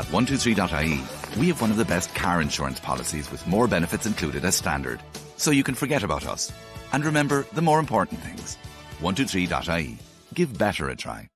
At 123.ie, we have one of the best car insurance policies with more benefits included as standard. So you can forget about us. And remember the more important things. 123.ie. Give better a try.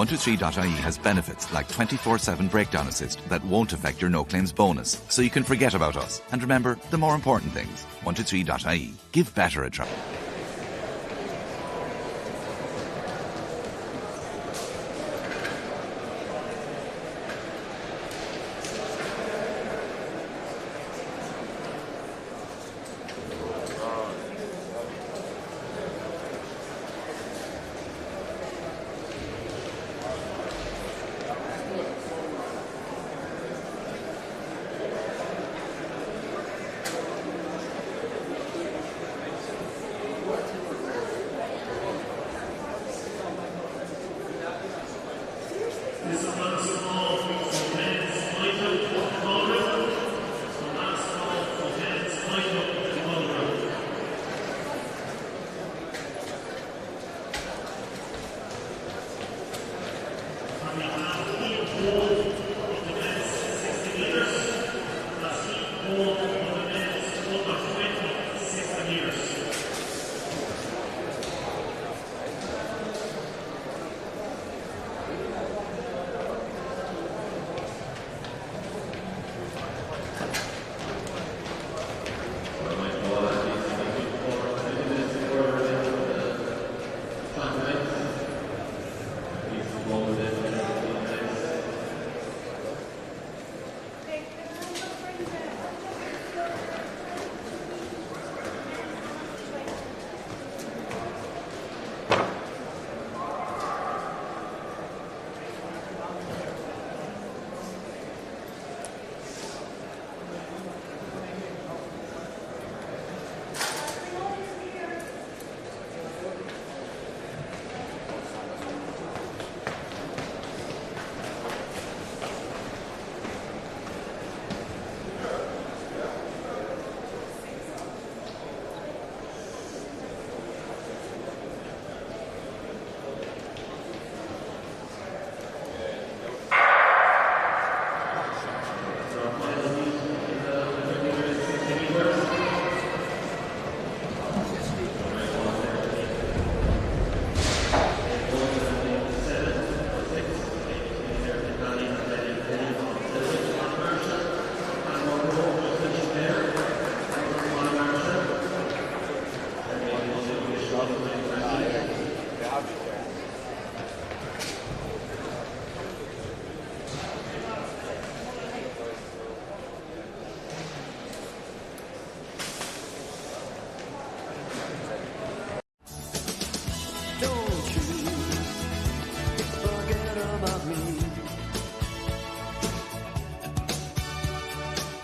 123.ie has benefits like 24/7 breakdown assist that won't affect your no claims bonus, so you can forget about us. And remember the more important things. 123.ie. Give better a try.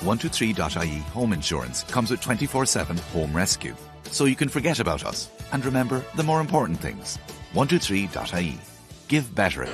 123.ie home insurance comes with 24/7 home rescue, so you can forget about us and remember the more important things. 123.ie. Give better.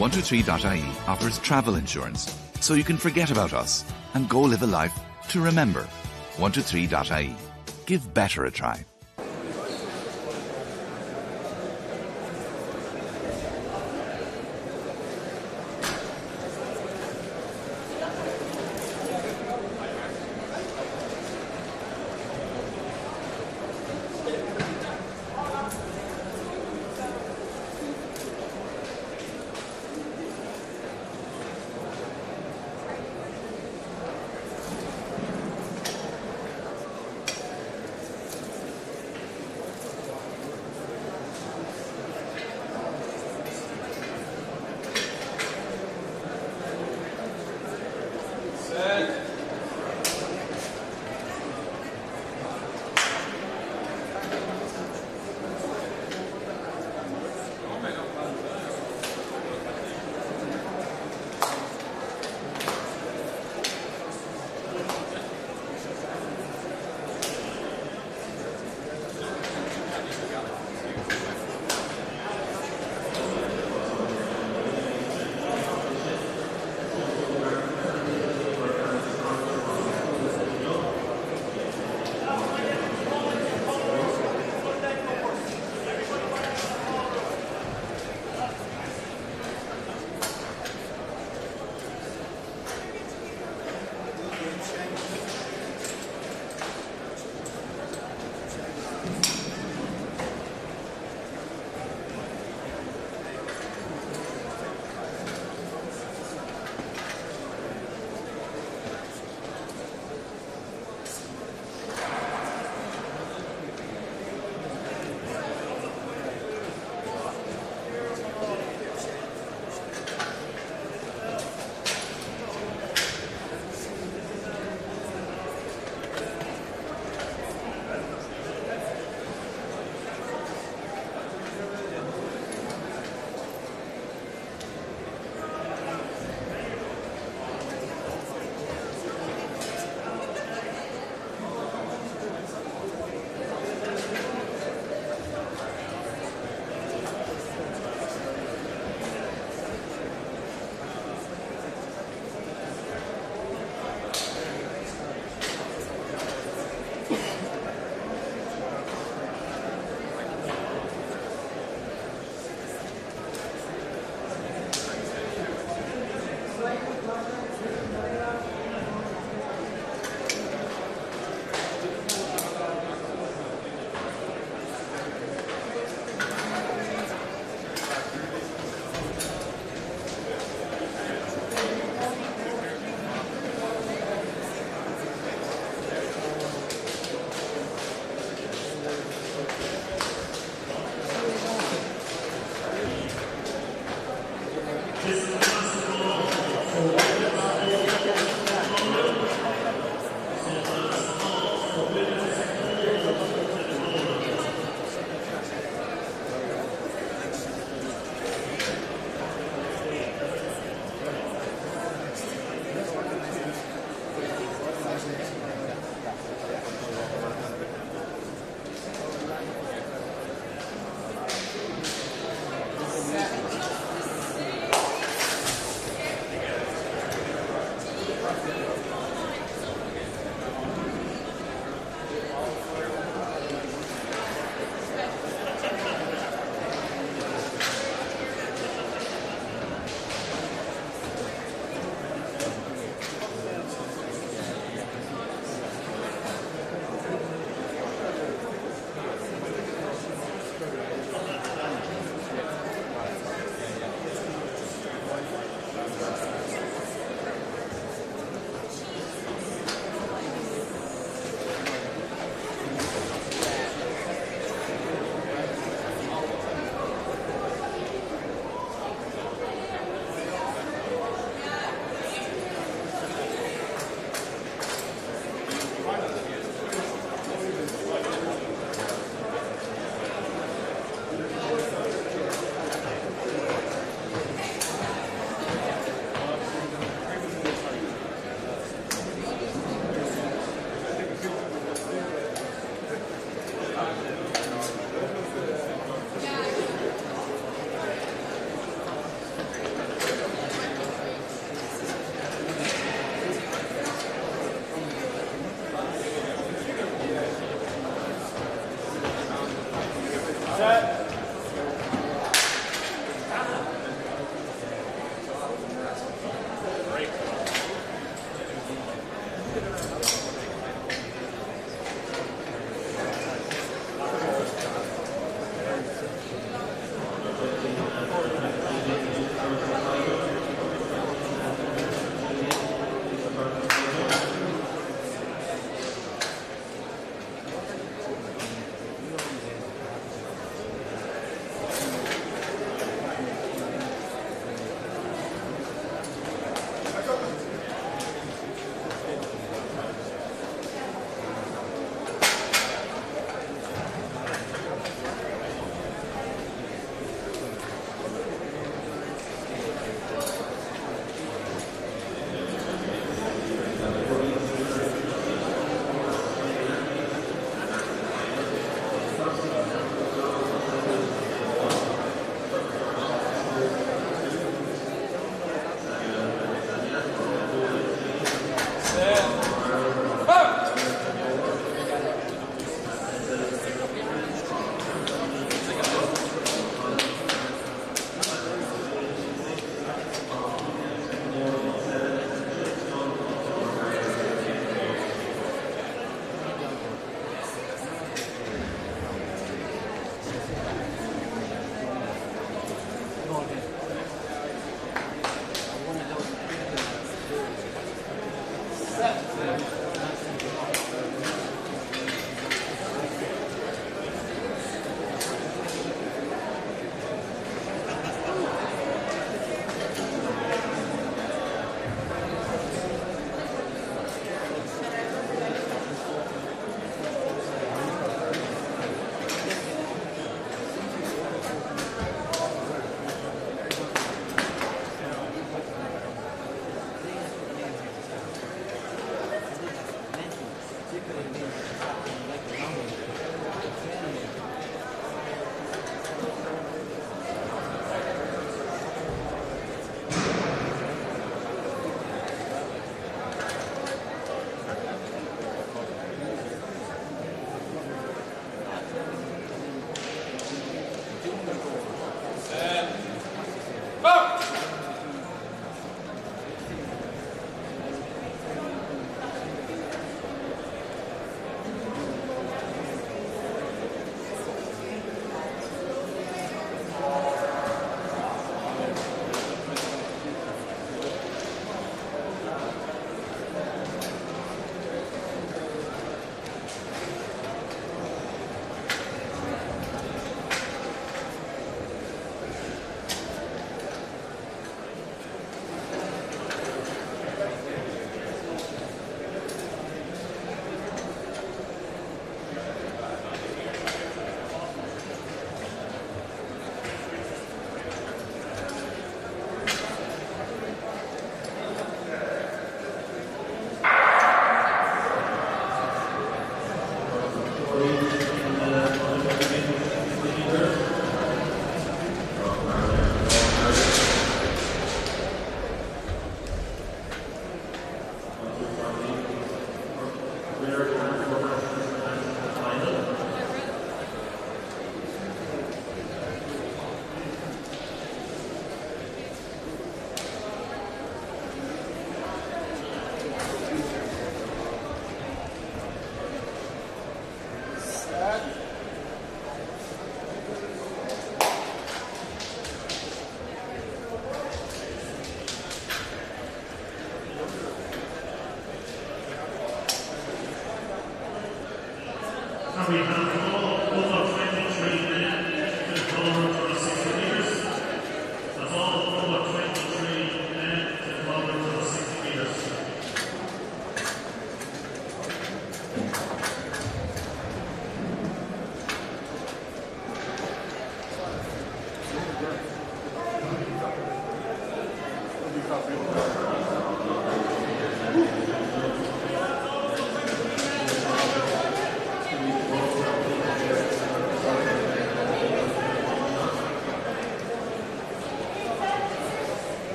123.ie offers travel insurance, so you can forget about us and go live a life to remember. 123.ie. Give better a try.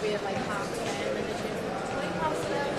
We had like half 10 and then the chance to play pasta.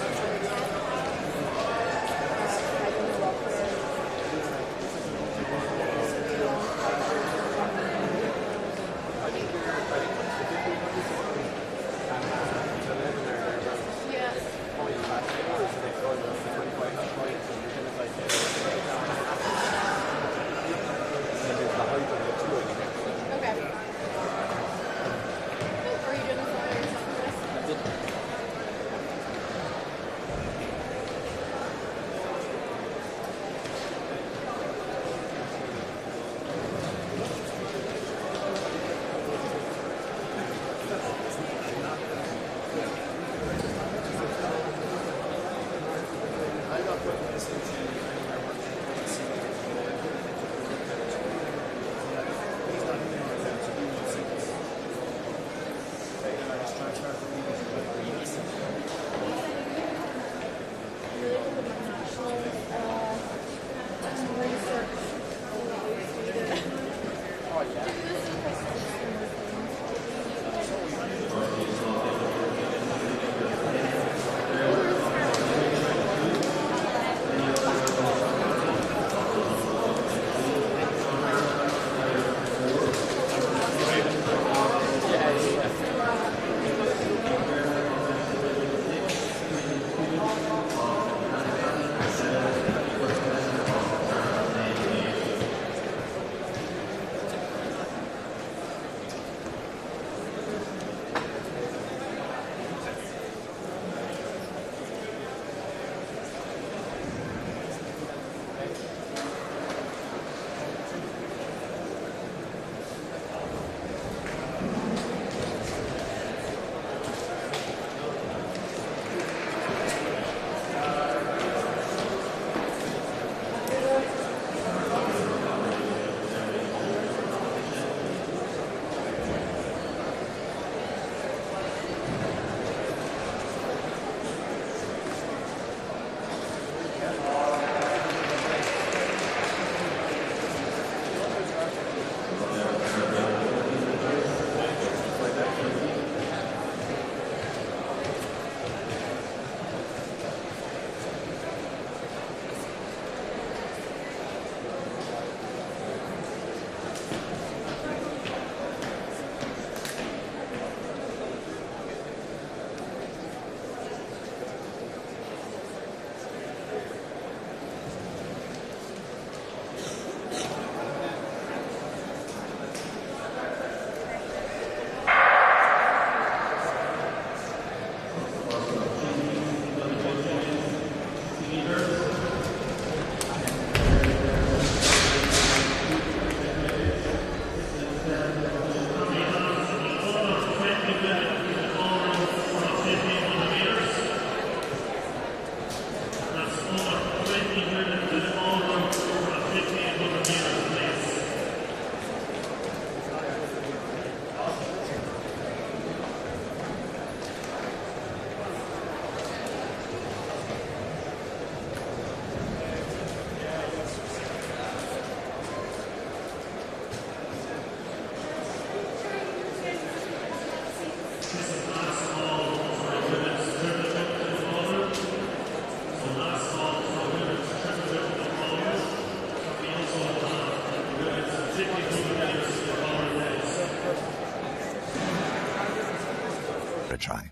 A try.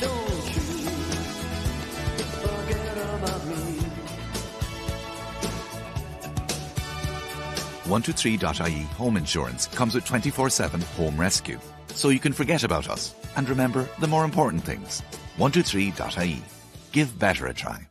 Don't you forget about me. 123.ie Home Insurance comes with 24/7 home rescue, so you can forget about us and remember the more important things. 123.ie. Give better a try.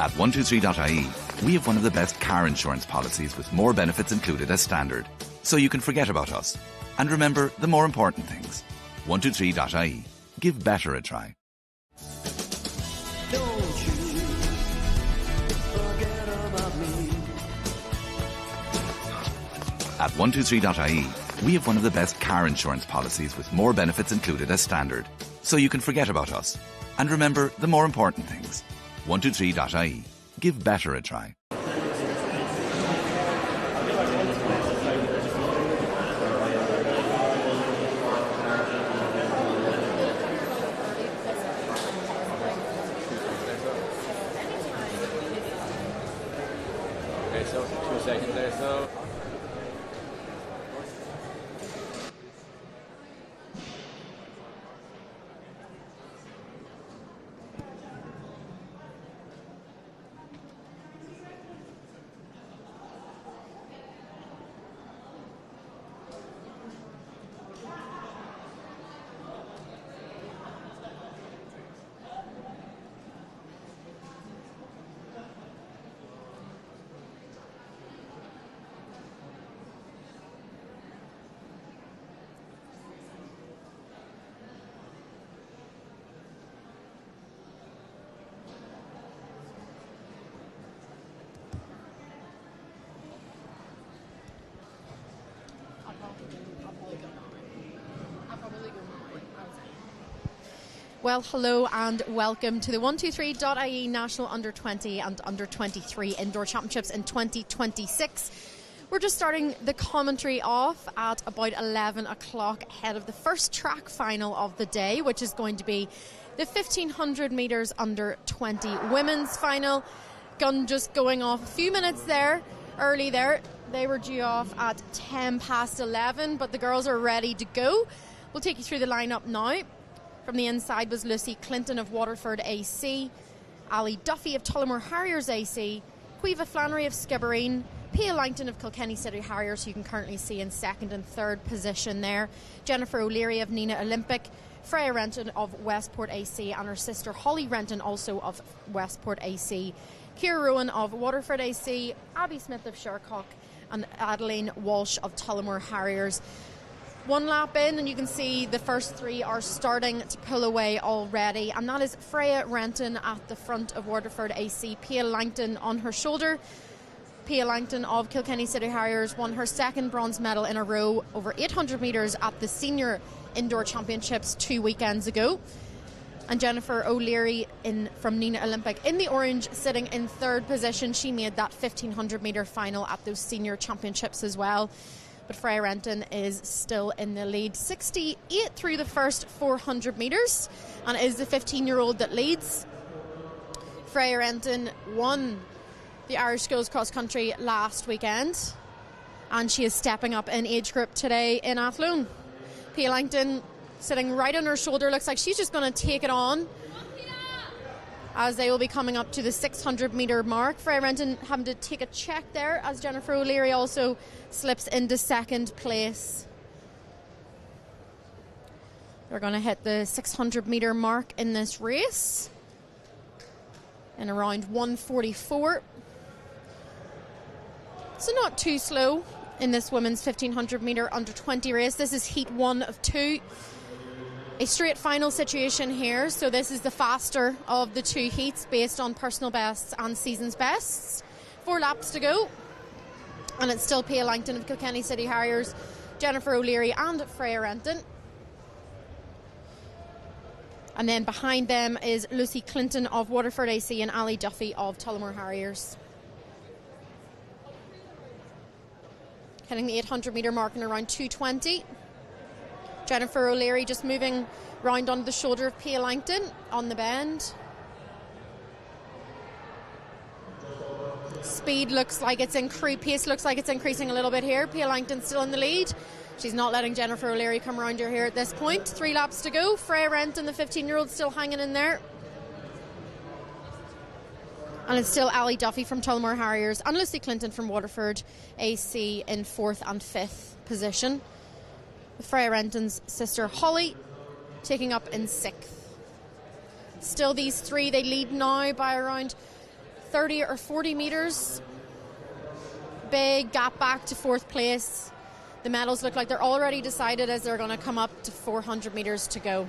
At 123.ie, we have one of the best car insurance policies with more benefits included as standard, so you can forget about us. And remember the more important things. 123.ie. Give better a try. Don't you forget about me. At 123.ie, we have one of the best car insurance policies with more benefits included as standard, so you can forget about us. And remember the more important things. 123.ie. Give better a try. Okay, so 2 seconds there, so. Well, hello and welcome to the 123.ie National Under-20 and Under-23 Indoor Championships in 2026. We're just starting the commentary off at about 11 o'clock ahead of the first track final of the day, which is going to be the 1500 metres under-20 women's final. Gun just going off a few minutes there, early there. They were due off at 10 past 11, but the girls are ready to go. We'll take you through the lineup now. From the inside was Lucy Clinton of Waterford AC, Ali Duffy of Tullamore Harriers AC, Quiva Flannery of Skibbereen, Pia Langton of Kilkenny City Harriers, who you can currently see in second and third position there, Jennifer O'Leary of Nina Olympic, Freya Renton of Westport AC, and her sister Holly Renton also of Westport AC, Ciara Rowan of Waterford AC, Abby Smith of Shercock, and Adeline Walsh of Tullamore Harriers. One lap in and you can see the first three are starting to pull away already, and that is Freya Renton at the front of Waterford AC, Pia Langton on her shoulder, Pia Langton of Kilkenny City Harriers won her second bronze medal in a row over 800 metres at the Senior Indoor Championships 2 weekends ago. And Jennifer O'Leary from Nina Olympic in the orange, sitting in third position. She made that 1500 metre final at those senior championships as well. But Freya Renton is still in the lead. 68 through the first 400 metres and is the 15-year-old that leads. Freya Renton won the Irish Schools Cross Country last weekend, and she is stepping up in age group today in Athlone. Pia Langton sitting right on her shoulder, looks like she's just going to take it on as they will be coming up to the 600 metre mark. Freya Renton having to take a check there as Jennifer O'Leary also slips into second place. They're going to hit the 600 metre mark in this race in around 1:44. So not too slow in this women's 1500 metre under 20 race. This is heat 1 of 2. A straight final situation here, so this is the faster of the 2 heats based on personal bests and season's bests. 4 laps to go, and it's still Pia Langton of Kilkenny City Harriers, Jennifer O'Leary and Freya Renton. And then behind them is Lucy Clinton of Waterford AC and Ali Duffy of Tullamore Harriers. Hitting the 800 metre mark in around 2:20. Jennifer O'Leary just moving round onto the shoulder of Pia Langton on the bend. Speed looks like it's pace looks like it's increasing a little bit here. Pia Langton still in the lead. She's not letting Jennifer O'Leary come around her here at this point. 3 laps to go. Freya Renton, the 15-year-old, still hanging in there. And it's still Ali Duffy from Tullamore Harriers and Lucy Clinton from Waterford AC in 4th and 5th position. With Freya Renton's sister Holly taking up in 6th. Still these 3, they lead now by around 30 or 40 metres. Big gap back to 4th place. The medals look like they're already decided as they're going to come up to 400 metres to go.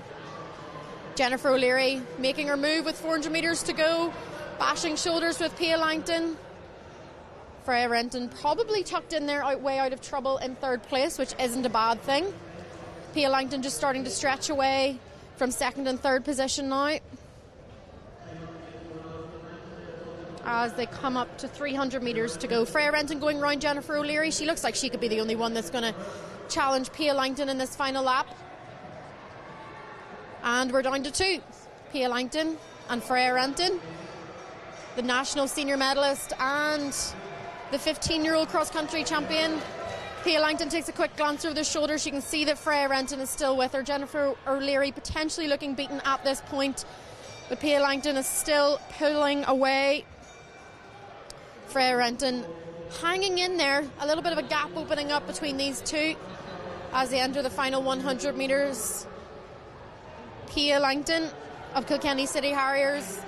Jennifer O'Leary making her move with 400 metres to go. Bashing shoulders with Pia Langton. Freya Renton probably tucked in there way out of trouble in 3rd place, which isn't a bad thing. Pia Langton just starting to stretch away from 2nd and 3rd position now. As they come up to 300 metres to go. Freya Renton going round Jennifer O'Leary. She looks like she could be the only one that's going to challenge Pia Langton in this final lap. And we're down to 2. Pia Langton and Freya Renton, the national senior medalist and the 15-year-old cross-country champion. Pia Langton takes a quick glance over the shoulder. She can see that Freya Renton is still with her. Jennifer O'Leary potentially looking beaten at this point, but Pia Langton is still pulling away. Freya Renton hanging in there. A little bit of a gap opening up between these 2 as they enter the final 100 metres. Pia Langton of Kilkenny City Harriers.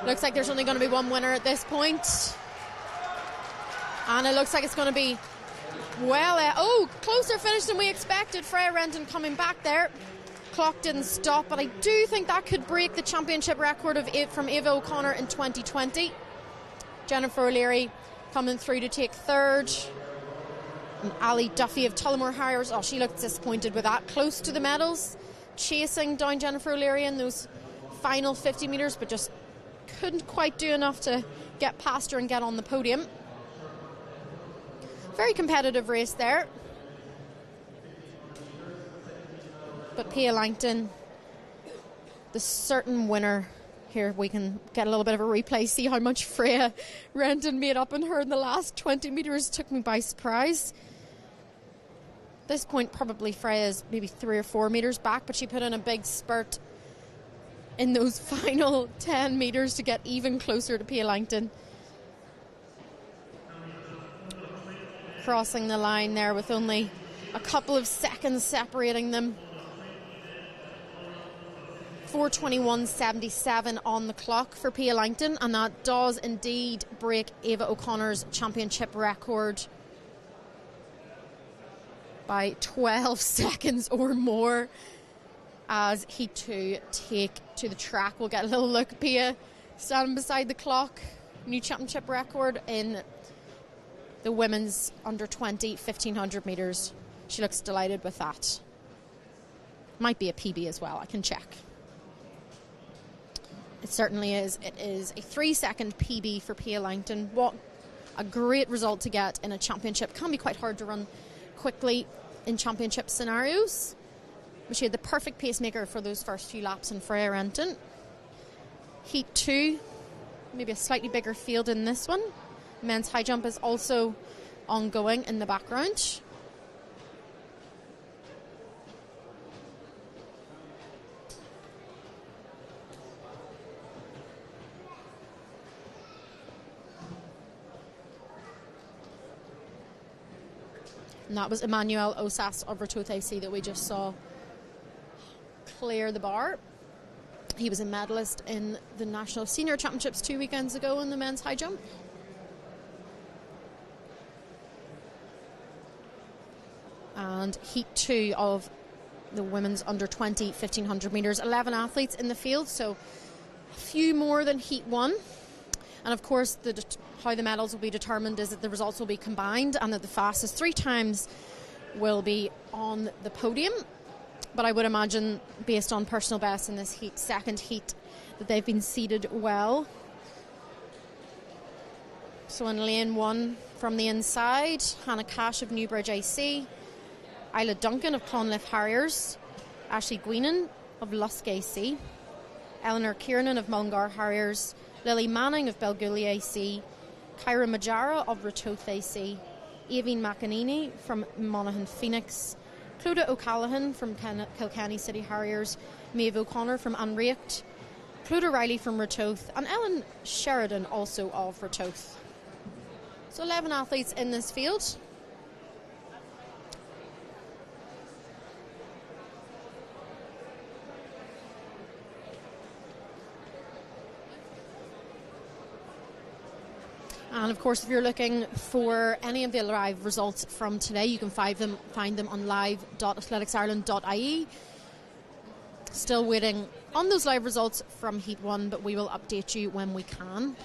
Looks like there's only going to be one winner at this point. And it looks like it's going to be, closer finish than we expected. Freya Renton coming back there. Clock didn't stop, but I do think that could break the championship record from Eva O'Connor in 2020. Jennifer O'Leary coming through to take 3rd. And Ali Duffy of Tullamore Harriers, she looked disappointed with that. Close to the medals, chasing down Jennifer O'Leary in those final 50 metres, but just couldn't quite do enough to get past her and get on the podium. Very competitive race there. But Pia Langton, the certain winner. Here we can get a little bit of a replay, see how much Freya Renton made up in her in the last 20 metres. Took me by surprise. At this point, probably Freya's maybe 3 or 4 metres back, but she put in a big spurt in those final 10 metres to get even closer to Pia Langton. Crossing the line there with only a couple of seconds separating them. 4:21.77 on the clock for Pia Langton, and that does indeed break Eva O'Connor's championship record by 12 seconds or more as Heat 2 take to the track. We'll get a little look. Pia standing beside the clock. New championship record in the women's under 20 1500 metres. She looks delighted with that. Might be a PB as well, I can check. It certainly is. It is a 3-second PB for Pia Langton. What a great result to get in a championship. Can be quite hard to run quickly in championship scenarios. But she had the perfect pacemaker for those first few laps in Freya Renton. Heat 2, maybe a slightly bigger field in this one. Men's high jump is also ongoing in the background. And that was Emmanuel Osas of Ratoath AC that we just saw clear the bar. He was a medalist in the National Senior Championships 2 weekends ago in the men's high jump. And Heat 2 of the women's under 20 1500 metres. 11 athletes in the field, so a few more than Heat 1. And of course, how the medals will be determined is that the results will be combined and that the fastest 3 times will be on the podium. But I would imagine, based on personal best in this second heat, that they've been seeded well. So in lane 1 from the inside, Hannah Cash of Newbridge AC, Isla Duncan of Clonliffe Harriers, Ashley Guinan of Lusk AC, Eleanor Kiernan of Mullingar Harriers, Lily Manning of Belgooly AC, Kyra Majara of Ratoath AC, Aoibhinn McEnany from Monaghan Phoenix, Clodagh O'Callaghan from Kilkenny City Harriers, Maeve O'Connor from Anracht, Clodagh Riley from Ratoath, and Ellen Sheridan also of Ratoath. So 11 athletes in this field. And of course, if you're looking for any of the live results from today, you can find them on live.athleticsIreland.ie. Still waiting on those live results from Heat 1, but we will update you when we can.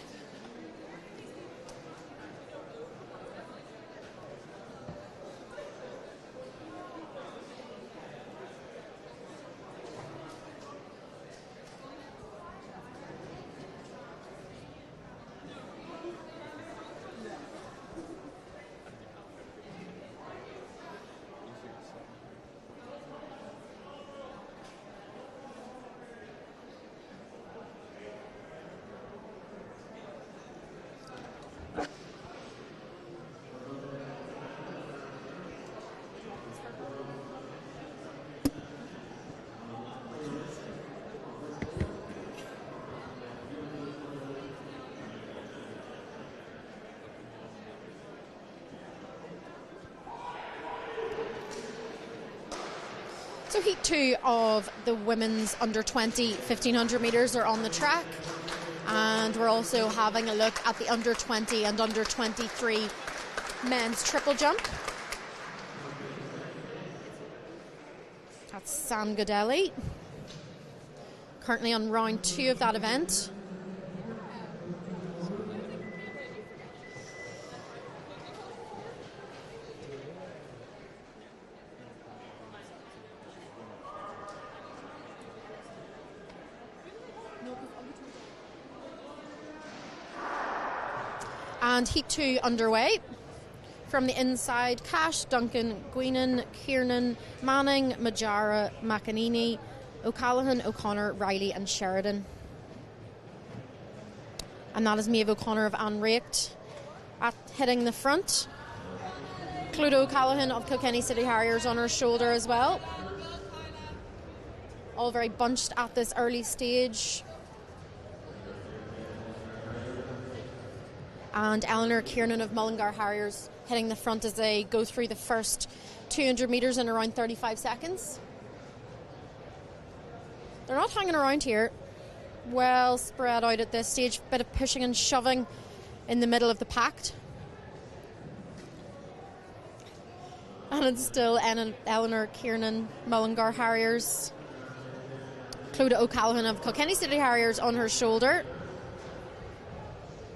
So Heat 2 of the women's under 20 1500 metres are on the track, and we're also having a look at the under 20 and under 23 men's triple jump. That's Sam Godelli, currently on round 2 of that event. And Heat 2 underway. From the inside, Cash, Duncan, Guinan, Kiernan, Manning, Majara, McEnany, O'Callaghan, O'Connor, Riley and Sheridan. And that is Maeve O'Connor of Anracht hitting the front. Clodagh O'Callaghan of Kilkenny City Harriers on her shoulder as well. All very bunched at this early stage. And Eleanor Kiernan of Mullingar Harriers hitting the front as they go through the first 200 metres in around 35 seconds. They're not hanging around here. Well spread out at this stage. Bit of pushing and shoving in the middle of the pack. And it's still Eleanor Kiernan, Mullingar Harriers. Clodagh O'Callaghan of Kilkenny City Harriers on her shoulder.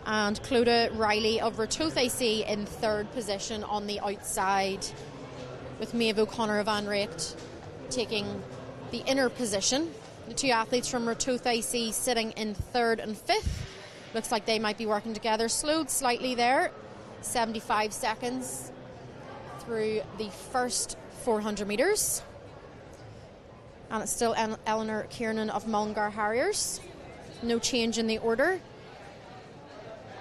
And Clodagh Riley of Rotooth AC in third position on the outside, with Maeve O'Connor of Anracht taking the inner position. The two athletes from Rotooth AC sitting in third and fifth. Looks like they might be working together. Slowed slightly there, 75 seconds through the first 400 metres. And it's still Eleanor Kiernan of Mullingar Harriers. No change in the order,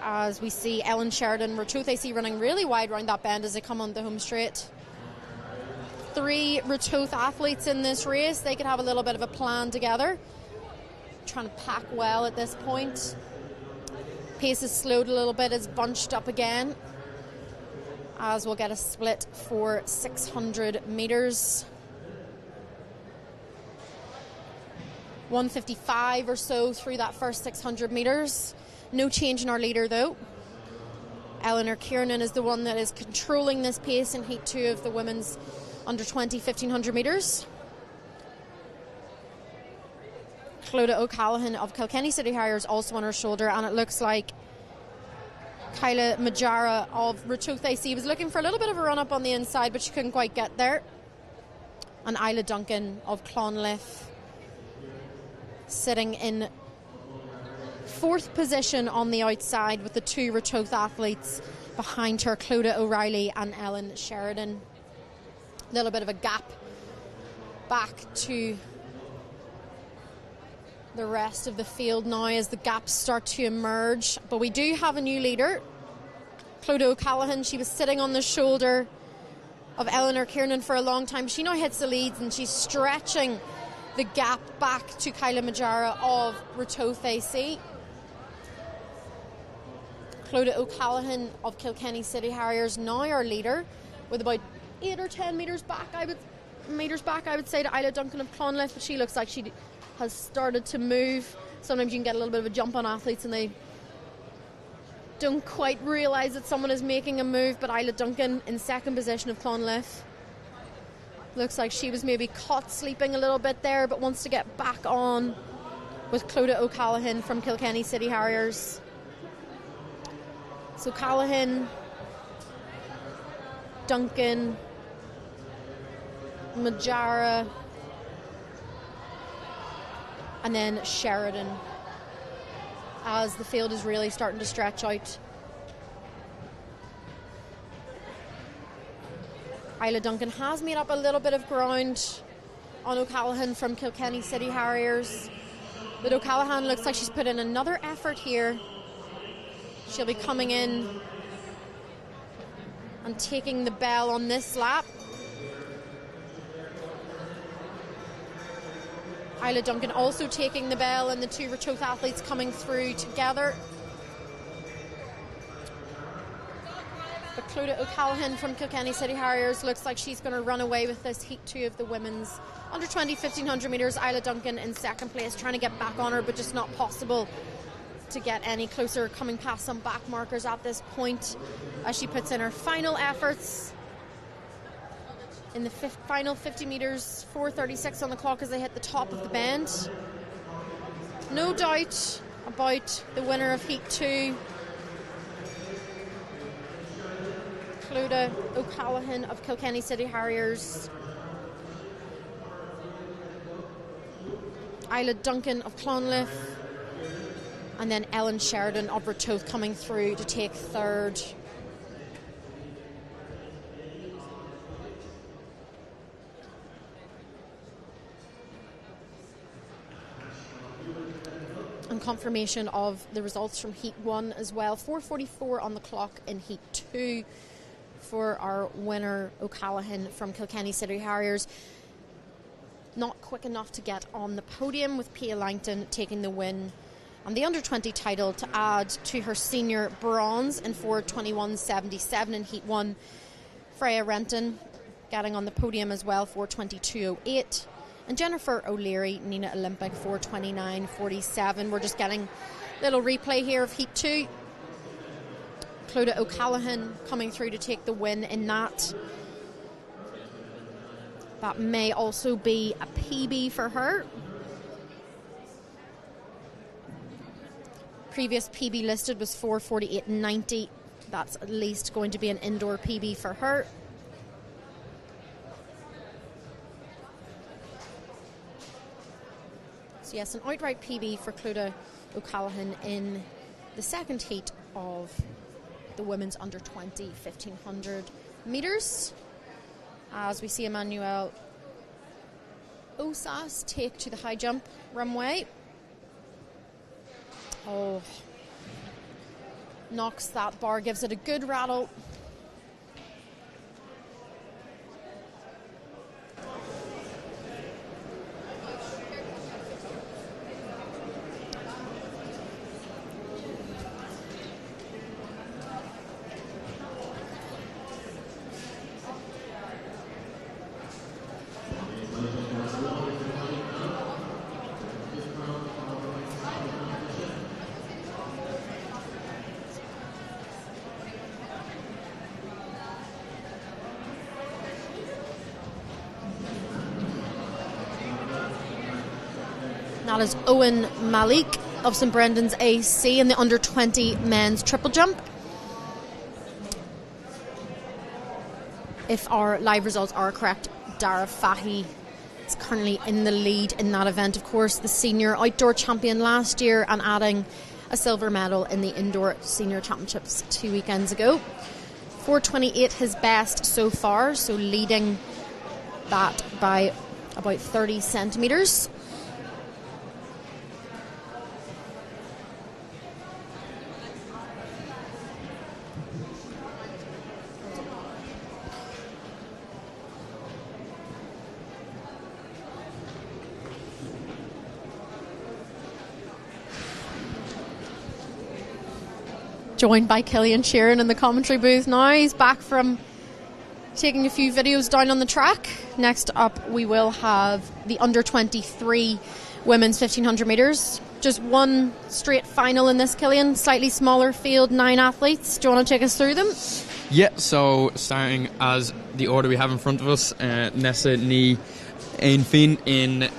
as we see Ellen Sheridan, Rotooth AC, running really wide around that bend as they come on the home straight. 3 Rotooth athletes in this race. They could have a little bit of a plan together. Trying to pack well at this point. Pace is slowed a little bit, is bunched up again, as we'll get a split for 600 metres. 1:55 or so through that first 600 metres. No change in our leader though. Eleanor Kiernan is the one that is controlling this pace in Heat 2 of the women's under 20 1500 metres. Clodagh O'Callaghan of Kilkenny City Harriers also on her shoulder, and it looks like Kyla Majara of Rotooth AC was looking for a little bit of a run up on the inside, but she couldn't quite get there. And Isla Duncan of Clonliffe sitting in fourth position on the outside, with the 2 Rotooth athletes behind her, Clodagh O'Reilly and Ellen Sheridan. A little bit of a gap back to the rest of the field now as the gaps start to emerge. But we do have a new leader, Clodagh O'Callaghan. She was sitting on the shoulder of Eleanor Kiernan for a long time. She now hits the leads and she's stretching the gap back to Kyla Majara of Rotooth AC. Clodagh O'Callaghan of Kilkenny City Harriers now our leader, with about 8 or 10 metres back, I would say, to Isla Duncan of Clonliffe, but she looks like she has started to move. Sometimes you can get a little bit of a jump on athletes and they don't quite realise that someone is making a move. But Isla Duncan in second position of Clonliffe. Looks like she was maybe caught sleeping a little bit there, but wants to get back on with Clodagh O'Callaghan from Kilkenny City Harriers. So Callaghan, Duncan, Majara, and then Sheridan, as the field is really starting to stretch out. Isla Duncan has made up a little bit of ground on O'Callaghan from Kilkenny City Harriers, but O'Callaghan looks like she's put in another effort here. She'll be coming in and taking the bell on this lap. Isla Duncan also taking the bell, and the 2 Rotooth athletes coming through together. But Clodagh O'Callaghan from Kilkenny City Harriers looks like she's going to run away with this Heat 2 of the women's under 20 1500 metres. Isla Duncan in second place, trying to get back on her, but just not possible to get any closer, coming past some back markers at this point as she puts in her final efforts in the final 50 metres. 4:36 on the clock as they hit the top of the bend. No doubt about the winner of Heat 2, Clodagh O'Callaghan of Kilkenny City Harriers. Isla Duncan of Clonliffe, and then Ellen Sheridan of Rotooth coming through to take third. And confirmation of the results from Heat 1 as well. 4:44 on the clock in Heat 2 for our winner, O'Callaghan from Kilkenny City Harriers. Not quick enough to get on the podium, with Pia Langton taking the win and the under-20 title to add to her senior bronze in 4:21.77 in Heat 1. Freya Renton getting on the podium as well, 4:22.08. And Jennifer O'Leary, Nina Olympic, 4:29.47. We're just getting a little replay here of Heat 2. Clodagh O'Callaghan coming through to take the win in that. That may also be a PB for her. previous PB listed was 4:48.90. That's at least going to be an indoor PB for her. So yes, an outright PB for Clodagh O'Callaghan in the second heat of the women's under 20 1500 metres. As we see Emmanuel Osas take to the high jump runway. Oh, knocks that bar, gives it a good rattle. That is Owen Malik of St Brendan's AC in the under 20 men's triple jump. If our live results are correct, Dara Fahy is currently in the lead in that event. Of course, the senior outdoor champion last year and adding a silver medal in the indoor senior championships 2 weekends ago. 4:28 his best so far, so leading that by about 30 centimetres. Joined by Killian Sheeran in the commentary booth now. He's back from taking a few videos down on the track. Next up, we will have the under 23 women's 1500 metres. Just one straight final in this, Killian. Slightly smaller field, 9 athletes. Do you want to take us through them? Yeah, so starting as the order we have in front of us, Nessa Ní Aonfinn in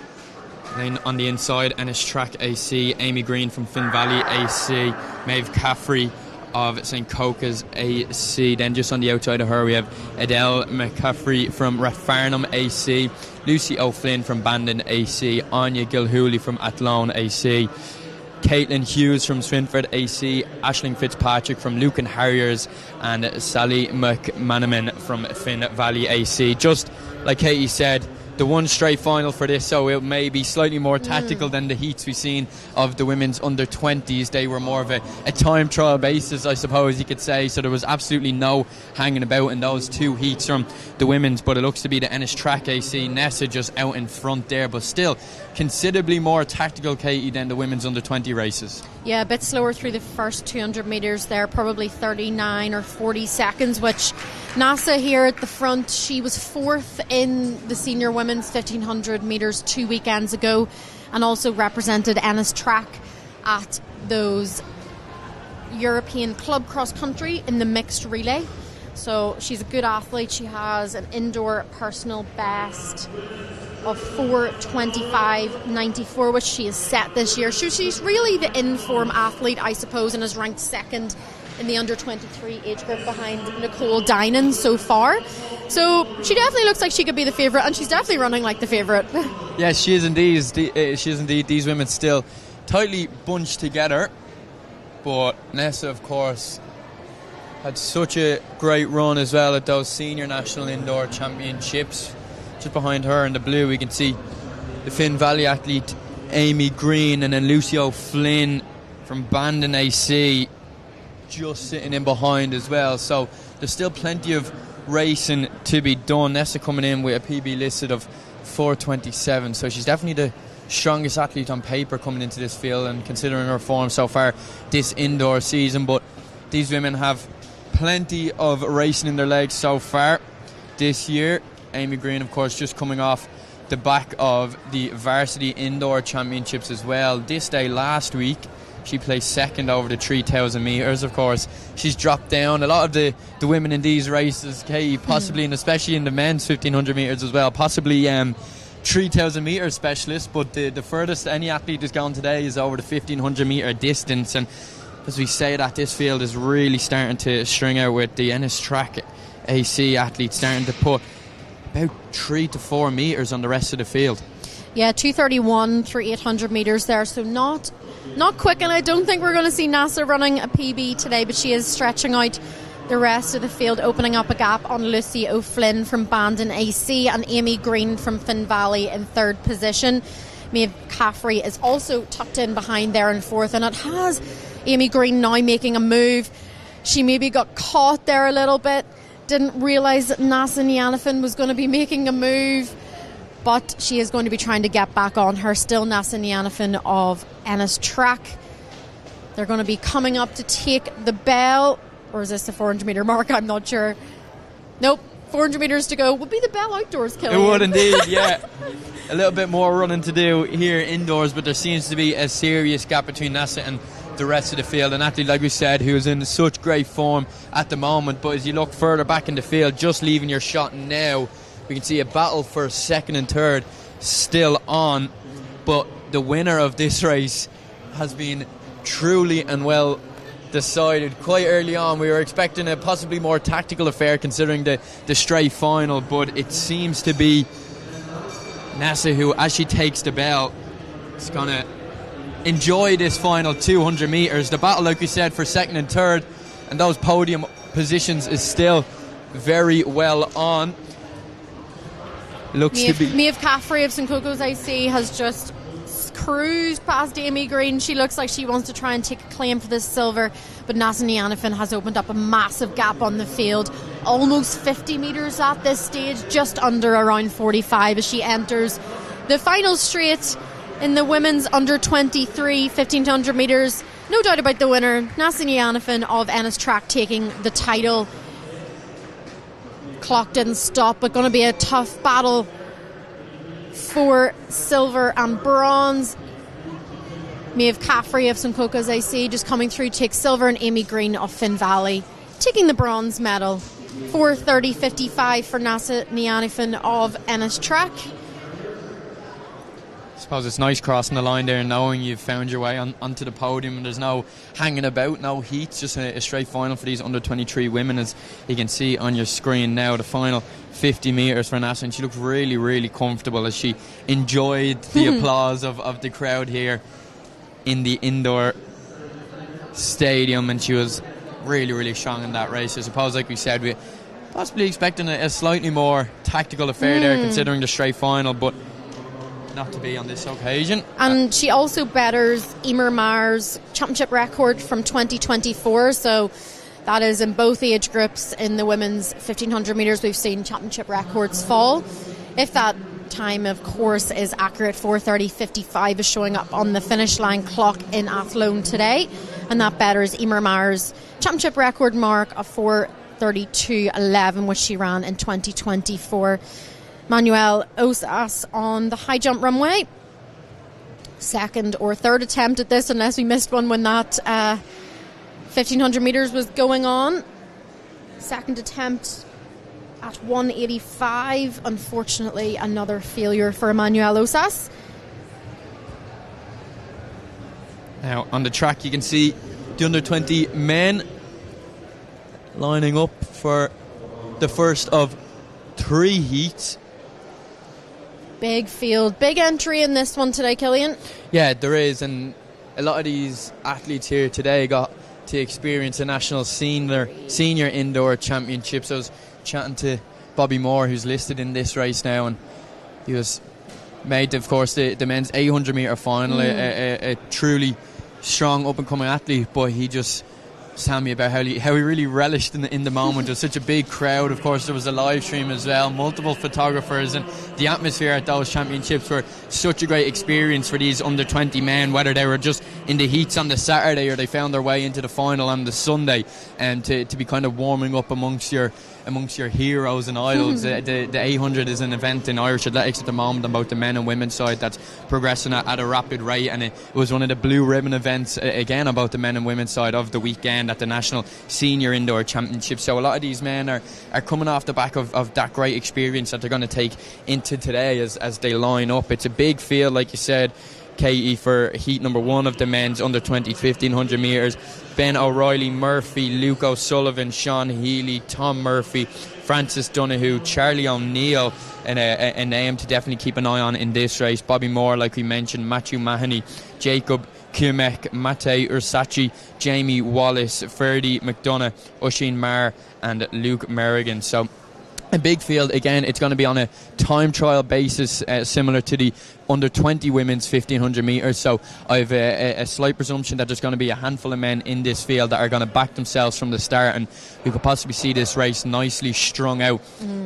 then on the inside, Ennis Track AC, Amy Green from Finn Valley AC, Maeve Caffrey of St Coca's AC. Then just on the outside of her we have Adele McCaffrey from Rathfarnham AC, Lucy O'Flynn from Bandon AC, Anya Gilhooly from Athlone AC, Caitlin Hughes from Swinford AC, Aisling Fitzpatrick from Lucan Harriers, and Sally McManaman from Finn Valley AC. Just like Katie said, the one straight final for this, so it may be slightly more tactical than the heats we've seen of the women's under 20s. They were more of a time trial basis, I suppose you could say, so there was absolutely no hanging about in those 2 heats from the women's, but it looks to be the Ennis Track AC, Nessa just out in front there, but still considerably more tactical, Katie, than the women's under 20 races. Yeah, a bit slower through the first 200 metres there, probably 39 or 40 seconds, which Nessa here at the front, she was 4th in the senior women's 1500 metres 2 weekends ago, and also represented Ennis Track at those European club cross country in the mixed relay. So she's a good athlete. She has an indoor personal best of 4:25.94, which she has set this year. So she's really the in-form athlete, I suppose, and is ranked 2nd in the under 23 age group behind Nicole Dinan so far. So she definitely looks like she could be the favourite, and she's definitely running like the favourite. Yes, she is indeed. She is indeed. These women still tightly bunched together, but Nessa, of course, had such a great run as well at those senior national indoor championships. Just behind her in the blue we can see the Finn Valley athlete Amy Green, and then Lucy O'Flynn from Bandon AC just sitting in behind as well. So there's still plenty of racing to be done. Nessa coming in with a PB listed of 4:27, so she's definitely the strongest athlete on paper coming into this field, and considering her form so far this indoor season. But these women have plenty of racing in their legs so far this year. Amy Green, of course, just coming off the back of the varsity indoor championships as well. This day last week she placed 2nd over the 3,000 metres. Of course, she's dropped down. A lot of the women in these races, Katie, possibly, and especially in the men's 1,500 metres as well, possibly 3,000 metre specialist, but the furthest any athlete has gone today is over the 1,500 metre distance. And as we say that, this field is really starting to string out with the Ennis Track AC athletes starting to put about 3 to 4 metres on the rest of the field. Yeah, 2:31 through 800 metres there, so not quick, and I don't think we're going to see NASA running a PB today, but she is stretching out the rest of the field, opening up a gap on Lucy O'Flynn from Bandon AC and Amy Green from Finn Valley in third position. Maeve Caffrey is also tucked in behind there in fourth, and it has Amy Green now making a move. She maybe got caught there a little bit, didn't realise that Nasa Nianafin was going to be making a move, but she is going to be trying to get back on her. Still Nasa Nianafin of Ennis Track. They're going to be coming up to take the bell. Or is this the 400 metre mark? I'm not sure. Nope, 400 metres to go. Would be the bell outdoors, Killian. It would indeed, yeah. A little bit more running to do here indoors, but there seems to be a serious gap between NASA and the rest of the field. An athlete, like we said, who is in such great form at the moment, but as you look further back in the field, just leaving your shot now, we can see a battle for second and third still on, but the winner of this race has been truly and well decided quite early on. We were expecting a possibly more tactical affair considering the straight final, but it seems to be NASA who, as she takes the bell, is going to enjoy this final 200 metres. The battle, like we said, for second and third and those podium positions is still very well on. Looks to be Maeve Caffrey of St Coco's AC has just cruised past Amy Green. She looks like she wants to try and take a claim for this silver, but Nasa Nianafin has opened up a massive gap on the field, almost 50 metres at this stage, just under around 45 as she enters the final straight in the women's under 23 1,500 metres. No doubt about the winner, Nasa Nianafin of Ennis Track taking the title. Clock didn't stop, but going to be a tough battle for silver and bronze. Maeve Caffrey of St Coco's AC just coming through, takes silver, and Amy Green of Finn Valley taking the bronze medal. 4:30.55 for Nasa Nianafin of Ennis Track. I suppose it's nice crossing the line there and knowing you've found your way onto the podium and there's no hanging about, no heats, just a straight final for these under 23 women, as you can see on your screen now. The final 50 metres for Nasa, and she looked really, really comfortable as she enjoyed the applause of the crowd here in the indoor stadium, and she was really, really strong in that race. I suppose, like we said, we possibly expecting a slightly more tactical affair there considering the straight final, but not to be on this occasion. And she also betters Emer Maher's championship record from 2024, so that is in both age groups. In the women's 1,500 metres we've seen championship records fall. If that time, of course, is accurate, 4:30.55 is showing up on the finish line clock in Athlone today, and that betters Emer Maher's championship record mark of 4:32.11, which she ran in 2024. Manuel Osas on the high jump runway. Second or third attempt at this, unless we missed one when that 1,500 metres was going on. Second attempt at 1:85. Unfortunately, another failure for Manuel Osas. Now, on the track, you can see the under 20 men lining up for the first of 3 heats. Big field, big entry in this one today, Killian. Yeah, there is, and a lot of these athletes here today got to experience a national senior indoor championships. I was chatting to Bobby Moore, who's listed in this race now, and he was made, of course, the men's 800 metre final, a truly strong up-and-coming athlete, but he just telling me about how he really relished in the moment. There was such a big crowd. Of course, there was a live stream as well, multiple photographers, and the atmosphere at those championships were such a great experience for these under 20 men, whether they were just in the heats on the Saturday or they found their way into the final on the Sunday, and to be kind of warming up amongst your amongst your heroes and idols. The 800 is an event in Irish athletics at the moment on both the men and women's side that's progressing at a rapid rate, and it was one of the blue ribbon events again on both the men and women's side of the weekend at the National Senior Indoor Championship. So a lot of these men are coming off the back of that great experience that they're going to take into today as they line up. It's a big field, like you said, Katie, for heat number 1 of the men's under 20 1500 metres. Ben O'Reilly, Murphy, Luke O'Sullivan, Sean Healy, Tom Murphy, Francis Donoghue, Charlie O'Neill, and a name to definitely keep an eye on in this race. Bobby Moore, like we mentioned, Matthew Mahoney, Jacob Kumek, Mate Ursachi, Jamie Wallace, Ferdy McDonough, Oisin Marr and Luke Merrigan. So a big field. Again, it's going to be on a time trial basis, similar to the under 20 women's 1500 metres. So I have a slight presumption that there's going to be a handful of men in this field that are going to back themselves from the start, and we could possibly see this race nicely strung out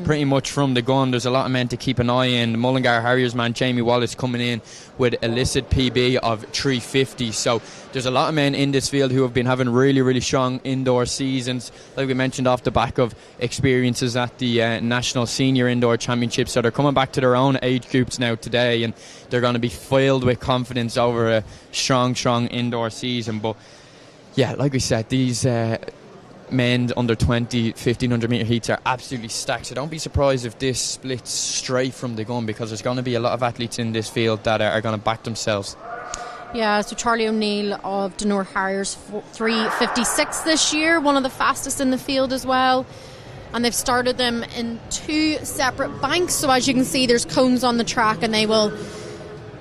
pretty much from the gun. There's a lot of men to keep an eye in. The Mullingar Harriers man Jamie Wallace coming in with illicit PB of 350. So there's a lot of men in this field who have been having really, really strong indoor seasons, like we mentioned, off the back of experiences at the National Senior Indoor Championship. So they're coming back to their own age groups now today, and they're going to be filled with confidence over a strong indoor season. But yeah, like we said, these men under 20 1500 metre heats are absolutely stacked, so don't be surprised if this splits straight from the gun, because there's going to be a lot of athletes in this field that are going to back themselves. Yeah, so Charlie O'Neill of Dunor Harriers, 3:56 this year, one of the fastest in the field as well. And they've started them in 2 separate banks, so as you can see there's cones on the track, and they will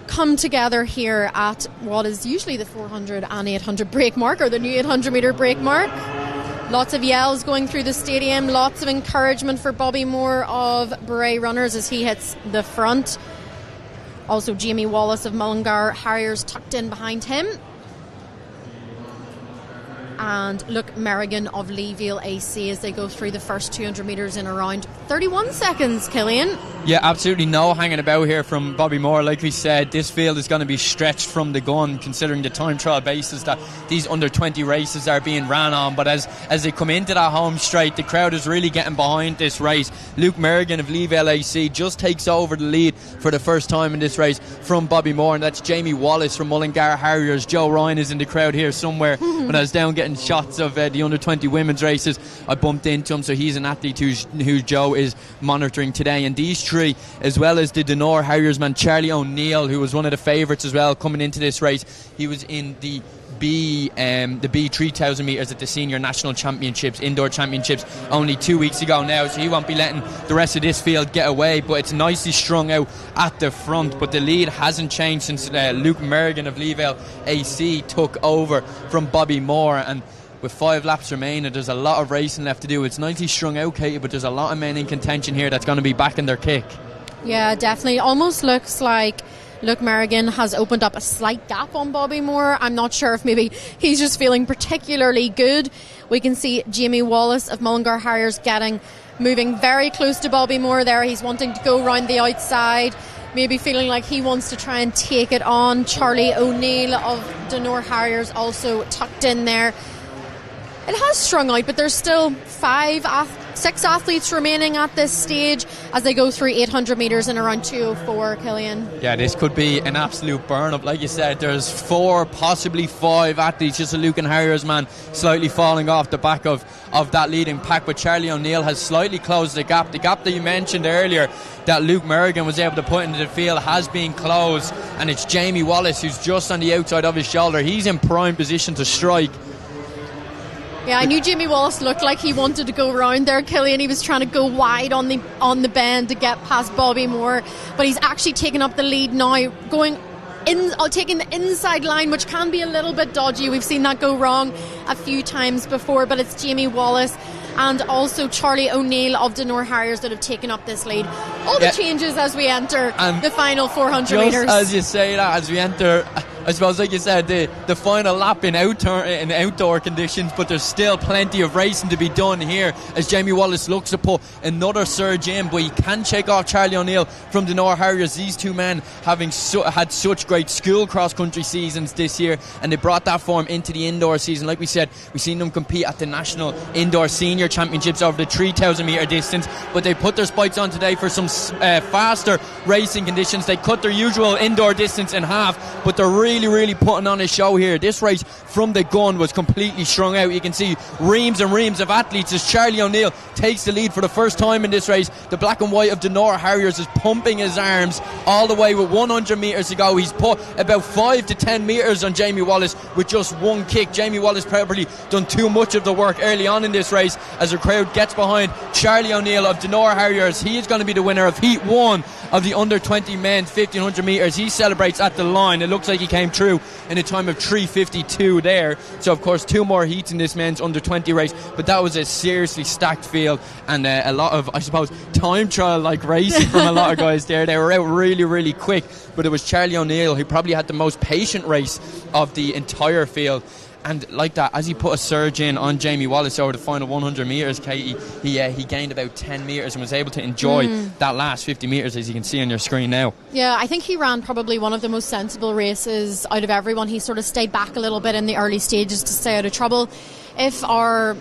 come together here at what is usually the 400 and 800 break mark, or the new 800 metre break mark. Lots of yells going through the stadium, lots of encouragement for Bobby Moore of Bray Runners as he hits the front. Also Jamie Wallace of Mullingar Harriers tucked in behind him. And Luke Merrigan of Leeville AC as they go through the first 200 metres in around 31 seconds, Killian. Yeah, absolutely no hanging about here from Bobby Moore. Like we said, this field is going to be stretched from the gun, considering the time trial basis that these under 20 races are being ran on. But as they come into that home straight, the crowd is really getting behind this race. Luke Merrigan of Leeville AC just takes over the lead for the first time in this race from Bobby Moore, and that's Jamie Wallace from Mullingar Harriers. Joe Ryan is in the crowd here somewhere. When I was down getting shots of the under 20 women's races, I bumped into him, so he's an athlete who Joe is monitoring today. And these three, as well as the Dunor Harriers man Charlie O'Neill, who was one of the favourites as well coming into this race. He was in the B 3000 metres at the Senior National Championships, Indoor Championships, only 2 weeks ago now, so he won't be letting the rest of this field get away. But it's nicely strung out at the front, but the lead hasn't changed since Luke Merrigan of Leeville AC took over from Bobby Moore. And with 5 laps remaining, there's a lot of racing left to do. It's nicely strung out, Katie, but there's a lot of men in contention here that's going to be back in their kick. Yeah, definitely. Almost looks like Luke Merrigan has opened up a slight gap on Bobby Moore. I'm not sure if maybe he's just feeling particularly good. We can see Jamie Wallace of Mullingar Harriers moving very close to Bobby Moore there. He's wanting to go round the outside, maybe feeling like he wants to try and take it on. Charlie O'Neill of Dunor Harriers also tucked in there. It has strung out, but there's still 6 athletes remaining at this stage as they go through 800 metres in around 2:04, Killian. Yeah, this could be an absolute burn-up. Like you said, there's 4, possibly 5 athletes, just a Luke and Harriers man slightly falling off the back of that leading pack, but Charlie O'Neill has slightly closed the gap. The gap that you mentioned earlier that Luke Merrigan was able to put into the field has been closed, and it's Jamie Wallace who's just on the outside of his shoulder. He's in prime position to strike. Yeah, I knew Jamie Wallace looked like he wanted to go round there, Killian. He was trying to go wide on the bend to get past Bobby Moore, but he's actually taken up the lead now, taking the inside line, which can be a little bit dodgy. We've seen that go wrong a few times before, but it's Jamie Wallace and also Charlie O'Neill of Dunor Harriers that have taken up this lead. All the changes as we enter the final 400 metres. As you say that, as we enter I suppose, like you said, the final lap in outdoor conditions, but there's still plenty of racing to be done here as Jamie Wallace looks to put another surge in, but he can shake off Charlie O'Neill from the Nora Harriers. These two men having had such great school cross-country seasons this year, and they brought that form into the indoor season. Like we said, we've seen them compete at the National Indoor Senior Championships over the 3,000 metre distance, but they put their spikes on today for some faster racing conditions. They cut their usual indoor distance in half, but they're really putting on a show here. This race from the gun was completely strung out. You can see reams and reams of athletes as Charlie O'Neill takes the lead for the first time in this race. The black and white of the Nora Harriers is pumping his arms all the way with 100 metres to go. He's put about 5 to 10 metres on Jamie Wallace with just one kick. Jamie Wallace probably done too much of the work early on in this race as the crowd gets behind Charlie O'Neill of the Nora Harriers. He is going to be the winner of Heat 1 of the under 20 men's 1500 metres. He celebrates at the line. It looks like he came through in a time of 3:52 there. So of course 2 more heats in this men's under 20 race, but that was a seriously stacked field and a lot of, I suppose, time trial like racing from a lot of guys there. They were out really quick, but it was Charlie O'Neill who probably had the most patient race of the entire field. And like that, as he put a surge in on Jamie Wallace over the final 100 metres, Katie, he gained about 10 metres and was able to enjoy that last 50 metres, as you can see on your screen now. Yeah, I think he ran probably one of the most sensible races out of everyone. He sort of stayed back a little bit in the early stages to stay out of trouble. If our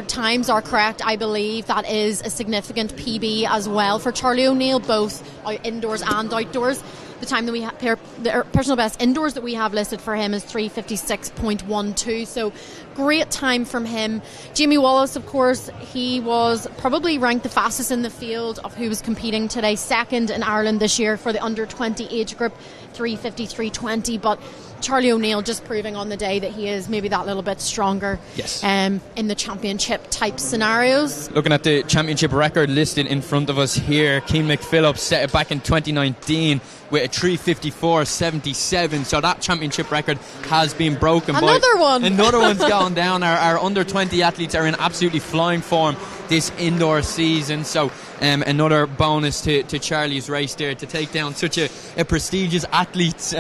times are correct, I believe that is a significant PB as well for Charlie O'Neill, both indoors and outdoors. The time that we have, the personal best indoors that we have listed for him is 3:56.12, so great time from him. Jamie Wallace, of course, he was probably ranked the fastest in the field of who was competing today, second in Ireland this year for the under 20 age group, 3:53.20, but Charlie O'Neill just proving on the day that he is maybe that little bit stronger. Yes. In the championship type scenarios. Looking at the championship record listed in front of us here, Keane McPhillips set it back in 2019 with a 3:54.77, so that championship record has been broken. Another one's gone down. Our under 20 athletes are in absolutely flying form this indoor season, so another bonus to Charlie's race there to take down such a prestigious athlete's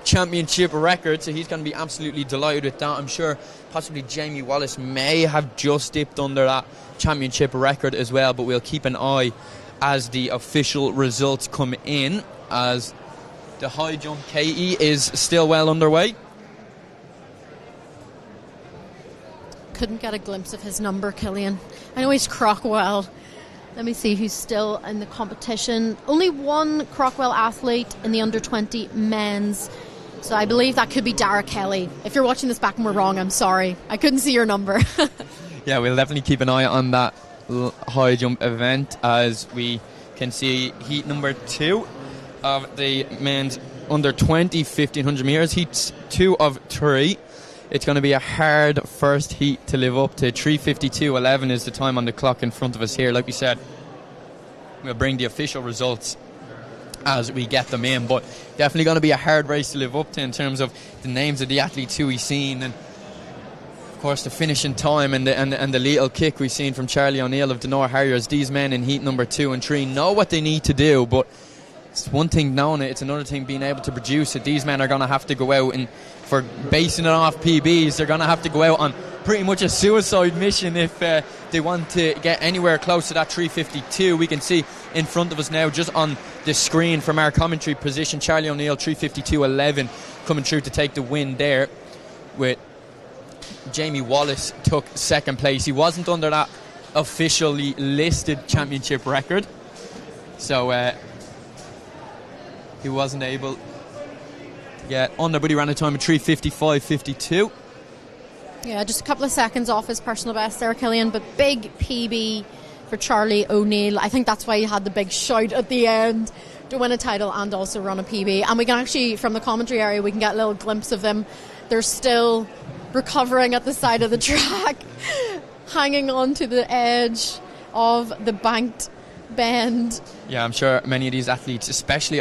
championship record. So he's going to be absolutely delighted with that. I'm sure possibly Jamie Wallace may have just dipped under that championship record as well, but we'll keep an eye as the official results come in, as the high jump KE is still well underway. Couldn't get a glimpse of his number, Killian. I know he's Crockwell. Let me see who's still in the competition. Only one Crockwell athlete in the under 20 men's, so I believe that could be Dara Kelly. If you're watching this back and we're wrong, I'm sorry. I couldn't see your number. Yeah, we'll definitely keep an eye on that high jump event, as we can see heat number 2 of the men's under 20 1500 metres, heats 2 of 3. It's going to be a hard first heat to live up to. 3:52.11 is the time on the clock in front of us here. Like we said, we'll bring the official results as we get them in, but definitely going to be a hard race to live up to in terms of the names of the athletes who we've seen, and of course the finishing time and the lethal kick we've seen from Charlie O'Neill of the Nora Harriers. These men in heat number 2 and 3 know what they need to do, but it's one thing knowing it, it's another thing being able to produce it. These men are going to have to go out, and for basing it off PBs, they're going to have to go out on pretty much a suicide mission if they want to get anywhere close to that 3:52. We can see in front of us now, just on the screen from our commentary position, Charlie O'Neill 3:52.11 coming through to take the win there, with Jamie Wallace took second place. He wasn't under that officially listed championship record, so he wasn't able to get under, but he ran a time of 3:55.52. Yeah, just a couple of seconds off his personal best there, Killian, but big PB for Charlie O'Neill. I think that's why he had the big shout at the end to win a title and also run a PB. And we can actually, from the commentary area, we can get a little glimpse of them. They're still recovering at the side of the track, hanging on to the edge of the banked bend. Yeah, I'm sure many of these athletes, especially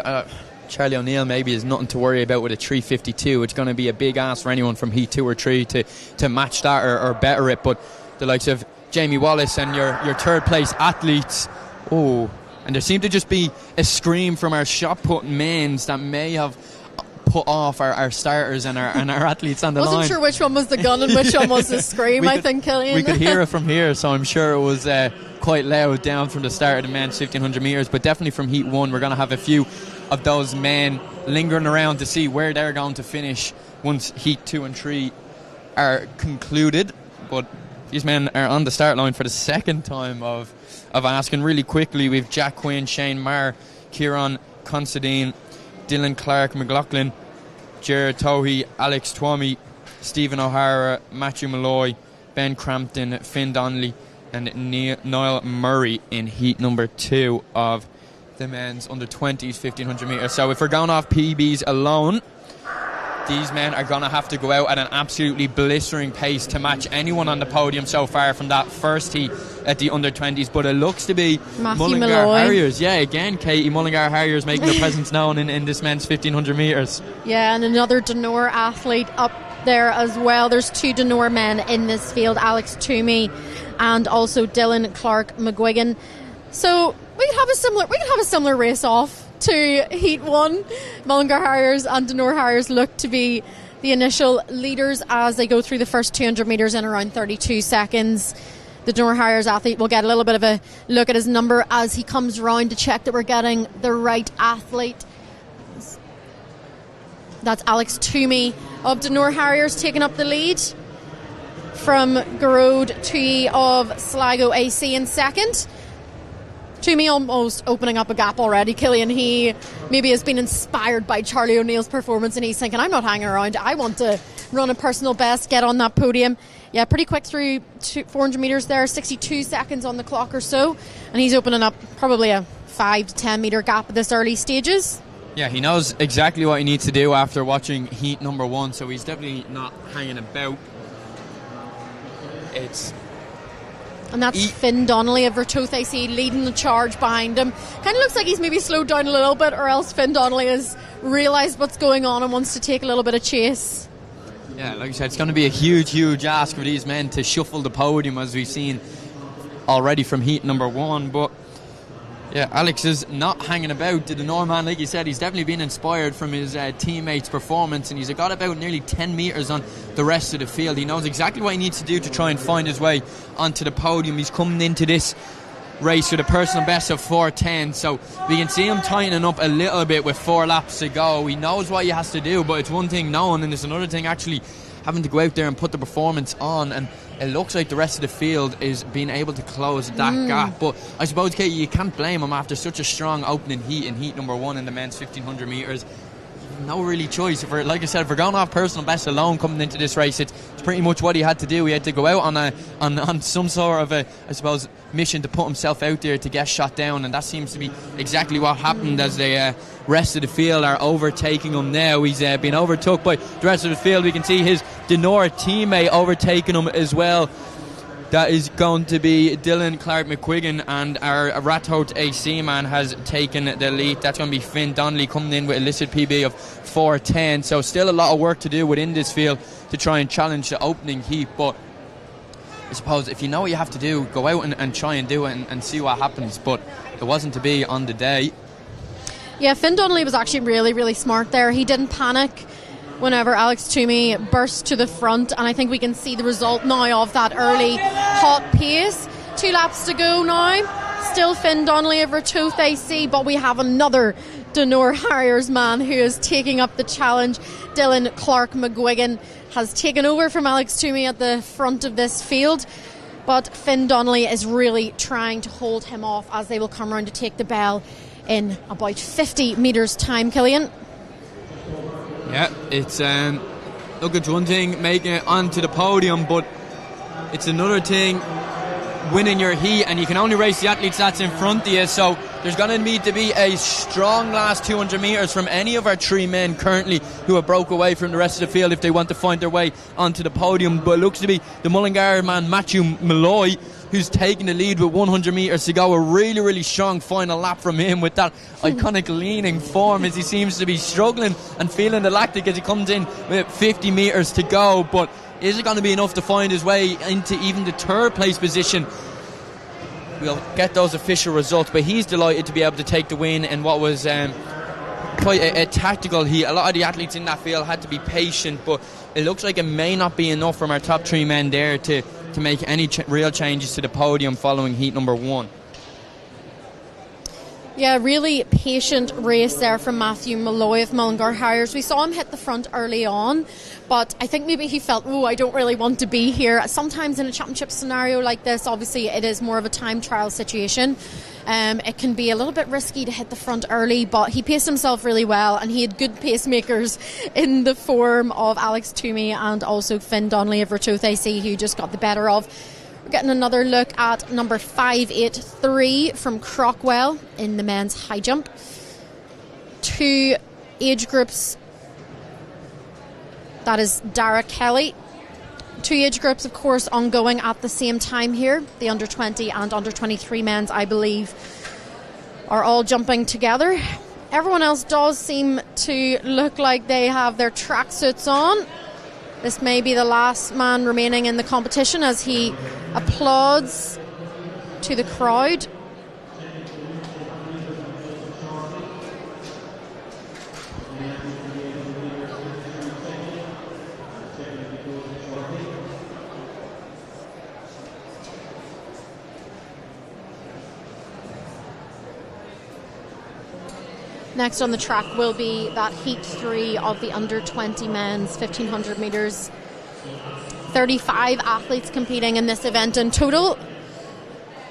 Charlie O'Neill, maybe is nothing to worry about with a 3:52. It's going to be a big ask for anyone from heat 2 or 3 to match that or better it, but the likes of Jamie Wallace and your third place athletes, and there seemed to just be a scream from our shot put men's that may have put off our starters and our athletes on the line. Wasn't sure which one was the gun and which one was the scream, I think, Killian. We could hear it from here, so I'm sure it was quite loud down from the start of the men's 1500 metres, but definitely from Heat 1 we're going to have a few of those men lingering around to see where they're going to finish once Heat 2 and 3 are concluded. But these men are on the start line for the second time of asking. Really quickly, we've Jack Quinn, Shane Marr, Kieran Considine, Dylan Clark McLaughlin, Jared Tohey, Alex Twomey, Stephen O'Hara, Matthew Malloy, Ben Crampton, Finn Donnelly and Niall Murray in heat number 2 of the men's under 20s 1500 metres. So if we're going off PBs alone, these men are going to have to go out at an absolutely blistering pace to match anyone on the podium so far from that first heat at the under 20s. But it looks to be Mullingar Harriers. Yeah, again, Katie, Mullingar Harriers making their presence known in this men's 1500 metres. Yeah, and another Denor athlete up there as well. There's 2 Denor men in this field, Alex Toomey and also Dylan Clark McGuigan. So we could have a similar race off to Heat 1. Mullingar Harriers and Denor Harriers look to be the initial leaders as they go through the first 200 metres in around 32 seconds. The Denor Harriers athlete will get a little bit of a look at his number as he comes round to check that we're getting the right athlete. That's Alex Toomey of Denor Harriers taking up the lead from Garode Tui of Sligo AC in second. Toomey almost opening up a gap already. Killian, he maybe has been inspired by Charlie O'Neill's performance and he's thinking, I'm not hanging around, I want to run a personal best, get on that podium. Yeah, pretty quick through 400 metres there, 62 seconds on the clock or so, and he's opening up probably a 5 to 10 metre gap at this early stages. Yeah, he knows exactly what he needs to do after watching heat number 1, so he's definitely not hanging about. And that's Finn Donnelly of Vertouth AC leading the charge behind him. Kind of looks like he's maybe slowed down a little bit, or else Finn Donnelly has realised what's going on and wants to take a little bit of chase. Yeah, like I said, it's going to be a huge ask for these men to shuffle the podium, as we've seen already from heat number 1. But yeah, Alex is not hanging about. The Norman, like you said, he's definitely been inspired from his teammates' performance, and he's got about nearly 10 metres on the rest of the field. He knows exactly what he needs to do to try and find his way onto the podium. He's coming into this race with a personal best of 4:10, so we can see him tightening up a little bit with 4 laps to go. He knows what he has to do, but it's one thing knowing, and it's another thing actually having to go out there and put the performance on. And it looks like the rest of the field is being able to close that gap. But I suppose, Katie, you can't blame him after such a strong opening heat in heat number 1 in the men's 1500 metres. No really choice. Like I said, if we're going off personal best alone coming into this race, it's pretty much what he had to do. He had to go out on some sort of a, I suppose, mission to put himself out there to get shot down, and that seems to be exactly what happened as the rest of the field are overtaking him now. He's been overtook by the rest of the field. We can see his Denor teammate overtaking him as well. That is going to be Dylan Clark McQuiggan, and our Rathote AC man has taken the lead. That's going to be Finn Donnelly coming in with a listed PB of 4:10. So still a lot of work to do within this field to try and challenge the opening heat. But I suppose if you know what you have to do, go out and try and do it and see what happens. But it wasn't to be on the day. Yeah, Finn Donnelly was actually really smart there. He didn't panic whenever Alex Toomey burst to the front, and I think we can see the result now of that early hot pace. 2 laps to go now. Still Finn Donnelly of Vertouth AC, but we have another Denor Harriers man who is taking up the challenge. Dylan Clark McGuigan has taken over from Alex Toomey at the front of this field, but Finn Donnelly is really trying to hold him off as they will come around to take the bell in about 50 metres time. Killian? Yeah, it's look, it's one thing making it onto the podium, but it's another thing winning your heat, and you can only race the athletes that's in front of you. So there's going to need to be a strong last 200 metres from any of our 3 men currently who have broke away from the rest of the field if they want to find their way onto the podium. But it looks to be the Mullingar man Matthew Malloy who's taking the lead with 100 metres to go. A really strong final lap from him with that iconic leaning form as he seems to be struggling and feeling the lactic as he comes in with 50 metres to go. But is it going to be enough to find his way into even the 3rd place position? We'll get those official results, but he's delighted to be able to take the win in what was quite a tactical heat. A lot of the athletes in that field had to be patient, but it looks like it may not be enough from our top 3 men there to make any real changes to the podium following heat number 1. Yeah, really patient race there from Matthew Malloy of Mullingar Harriers. We saw him hit the front early on, but I think maybe he felt, I don't really want to be here. Sometimes in a championship scenario like this, obviously it is more of a time trial situation. It can be a little bit risky to hit the front early, but he paced himself really well, and he had good pacemakers in the form of Alex Toomey and also Finn Donnelly of Rotothe AC, who just got the better of. We're getting another look at number 583 from Crockwell in the men's high jump. 2 age groups, that is Dara Kelly. 2 age groups, of course, ongoing at the same time here. The under 20 and under 23 men's, I believe, are all jumping together. Everyone else does seem to look like they have their tracksuits on. This may be the last man remaining in the competition as he applauds to the crowd. Next on the track will be that heat 3 of the under 20 men's 1500 metres. 35 athletes competing in this event in total.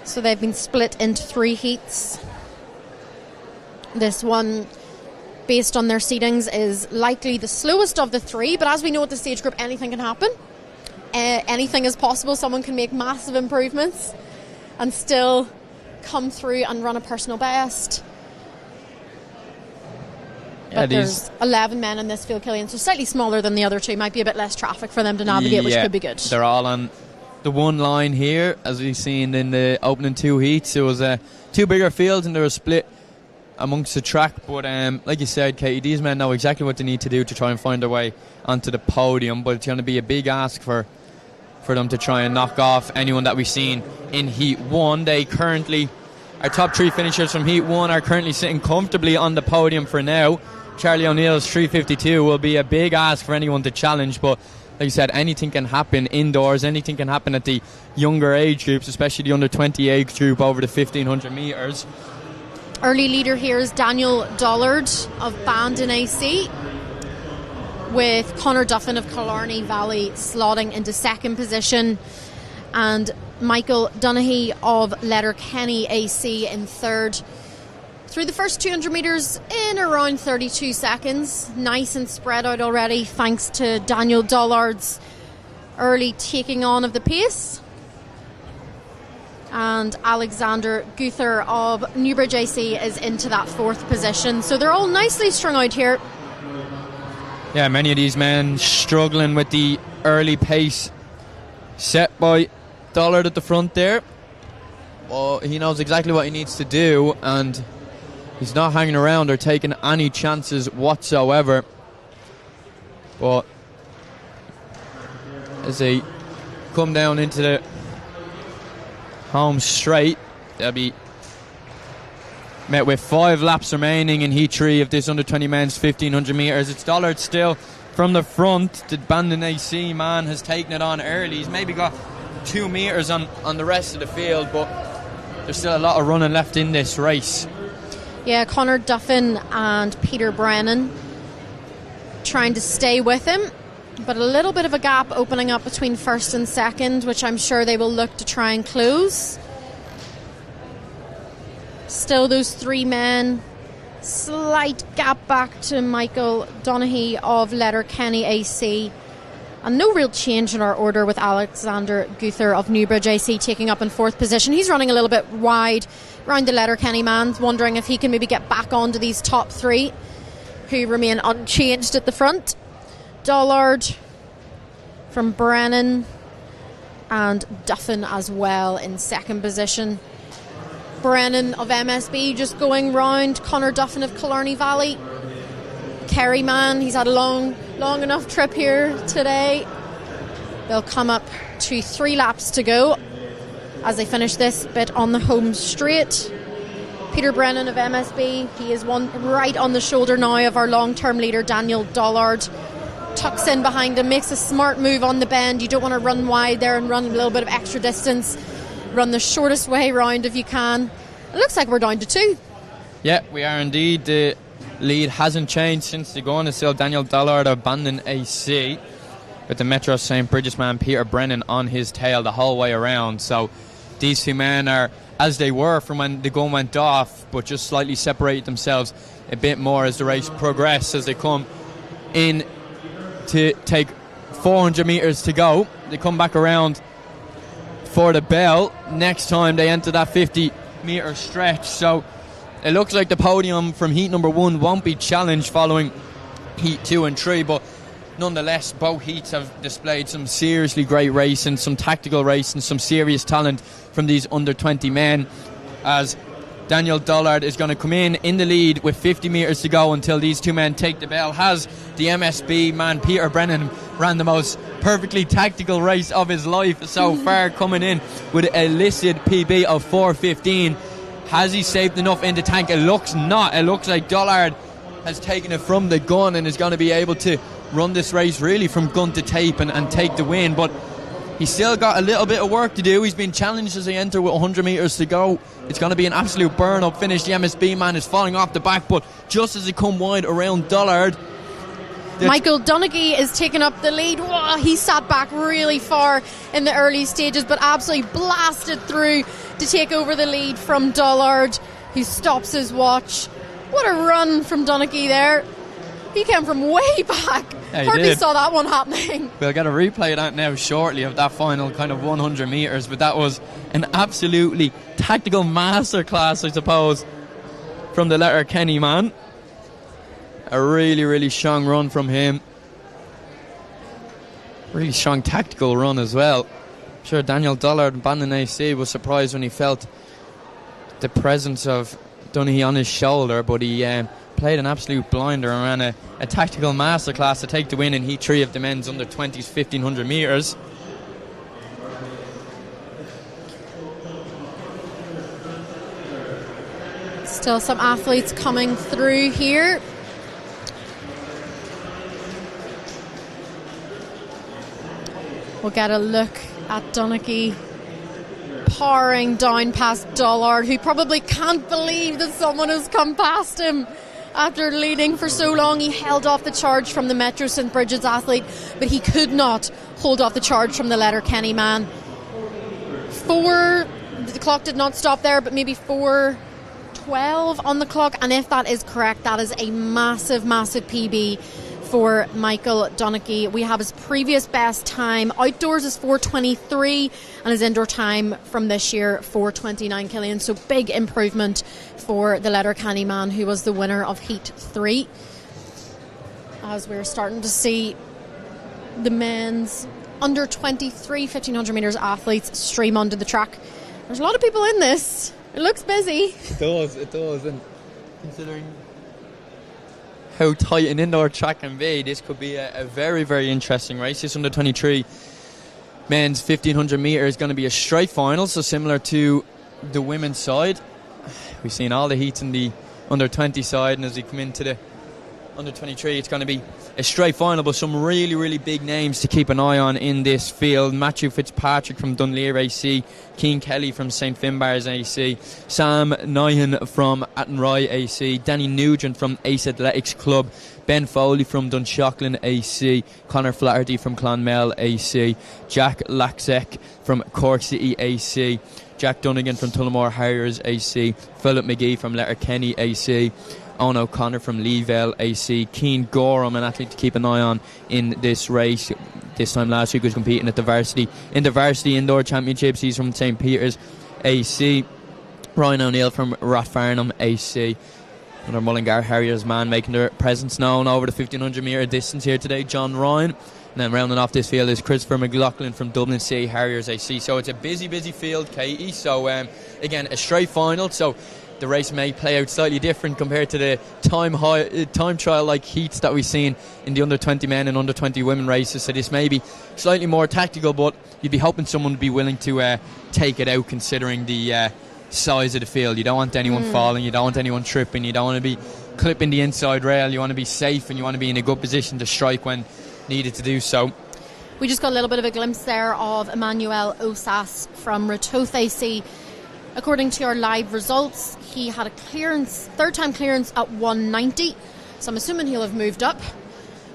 So they've been split into 3 heats. This one, based on their seedings, is likely the slowest of the 3, but as we know at this age group, anything can happen. Anything is possible. Someone can make massive improvements and still come through and run a personal best. But there's 11 men in this field, Killian, so slightly smaller than the other 2. Might be a bit less traffic for them to navigate, which could be good. They're all on the one line here, as we've seen in the opening 2 heats. It was 2 bigger fields and they were split amongst the track. But like you said, Katie, these men know exactly what they need to do to try and find their way onto the podium. But it's going to be a big ask for them to try and knock off anyone that we've seen in Heat 1. Our top 3 finishers from Heat 1 are currently sitting comfortably on the podium for now. Charlie O'Neill's 3:52 will be a big ask for anyone to challenge, but like you said, anything can happen indoors, anything can happen at the younger age groups, especially the under 20 age group over the 1500 metres. Early leader here is Daniel Dollard of Bandon AC, with Conor Duffin of Killarney Valley slotting into 2nd position, and Michael Donaghy of Letterkenny AC in 3rd. Through the first 200 metres in around 32 seconds. Nice and spread out already, thanks to Daniel Dollard's early taking on of the pace. And Alexander Guther of Newbridge AC is into that 4th position. So they're all nicely strung out here. Yeah, many of these men struggling with the early pace set by Dollard at the front there. Well, he knows exactly what he needs to do, and he's not hanging around or taking any chances whatsoever. But as they come down into the home straight, they'll be met with 5 laps remaining in Heat 3 of this under 20 men's 1500 metres. It's Dollard still from the front. The Bandon AC man has taken it on early. He's maybe got 2 metres on the rest of the field, but there's still a lot of running left in this race. Yeah, Conor Duffin and Peter Brennan trying to stay with him, but a little bit of a gap opening up between 1st and 2nd, which I'm sure they will look to try and close. Still those 3 men, slight gap back to Michael Donaghy of Letterkenny AC, and no real change in our order with Alexander Guther of Newbridge AC taking up in 4th position. He's running a little bit wide around the Letterkenny man, wondering if he can maybe get back onto these top 3 who remain unchanged at the front. Dollard from Brennan and Duffin as well in 2nd position. Brennan of MSB just going round Conor Duffin of Killarney Valley. Kerry man, he's had a long enough trip here today. They'll come up to 3 laps to go as they finish this bit on the home straight. Peter Brennan of MSB. He is one right on the shoulder now of our long-term leader, Daniel Dollard. Tucks in behind him, makes a smart move on the bend. You don't want to run wide there and run a little bit of extra distance. Run the shortest way round if you can. It looks like we're down to 2. Yeah, we are indeed. The lead hasn't changed since the gun. It's still Daniel Dollard of Bandon AC, with the Metro St. Bridget's man Peter Brennan on his tail the whole way around. So these two men are as they were from when the gun went off, but just slightly separate themselves a bit more as the race progresses, as they come in to take 400 metres to go. They come back around for the bell. Next time they enter that 50 metre stretch. So it looks like the podium from heat number 1 won't be challenged following heat 2 and 3, but nonetheless both heats have displayed some seriously great racing, some tactical racing, some serious talent from these under 20 men, as Daniel Dollard is going to come in the lead with 50 metres to go until these two men take the bell. Has the MSB man Peter Brennan ran the most perfectly tactical race of his life so far, coming in with a listed PB of 4:15. Has he saved enough in the tank? It looks not. It looks like Dollard has taken it from the gun and is going to be able to run this race really from gun to tape and take the win, but he's still got a little bit of work to do. He's been challenged as they enter with 100 metres to go. It's going to be an absolute burn-up finish. The MSB man is falling off the back, but just as they come wide around Dollard, Michael Donaghy is taking up the lead. Whoa, he sat back really far in the early stages, but absolutely blasted through to take over the lead from Dollard, who stops his watch. What a run from Donaghy there. He came from way back. Yeah, hardly saw that one happening. We'll get a replay of that now shortly, of that final kind of 100 metres, but that was an absolutely tactical masterclass, I suppose, from the Letterkenny man. A really, really strong run from him. Really strong tactical run as well. I'm sure Daniel Dollard and Bandon AC was surprised when he felt the presence of Donaghy on his shoulder, but he played an absolute blinder and ran a tactical masterclass to take the win in Heat 3 of the men's under 20s 1500 metres. Still some athletes coming through here. We'll get a look at Donaghy powering down past Dollard, who probably can't believe that someone has come past him. After leading for so long, he held off the charge from the Metro St. Bridget's athlete, but he could not hold off the charge from the Letterkenny man. The clock did not stop there, but maybe 4:12 on the clock, and if that is correct, that is a massive, massive PB for Michael Donaghy. We have his previous best time outdoors is 4:23, and his indoor time from this year 4:29 Killian. So big improvement for the Letterkenny man, who was the winner of Heat 3. As we're starting to see the men's under 23 1500 metres athletes stream onto the track. There's a lot of people in this. It looks busy. It does, and considering how tight an indoor track can be, this could be a very, very interesting race. This under 23 men's 1500 metre is going to be a straight final, so similar to the women's side. We've seen all the heats in the under 20 side, and as we come into the under 23, it's going to be a straight final, but some really, really big names to keep an eye on in this field. Matthew Fitzpatrick from Dunleer AC, Keane Kelly from St Finbarrs AC, Sam Nyhan from Attenroy AC, Danny Nugent from Ace Athletics Club, Ben Foley from Dunshaughlin AC, Conor Flaherty from Clonmel AC, Jack Laxek from Cork City AC, Jack Dunnigan from Tullamore Harriers AC, Philip McGee from Letterkenny AC, Owen O'Connor from Leeville AC, Keane Gorham, an athlete to keep an eye on in this race. This time last week was competing at the varsity indoor championships. He's from St Peter's AC. Ryan O'Neill from Rathfarnham AC. Another Mullingar Harriers man making their presence known over the 1500 metre distance here today, John Ryan. And then rounding off this field is Christopher McLaughlin from Dublin City Harriers AC. So it's a busy field, Katie. So again, a straight final. So the race may play out slightly different compared to the time trial like heats that we've seen in the under 20 men and under 20 women races. So this may be slightly more tactical, but you'd be hoping someone would be willing to take it out, considering the size of the field. You don't want anyone falling, you don't want anyone tripping, you don't want to be clipping the inside rail, you want to be safe and you want to be in a good position to strike when needed to do so. We just got a little bit of a glimpse there of Emmanuel Osas from Ratoath AC. According to our live results, he had a clearance, third time clearance at 190, so I'm assuming he'll have moved up.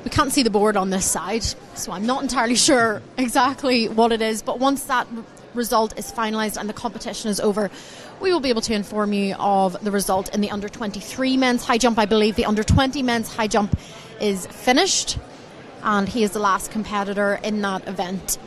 We can't see the board on this side, so I'm not entirely sure exactly what it is, but once that result is finalised and the competition is over, we will be able to inform you of the result in the under 23 men's high jump. I believe the under 20 men's high jump is finished, and he is the last competitor in that event.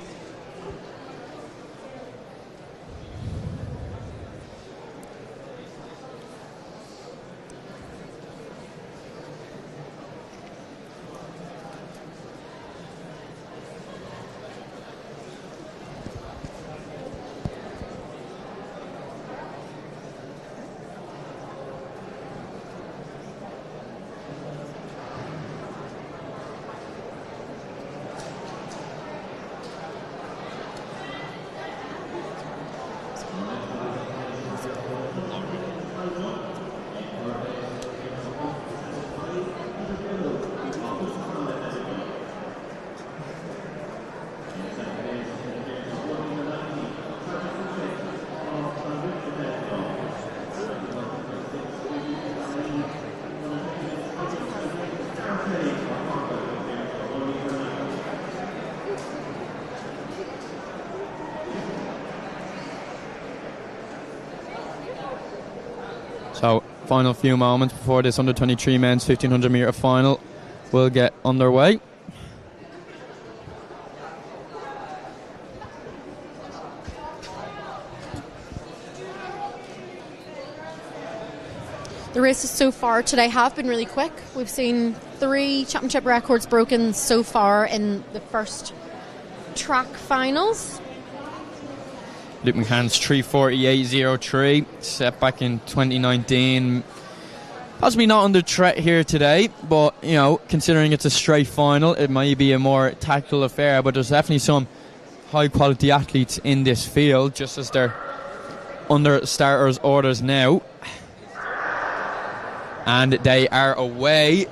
So, final few moments before this under 23 men's 1500 metre final will get underway. The races so far today have been really quick. We've seen 3 championship records broken so far in the first track finals. Luke McCann's 3:48.03, set back in 2019. Possibly not under threat here today, but, you know, considering it's a straight final, it might be a more tactical affair, but there's definitely some high-quality athletes in this field, just as they're under starters' orders now. And they are away.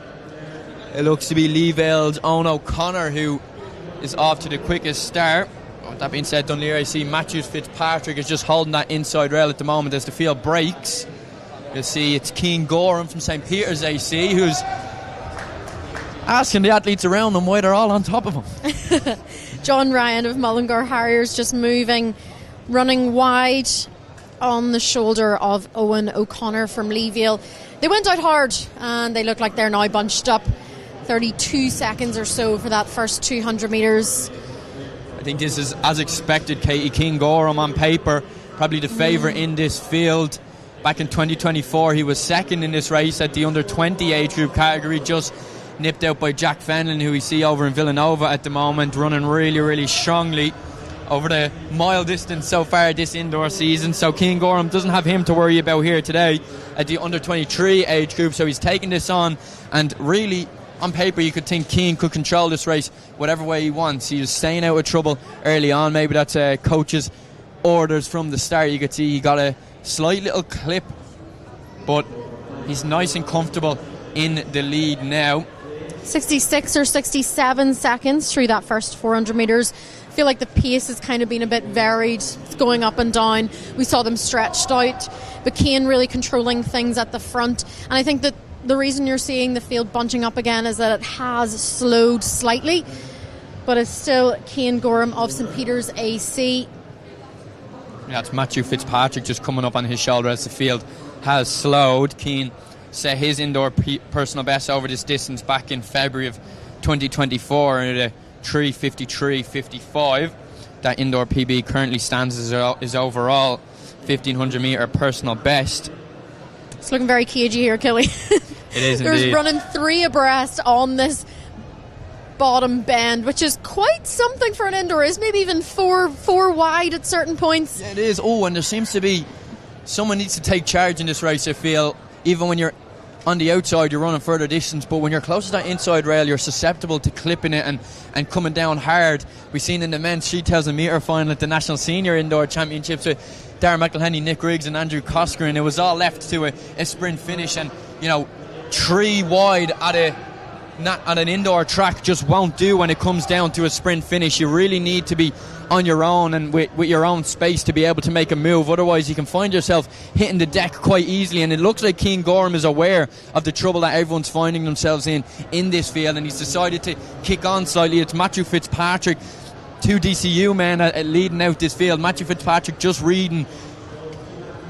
It looks to be Lee Vale's Owen O'Connor who is off to the quickest start. With that being said, Dunleer AC Matthews Fitzpatrick is just holding that inside rail at the moment as the field breaks. You'll see it's Cian Gorham from St. Peter's AC who's asking the athletes around him why they're all on top of him. John Ryan of Mullingar Harriers just moving, running wide on the shoulder of Owen O'Connor from Leeville. They went out hard and they look like they're now bunched up. 32 seconds or so for that first 200 metres. I think this is as expected, Katie. Cian Gorham on paper probably the favourite in this field. Back in 2024 he was second in this race at the under 20 age group category, just nipped out by Jack Fenlon, who we see over in Villanova at the moment, running really, really strongly over the mile distance so far this indoor season. So Cian Gorham doesn't have him to worry about here today at the under 23 age group, so he's taking this on, and really on paper you could think Cian could control this race whatever way he wants. He was staying out of trouble early on. Maybe that's coach's orders from the start. You could see he got a slight little clip, but he's nice and comfortable in the lead now. 66 or 67 seconds through that first 400 metres. I feel like the pace has kind of been a bit varied. It's going up and down. We saw them stretched out, but Cian really controlling things at the front. And I think that the reason you're seeing the field bunching up again is that it has slowed slightly, but it's still Cian Gorham of St. Peter's AC. Yeah, it's Matthew Fitzpatrick just coming up on his shoulder as the field has slowed. Cian set his indoor personal best over this distance back in February of 2024 at a 3:53.55. That indoor PB currently stands as his overall 1500 metre personal best. It's looking very cagey here, Killy. It is There's indeed. running 3 abreast on this bottom bend, which is quite something for an indoor. Is maybe even four wide at certain points. Yeah, it is. Oh, and there seems to be someone needs to take charge in this race, I feel. Even when you're on the outside, you're running further distance, but when you're close to that inside rail, you're susceptible to clipping it and coming down hard. We've seen in the men's 3,000 metre final at the National Senior Indoor Championships with Darren McElhenney, Nick Riggs and Andrew Coscarin. It was all left to a sprint finish, and 3 wide at an indoor track just won't do when it comes down to a sprint finish. You really need to be on your own and with your own space to be able to make a move. Otherwise you can find yourself hitting the deck quite easily, and it looks like Cian Gorham is aware of the trouble that everyone's finding themselves in this field, and he's decided to kick on slightly. It's Matthew Fitzpatrick, 2 DCU men leading out this field. Matthew Fitzpatrick just reading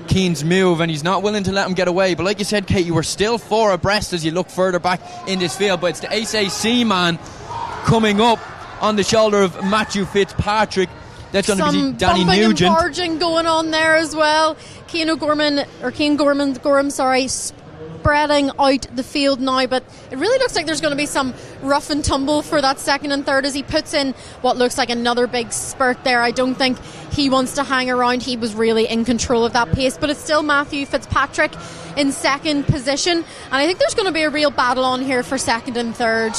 Cian's move, and he's not willing to let him get away. But like you said, Kate, you were still 4 abreast as you look further back in this field. But it's the ACC man coming up on the shoulder of Matthew Fitzpatrick. That's going to be Danny Nugent. Some barging going on there as well. Cian Gorham, spreading out the field now, but it really looks like there's going to be some rough and tumble for that second and third as he puts in what looks like another big spurt there. I don't think he wants to hang around. He was really in control of that pace, but it's still Matthew Fitzpatrick in second position, and I think there's going to be a real battle on here for second and third.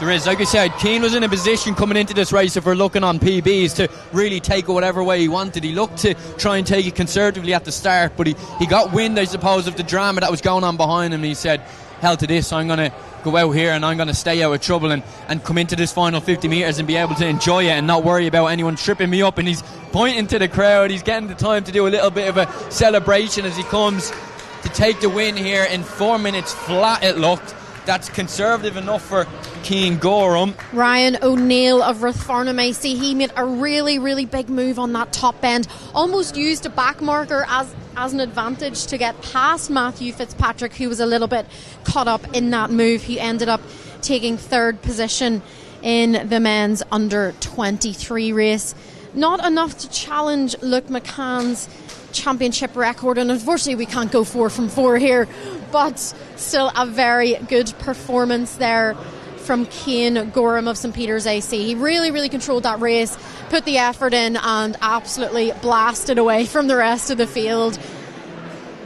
There is, like I said, Cian was in a position coming into this race, if we're looking on PBs, to really take it whatever way he wanted. He looked to try and take it conservatively at the start, but he got wind, I suppose, of the drama that was going on behind him, and he said, hell to this, I'm going to go out here and I'm going to stay out of trouble and come into this final 50 metres and be able to enjoy it and not worry about anyone tripping me up. And he's pointing to the crowd, he's getting the time to do a little bit of a celebration as he comes to take the win here in 4 minutes flat, it looked. That's conservative enough for Cian Gorham. Ryan O'Neill of Rathfarnham AC, he made a really, really big move on that top bend. Almost used a back marker as an advantage to get past Matthew Fitzpatrick, who was a little bit caught up in that move. He ended up taking third position in the men's under 23 race. Not enough to challenge Luke McCann's championship record, and unfortunately we can't go 4 from 4 here, but still a very good performance there from Cian Gorham of St Peter's AC. He really, really controlled that race, put the effort in, and absolutely blasted away from the rest of the field.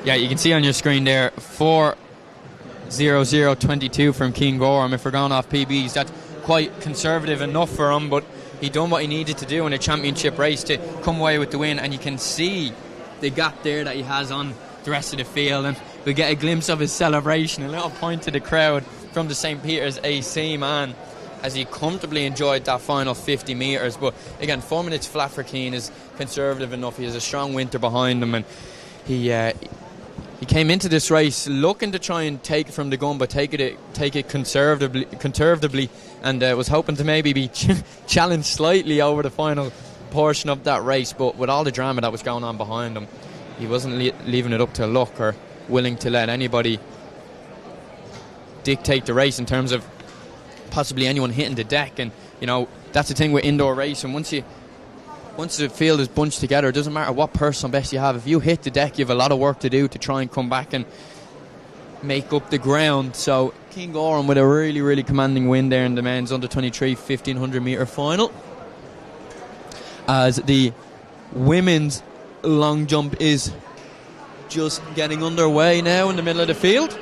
Yeah, you can see on your screen there 4:00:22 from Cian Gorham. If we're going off PBs, that's quite conservative enough for him, but he done what he needed to do in a championship race to come away with the win, and you can see the gap there that he has on the rest of the field, and we get a glimpse of his celebration, a little point to the crowd from the St Peter's AC man as he comfortably enjoyed that final 50 metres. But again, 4 minutes flat for Cian is conservative enough. He has a strong winter behind him, and he came into this race looking to try and take it from the gun, but take it conservatively, and was hoping to maybe be challenged slightly over the final portion of that race. But with all the drama that was going on behind him, he wasn't leaving it up to luck or willing to let anybody dictate the race in terms of possibly anyone hitting the deck. And that's the thing with indoor racing. Once the field is bunched together, it doesn't matter what personal best you have. If you hit the deck, you have a lot of work to do to try and come back and make up the ground. So Cian Gorham with a really, really commanding win there in the men's under 23 1500 metre final, as the women's long jump is just getting underway now in the middle of the field.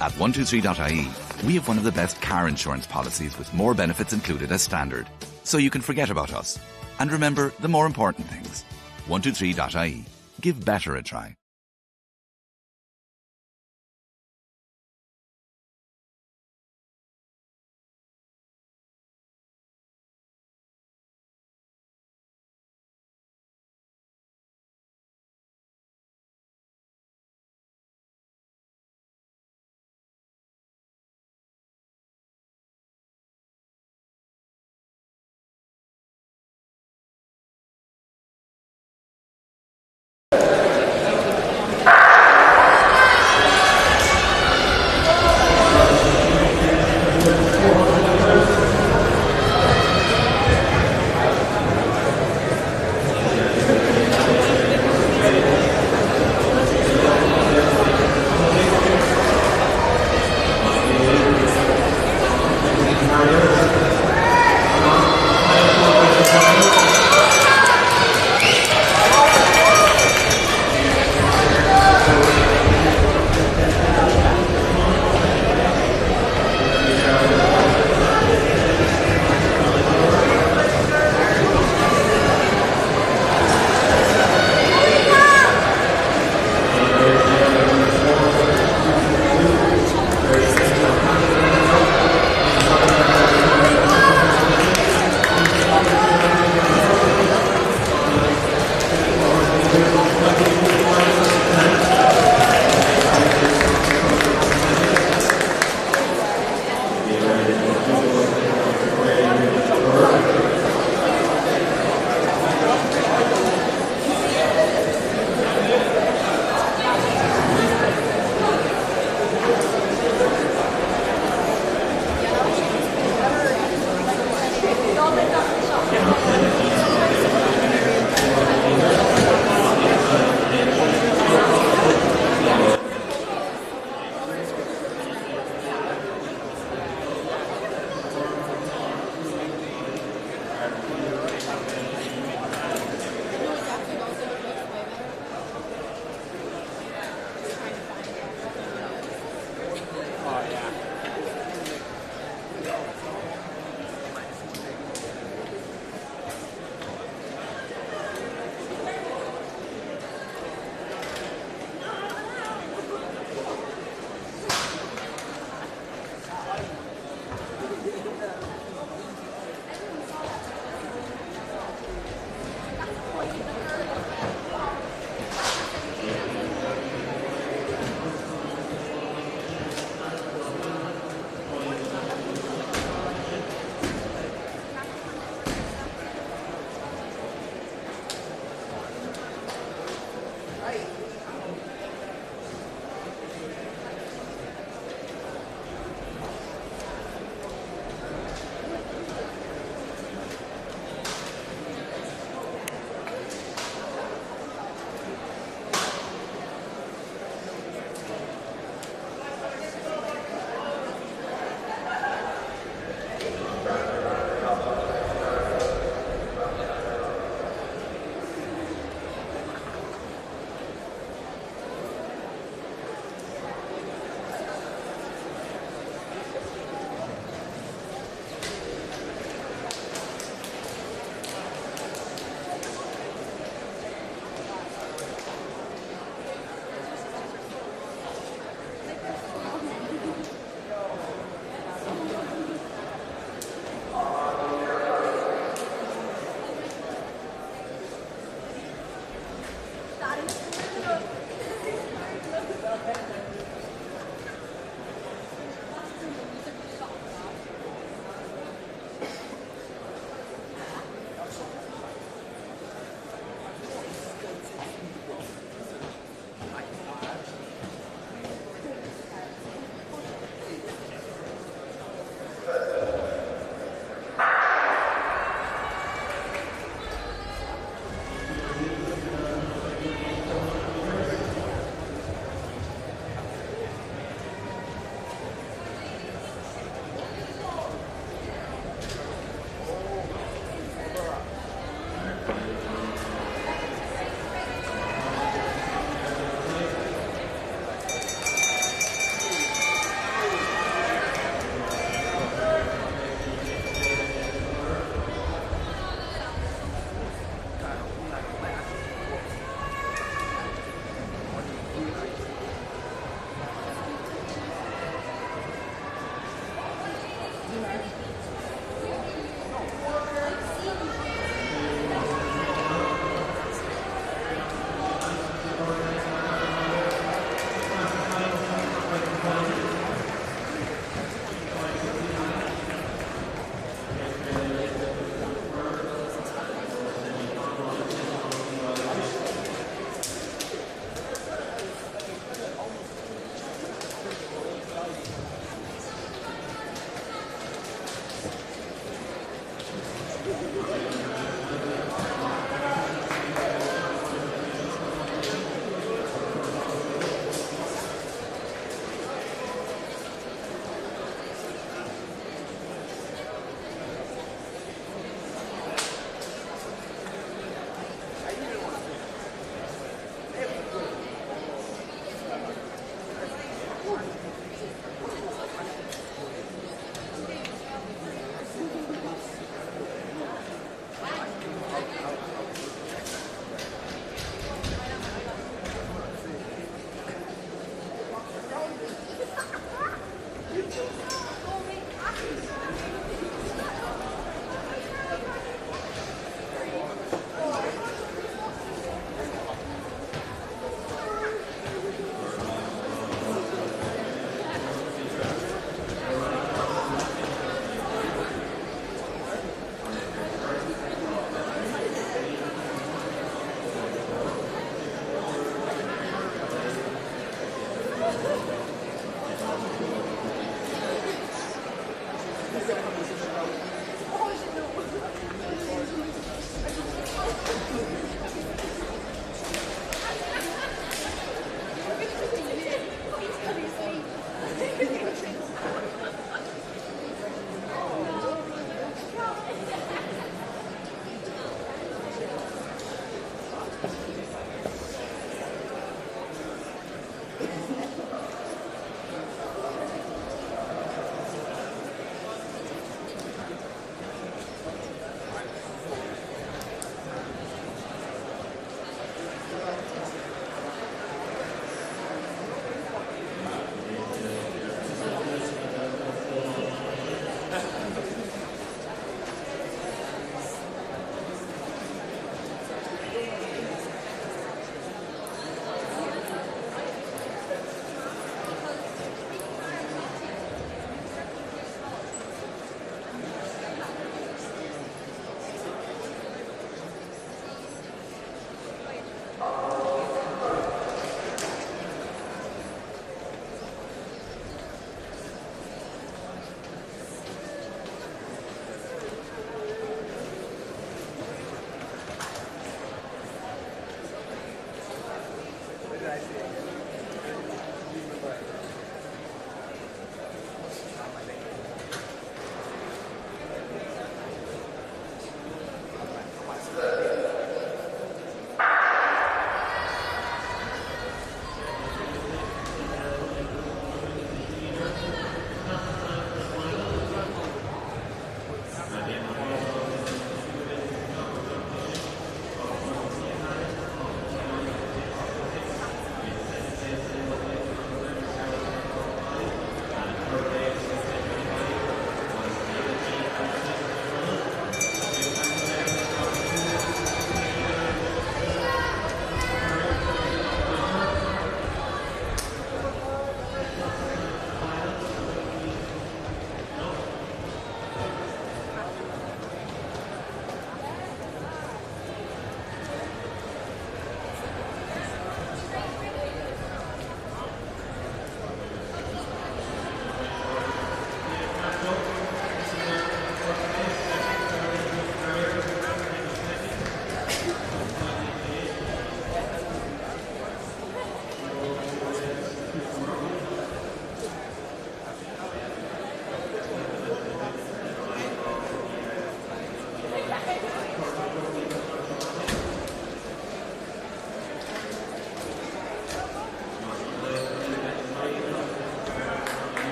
At 123.ie, we have one of the best car insurance policies with more benefits included as standard, so you can forget about us. And remember the more important things. 123.ie. Give better a try.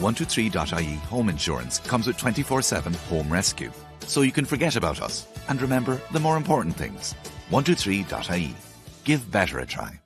123.ie home insurance comes with 24/7 home rescue, so you can forget about us and remember the more important things. 123.ie. Give better a try.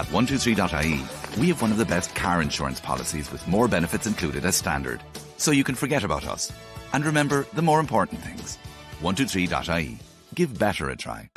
At 123.ie, we have one of the best car insurance policies with more benefits included as standard, so you can forget about us. And remember the more important things. 123.ie. Give better a try.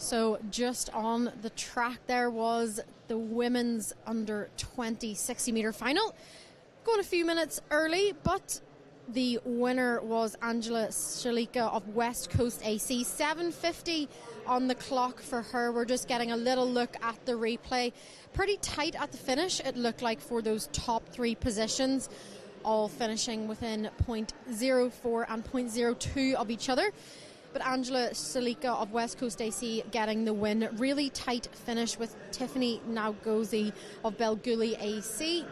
So just on the track there was the women's under 20 60 metre final. Going a few minutes early, but the winner was Angela Shalika of West Coast AC. 7:50 on the clock for her. We're just getting a little look at the replay. Pretty tight at the finish, it looked like, for those top three positions, all finishing within 0.04 and 0.02 of each other. But Angela Shalika of West Coast AC getting the win. Really tight finish with Tiffany Naugozi of Belguli AC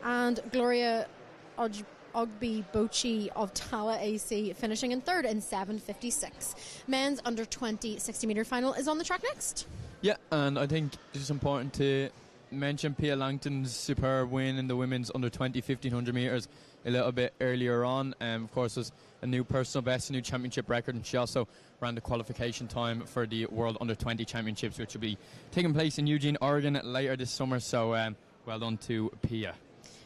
and Gloria Ogby Bochi of Tala AC finishing in third in 7:56. Men's under 20 60 metre final is on the track next. Yeah, and I think it's important to mention Pia Langton's superb win in the women's under 20 1500 metres a little bit earlier on. Of course, there's a new personal best, a new championship record, and she also ran the qualification time for the World Under 20 Championships, which will be taking place in Eugene, Oregon later this summer. So well done to Pia.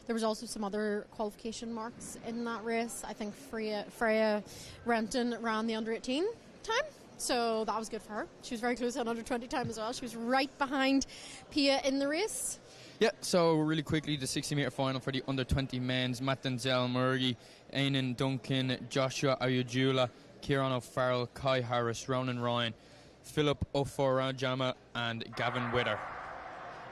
There was also some other qualification marks in that race. I think Freya Renton ran the under 18 time, so that was good for her. She was very close on under 20 time as well. She was right behind Pia in the race. Yeah, so really quickly, the 60 metre final for the under 20 men's: Matt Denzel Murgy, Ainan Duncan, Joshua Ayujula, Kieran O'Farrell, Kai Harris, Ronan Ryan, Philip Oforajama and Gavin Witter.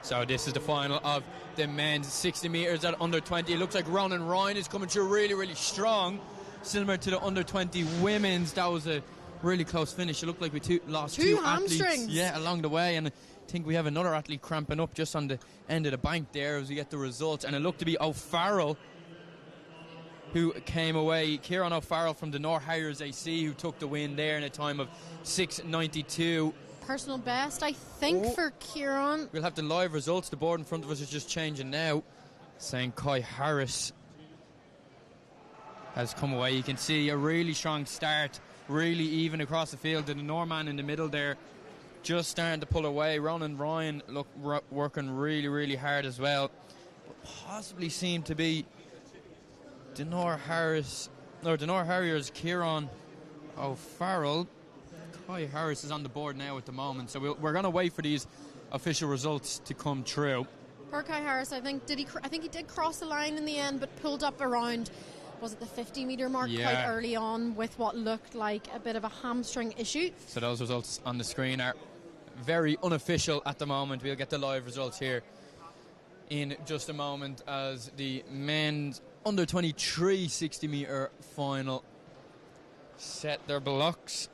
So this is the final of the men's 60 metres at under 20. It looks like Ronan Ryan is coming through really, really strong. Similar to the under 20 women's, that was a really close finish. It looked like we lost two hamstrings. athletes, yeah, along the way, and I think we have another athlete cramping up just on the end of the bank there as we get the results. And it looked to be O'Farrell who came away. Kieran O'Farrell from the North Harriers AC, who took the win there in a time of 6:92. Personal best, I think, for Kieran. We'll have the live results. The board in front of us is just changing now, saying Kai Harris has come away. You can see a really strong start, really even across the field. And the Norman in the middle there just starting to pull away. Ronan Ryan working really, really hard as well. But possibly seemed to be the North Harriers Kieran O'Farrell. Kai Harris is on the board now at the moment, so we're going to wait for these official results to come through. For Kai Harris, I think he did cross the line in the end, but pulled up around, was it the 50 metre mark, quite early on, with what looked like a bit of a hamstring issue. So those results on the screen are very unofficial at the moment. We'll get the live results here in just a moment as the men's under 23 60 metre final set their blocks.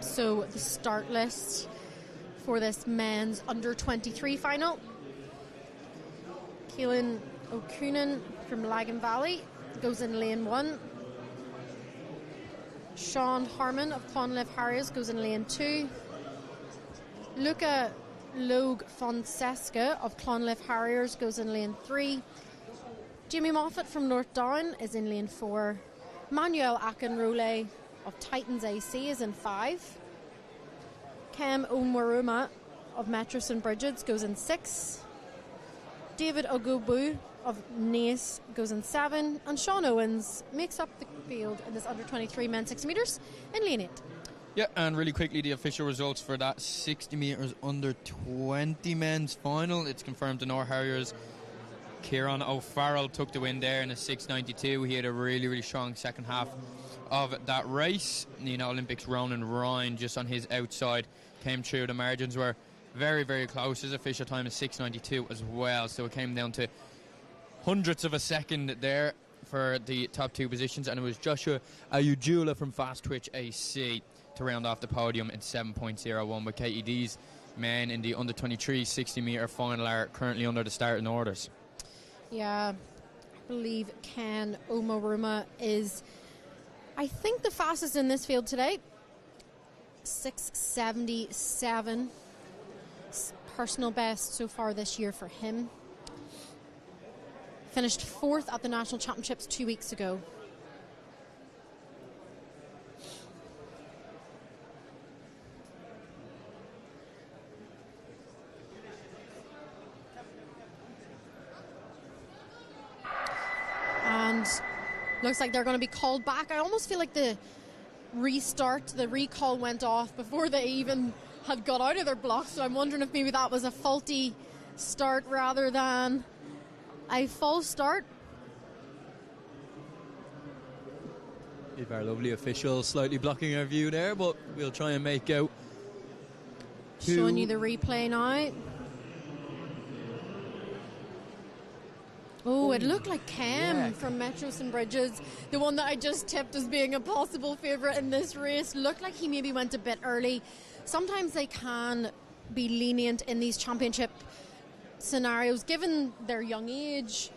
So the start list for this men's under 23 final: Keelan O'Coonan from Lagan Valley goes in lane 1. Sean Harmon of Clonliffe Harriers goes in lane 2. Luca Logue Fonseca of Clonliffe Harriers goes in lane 3. Jimmy Moffat from North Down is in lane 4. Manuel Akinrole of Titans AC is in 5. Kem Onwaruma of Metro St. Bridget's goes in 6. David Ogobu of Naas goes in 7. And Sean Owens makes up the field in this under 23 men's 60 metres in lane 8. Yeah, and really quickly, the official results for that 60 metres under 20 men's final. It's confirmed the North Harriers Kieran O'Farrell took the win there in a 6:92. He had a really, really strong second half of that race. The Olympics Ronan Ryan just on his outside came through. The margins were very, very close. His official time is 6:92 as well, so it came down to hundredths of a second there for the top two positions, and it was Joshua Ayujula from Fast Twitch AC to round off the podium in 7.01, with KED's men in the under-23 60-metre final are currently under the starting orders. Yeah, I believe Ken Omoruma is, I think, the fastest in this field today. 6:77. Personal best so far this year for him. Finished 4th at the National Championships 2 weeks ago. And looks like they're going to be called back. I almost feel like the recall went off before they even had got out of their blocks, so I'm wondering if maybe that was a faulty start rather than a false start. If our lovely official slightly blocking our view there, but we'll try and make out. Showing you the replay now. Oh, it looked like Cam from Metro St Bridges, the one that I just tipped as being a possible favourite in this race. Looked like he maybe went a bit early. Sometimes they can be lenient in these championship scenarios, given their young age.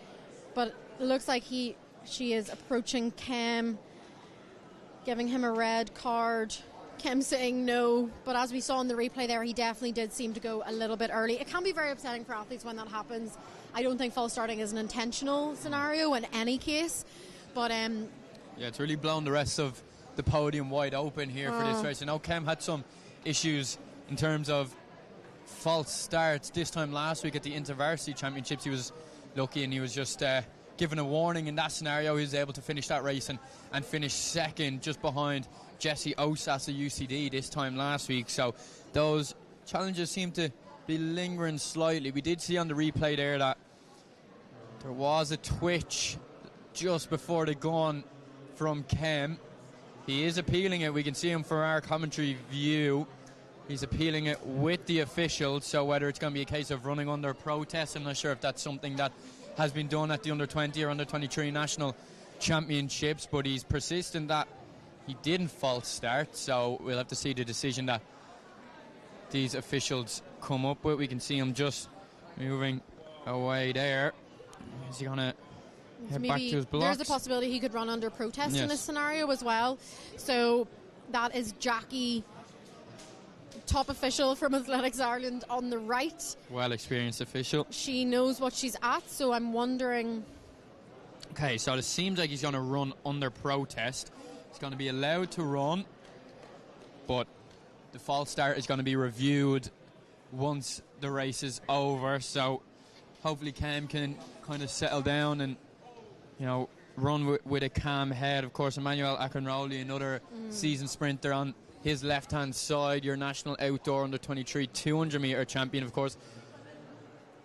But it looks like she is approaching Cam, giving him a red card. Cam saying no, but as we saw in the replay there, he definitely did seem to go a little bit early. It can be very upsetting for athletes when that happens. I don't think false starting is an intentional scenario in any case, but yeah, it's really blown the rest of the podium wide open here for this race. I know Cam had some issues in terms of false starts this time last week at the InterVarsity Championships. He was lucky and he was just given a warning in that scenario. He was able to finish that race and finish second just behind Jesse Osas of UCD this time last week. So those challenges seem to be lingering slightly. We did see on the replay there that there was a twitch just before the gun from Cam. He is appealing it. We can see him for our commentary view. He's appealing it with the officials, so whether it's going to be a case of running under protest, I'm not sure if that's something that has been done at the under-20 or under-23 national championships, but he's persistent that he didn't false start, so we'll have to see the decision that these officials come up with. We can see him just moving away there. Is he going to head back to his blocks? There's a possibility he could run under protest in this scenario as well. So that is Jackie, top official from Athletics Ireland, on the right. Well experienced official. She knows what she's at, so I'm wondering. Okay, so it seems like he's going to run under protest. He's going to be allowed to run, but the false start is going to be reviewed once the race is over. So hopefully Cam can kind of settle down and, you know, run with a calm head. Of course, Emmanuel Akinrolli, another seasoned sprinter on his left-hand side, your national outdoor under-23 200-metre champion, of course,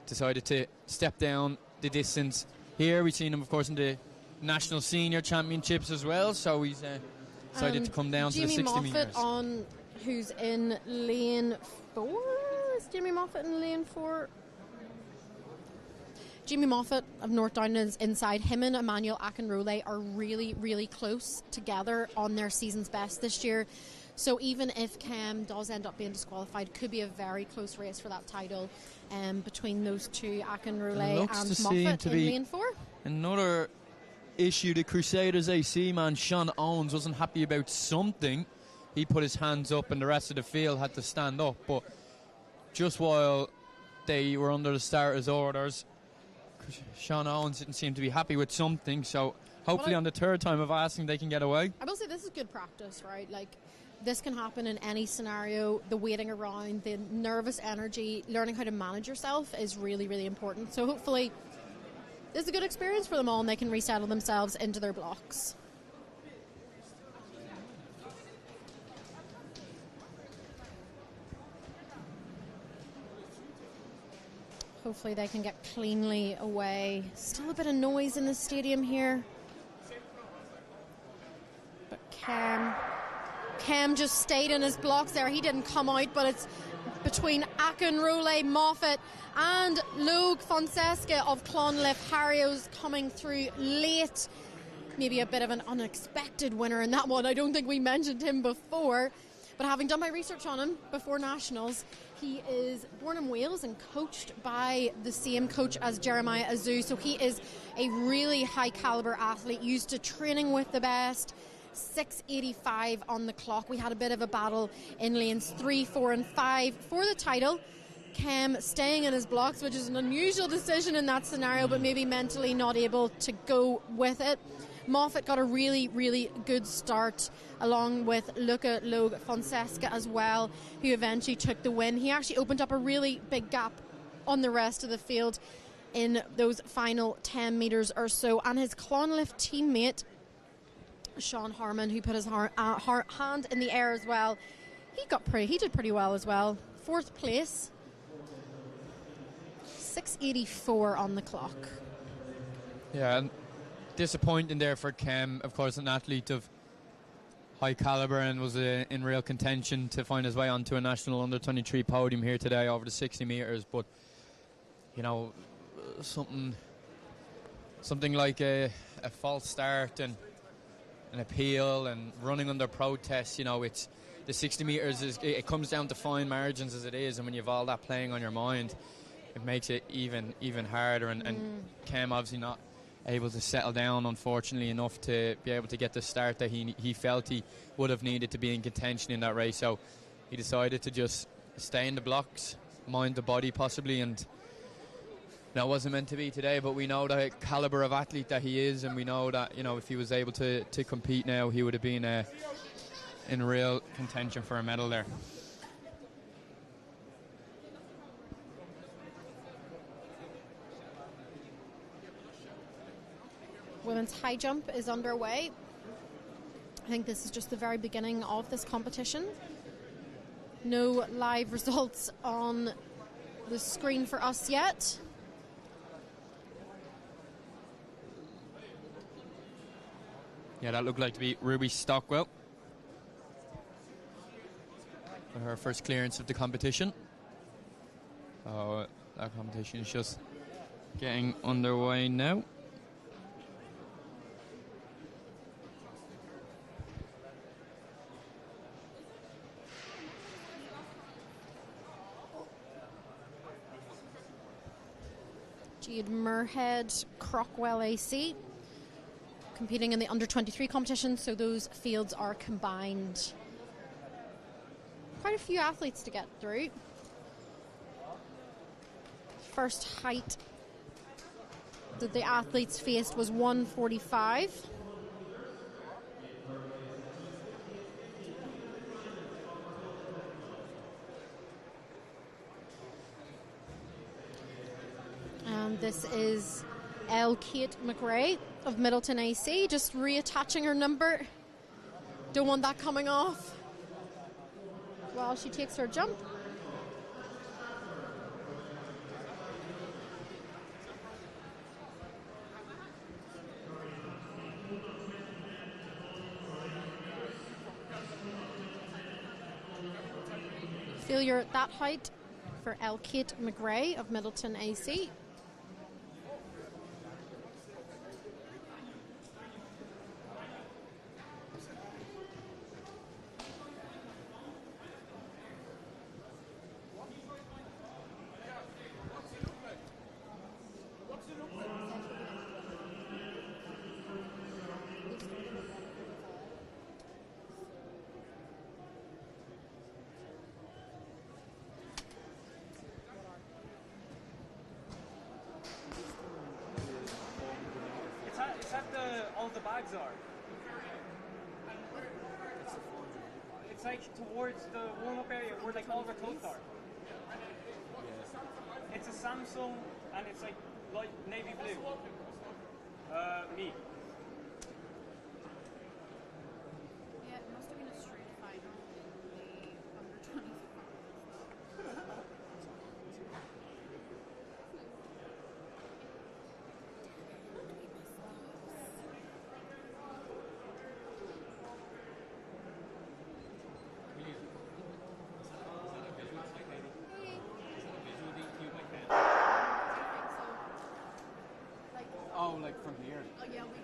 decided to step down the distance here. We've seen him, of course, in the national senior championships as well, so he's decided to come down to the 60 metres. On who's in lane 4? Is Jamie Moffat in lane 4? Jamie Moffat of North Down is inside. Him and Emmanuel Akinrolli are really, really close together on their season's best this year. So even if Cam does end up being disqualified, could be a very close race for that title between those two, Akinrolli and Moffat in lane 4. Another issue, the Crusaders AC man Sean Owens wasn't happy about something. He put his hands up and the rest of the field had to stand up, but just while they were under the starters' orders, Sean Owens didn't seem to be happy with something, so hopefully on the third time of asking they can get away. I will say this is good practice, right? Like, this can happen in any scenario. The waiting around, the nervous energy, learning how to manage yourself is really, really important. So hopefully this is a good experience for them all and they can resettle themselves into their blocks. Hopefully they can get cleanly away. Still a bit of noise in the stadium here. But Cam just stayed in his blocks there. He didn't come out, but it's between Akinrolli, Moffat and Logue Fonseca of Clonliffe. Harrio's coming through late. Maybe a bit of an unexpected winner in that one. I don't think we mentioned him before. But having done my research on him before Nationals, he is born in Wales and coached by the same coach as Jeremiah Azu. So he is a really high caliber athlete, used to training with the best. 6:85 on the clock. We had a bit of a battle in lanes 3, 4 and 5 for the title. Kem staying in his blocks, which is an unusual decision in that scenario, but maybe mentally not able to go with it. Moffat got a really, really good start, along with Luca Logue Fonseca as well, who eventually took the win. He actually opened up a really big gap on the rest of the field in those final 10 metres or so. And his Clonliffe teammate, Sean Harmon, who put his hand in the air as well, he did pretty well as well. 4th place, 6:84 on the clock. Yeah, and disappointing there for Kem, of course, an athlete of high calibre, and was in real contention to find his way onto a national under-23 podium here today over the 60 metres. But, you know, something like a false start and an appeal and running under protest, you know, it's the 60 metres, it comes down to fine margins as it is, and when you have all that playing on your mind, it makes it even harder, and Kem obviously not able to settle down, unfortunately, enough to be able to get the start that he felt he would have needed to be in contention in that race. So he decided to just stay in the blocks, mind the body possibly, and that wasn't meant to be today. But we know the calibre of athlete that he is, and we know that, you know, if he was able to compete now, he would have been in real contention for a medal there. Women's high jump is underway. I think this is just the very beginning of this competition. No live results on the screen for us yet. Yeah, that looked like to be Ruby Stockwell for her first clearance of the competition. So that competition is just getting underway now. Jade Muirhead, Crockwell AC, competing in the under-23 competition, so those fields are combined. Quite a few athletes to get through. First height that the athletes faced was 145. And this is Kate McRae of Middleton AC, just reattaching her number. Don't want that coming off while she takes her jump. Failure at that height for Kate McRae of Middleton AC. Is that all the bags are? It's like towards the warm-up area where like all the clothes are. It's a Samsung and it's like light navy blue. Me. Yeah, it must have been a straight final. The under 24. Oh, like from here? Oh, yeah, we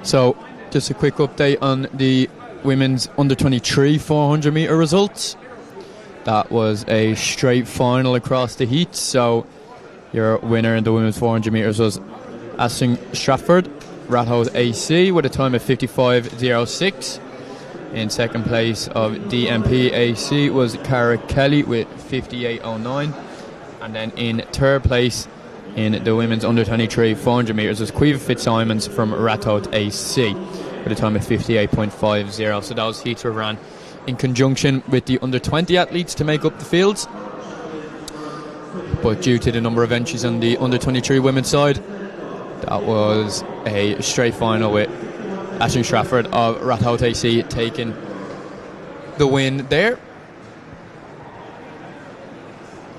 So, just a quick update on the women's under-23 400 metre results. That was a straight final across the heats. So, your winner in the women's 400 metres was Ashton Stratford, Ratho's AC, with a time of 55.06. In second place of DMP AC was Cara Kelly with 58.09. And then in third place in the women's under-23 400 metres was Quiva Fitzsimons from Ratho's AC with a time of 58.50. So those heats were ran in conjunction with the under-20 athletes to make up the fields. But due to the number of entries on the under-23 women's side, that was a straight final with Ashton Stratford of Ratho's AC taking the win there.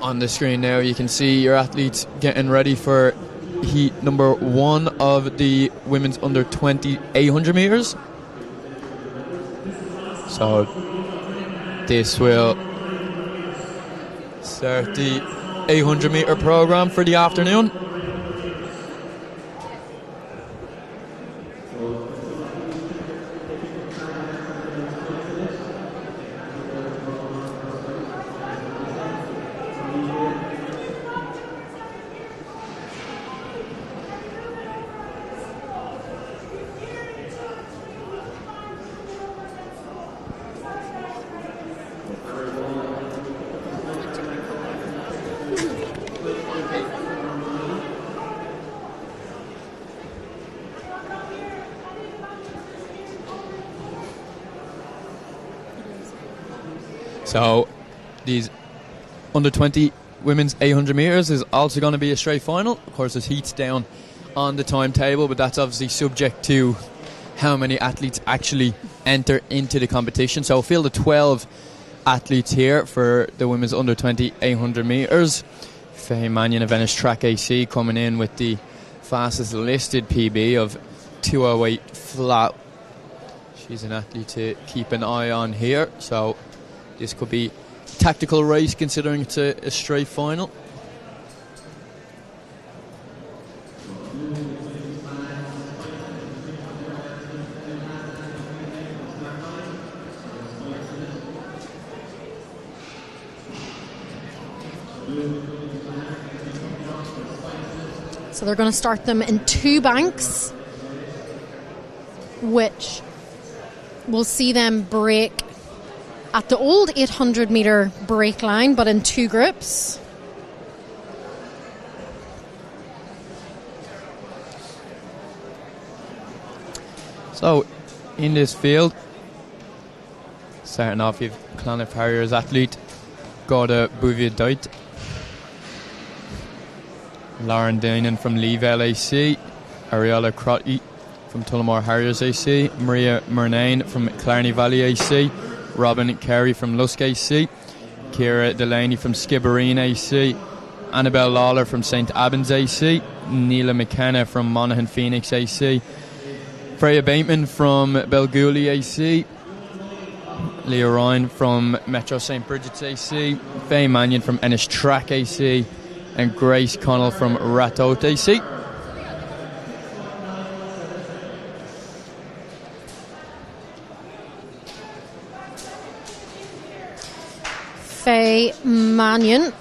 On the screen now you can see your athletes getting ready for heat number 1 of the women's under-20 800 metres. So this will start the 800 metre programme for the afternoon. So these under-20 women's 800 metres is also going to be a straight final. Of course, there's heats down on the timetable, but that's obviously subject to how many athletes actually enter into the competition. So a field of 12 athletes here for the women's under-20 800 metres. Faye Mannion of Ennis Track AC coming in with the fastest listed PB of 2:08 flat. She's an athlete to keep an eye on here. So this could be a tactical race considering it's a straight final. So they're going to start them in 2 banks, which will see them break at the old 800 metre break line, but in 2 groups. So in this field, starting off, you've Clonard Harriers athlete Gorda Bouvier-Doit, Lauren Dinan from Leeville AC, Ariella Crotty from Tullamore Harriers AC, Maria Murnane from Clarny Valley AC, Robin Carey from Lusk AC, Ciara Delaney from Skibbereen AC, Annabelle Lawler from St Albans AC, Neela McKenna from Monaghan Phoenix AC, Freya Bateman from Belgooly AC, Leah Ryan from Metro St Bridget's AC, Faye Mannion from Ennis Track AC, and Grace Connell from Ratho's AC. Faye Mannion,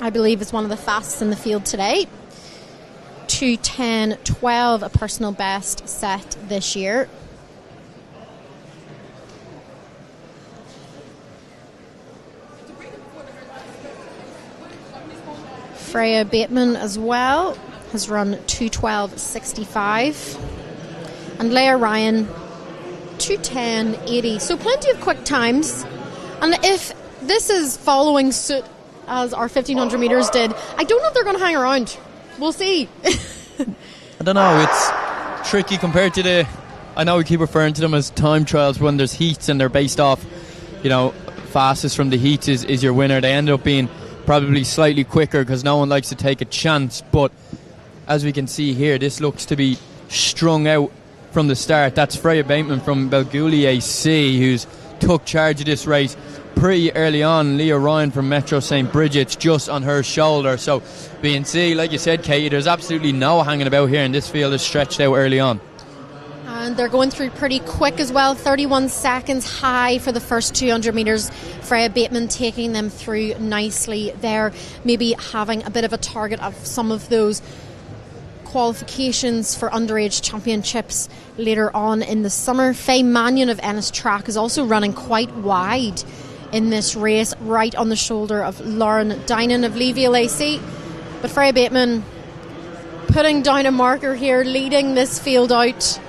I believe, is one of the fastest in the field today. 2:10.12, a personal best set this year. Freya Bateman as well has run 2:12.65. And Leah Ryan, 2:10.80. So plenty of quick times. And if this is following suit as our 1500 metres did, I don't know if they're going to hang around. We'll see. I don't know. It's tricky compared to the... I know we keep referring to them as time trials when there's heats and they're based off, fastest from the heats is your winner. They end up being probably slightly quicker because no one likes to take a chance. But as we can see here, this looks to be strung out from the start. That's Freya Bateman from Belgooly AC, who's took charge of this race pretty early on. Leah Ryan from Metro St. Bridget's just on her shoulder. So BNC, like you said, Katie, there's absolutely no hanging about here, and this field is stretched out early on. And they're going through pretty quick as well. 31 seconds high for the first 200 metres. Freya Bateman taking them through nicely there. Maybe having a bit of a target of some of those qualifications for underage championships later on in the summer. Faye Mannion of Ennis Track is also running quite wide in this race, right on the shoulder of Lauren Dinan of Leaviel AC. But Freya Bateman putting down a marker here, leading this field out.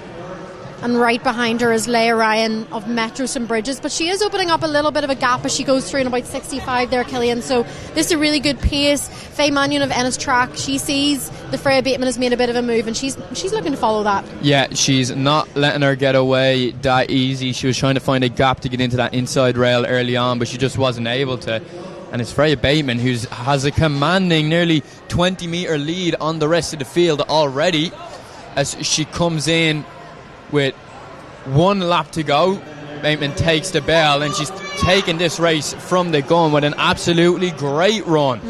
And right behind her is Leah Ryan of Metro St. Bridges. But she is opening up a little bit of a gap as she goes through in about 65 there, Killian. So this is a really good pace. Faye Mannion of Ennis Track, she sees the Freya Bateman has made a bit of a move, and she's looking to follow that. Yeah, she's not letting her get away that easy. She was trying to find a gap to get into that inside rail early on, but she just wasn't able to. And it's Freya Bateman who has a commanding nearly 20-metre lead on the rest of the field already as she comes in with one lap to go. Bateman takes the bell, and she's taken this race from the gun with an absolutely great run.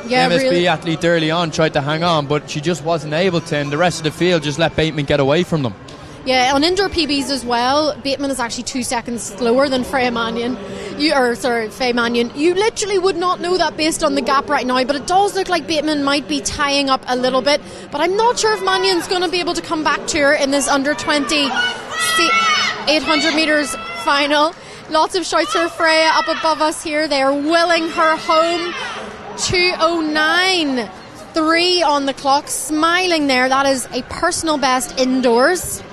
Yeah, MSB really. athlete early on tried to hang on, but she just wasn't able to, and the rest of the field just let Bateman get away from them. Yeah, on indoor PBs as well, Bateman is actually 2 seconds slower than Faye Mannion. Faye Mannion. You literally would not know that based on the gap right now, but it does look like Bateman might be tying up a little bit. But I'm not sure if Mannion's going to be able to come back to her in this under 20 800 metres final. Lots of shouts for Freya up above us here. They are willing her home. 2:09.3 on the clock. Smiling there. That is a personal best indoors.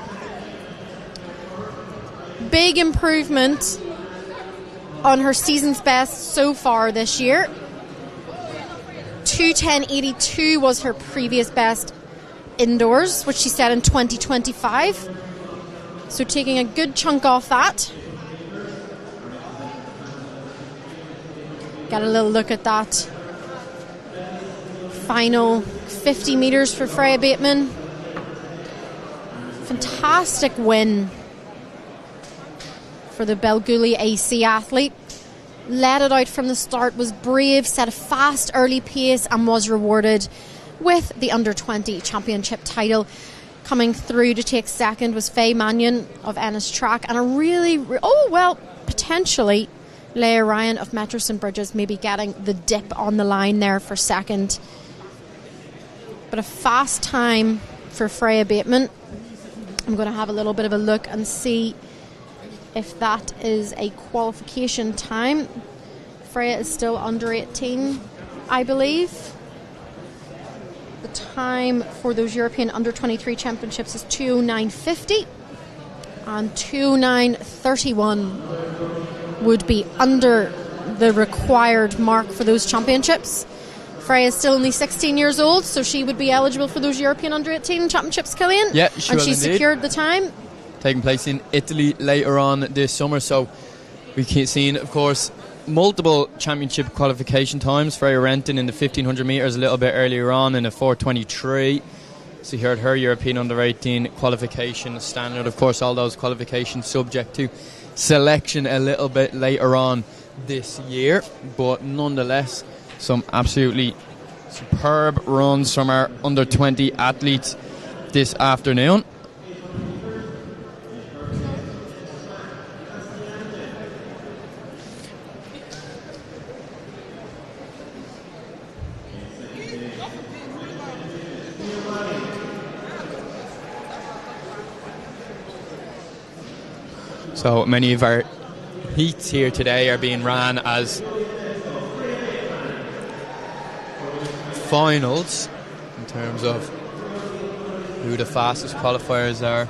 Big improvement on her season's best so far this year. 2:10.82 was her previous best indoors, which she set in 2025. So taking a good chunk off that. Got a little look at that final 50 metres for Freya Bateman. Fantastic win for the Belgooly AC athlete. Led it out from the start, was brave, set a fast early pace, and was rewarded with the under 20 championship title. Coming through to take second was Faye Mannion of Ennis Track, and potentially Leah Ryan of Metro St. Bridges maybe getting the dip on the line there for second. But a fast time for Freya Bateman. I'm going to have a little bit of a look and see if that is a qualification time. Freya is still under 18, I believe. The time for those European under-23 championships is 2:09.50, and 2:09.31 would be under the required mark for those championships. Freya is still only 16 years old, so she would be eligible for those European under-18 championships, Killian. Yeah, she will she indeed. Secured the time. Taking place in Italy later on this summer, so we keep seeing, of course, multiple championship qualification times. Freya Renton in the 1500 metres a little bit earlier on in a 4:23. So you heard her European under-18 qualification standard. Of course, all those qualifications subject to selection a little bit later on this year, but nonetheless, some absolutely superb runs from our under-20 athletes this afternoon. So many of our heats here today are being ran as finals in terms of who the fastest qualifiers are.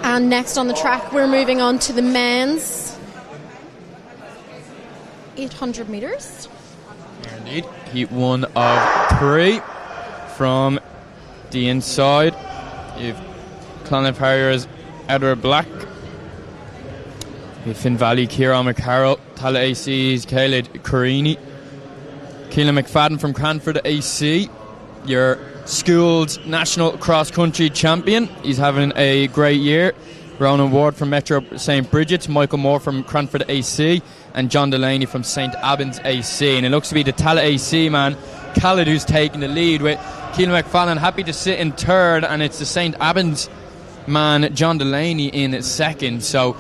And next on the track, we're moving on to the men's 800 metres. Indeed. Heat 1 of 3 from the inside. You've Clonard Harriers, Edward Black. You've Finn Valley, Kieran McCarroll, Tala AC's Caleb Carini. Keelan McFadden from Cranford AC. Your school's national cross-country champion. He's having a great year. Ronan Ward from Metro St. Bridget's, Michael Moore from Cranford AC, and John Delaney from St. Albans AC. And it looks to be the Tala AC man, Khaled, who's taking the lead, with Keelan McFadden happy to sit in third, and it's the St. Albans man, John Delaney, in second. So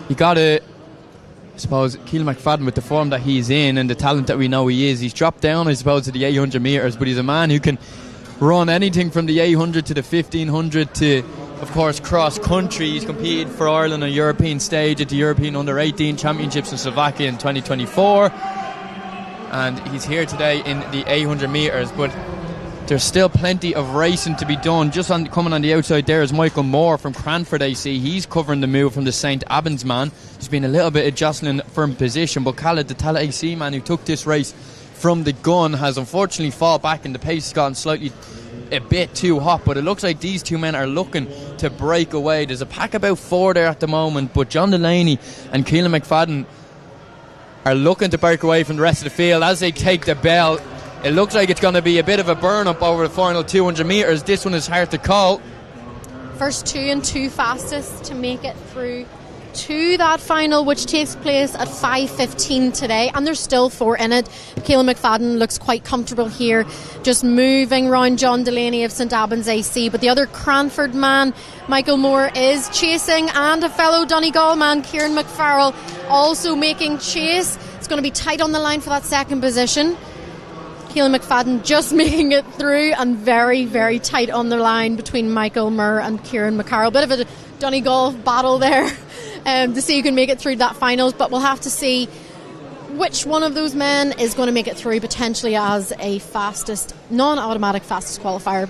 you got to, I suppose, Keelan McFadden, with the form that he's in and the talent that we know he is, he's dropped down, I suppose, to the 800 metres, but he's a man who can run anything from the 800 to the 1500 to, of course, cross country. He's competed for Ireland on a European stage at the European Under-18 Championships in Slovakia in 2024, and he's here today in the 800 metres. But there's still plenty of racing to be done. Just coming on the outside there is Michael Moore from Cranford AC. He's covering the move from the St. Albans man. There's been a little bit of jostling for position, but Khaled, the Tala AC man who took this race from the gun, has unfortunately fallen back, and the pace has gotten slightly a bit too hot. But it looks like these two men are looking to break away. There's a pack about 4 there at the moment, but John Delaney and Keelan McFadden are looking to break away from the rest of the field as they take the bell. It looks like it's going to be a bit of a burn-up over the final 200 metres. This one is hard to call. First 2 and 2 fastest to make it through to that final, which takes place at 5:15 today, and there's still 4 in it. Keelan McFadden looks quite comfortable here, just moving around John Delaney of St Albans AC, but the other Cranford man, Michael Moore, is chasing, and a fellow Donegal man, Kieran McFarrell, also making chase. It's going to be tight on the line for that second position. Keelan McFadden just making it through, and very, very tight on the line between Michael Moore and Kieran McCarroll. Bit of a Donegal battle there to see who can make it through that finals, but we'll have to see which one of those men is going to make it through, potentially as a fastest, non-automatic fastest qualifier.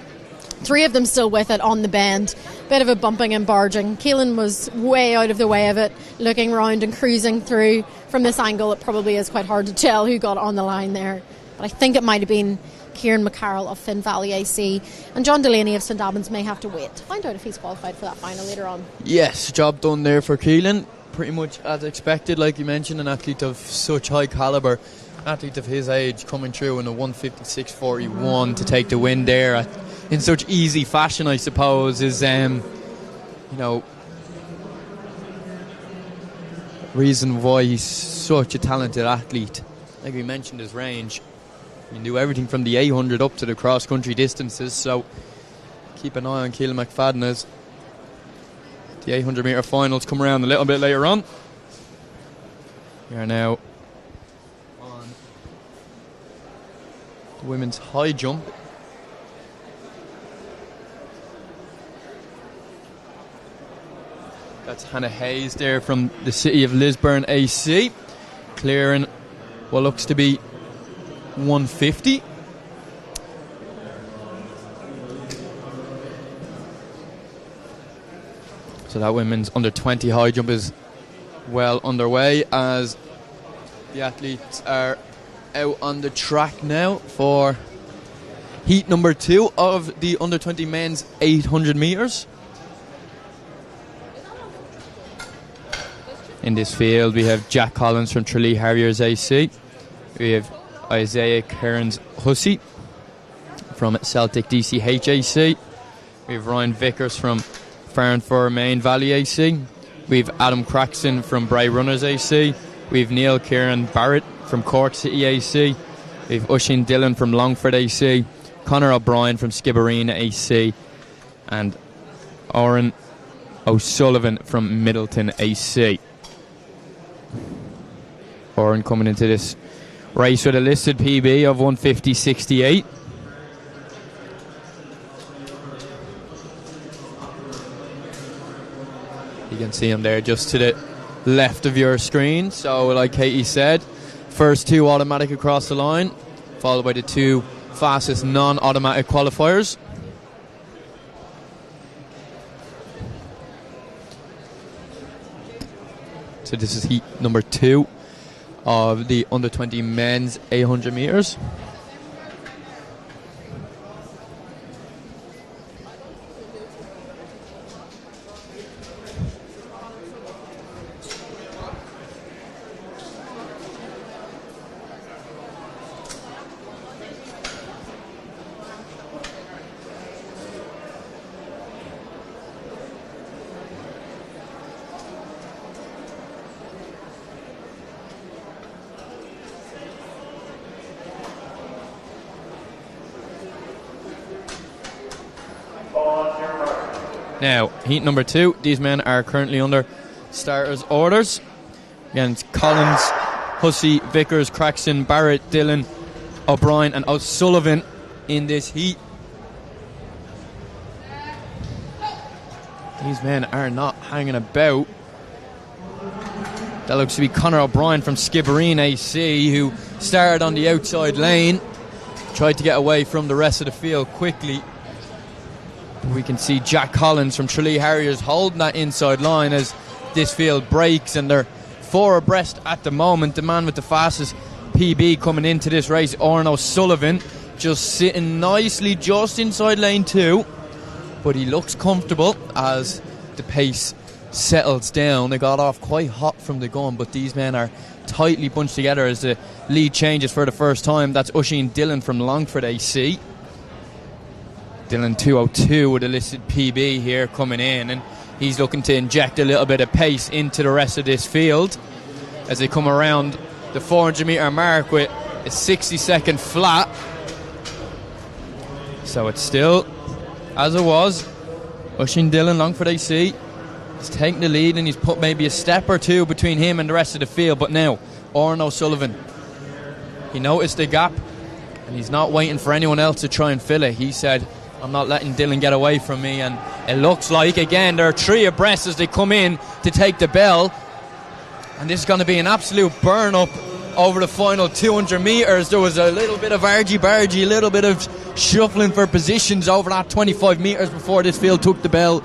3 of them still with it on the bend. Bit of a bumping and barging. Keelan was way out of the way of it, looking round and cruising through. From this angle, it probably is quite hard to tell who got on the line there, but I think it might have been Kieran McCarroll of Finn Valley AC, and John Delaney of St Albans may have to wait to find out if he's qualified for that final later on. Yes, job done there for Keelan, pretty much as expected. Like you mentioned, an athlete of such high calibre, athlete of his age, coming through in a 156.41 to take the win there in such easy fashion, I suppose, is reason why he's such a talented athlete. Like we mentioned, his range, you can do everything from the 800 up to the cross-country distances, so keep an eye on Keelan McFadden as The 800 metre finals come around a little bit later on. We are now on the women's high jump. That's Hannah Hayes there from the city of Lisburn AC, clearing what looks to be 150. So that women's under 20 high jump is well underway as the athletes are out on the track now for heat number 2 of the under 20 men's 800 metres. In this field we have Jack Collins from Tralee Harriers AC. We have Isaiah Kearns-Hussey from Celtic DCH AC. We have Ryan Vickers from Farnford Main Valley AC. We have Adam Craxton from Bray Runners AC. We have Neil Kieran Barrett from Cork City AC. We have Ushin Dillon from Longford AC. Conor O'Brien from Skibbereen AC. And Oren O'Sullivan from Middleton AC. Oren coming into this race with a listed PB of 150.68. You can see him there just to the left of your screen. So like Katie said, first 2 automatic across the line, followed by the 2 fastest non-automatic qualifiers. So this is heat number 2 of the under 20 men's 800 metres. Now, heat number 2, these men are currently under starters' orders. Again, it's Collins, Hussey, Vickers, Craxton, Barrett, Dillon, O'Brien and O'Sullivan in this heat. These men are not hanging about. That looks to be Conor O'Brien from Skibbereen AC, who started on the outside lane, tried to get away from the rest of the field quickly. We can see Jack Collins from Tralee Harriers holding that inside line as this field breaks, and they're 4 abreast at the moment. The man with the fastest PB coming into this race, Oren O'Sullivan, just sitting nicely just inside lane 2, but he looks comfortable as the pace settles down. They got off quite hot from the gun, but these men are tightly bunched together as the lead changes for the first time. That's Ushin Dillon from Longford AC. Dillon 2:02 with a listed PB here coming in, and he's looking to inject a little bit of pace into the rest of this field as they come around the 400 metre mark with a 60-second flat. So it's still as it was. Ushin Dillon, Longford AC, he's taking the lead, and he's put maybe a step or 2 between him and the rest of the field. But now Oren O'Sullivan, he noticed the gap and he's not waiting for anyone else to try and fill it. He said, I'm not letting Dillon get away from me, and it looks like, again, there are 3 abreast as they come in to take the bell, and this is going to be an absolute burn-up over the final 200 metres. There was a little bit of argy-bargy, a little bit of shuffling for positions over that 25 metres before this field took the bell.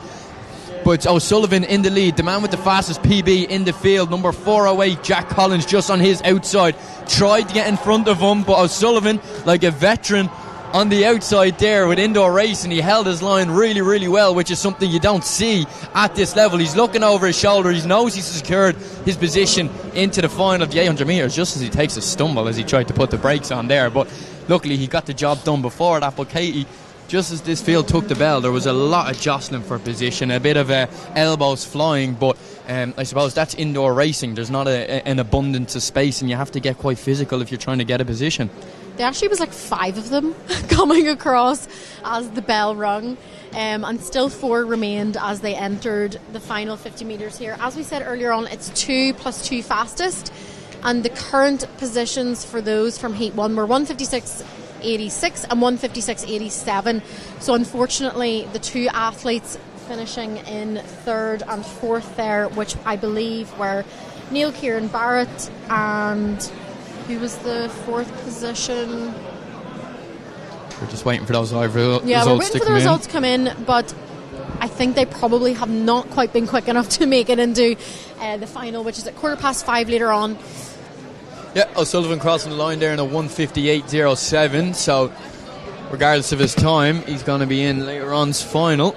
But O'Sullivan in the lead, the man with the fastest PB in the field, number 408, Jack Collins, just on his outside, tried to get in front of him, but O'Sullivan, like a veteran on the outside there with indoor racing, he held his line really, really well, which is something you don't see at this level. He's looking over his shoulder, he knows he's secured his position into the final of the 800 metres just as he takes a stumble as he tried to put the brakes on there, but luckily he got the job done before that. But Katie, just as this field took the bell, there was a lot of jostling for position, a bit of elbows flying, but I suppose that's indoor racing. There's not an abundance of space, and you have to get quite physical if you're trying to get a position. There actually was like 5 of them coming across as the bell rung. And still 4 remained as they entered the final 50 metres here. As we said earlier on, it's 2 plus 2 fastest, and the current positions for those from Heat 1 were 156.86 and 156.87. So unfortunately, the 2 athletes finishing in 3rd and 4th there, which I believe were Neil Kieran Barrett and who was the 4th position? We're just waiting for those live results to come in. Yeah, we're waiting for the results to come in, but I think they probably have not quite been quick enough to make it into the final, which is at 5:15 later on. Yeah, O'Sullivan crossing the line there in a 158.07, so regardless of his time, he's going to be in later on's final.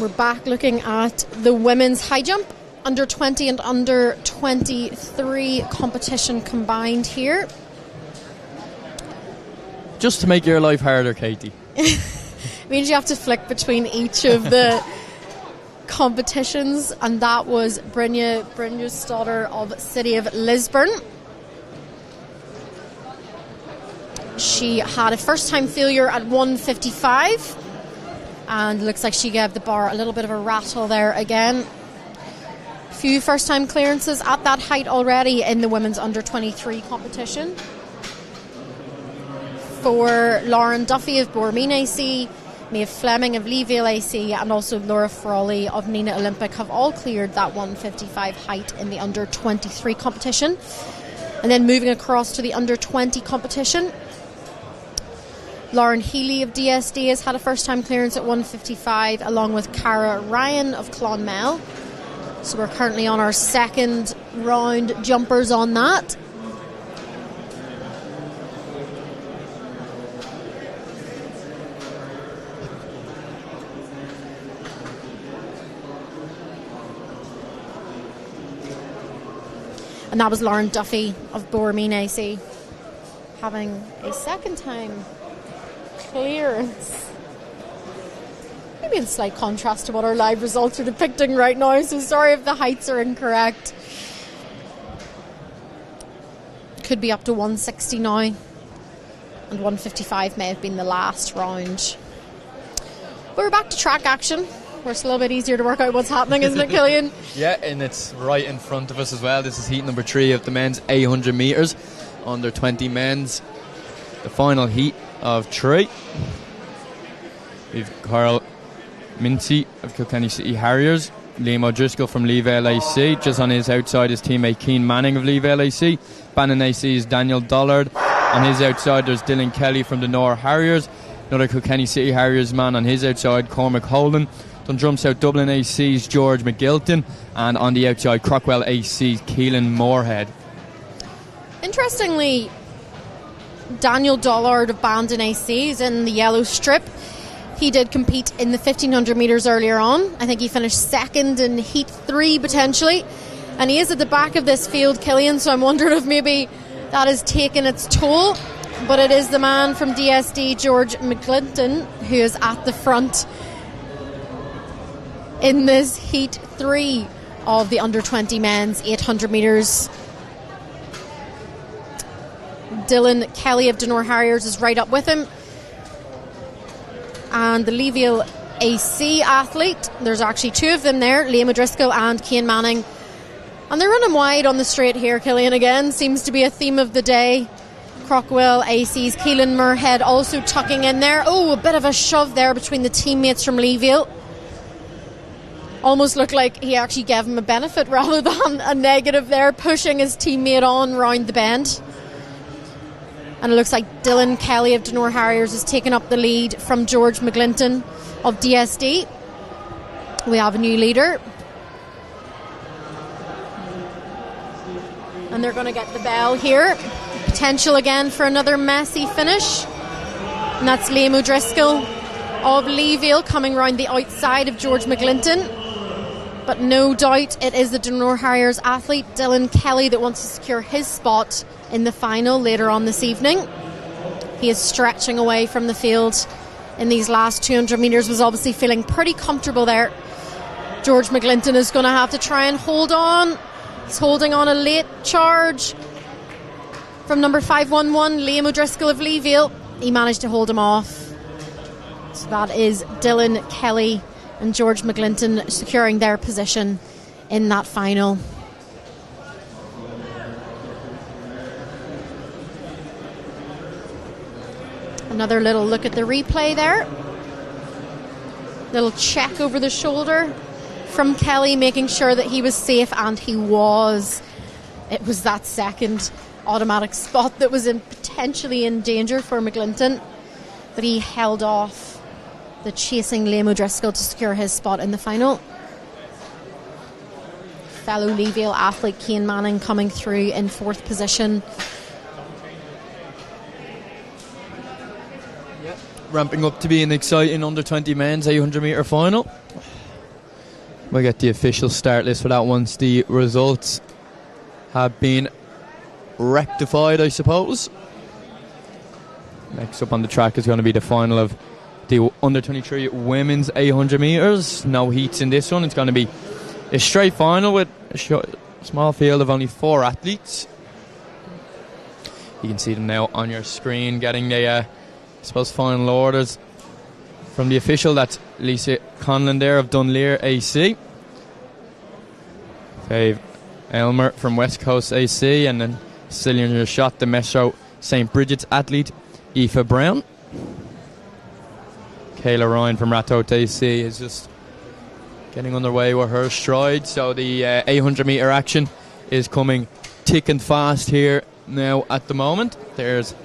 We're back looking at the women's high jump, under 20 and under 23 competition combined here. Just to make your life harder, Katie. Means you have to flick between each of the competitions, and that was Brynja's daughter of City of Lisburn. She had a first time failure at 1:55. And looks like she gave the bar a little bit of a rattle there again. Few first-time clearances at that height already in the women's under-23 competition. For Lauren Duffy of Boormeen AC, Maeve Fleming of Leeville AC, and also Laura Frawley of Nina Olympic have all cleared that 1:55 height in the under-23 competition. And then moving across to the under-20 competition, Lauren Healy of DSD has had a first-time clearance at 1:55, along with Cara Ryan of Clonmel. So we're currently on our second round jumpers on that. And that was Lauren Duffy of Boormeen AC having a second time clearance. Maybe in slight contrast to what our live results are depicting right now, so sorry if the heights are incorrect. Could be up to 160 now, and 1:55 may have been the last round. But we're back to track action, where it's a little bit easier to work out what's happening, isn't it, Killian? Yeah, and it's right in front of us as well. This is heat number 3 of the men's 800 metres, under 20 men's, the final heat of 3. We've Carl Mincy of Kilkenny City Harriers, Liam O'Driscoll from Leevale AC, just on his outside his teammate Keane Manning of Leevale AC. Bannon AC is Daniel Dollard. On his outside there's Dylan Kelly from the Nor Harriers. Another Kilkenny City Harriers man on his outside, Cormac Holden. Dundrum South Dublin AC's George McGilton, and on the outside Crockwell AC's Keelan Moorhead. Interestingly, Daniel Dollard of Bandon AC is in the yellow strip. He did compete in the 1500 metres earlier on. I think he finished second in Heat 3 potentially. And he is at the back of this field, Killian, so I'm wondering if maybe that has taken its toll. But it is the man from DSD, George McGlinton, who is at the front in this Heat 3 of the under-20 men's 800 metres. Dylan Kelly of Dunor Harriers is right up with him. And the Leeville AC athlete, there's actually 2 of them there, Liam O'Driscoll and Cian Manning. And they're running wide on the straight here, Killian, again. Seems to be a theme of the day. Crockwell AC's Keelan Moorhead also tucking in there. Oh, a bit of a shove there between the teammates from Leeville. Almost looked like he actually gave him a benefit rather than a negative there, pushing his teammate on round the bend. And it looks like Dylan Kelly of Dunor Harriers has taken up the lead from George McGlinton of DSD. We have a new leader. And they're going to get the bell here. Potential again for another messy finish. And that's Liam O'Driscoll of Leeville coming round the outside of George McGlinton. But no doubt it is the Dunor Harriers athlete Dylan Kelly that wants to secure his spot in the final later on this evening. He is stretching away from the field in these last 200 metres, was obviously feeling pretty comfortable there George McGlinton is going to have to try and hold on. He's holding on a late charge from number 511, Liam O'Driscoll of Leeville. He managed to hold him off. So that is Dylan Kelly and George McGlinton securing their position in that final. Another little look at the replay there. Little check over the shoulder from Kelly, making sure that he was safe, and he was. It was that second automatic spot that was potentially in danger for McGlinton, but he held off the chasing Liam O'Driscoll to secure his spot in the final. Fellow Leeville athlete Cian Manning coming through in 4th position. Ramping up to be an exciting under-20 men's 800 metre final. We'll get the official start list for that once the results have been rectified, I suppose. Next up on the track is going to be the final of the under-23 women's 800 metres. No heats in this one. It's going to be a straight final with a small field of only 4 athletes. You can see them now on your screen getting the final orders from the official. That's Lisa Conlon there of Dunleer AC, Fave Elmer from West Coast AC, and then still in your shot, the Metro St. Bridget's athlete Aoife Brown. Kayla Ryan from Rathot AC is just getting underway with her stride. So the 800 metre action is coming thick and fast here now at the moment. There's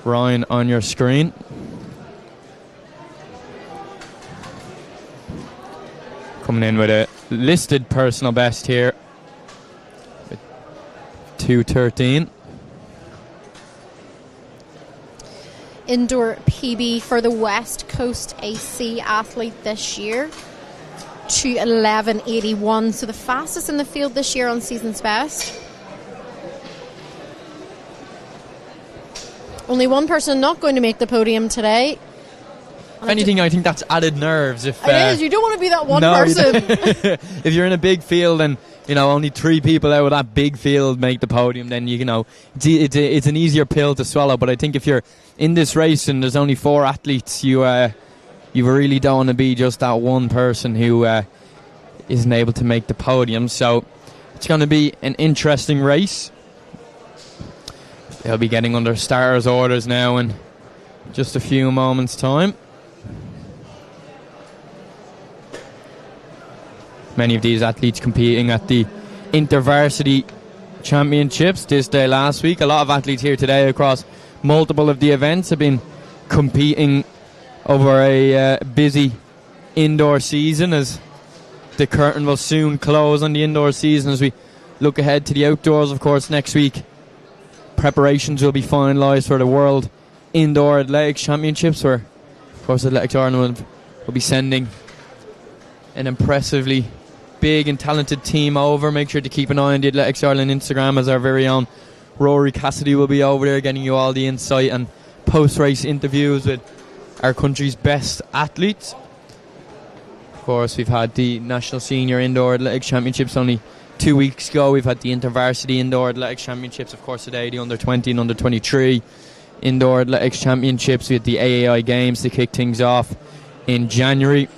Ryan on your screen. Coming in with a listed personal best here with 2:13. Indoor PB for the West Coast AC athlete this year, 2:11.81. So the fastest in the field this year on season's best. Only one person not going to make the podium today. If anything, I think that's added nerves. If it is. You don't want to be that one person. If you're in a big field and only 3 people out of that big field make the podium, then it's an easier pill to swallow. But I think if you're in this race and there's only 4 athletes, you really don't want to be just that one person who isn't able to make the podium. So it's going to be an interesting race. They'll be getting under starters' orders now in just a few moments' time. Many of these athletes competing at the InterVarsity Championships this day last week. A lot of athletes here today across multiple of the events have been competing over a busy indoor season, as the curtain will soon close on the indoor season as we look ahead to the outdoors. Of course, next week preparations will be finalised for the World Indoor Athletics Championships, where, of course, Athletics Ireland will be sending an impressively big and talented team over. Make sure to keep an eye on the Athletics Ireland Instagram, as our very own Rory Cassidy will be over there getting you all the insight and post-race interviews with our country's best athletes. Of course, we've had the National Senior Indoor Athletics Championships only 2 weeks ago. We've had the InterVarsity Indoor Athletics Championships, of course, today the Under-20 and Under-23 Indoor Athletics Championships. We had the AAI Games to kick things off in January.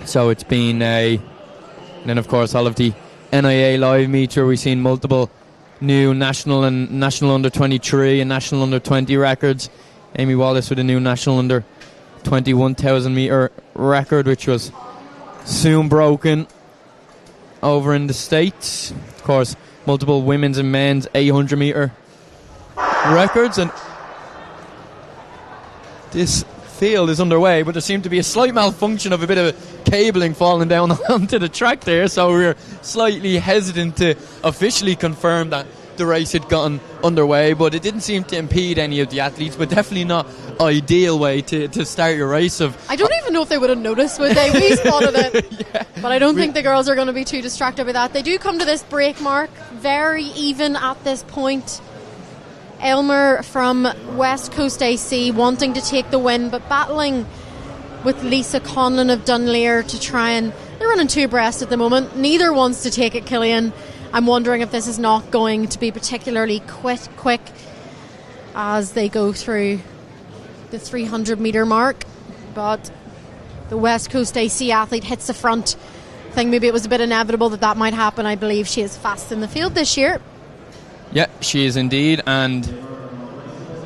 So it's been and then, of course, all of the NIA live meets where we've seen multiple new national and national Under-23 and national Under-20 records. Amy Wallace with a new national Under-20 1,000 metre record, which was soon broken over in the States. Of course, multiple women's and men's 800 metre records, and this field is underway, but there seemed to be a slight malfunction of a bit of cabling falling down onto the track there, so we're slightly hesitant to officially confirm that the race had gotten underway, but it didn't seem to impede any of the athletes, but definitely not ideal way to start your race. I don't even know if they would have noticed, would they? We spotted it. Yeah. But I don't think the girls are going to be too distracted by that. They do come to this break mark very even at this point. Elmer from West Coast AC wanting to take the win, but battling with Lisa Conlon of Dunleer to try and They're running two abreast at the moment. Neither wants to take it, Killian. I'm wondering if this is not going to be particularly quick as they go through the 300 metre mark. But the West Coast AC athlete hits the front. I think maybe it was a bit inevitable that might happen. I believe she is fast in the field this year. Yeah, she is indeed, and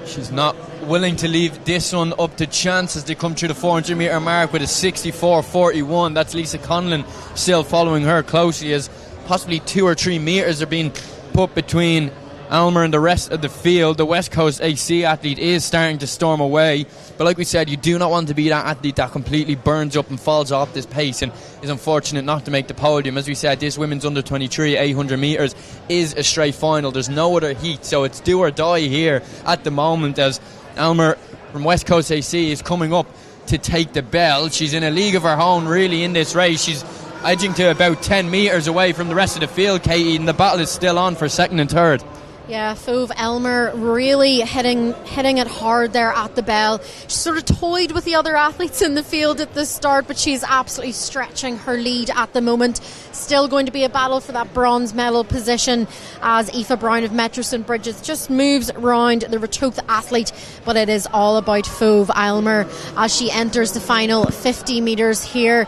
she's not willing to leave this one up to chance as they come through the 400 metre mark with a 64.41. That's Lisa Conlon still following her closely, as possibly 2 or 3 metres are being put between Almer and the rest of the field. The West Coast AC athlete is starting to storm away, but like we said, you do not want to be that athlete that completely burns up and falls off this pace and is unfortunate not to make the podium. As we said, this women's under 23 800 metres is a straight final. There's no other heat, so it's do or die here at the moment, as Almer from West Coast AC is coming up to take the bell. She's in a league of her own really in this race. She's edging to about 10 metres away from the rest of the field, Katie, and the battle is still on for second and third. Yeah, Fove Elmer really hitting it hard there at the bell. She sort of toyed with the other athletes in the field at the start, but she's absolutely stretching her lead at the moment. Still going to be a battle for that bronze medal position as Aoife Brown of Metro St Bridget's just moves round the Retoth athlete, but it is all about Fove Elmer as she enters the final 50 metres here.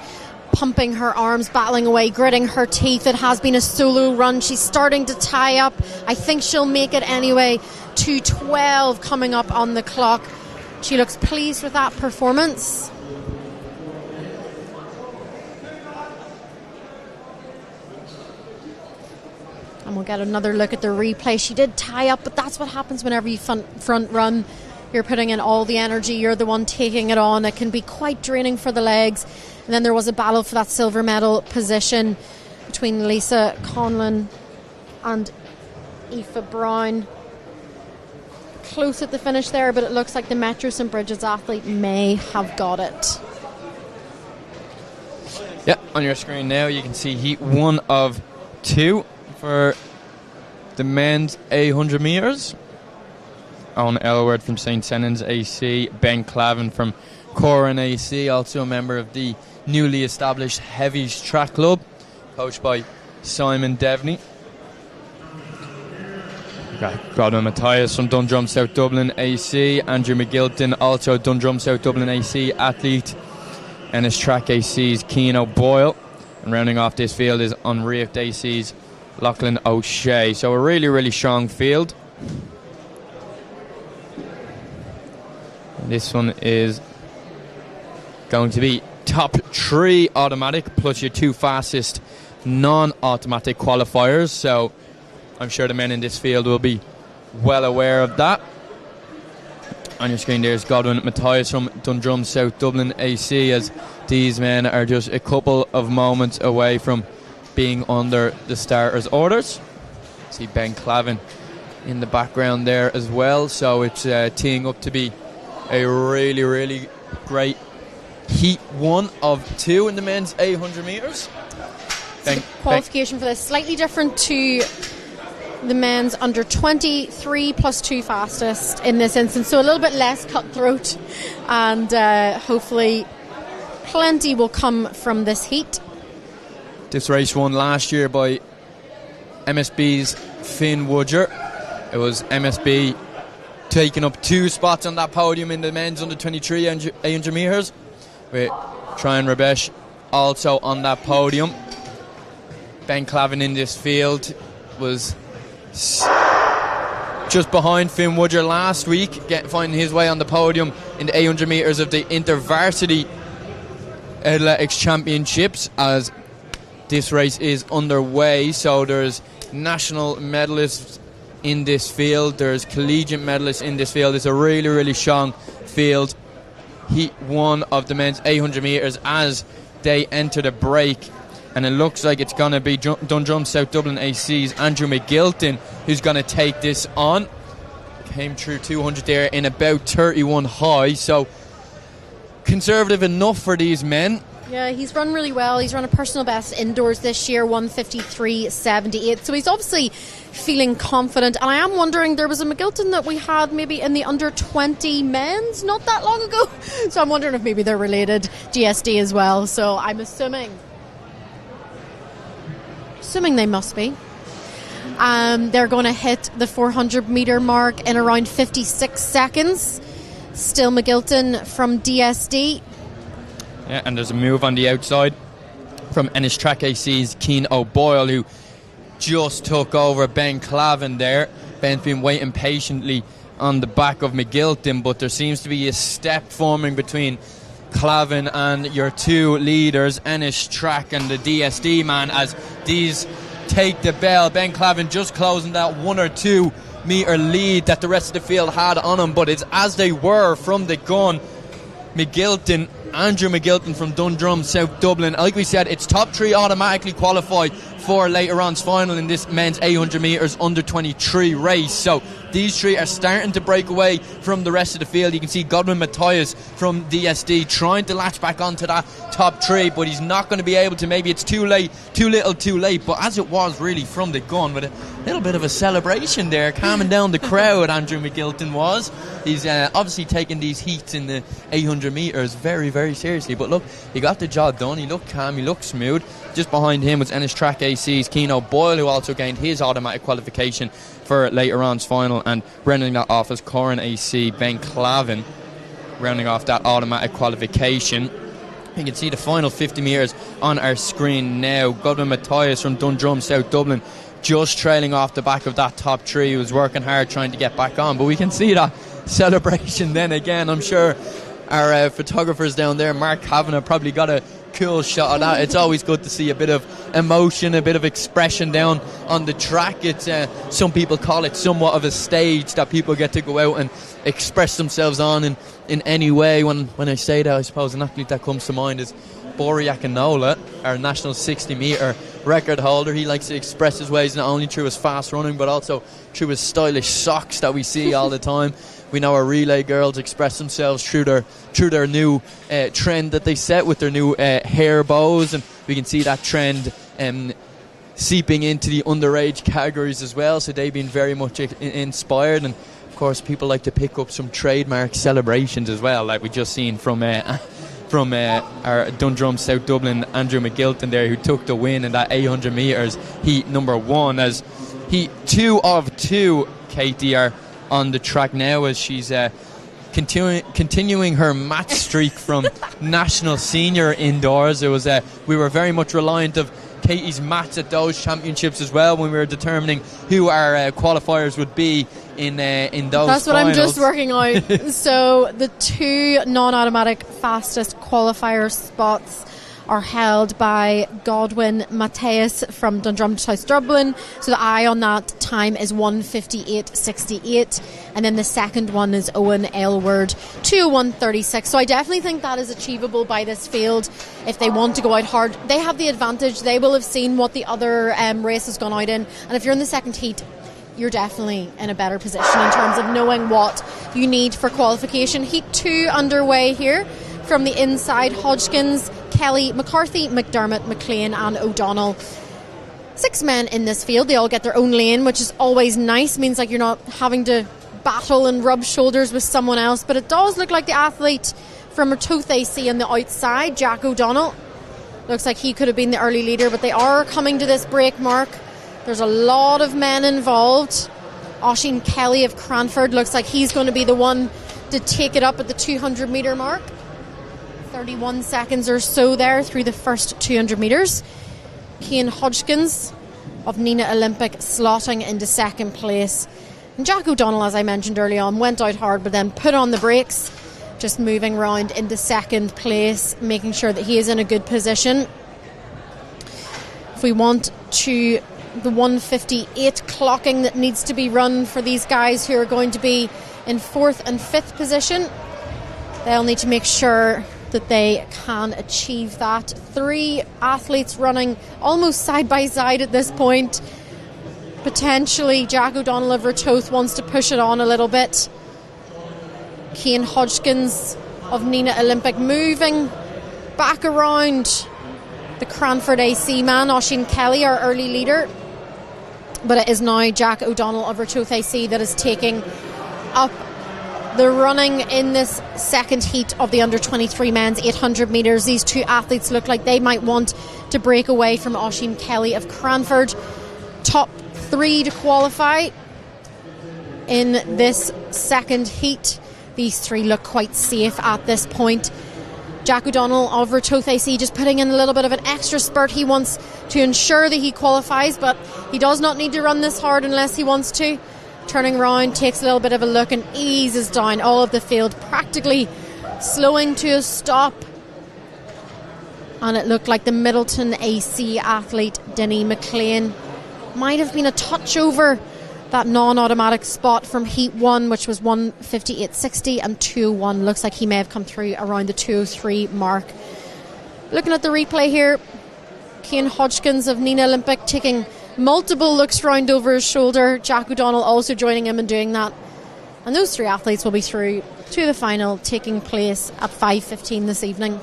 Pumping her arms, battling away, gritting her teeth. It has been a solo run. She's starting to tie up. I think she'll make it anyway. 2:12 coming up on the clock. She looks pleased with that performance. And we'll get another look at the replay. She did tie up, but that's what happens whenever you front run. You're putting in all the energy. You're the one taking it on. It can be quite draining for the legs. And then there was a battle for that silver medal position between Lisa Conlon and Aoife Brown. Close at the finish there, but it looks like the Metro St Bridget's athlete may have got it. Yeah, on your screen now you can see heat 1 of 2 for the men's 800 metres. Owen Elward from St. Senan's AC, Ben Clavin from Coran AC, also a member of the newly established Heavies Track Club, coached by Simon Devney. Godwin Matthias from Dundrum South Dublin AC, Andrew McGilton, also Dundrum South Dublin AC athlete, Ennis Track AC's Cian O'Boyle, and rounding off this field is Unreact AC's Lachlan O'Shea. So a really, really strong field. This one is going to be top 3 automatic plus your 2 fastest non-automatic qualifiers, so I'm sure the men in this field will be well aware of that. On your screen there's Godwin Matthias from Dundrum South Dublin AC, as these men are just a couple of moments away from being under the starters' orders. See Ben Clavin in the background there as well, so it's teeing up to be a really, really great heat 1 of 2 in the men's 800 metres. The qualification for this slightly different to the men's under 23 plus 2 fastest in this instance, so a little bit less cutthroat, and hopefully plenty will come from this heat. This race won last year by MSB's Finn Woodger. It was MSB taking up 2 spots on that podium in the men's under 23 800 metres, with Tryon Rabesh also on that podium. Ben Clavin in this field was just behind Finn Woodger last week, finding his way on the podium in the 800 metres of the InterVarsity Athletics Championships, as this race is underway. So there's national medalists in this field, there's collegiate medalists in this field. It's a really, really strong field. Heat 1 of the men's 800 metres as they enter the break, and it looks like it's going to be Dundrum South Dublin AC's Andrew McGilton who's going to take this on. Came through 200 there in about 31 high, so conservative enough for these men. Yeah, he's run really well. He's run a personal best indoors this year, 1:53.78. So he's obviously feeling confident. And I am wondering, there was a McGilton that we had maybe in the under 20 men's not that long ago. So I'm wondering if maybe they're related, GSD as well. So I'm assuming Assuming they must be. They're going to hit the 400-metre mark in around 56 seconds. Still McGilton from DSD. Yeah, and there's a move on the outside from Ennis Track AC's Cian O'Boyle, who just took over Ben Clavin there. Ben's been waiting patiently on the back of McGilton, but there seems to be a step forming between Clavin and your two leaders, Ennis Track and the DSD man, as these take the bell. Ben Clavin just closing that 1 or 2 metre lead that the rest of the field had on him, but it's as they were from the gun. Andrew McGilton from Dundrum, South Dublin. Like we said, it's top 3 automatically qualified for later on's final in this men's 800 metres under 23 race. So these 3 are starting to break away from the rest of the field. You can see Godwin Matthias from DSD trying to latch back onto that top 3, but he's not going to be able to. Maybe it's too late, too little, too late. But as it was really from the gun, with a little bit of a celebration there, calming down the crowd, Andrew McGilton was. He's obviously taking these heats in the 800 metres very, very seriously. But look, he got the job done. He looked calm, he looked smooth. Just behind him was Ennis Track AC's Cian O'Boyle, who also gained his automatic qualification for later on's final, and rounding that off as Corran AC Ben Clavin, rounding off that automatic qualification. You can see the final 50 metres on our screen now. Godwin Matthias from Dundrum, South Dublin, just trailing off the back of that top 3. He was working hard trying to get back on, but we can see that celebration then again. I'm sure our photographers down there, Mark Kavanagh, probably got a cool shot of that. It's always good to see a bit of emotion, a bit of expression down on the track. It's some people call it somewhat of a stage that people get to go out and express themselves on in any way. When I say that, I suppose an athlete that comes to mind is Bori Akinola, our national 60 metre record holder. He likes to express his ways not only through his fast running but also through his stylish socks that we see all the time. We know our relay girls express themselves through their new trend that they set with their new hair bows, and we can see that trend seeping into the underage categories as well. So they've been very much inspired, and of course people like to pick up some trademark celebrations as well, like we just seen from our Dundrum South Dublin Andrew McGilton there, who took the win in that 800 metres heat number 1, as heat 2 of 2. Katie are on the track now as she's continuing her match streak from national senior indoors. It was we were very much reliant of Katie's mats at those championships as well when we were determining who our qualifiers would be in those That's what finals. I'm just working out. So the 2 non-automatic fastest qualifier spots are held by Godwin Matthias from Dundrum South Dublin. So the eye on that time is 1:58.68, and then the second one is Owen Aylward, 2:01.36. So I definitely think that is achievable by this field if they want to go out hard. They have the advantage. They will have seen what the other race has gone out in, and if you're in the second heat, you're definitely in a better position in terms of knowing what you need for qualification. Heat 2 underway here. From the inside, Hodgkins, Kelly, McCarthy, McDermott, McLean and O'Donnell. 6 men in this field. They all get their own lane, which is always nice. Means like you're not having to battle and rub shoulders with someone else. But it does look like the athlete from Rotooth AC on the outside, Jack O'Donnell. Looks like he could have been the early leader, but they are coming to this break mark. There's a lot of men involved. Oisín Kelly of Cranford looks like he's going to be the one to take it up at the 200 metre mark. 31 seconds or so there through the first 200 metres. Cian Hodgkins of Nina Olympic slotting into second place. And Jack O'Donnell, as I mentioned early on, went out hard but then put on the brakes, just moving round into second place, making sure that he is in a good position. If we want to the 1:58 clocking that needs to be run for these guys who are going to be in 4th and 5th position, they'll need to make sure that they can achieve that. 3 athletes running almost side by side at this point. Potentially Jack O'Donnell of Rotooth wants to push it on a little bit. Cian Hodgkins of Nina Olympic moving back around the Cranford AC man, Oisín Kelly, our early leader. But it is now Jack O'Donnell of Rotooth AC that is taking up the running in this second heat of the under-23 men's 800 metres. These two athletes look like they might want to break away from Oisin Kelly of Cranford. Top 3 to qualify in this second heat. These 3 look quite safe at this point. Jack O'Donnell of Rotose AC just putting in a little bit of an extra spurt. He wants to ensure that he qualifies, but he does not need to run this hard unless he wants to. Turning around, takes a little bit of a look and eases down all of the field, practically slowing to a stop. And it looked like the Middleton AC athlete, Denny McLean, might have been a touch over that non-automatic spot from Heat 1, which was 1:58.60 and 2:01. Looks like he may have come through around the 2:03 mark. Looking at the replay here, Cian Hodgkins of Nina Olympic taking multiple looks round over his shoulder. Jack O'Donnell also joining him in doing that. And those 3 athletes will be through to the final, taking place at 5:15 this evening.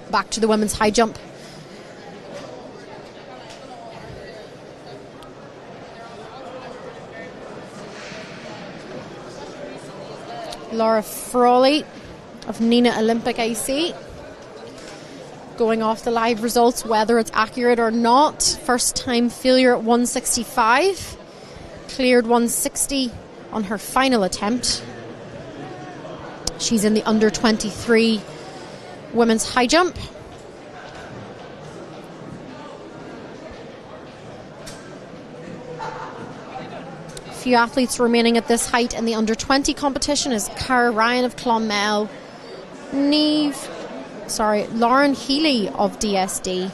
Back to the women's high jump. Laura Frawley of Nina Olympic AC. Going off the live results, whether it's accurate or not. First time failure at 165. Cleared 160 on her final attempt. She's in the under-23 women's high jump. Few athletes remaining at this height in the under-20 competition is Cara Ryan of Clonmel, Lauren Healy of DSD.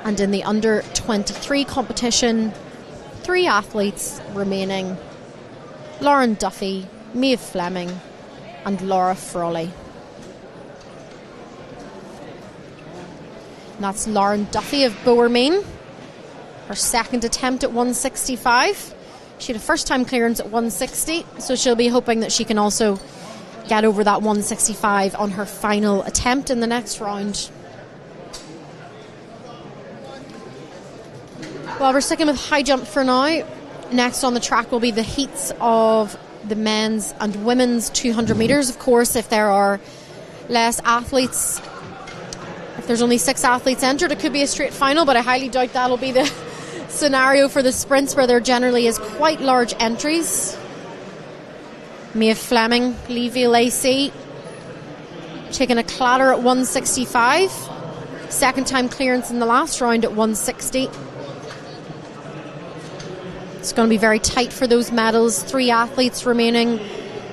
And in the under-23 competition, 3 athletes remaining: Lauren Duffy, Maeve Fleming and Laura Frawley. And that's Lauren Duffy of Bowermeen, her second attempt at 165. She had a first time clearance at 160, so she'll be hoping that she can also get over that 165 on her final attempt in the next round. Well, we're sticking with high jump for now. Next on the track will be the heats of the men's and women's 200 metres. Of course, if there are less athletes, if there's only 6 athletes entered, it could be a straight final, but I highly doubt that'll be the scenario for the sprints, where there generally is quite large entries. Maeve Fleming, Leeville AC, taking a clatter at 165. Second time clearance in the last round at 160. It's going to be very tight for those medals. 3 athletes remaining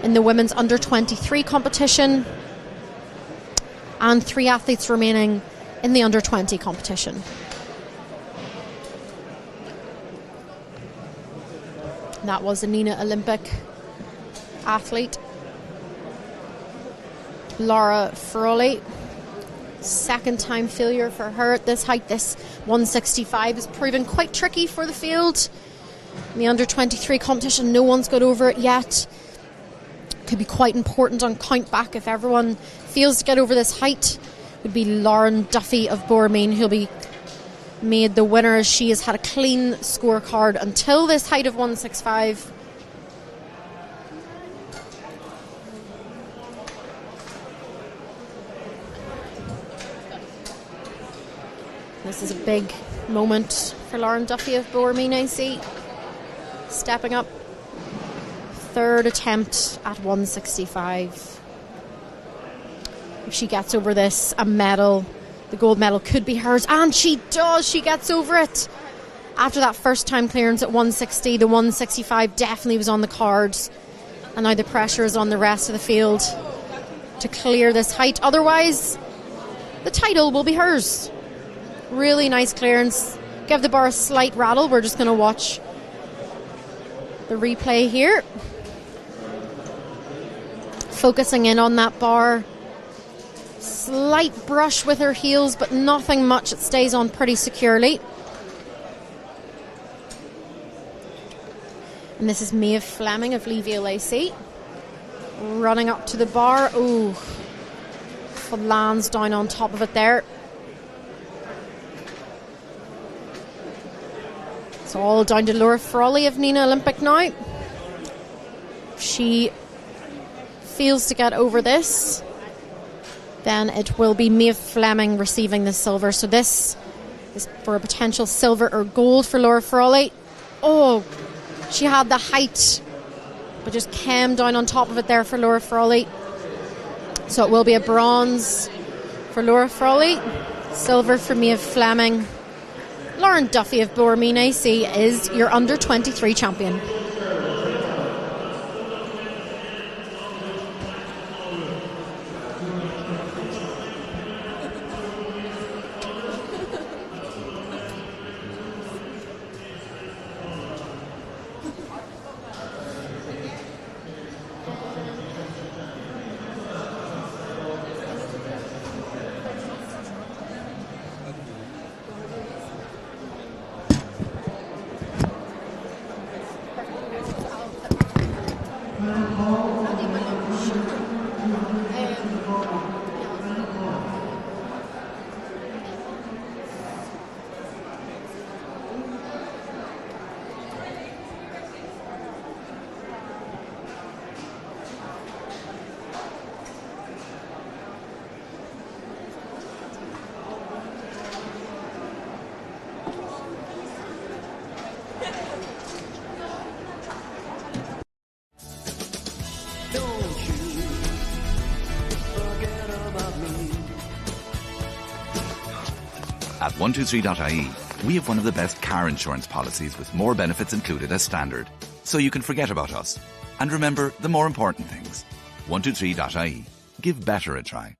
in the women's under-23 competition and 3 athletes remaining in the under-20 competition. That was a Nina Olympic athlete, Laura Frawley. Second time failure for her at this height. This 165 has proven quite tricky for the field. In the under-23 competition, no one's got over it yet. Could be quite important on count back if everyone fails to get over this height. Would be Lauren Duffy of Bowermeen, who'll be made the winner, as she has had a clean scorecard until this height of 165. This is a big moment for Lauren Duffy of Bowermeen AC. Stepping up. Third attempt at 165. If she gets over this, a medal, the gold medal, could be hers, and she does. She gets over it. After that first time clearance at 160, the 165 definitely was on the cards, and now the pressure is on the rest of the field to clear this height. Otherwise, the title will be hers. Really nice clearance. Give the bar a slight rattle. We're just going to watch the replay here. Focusing in on that bar. Slight brush with her heels, but nothing much. It stays on pretty securely. And this is Maeve Fleming of Leeville AC. Running up to the bar. Ooh. Lands down on top of it there. It's all down to Laura Frawley of Nina Olympic now. She fails to get over this, then it will be Maeve Fleming receiving the silver. So this is for a potential silver or gold for Laura Frawley. Oh, she had the height, but just came down on top of it there for Laura Frawley. So it will be a bronze for Laura Frawley, silver for Maeve Fleming. Lauren Duffy of Boormeen AC is your under-23 champion. At 123.ie, we have one of the best car insurance policies with more benefits included as standard, so you can forget about us. And remember the more important things. 123.ie. Give better a try.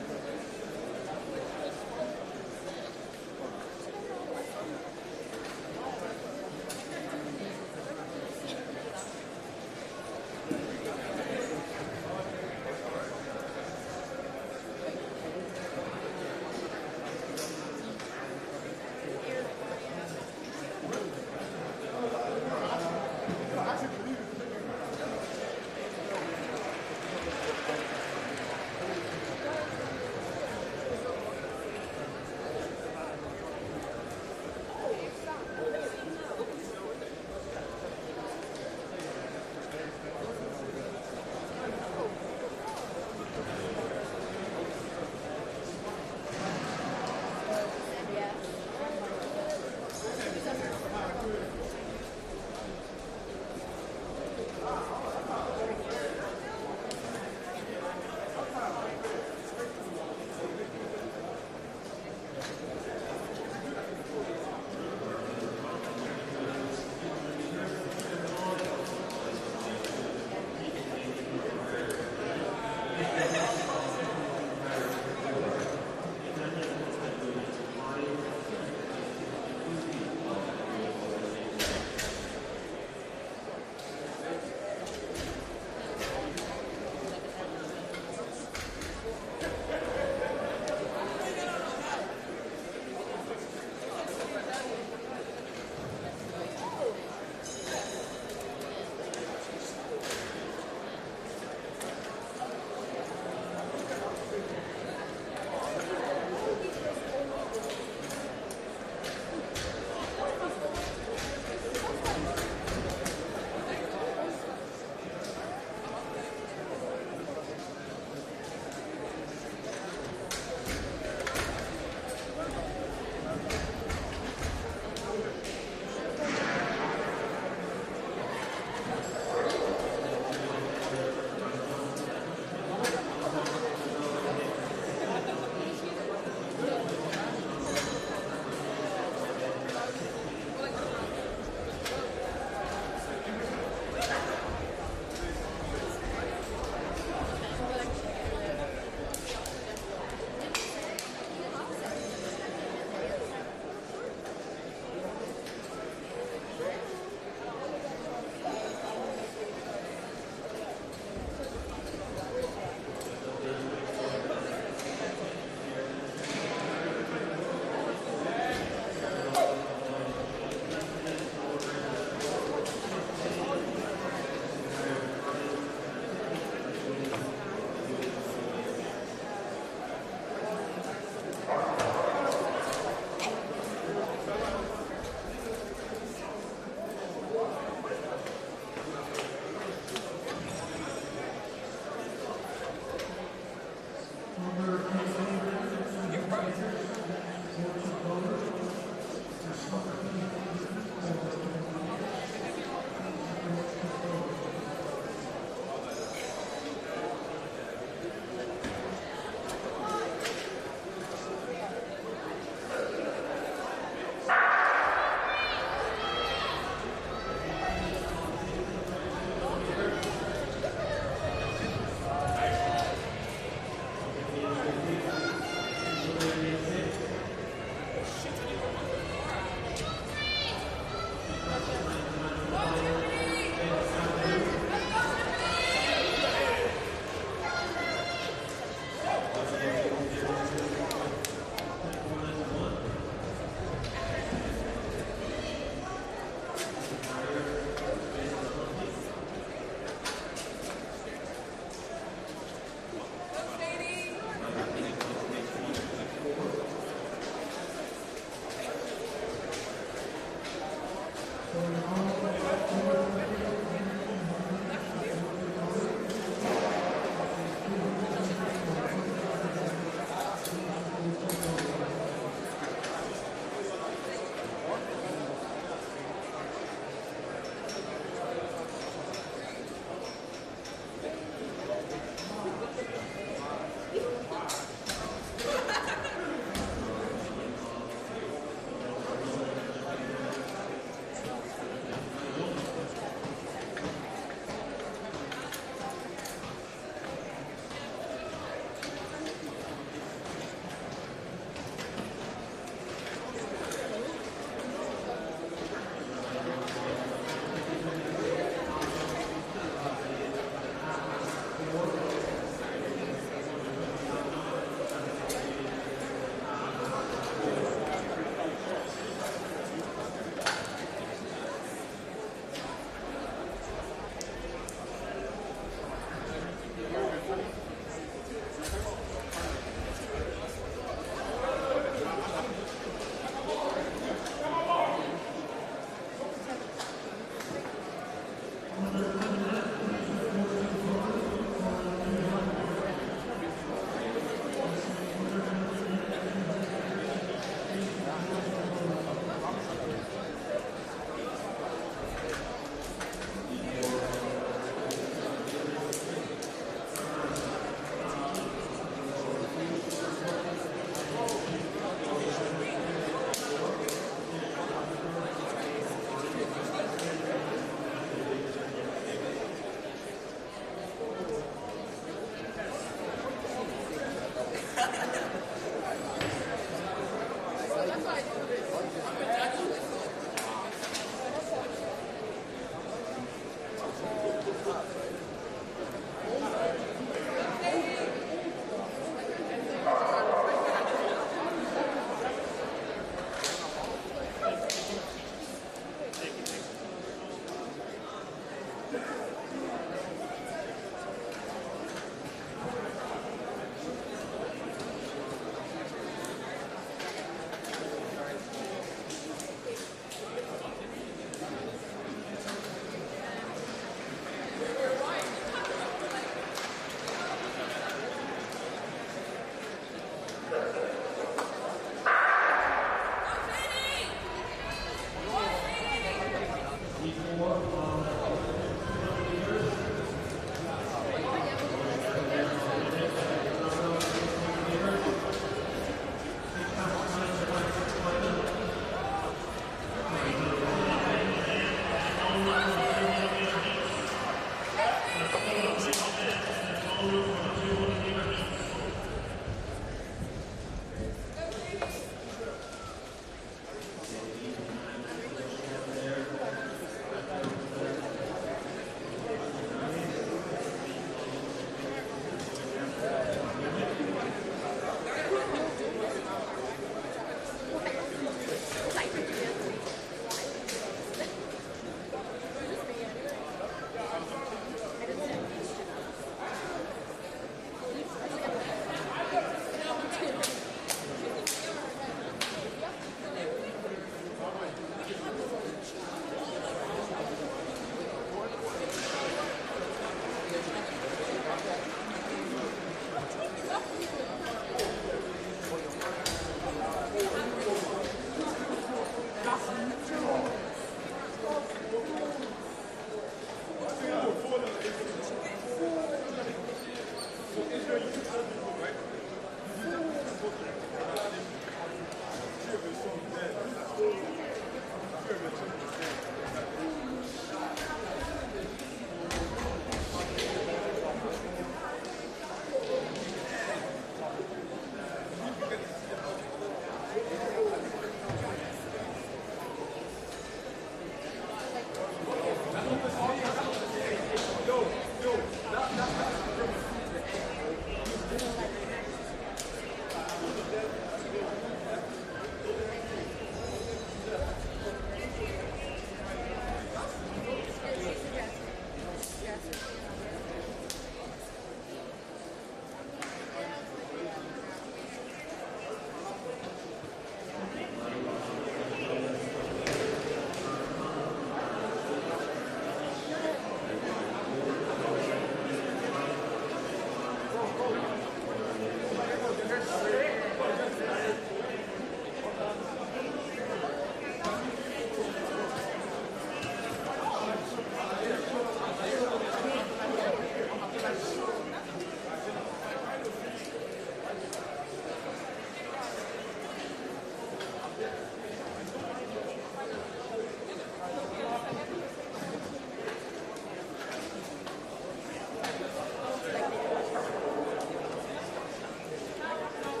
All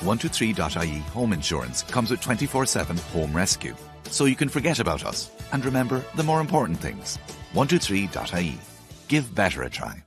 123.ie home insurance comes with 24/7 home rescue, so you can forget about us and remember the more important things. 123.ie. Give better a try.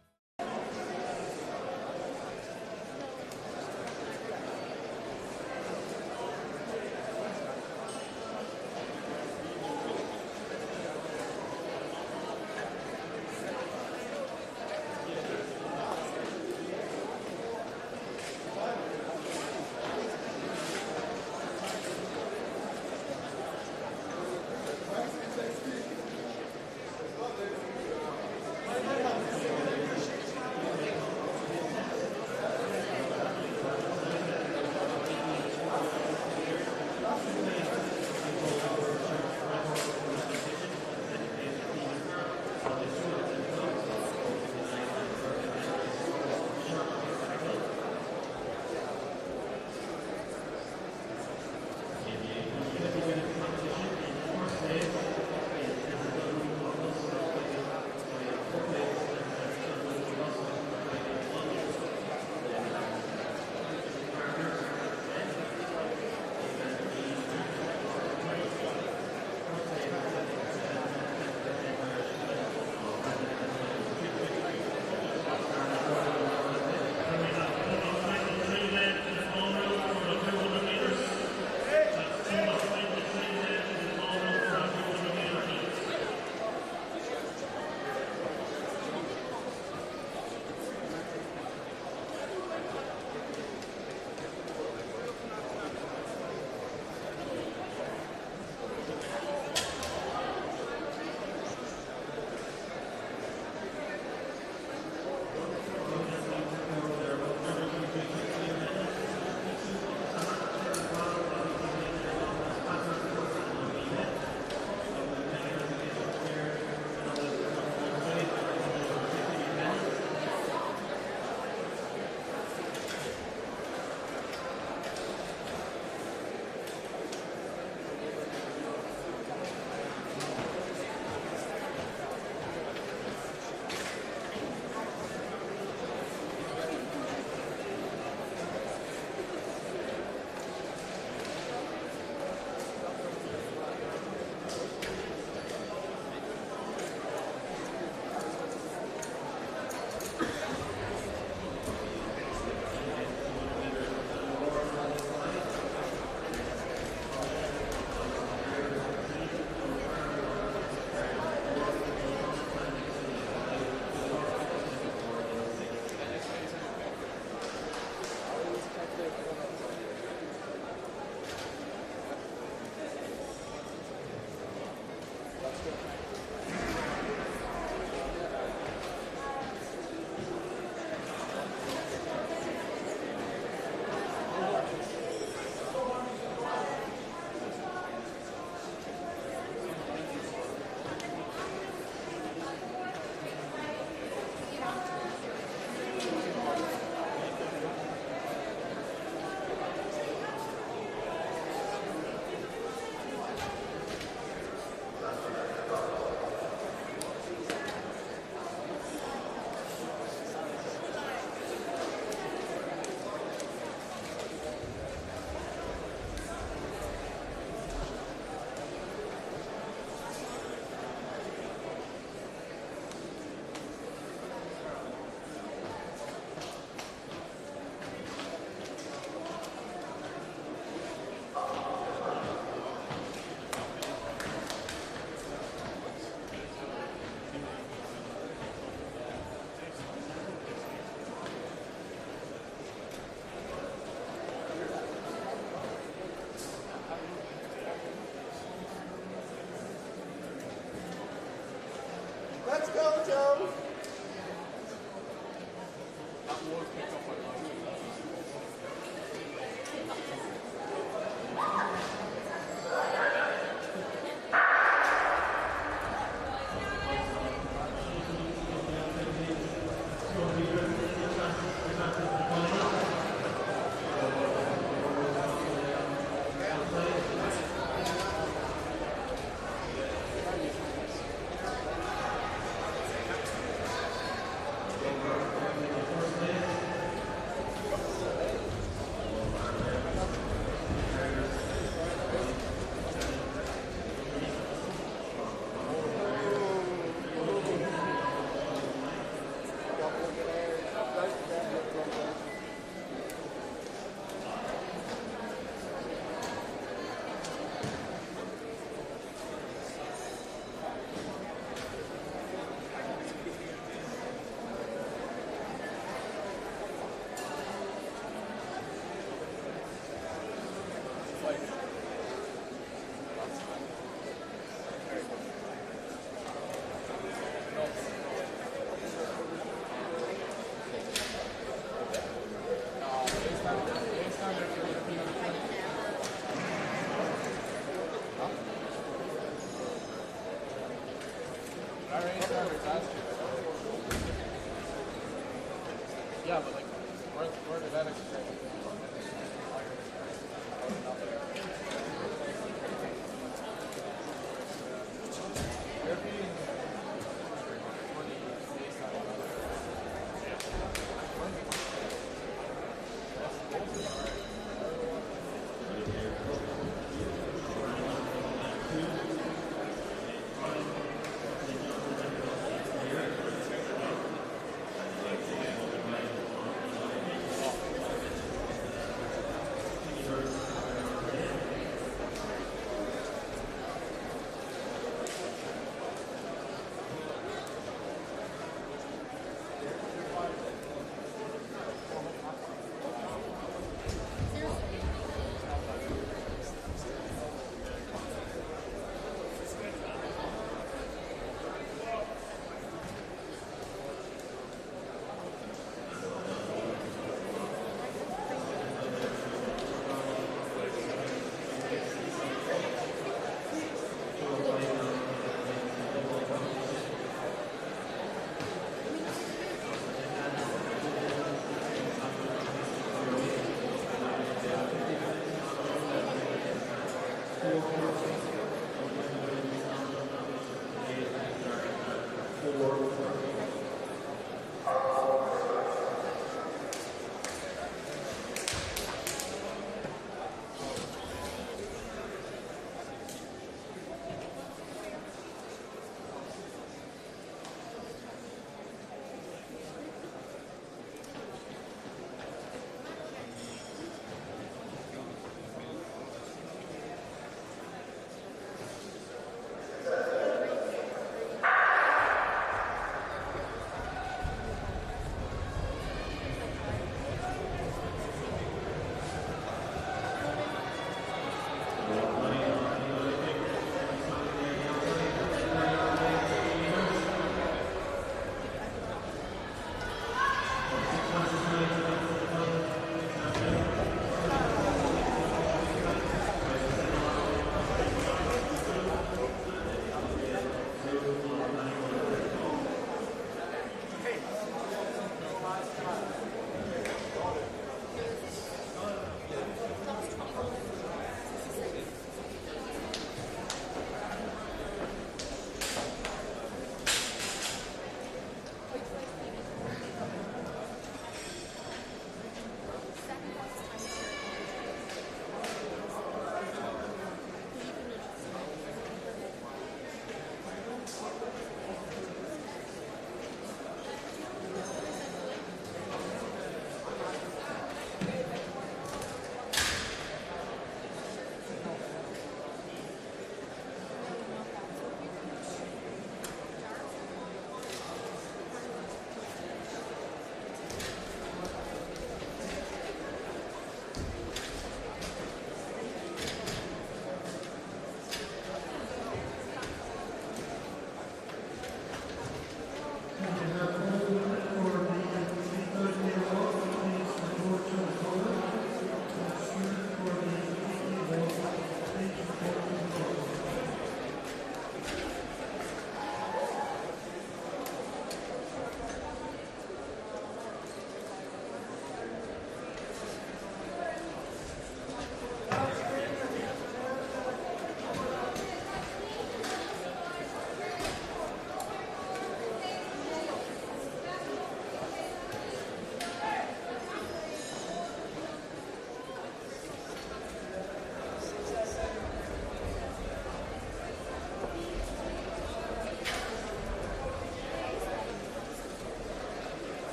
Yeah, but like, where did that experience?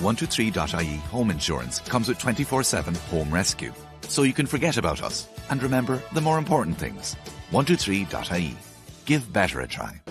123.ie Home Insurance comes with 24/7 home rescue, so you can forget about us and remember the more important things. 123.ie. Give better a try.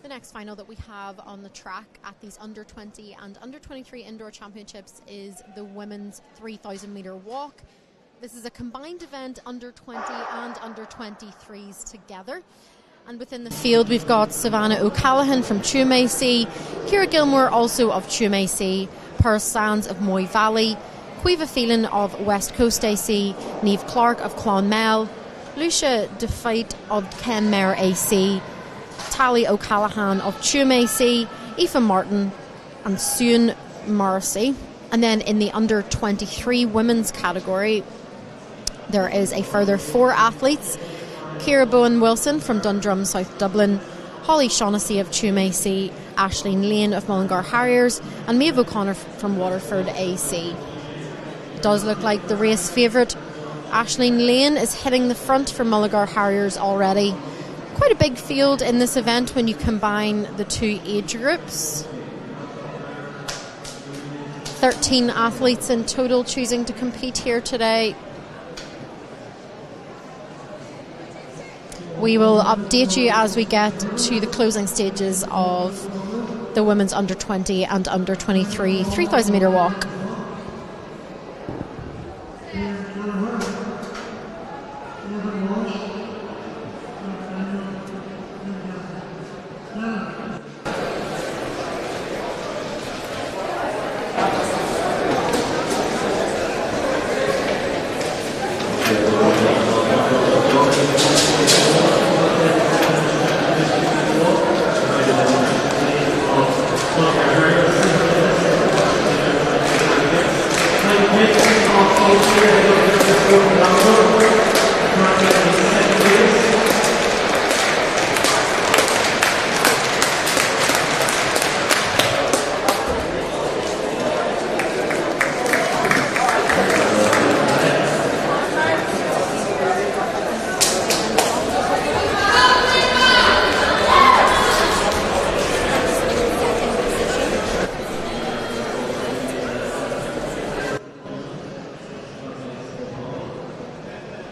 The next final that we have on the track at these under 20 and under 23 indoor championships is the women's 3,000 metre walk. This is a combined event, under 20 and under 23s together. And within the field, we've got Savannah O'Callaghan from Chumacy, Ciara Gilmore also of Chumacy, Pearl Sands of Moy Valley, Quiva Phelan of West Coast AC, Niamh Clark of Clonmel, Lucia DeFite of Kenmare AC, Tally O'Callaghan of Chumacy, Aoife Martin and Sune Morrissey. And then in the under 23 women's category, there is a further 4 athletes: Ciara Bowen Wilson from Dundrum, South Dublin, Holly Shaughnessy of Chumacy, Aisling Lane of Mullingar Harriers, and Maeve O'Connor from Waterford AC. It does look like the race favourite, Aisling Lane, is hitting the front for Mullingar Harriers already. Quite a big field in this event when you combine the 2 age groups. 13 athletes in total choosing to compete here today. We will update you as we get to the closing stages of the women's under 20 and under 23 3,000 metre walk.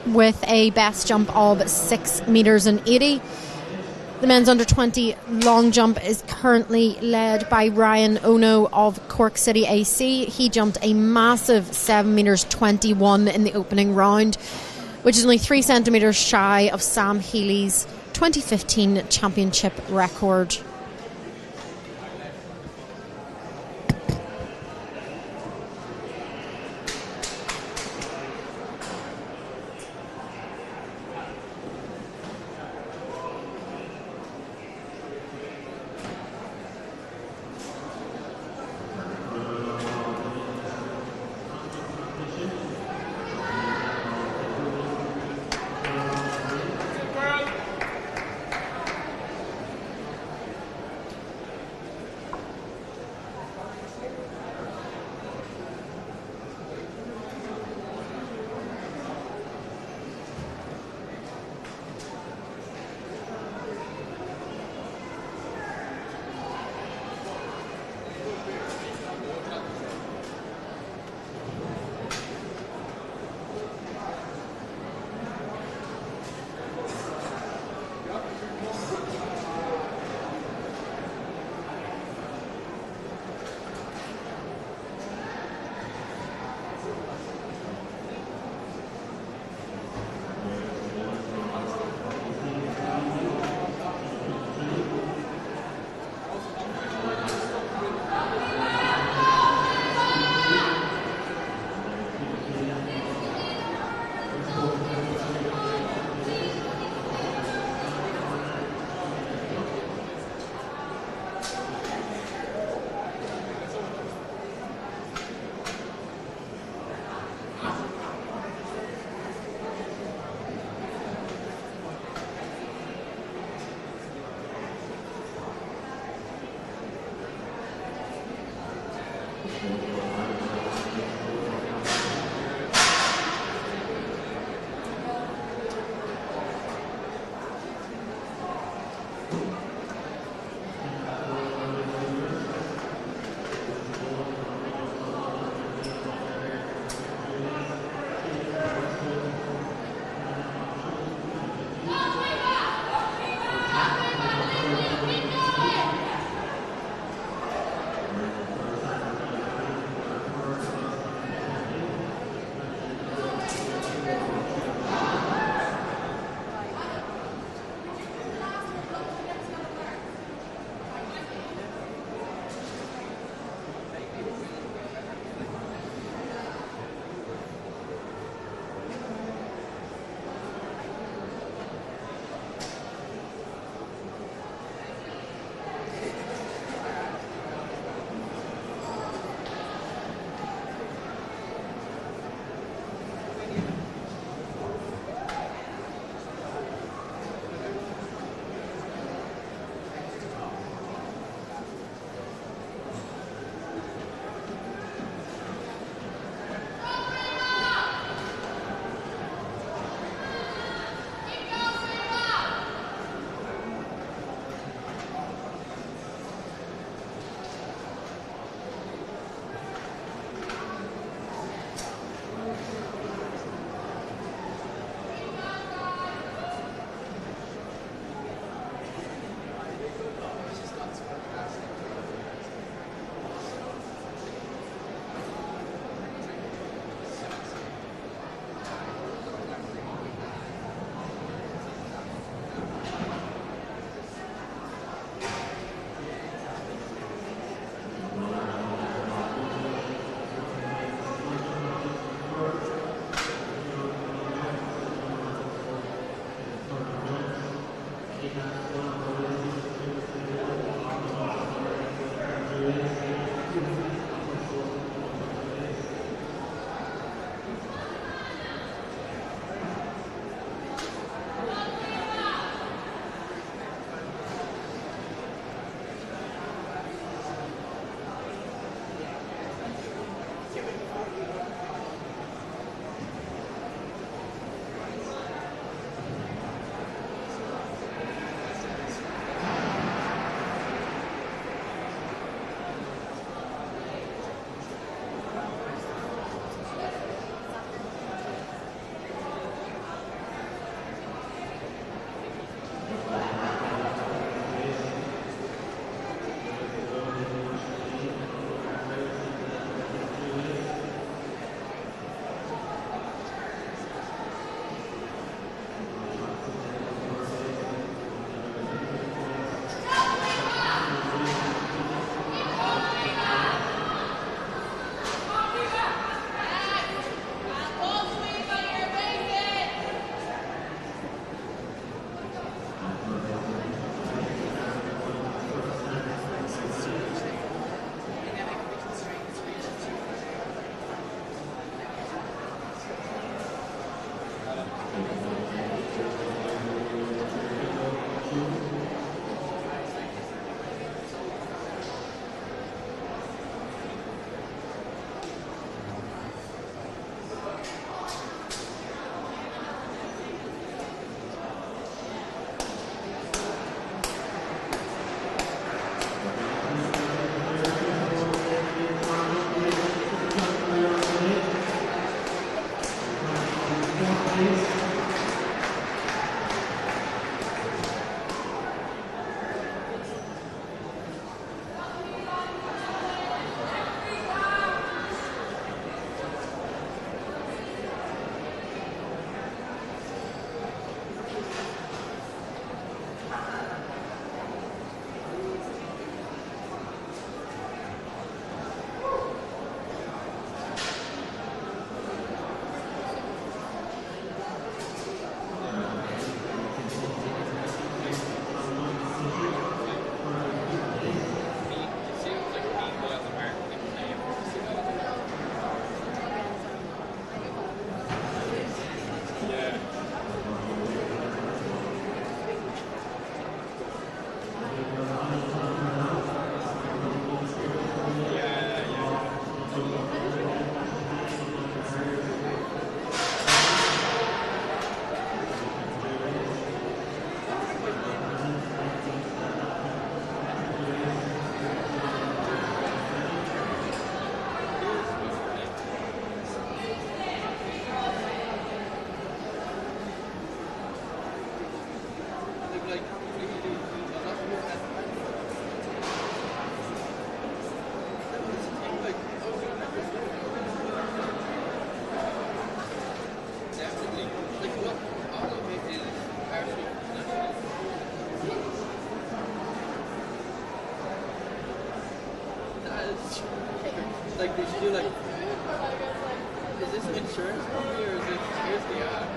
with a best jump of 6 metres and 80. The men's under 20 long jump is currently led by Ryan Ono of Cork City AC. He jumped a massive 7 metres 21 in the opening round, which is only 3 centimetres shy of Sam Healy's 2015 championship record. Like they should do like, is this an insurance company or is it, here's the ad?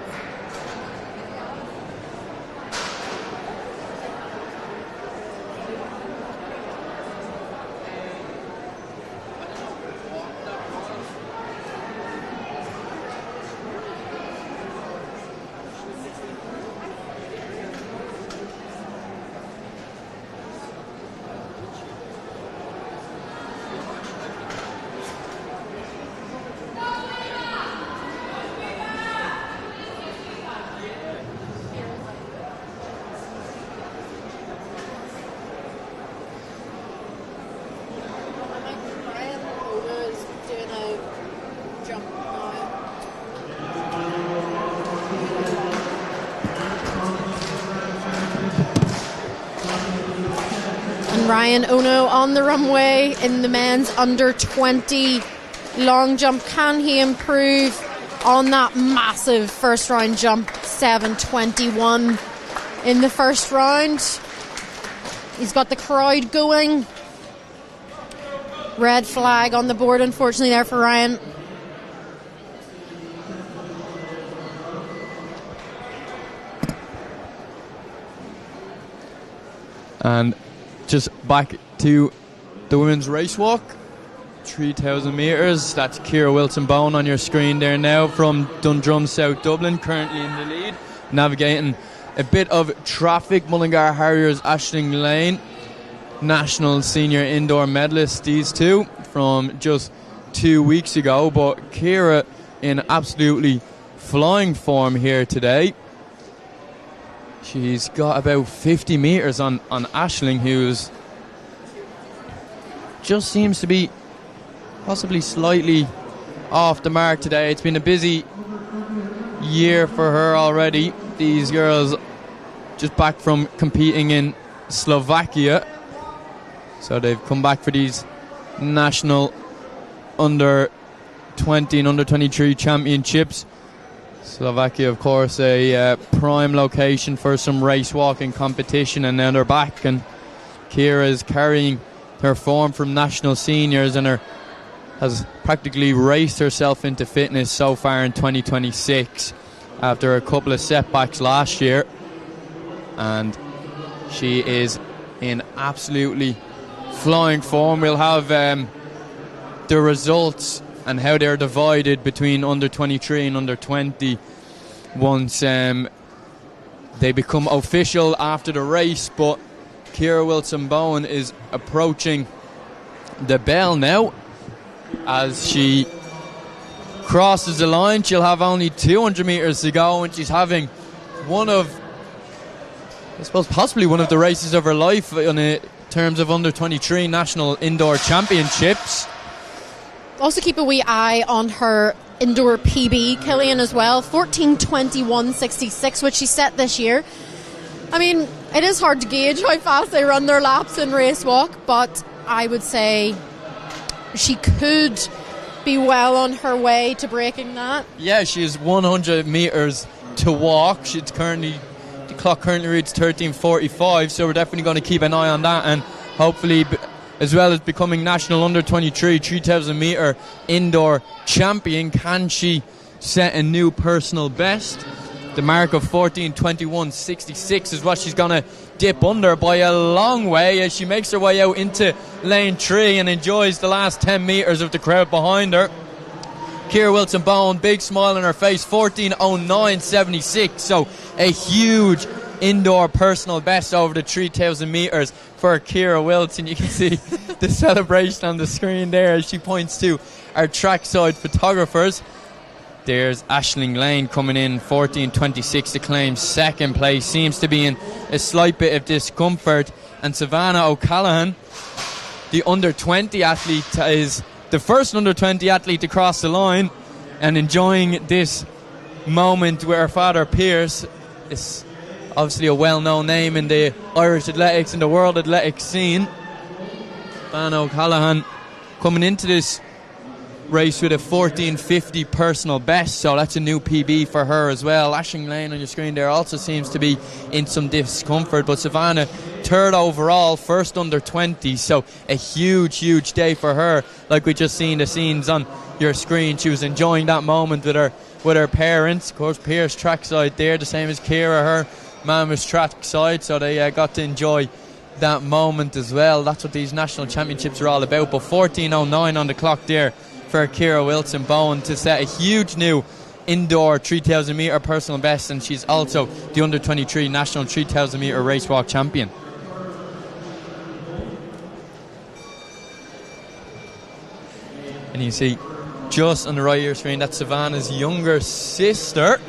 Ryan Ono on the runway in the men's under 20 long jump. Can he improve on that massive first round jump? 7:21 in the first round. He's got the crowd going. Red flag on the board, unfortunately, there for Ryan. And just back to the women's race walk, 3,000 metres. That's Ciara Wilson-Bowen on your screen there now from Dundrum, South Dublin, currently in the lead, navigating a bit of traffic. Mullingar Harriers, Aisling Lane, national senior indoor medalists, these two from just 2 weeks ago. But Ciara in absolutely flying form here today. She's got about 50 metres on Aisling, who's just seems to be possibly slightly off the mark today. It's been a busy year for her already. These girls just back from competing in Slovakia. So they've come back for these national under 20 and under 23 championships. Slovakia, of course, a prime location for some race walking competition, and now they're back, and Ciara is carrying her form from national seniors and has practically raced herself into fitness so far in 2026 after a couple of setbacks last year, and she is in absolutely flying form. We'll have the results and how they're divided between under 23 and under 20 once they become official after the race. But Ciara Wilson-Bowen is approaching the bell now as she crosses the line. She'll have only 200 metres to go, and she's having one of, I suppose, possibly one of the races of her life in terms of under 23 national indoor championships. Also keep a wee eye on her indoor PB, Killian, as well. 14:21.66, which she set this year. I mean, it is hard to gauge how fast they run their laps in race walk, but I would say she could be well on her way to breaking that. Yeah, she has 100 metres to walk. The clock currently reads 13:45, so we're definitely going to keep an eye on that, and hopefully, as well as becoming national under-23 3,000 metre indoor champion, can she set a new personal best? The mark of 14:21.66 is what she's going to dip under by a long way as she makes her way out into lane 3 and enjoys the last 10 metres of the crowd behind her. Ciara Wilson-Bowen, big smile on her face, 14:09.76, so a huge indoor personal best over the 3,000 metres for Ciara Wilson. You can see the celebration on the screen there as she points to our trackside photographers. There's Aisling Lane coming in 14:26 to claim second place. Seems to be in a slight bit of discomfort. And Savannah O'Callaghan, the under-20 athlete, is the first under-20 athlete to cross the line and enjoying this moment with her father Pierce. It's obviously a well-known name in the Irish athletics and the world athletics scene. Savannah O'Callaghan coming into this race with a 14:50 personal best, so that's a new PB for her as well. Aisling Lane on your screen there also seems to be in some discomfort, but Savannah third overall, first under 20, so a huge day for her. Like we just seen the scenes on your screen, she was enjoying that moment with her parents. Of course, Pierce trackside there, the same as Ciara, her mum was trackside, so they got to enjoy that moment as well. That's what these national championships are all about. But 14:09 on the clock there for Ciara Wilson-Bowen to set a huge new indoor 3,000 metre personal best, and she's also the under-23 national 3,000 metre race walk champion. And you see just on the right of your screen, that's Savannah's younger sister.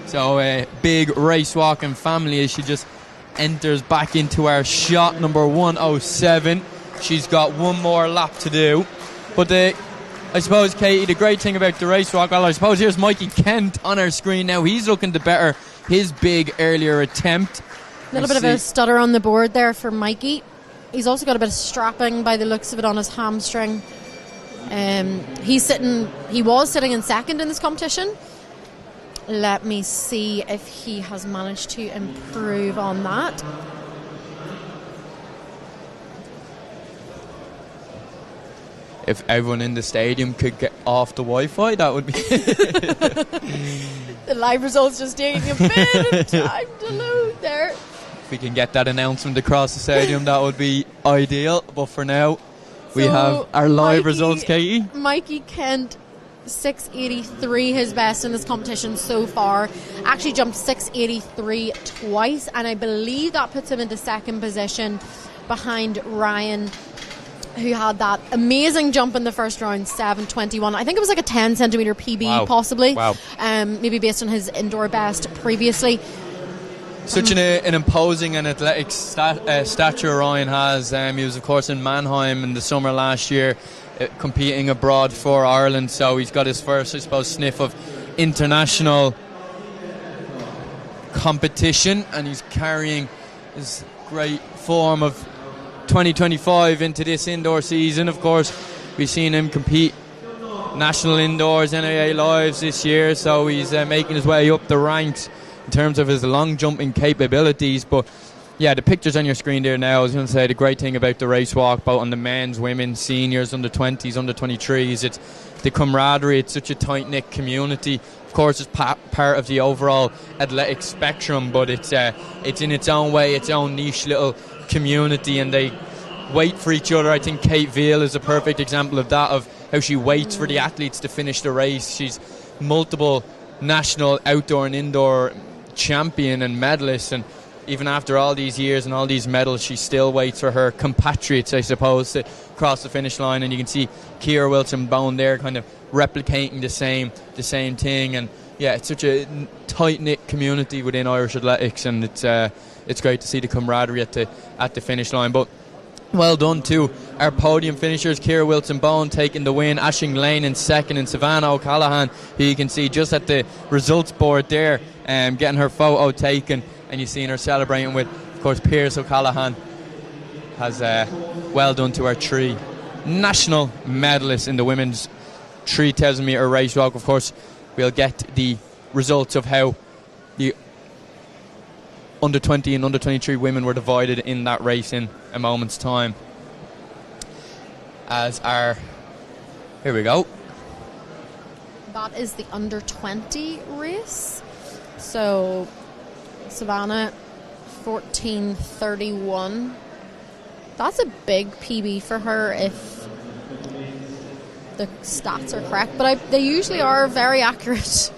So a big race walking family as she just enters back into our shot number 107. She's got one more lap to do. But I suppose, Katie, the great thing about the race walk, well, I suppose here's Mikey Kent on our screen now. He's looking to better his big earlier attempt. A little bit of a stutter on the board there for Mikey. He's also got a bit of strapping by the looks of it on his hamstring. He was sitting in second in this competition. Let me see if he has managed to improve on that. If everyone in the stadium could get off the Wi-Fi, that would be The live results just taking a bit of time to load there. If we can get that announcement across the stadium, that would be ideal. But for now, we have our live results, Katie. Mikey Kent, 6:83, his best in this competition so far. Actually jumped 6:83 twice, and I believe that puts him into second position behind Ryan, who had that amazing jump in the first round, 7:21. I think it was like a 10 centimetre PB, possibly. Wow. Maybe based on his indoor best previously. Such an imposing and athletic stature Ryan has. He was, of course, in Mannheim in the summer last year, competing abroad for Ireland. So he's got his first, I suppose, sniff of international competition, and he's carrying his great form of 2025 into this indoor season. Of course, we've seen him compete national indoors, NAA lives this year, so he's making his way up the ranks in terms of his long jumping capabilities. But yeah, the pictures on your screen there now, I was going to say the great thing about the race walk, both on the men's, women's, seniors, under 20s, under 23s, it's the camaraderie. It's such a tight-knit community. Of course, it's part of the overall athletic spectrum, but it's in its own way, its own niche little community, and they wait for each other. I think Kate Veal is a perfect example of that, of how she waits for the athletes to finish the race. She's multiple national outdoor and indoor champion and medalist, and even after all these years and all these medals, she still waits for her compatriots, I suppose, to cross the finish line. And you can see Ciara Wilson-Bowen there kind of replicating the same thing. And yeah, it's such a tight-knit community within Irish athletics, and it's great to see the camaraderie at the finish line. But Well done to our podium finishers, Ciara Wilson-Bone taking the win, Aisling Lane in second, and Savannah O'Callaghan, who you can see just at the results board there, getting her photo taken, and you've seen her celebrating with, of course, Pierce O'Callaghan. Has well done to our 3 national medalists in the women's 3,000 metre race walk. Of course, we'll get the results of how the under 20 and under 23 women were divided in that race in a moment's time. Here we go. That is the under 20 race. So Savannah 14:31. That's a big PB for her if the stats are correct, but they usually are very accurate.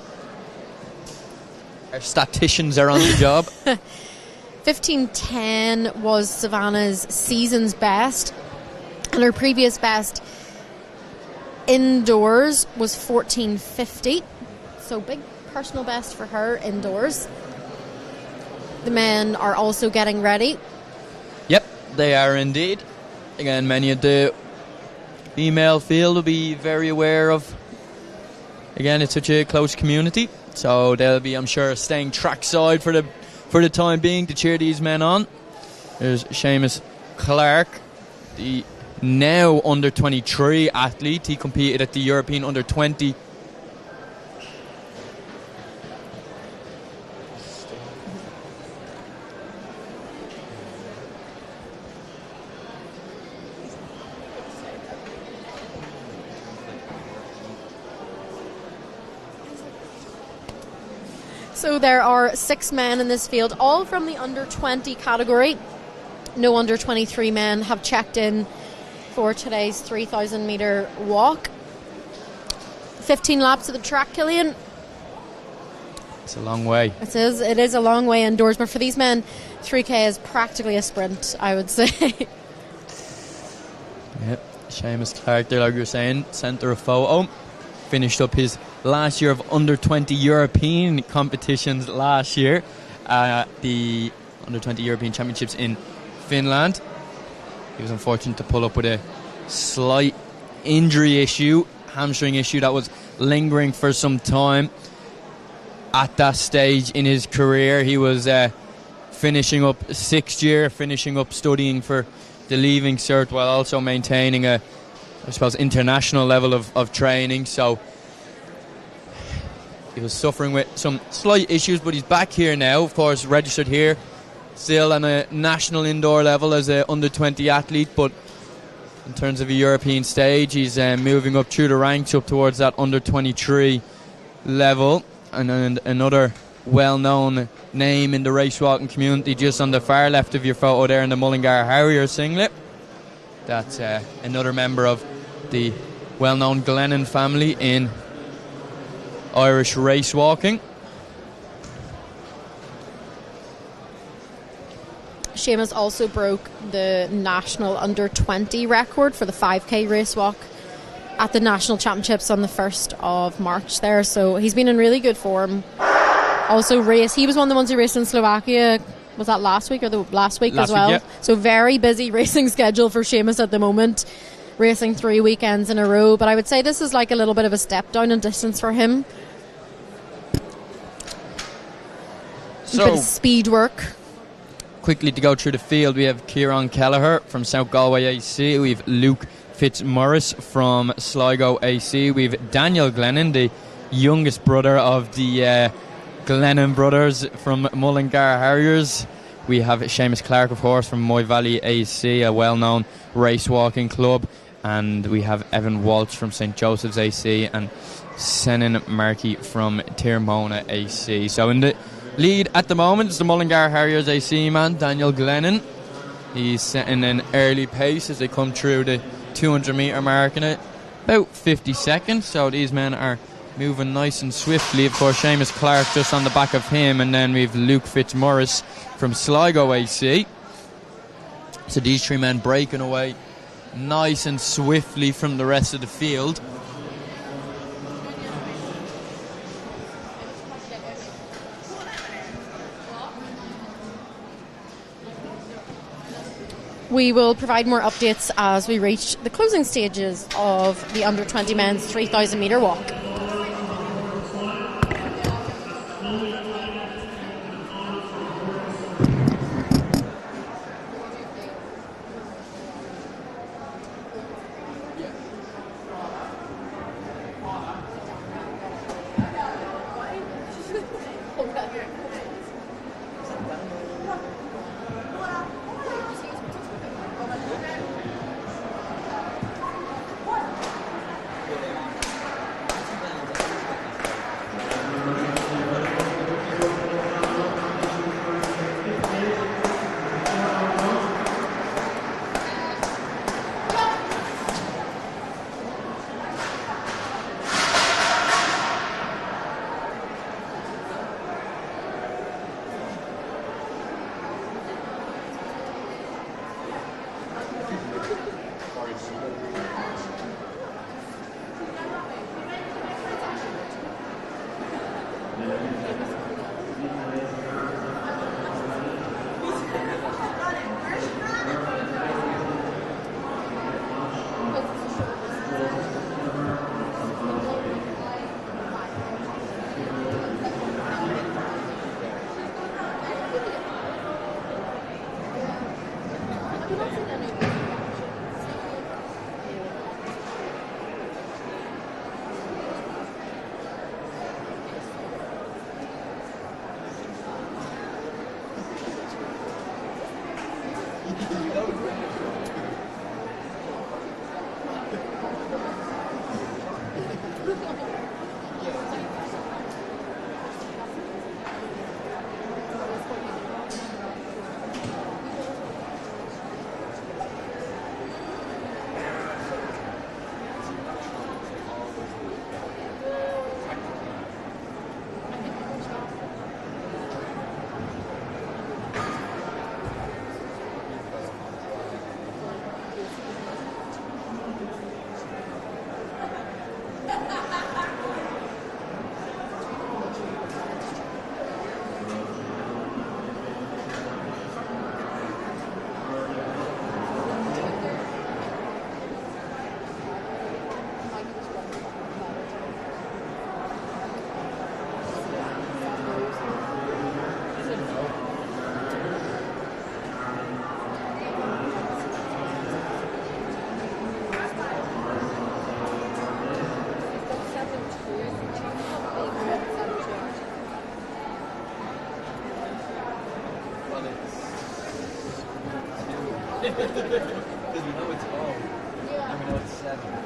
Our statisticians are on the job. 15:10 was Savannah's season's best, and her previous best indoors was 14:50. So big personal best for her indoors. The men are also getting ready. Yep, they are indeed. Again, many of the female field will be very aware of. Again, it's such a close community, so they'll be, I'm sure, staying trackside for the time being to cheer these men on. There's Seamus Clark, the now under 23 athlete. He competed at the European under 20. So there are 6 men in this field, all from the under 20 category. No under 23 men have checked in for today's 3,000 metre walk. 15 laps of the track, Killian. It's a long way. It is a long way indoors, but for these men, 3K is practically a sprint, I would say. Yep, Seamus Clark there, like you were saying, centre of photo. Finished up his last year of under 20 European competitions last year, the under 20 European Championships in Finland. He was unfortunate to pull up with a slight injury issue, hamstring issue that was lingering for some time. At that stage in his career, he was finishing up 6th year, finishing up studying for the Leaving Cert while also maintaining a, I suppose, international level of training. So he was suffering with some slight issues, but he's back here now, of course, registered here, still on a national indoor level as an under-20 athlete, but in terms of a European stage, he's moving up through the ranks up towards that under-23 level. And another well-known name in the race walking community just on the far left of your photo there in the Mullingar Harrier singlet. That's another member of the well-known Glennon family in Irish race walking. Seamus also broke the national under 20 record for the 5K race walk at the national championships on the 1st of March there, so he's been in really good form. Also he was one of the ones who raced in Slovakia. Was that last week or the last week as well? Week, yeah. So very busy racing schedule for Seamus at the moment, racing 3 weekends in a row, but I would say this is like a little bit of a step down in distance for him. So, a bit of speed work. Quickly to go through the field, we have Kieran Kelleher from South Galway AC, we have Luke Fitzmaurice from Sligo AC, we have Daniel Glennon, the youngest brother of the Glennon brothers from Mullingar Harriers. We have Seamus Clark, of course, from Moy Valley AC, a well-known race walking club, and we have Evan Walsh from St Joseph's AC and Senan Markey from Tirmona AC. So in the lead at the moment is the Mullingar Harriers AC man, Daniel Glennon. He's setting an early pace as they come through the 200 metre mark in about 50 seconds. So these men are moving nice and swiftly. Of course, Seamus Clark just on the back of him, and then we've Luke Fitzmaurice from Sligo AC. So these 3 men breaking away nice and swiftly from the rest of the field. We will provide more updates as we reach the closing stages of the under 20 men's 3,000 metre walk. Because we know it's all. And we know it's 7.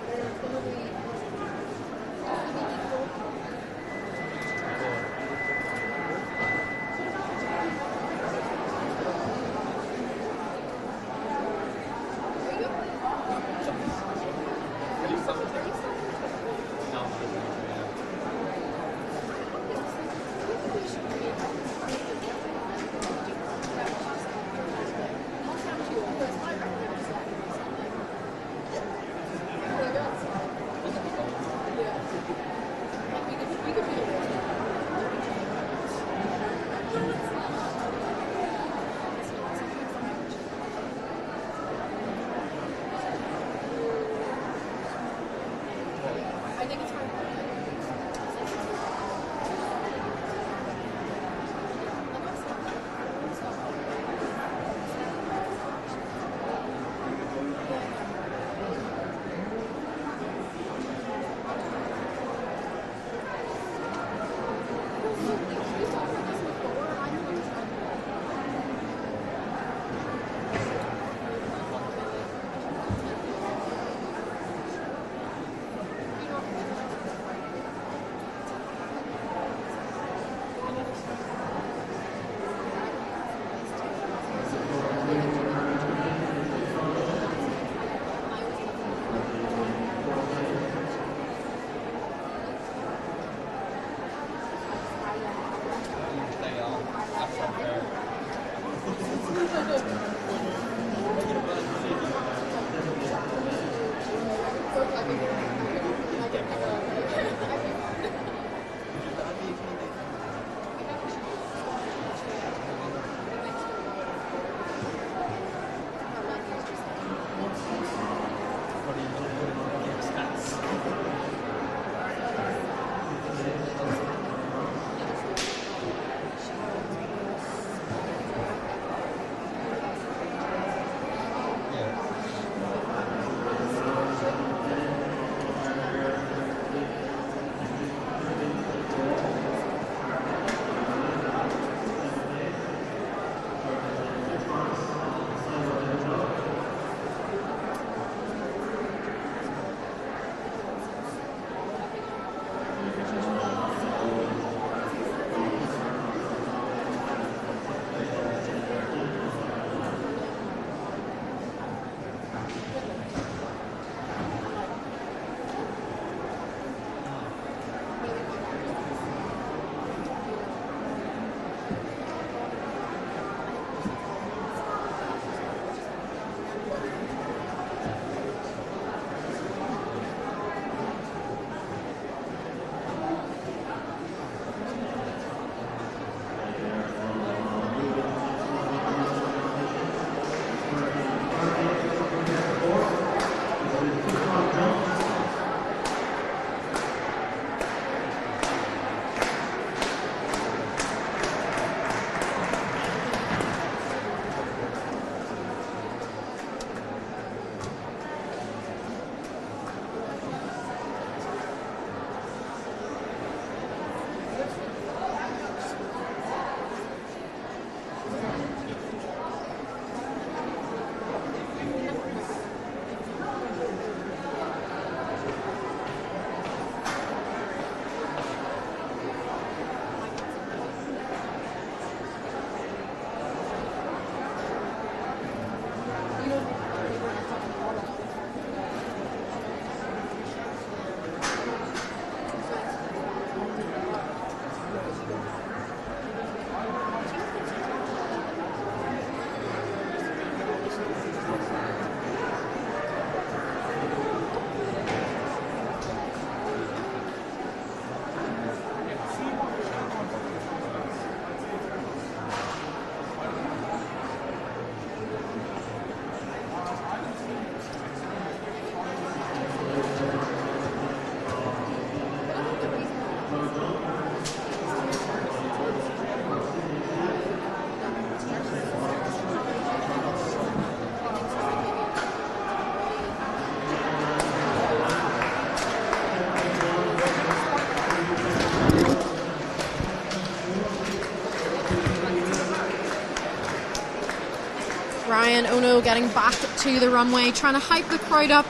Ryan Ono getting back to the runway, trying to hype the crowd up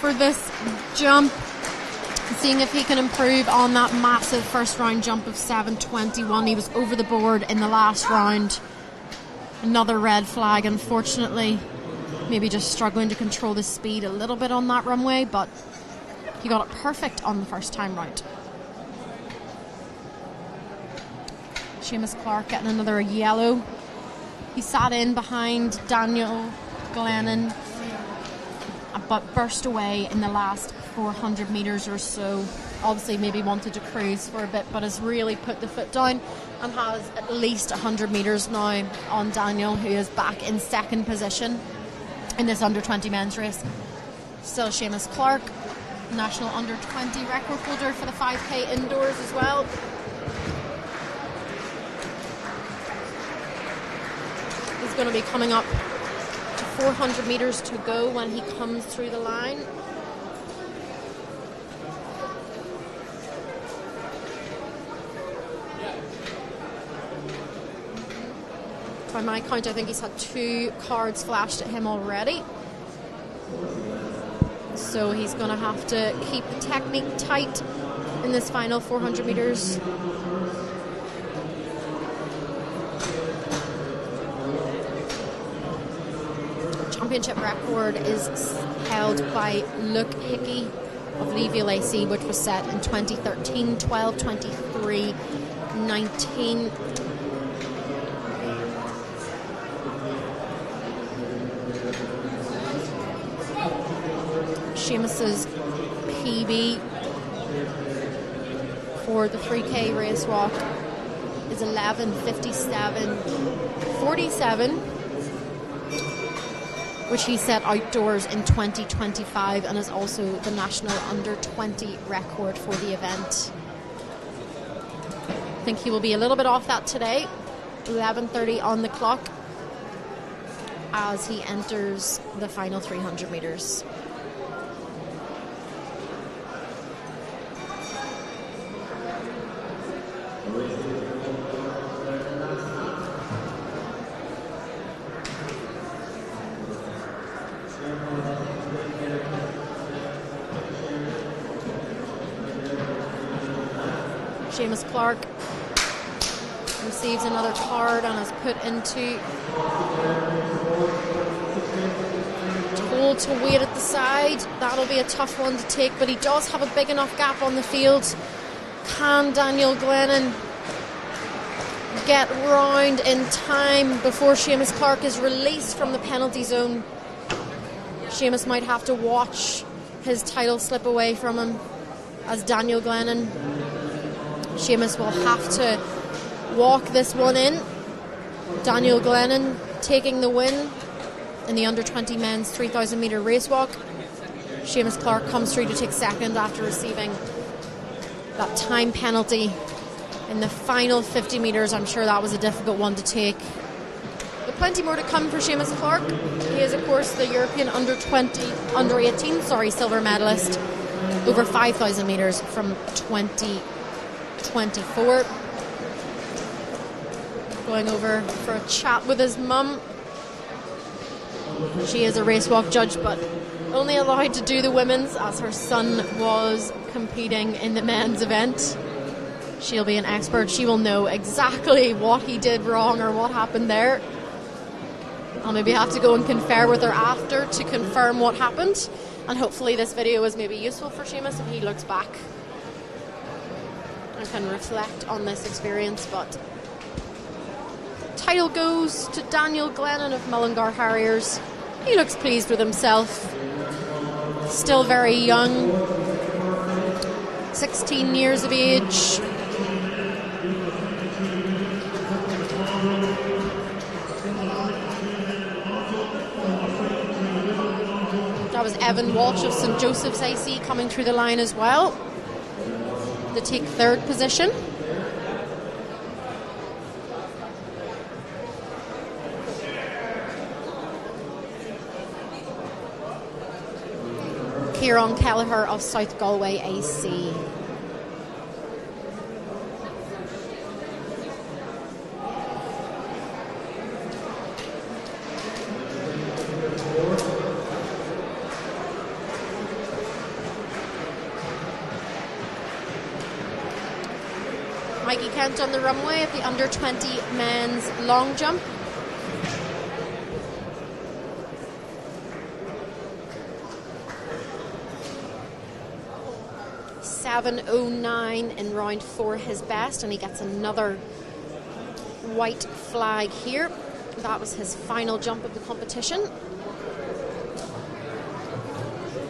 for this jump, seeing if he can improve on that massive first round jump of 7:21. He was over the board in the last round. Another red flag, unfortunately. Maybe just struggling to control the speed a little bit on that runway, but he got it perfect on the first time round. Seamus Clark getting another yellow. He sat in behind Daniel Glennon, but burst away in the last 400 metres or so. Obviously maybe wanted to cruise for a bit, but has really put the foot down and has at least 100 metres now on Daniel, who is back in second position in this under-20 men's race. Still Seamus Clark, national under-20 record holder for the 5K indoors as well. He's going to be coming up to 400 metres to go when he comes through the line. By my count, I think he's had 2 cards flashed at him already. So he's going to have to keep the technique tight in this final 400 metres. Championship record is held by Luke Hickey of Leeville AC, which was set in 2013, 12, 23, 19. Seamus's PB for the 3K race walk is 11:57.47, which he set outdoors in 2025 and is also the national under-20 record for the event. I think he will be a little bit off that today. 11:30 on the clock as he enters the final 300 metres. Seamus Clark receives another card and is put into, told to wait at the side. That'll be a tough one to take, but he does have a big enough gap on the field. Can Daniel Glennon get round in time before Seamus Clark is released from the penalty zone? Seamus might have to watch his title slip away from him as Daniel Glennon. Seamus will have to walk this one in. Daniel Glennon taking the win in the under-20 men's 3,000 metre race walk. Seamus Clark comes through to take second after receiving that time penalty in the final 50 metres. I'm sure that was a difficult one to take. But plenty more to come for Seamus Clark. He is, of course, the European under-18 silver medalist over 5,000 metres from 2024. Going over for a chat with his mum. She is a race walk judge, but only allowed to do the women's as her son was competing in the men's event. She'll be an expert. She will know exactly what he did wrong or what happened there. I'll maybe have to go and confer with her after to confirm what happened, and hopefully this video is maybe useful for Seamus if he looks back and can reflect on this experience. But title goes to Daniel Glennon of Mullingar Harriers. He looks pleased with himself. Still very young, 16 years of age. That was Evan Walsh of St Joseph's AC coming through the line as well to take third position. Kieran Kelleher of South Galway AC. Mikey Kent on the runway at the under-20 men's long jump. .709 in round 4, his best, and he gets another white flag here. That was his final jump of the competition.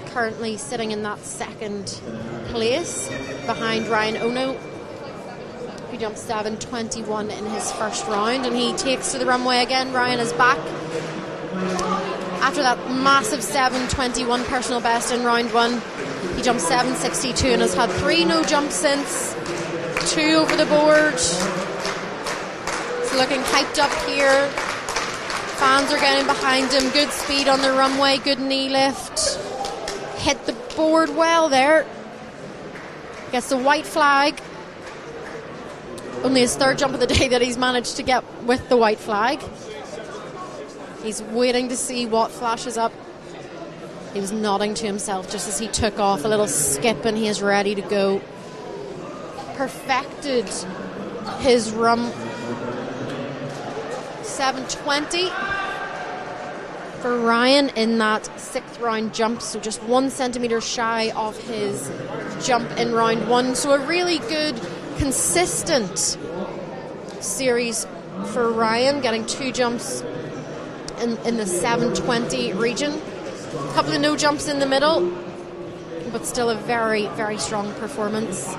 Currently sitting in that second place behind Ryan Ono, who jumped 7:21 in his first round, and he takes to the runway again. Ryan is back after that massive 7:21 personal best in round 1. He jumped 7:62 and has had 3 no jumps since, 2 over the board. He's looking hyped up here. Fans are getting behind him. Good speed on the runway, good knee lift. Hit the board well there. Gets the white flag. Only his 3rd jump of the day that he's managed to get with the white flag. He's waiting to see what flashes up. He was nodding to himself just as he took off, a little skip, and he is ready to go. Perfected his run. 7:20 for Ryan in that 6th round jump, so just 1 centimetre shy of his jump in round 1. So a really good, consistent series for Ryan, getting 2 jumps in the 7:20 region. A couple of no jumps in the middle, but still a very, very strong performance.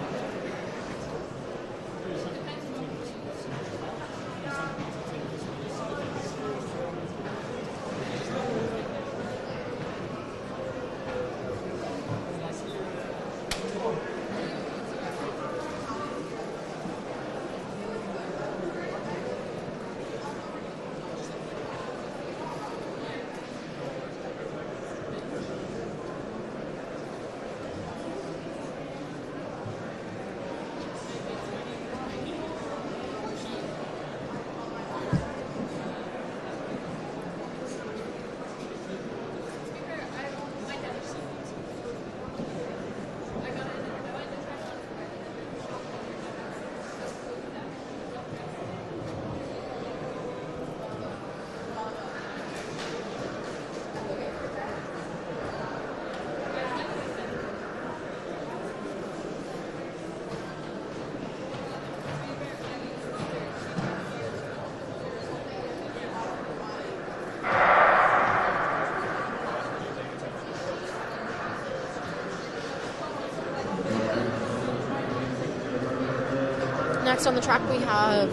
Next on the track we have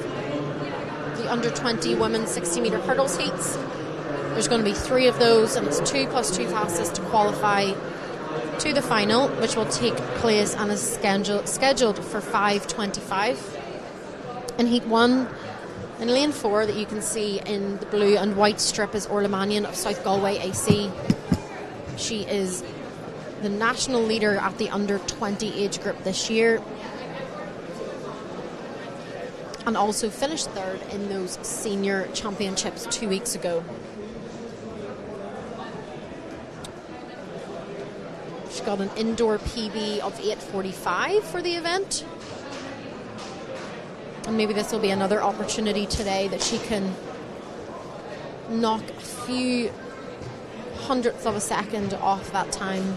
the under-20 women's 60-metre hurdles heats. There's going to be 3 of those, and it's 2 + 2 fastest to qualify to the final, which will take place and is scheduled for 5:25. In Heat 1, in lane 4 that you can see in the blue and white strip is Orla Mannion of South Galway AC. She is the national leader at the under-20 age group this year, and also finished 3rd in those senior championships 2 weeks ago. She got an indoor PB of 8:45 for the event, and maybe this will be another opportunity today that she can knock a few hundredths of a second off that time.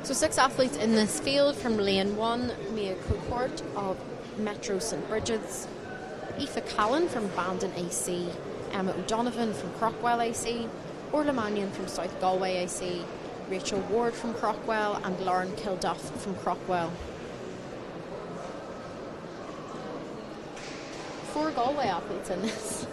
So 6 athletes in this field from lane 1, Mia Cocourt of Metro St Bridget's, Aoife Callan from Bandon AC, Emma O'Donovan from Crockwell AC, Orla Mannion from South Galway AC, Rachel Ward from Crockwell, and Lauren Kilduff from Crockwell. 4 Galway athletes in this.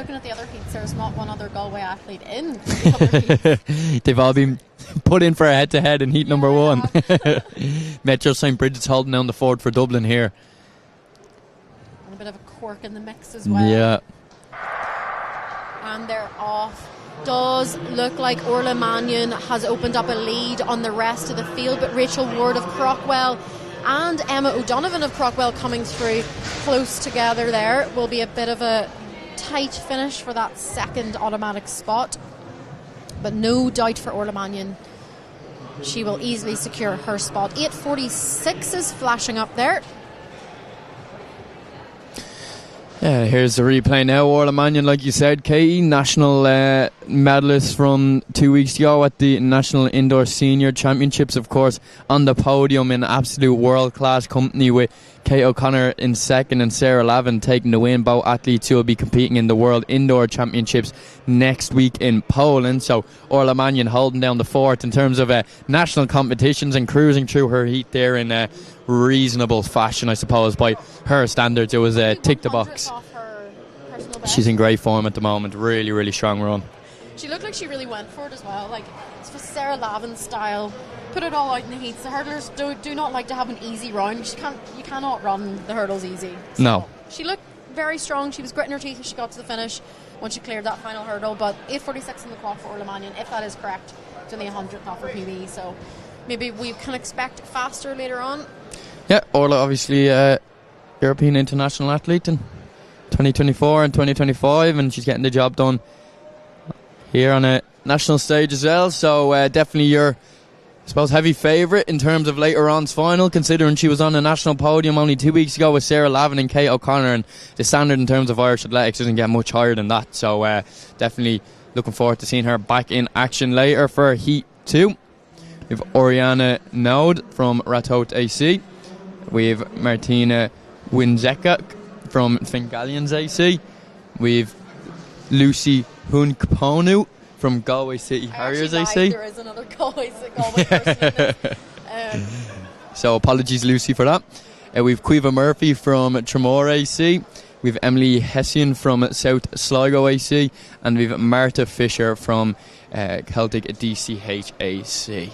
looking at the other heats, there's not one other Galway athlete in the other heats. They've all been put in for a head-to-head in heat number 1. Metro St. Bridget's holding down the fort for Dublin here. And a bit of a cork in the mix as well. Yeah. And they're off. Does look like Orla Mannion has opened up a lead on the rest of the field, but Rachel Ward of Crockwell and Emma O'Donovan of Crockwell coming through close together there. Will be a bit of a tight finish for that second automatic spot, but no doubt for Orla Mannion, she will easily secure her spot. 8:46 is flashing up there. Yeah, here's the replay now. Orla Mannion, like you said, Katie, national medalist from 2 weeks ago at the National Indoor Senior Championships, of course, on the podium in absolute world-class company with Kate O'Connor in second and Sarah Lavin taking the win. Both athletes who will be competing in the World Indoor Championships next week in Poland. So Orla Mannion holding down the fort in terms of national competitions and cruising through her heat there in reasonable fashion, I suppose, by her standards. It was tick the box. She's in great form at the moment. Really, really strong run. She looked like she really went for it as well. Like, it's for Sarah Lavin's style. Put it all out in the heats. The hurdlers do not like to have an easy round. You cannot run the hurdles easy. So no. She looked very strong. She was gritting her teeth as she got to the finish once she cleared that final hurdle. But 8:46 in the clock for Orla Mannion, if that is correct. It's only 100th off her PB, so maybe we can expect faster later on. Yeah, Orla obviously European international athlete in 2024 and 2025, and she's getting the job done here on a national stage as well. So definitely your, I suppose, heavy favourite in terms of later on's final, considering she was on a national podium only 2 weeks ago with Sarah Lavin and Kate O'Connor, and the standard in terms of Irish athletics doesn't get much higher than that. So definitely looking forward to seeing her back in action later for Heat 2. We have Oriana Node from Ratot AC. We have Martina Winzeka from Fingalians AC. We've Lucy Hunkponu from Galway City Harriers AC. There is another Galway person in this. So apologies, Lucy, for that. We've Quiva Murphy from Tremor AC. We've Emily Hessian from South Sligo AC. And we've Marta Fisher from Celtic DCH AC.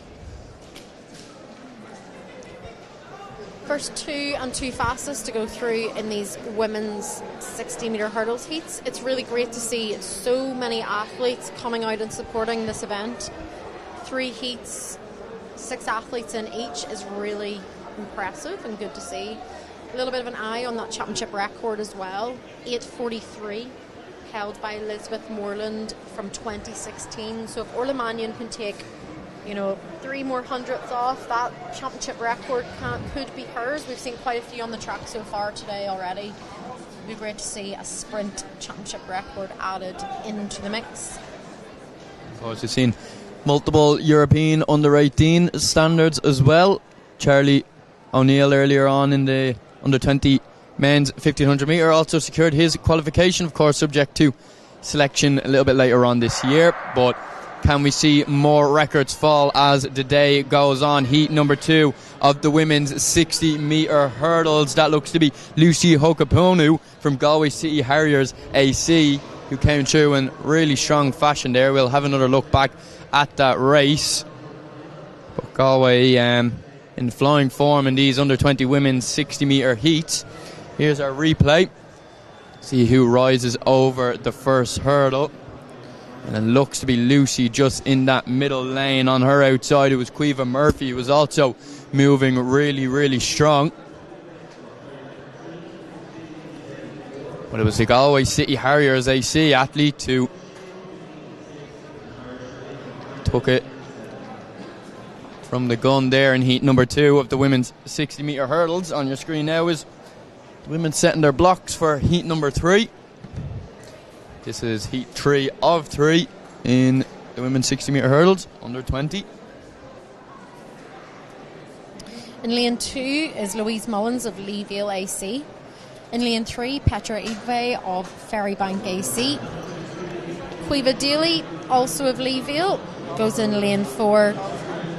First 2 and 2 fastest to go through in these women's 60-metre hurdles heats. It's really great to see so many athletes coming out and supporting this event. 3 heats, 6 athletes in each is really impressive and good to see. A little bit of an eye on that championship record as well. 8:43 held by Elizabeth Moreland from 2016. So if Orla Mannion can take 3 more hundredths off, that championship record could be hers. We've seen quite a few on the track so far today already. It'd be great to see a sprint championship record added into the mix. Of course, we've seen multiple European under-18 standards as well. Charlie O'Neill earlier on in the under-20 men's 1500 metre also secured his qualification, of course subject to selection a little bit later on this year. But can we see more records fall as the day goes on? Heat number 2 of the women's 60-metre hurdles. That looks to be Lucy Hokaponu from Galway City Harriers AC, who came through in really strong fashion there. We'll have another look back at that race. But Galway in flying form in these under-20 women's 60-metre heats. Here's our replay. See who rises over the first hurdle. And it looks to be Lucy just in that middle lane. On her outside, it was Quiva Murphy, who was also moving really, really strong. But it was the Galway City Harriers AC athlete who took it from the gun there in heat number 2 of the women's 60-metre hurdles. On your screen now is the women setting their blocks for heat number 3. This is heat 3 of 3 in the women's 60-metre hurdles, under 20. In lane 2 is Louise Mullins of Leeville AC. In lane 3, Petra Igve of Ferrybank AC. Quiva Daly, also of Leeville, goes in lane 4.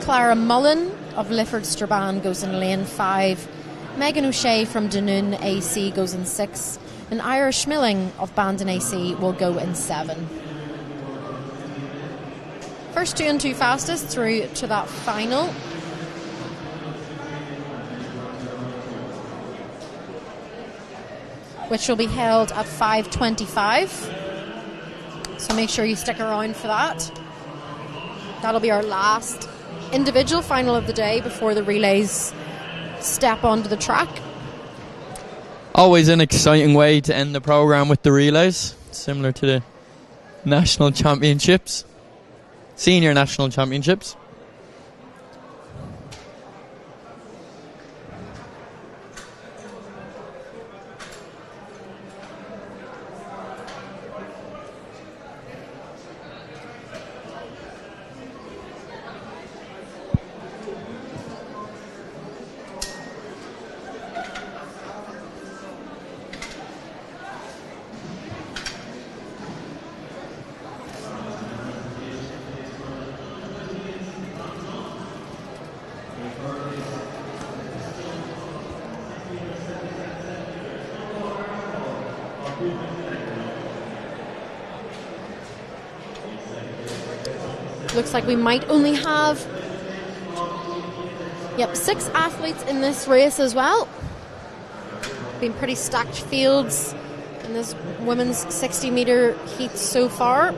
Clara Mullen of Lifford Strabane goes in lane 5. Megan O'Shea from Dunoon AC goes in 6. And Ira Schmilling of Bandon AC will go in 7. First 2 and 2 fastest through to that final. Which will be held at 5:25. So make sure you stick around for that. That'll be our last individual final of the day before the relays step onto the track. Always an exciting way to end the programme with the relays, similar to the national championships, senior national championships. Looks like we might only have 6 athletes in this race as well. Been pretty stacked fields in this women's 60-metre heat so far.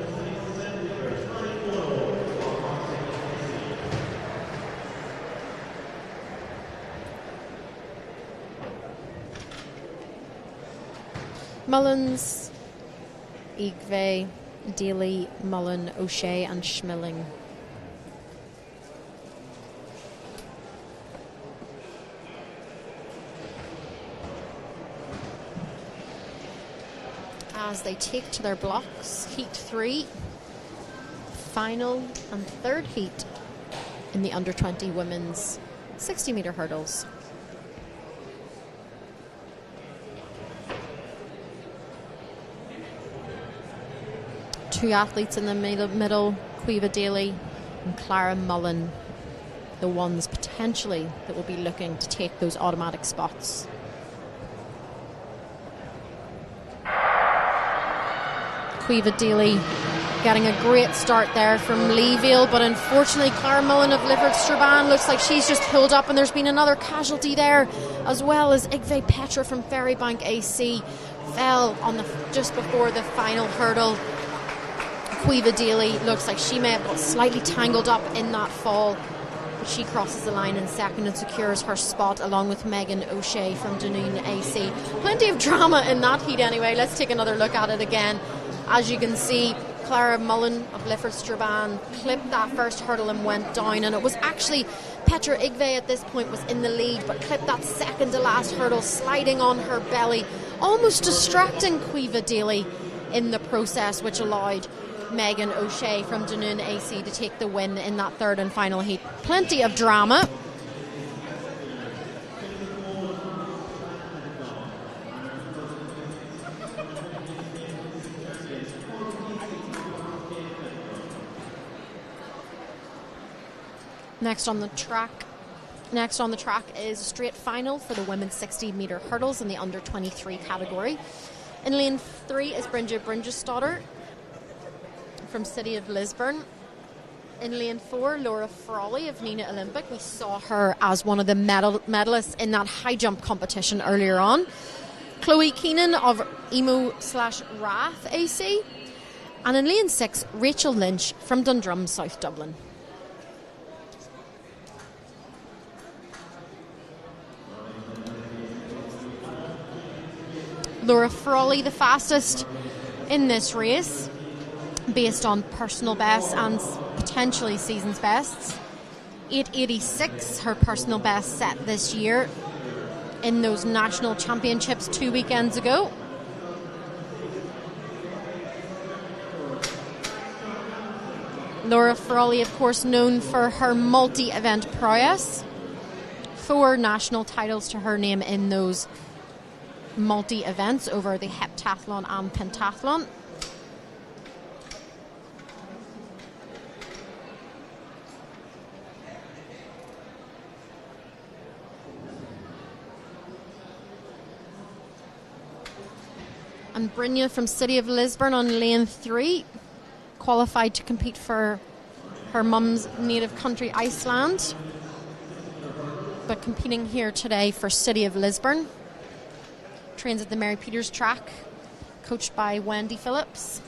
Mullins, Igve, Daly, Mullen, O'Shea and Schmilling. As they take to their blocks, heat 3, final and third heat in the under 20 women's 60-metre hurdles. Two athletes in the middle, Quiva Daly and Clara Mullen, the ones potentially that will be looking to take those automatic spots. Quiva Daly getting a great start there from Leeville, but unfortunately Clara Mullen of Lifford Strabane looks like she's just pulled up, and there's been another casualty there, as well as Igve Petra from Ferrybank AC fell on just before the final hurdle. Quiva Daly looks like she may have got slightly tangled up in that fall, but she crosses the line in second and secures her spot along with Megan O'Shea from Dunoon AC. Plenty of drama in that heat anyway. Let's take another look at it again. As you can see, Clara Mullen of Lifford Strabane clipped that first hurdle and went down, and it was actually Petra Igve at this point was in the lead, but clipped that second to last hurdle, sliding on her belly, almost distracting Quiva Daly in the process, which allowed Megan O'Shea from Dunoon AC to take the win in that third and final heat. Plenty of drama. Next on the track is a straight final for the women's 60-metre hurdles in the under 23 category. In lane 3 is Brynja Brynjestadter from City of Lisburn. In lane 4, Laura Frawley of Nina Olympic. We saw her as one of the medalists in that high jump competition earlier on. Chloe Keenan of Emo/Rath AC. And in lane 6, Rachel Lynch from Dundrum, South Dublin. Laura Frawley, the fastest in this race, based on personal bests and potentially season's bests. 8:86, her personal best set this year in those national championships 2 weekends ago. Laura Frawley, of course, known for her multi-event prowess. 4 national titles to her name in those multi-events over the heptathlon and pentathlon. And Brynja from City of Lisburn on lane 3, qualified to compete for her mum's native country, Iceland, but competing here today for City of Lisburn. Trains at the Mary Peters track, coached by Wendy Phillips.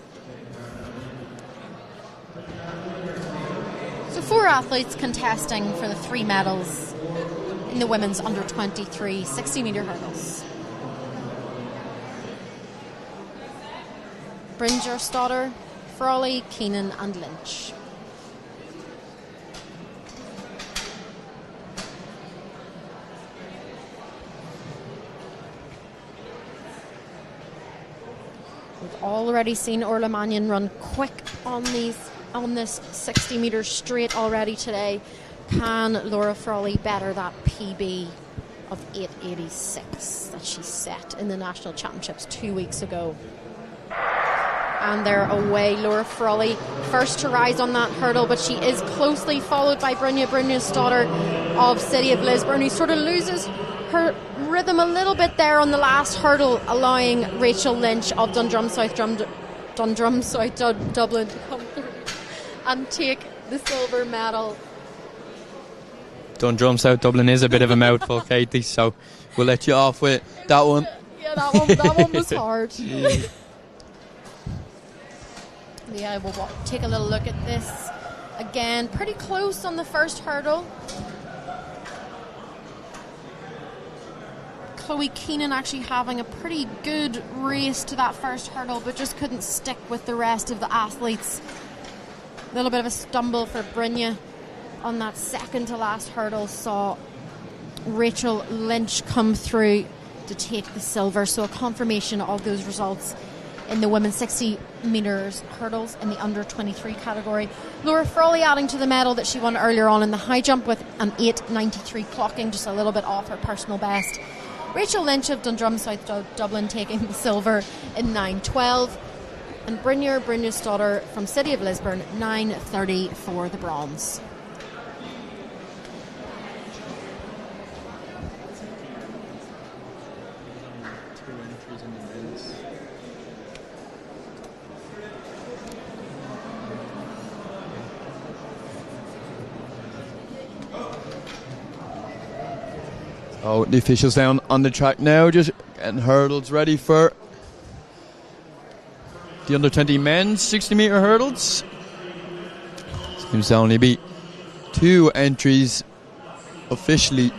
So 4 athletes contesting for the 3 medals in the women's under 23 60-metre hurdles. Brynja Stoddard, Frawley, Keenan and Lynch. We've already seen Orla Mannion run quick on this 60-metre straight already today. Can Laura Frawley better that PB of 8:86 that she set in the national championships 2 weeks ago? And they're away. Laura Frawley first to rise on that hurdle, but she is closely followed by Brynja Stoddard of City of Lisburn, who sort of loses her rhythm a little bit there on the last hurdle, allowing Rachel Lynch of Dundrum South Dublin to come through and take the silver medal. Dundrum South Dublin is a bit of a mouthful, Katie, so we'll let you off with that one. Yeah, that one was hard. Yeah, we'll take a little look at this again. Pretty close on the first hurdle. Chloe Keenan actually having a pretty good race to that first hurdle, but just couldn't stick with the rest of the athletes. A little bit of a stumble for Brynja on that second to last hurdle. Saw Rachel Lynch come through to take the silver. So a confirmation of those results in the women's 60 metres hurdles in the under 23 category. Laura Frawley adding to the medal that she won earlier on in the high jump with an 8:93 clocking, just a little bit off her personal best. Rachel Lynch of Dundrum South Dublin taking the silver in 9:12, and Brynja Stoddard from City of Lisburn 9:30 for the bronze. Oh, the officials down on the track now, just getting hurdles ready for the under 20 men's 60-metre hurdles. Seems to only be 2 entries officially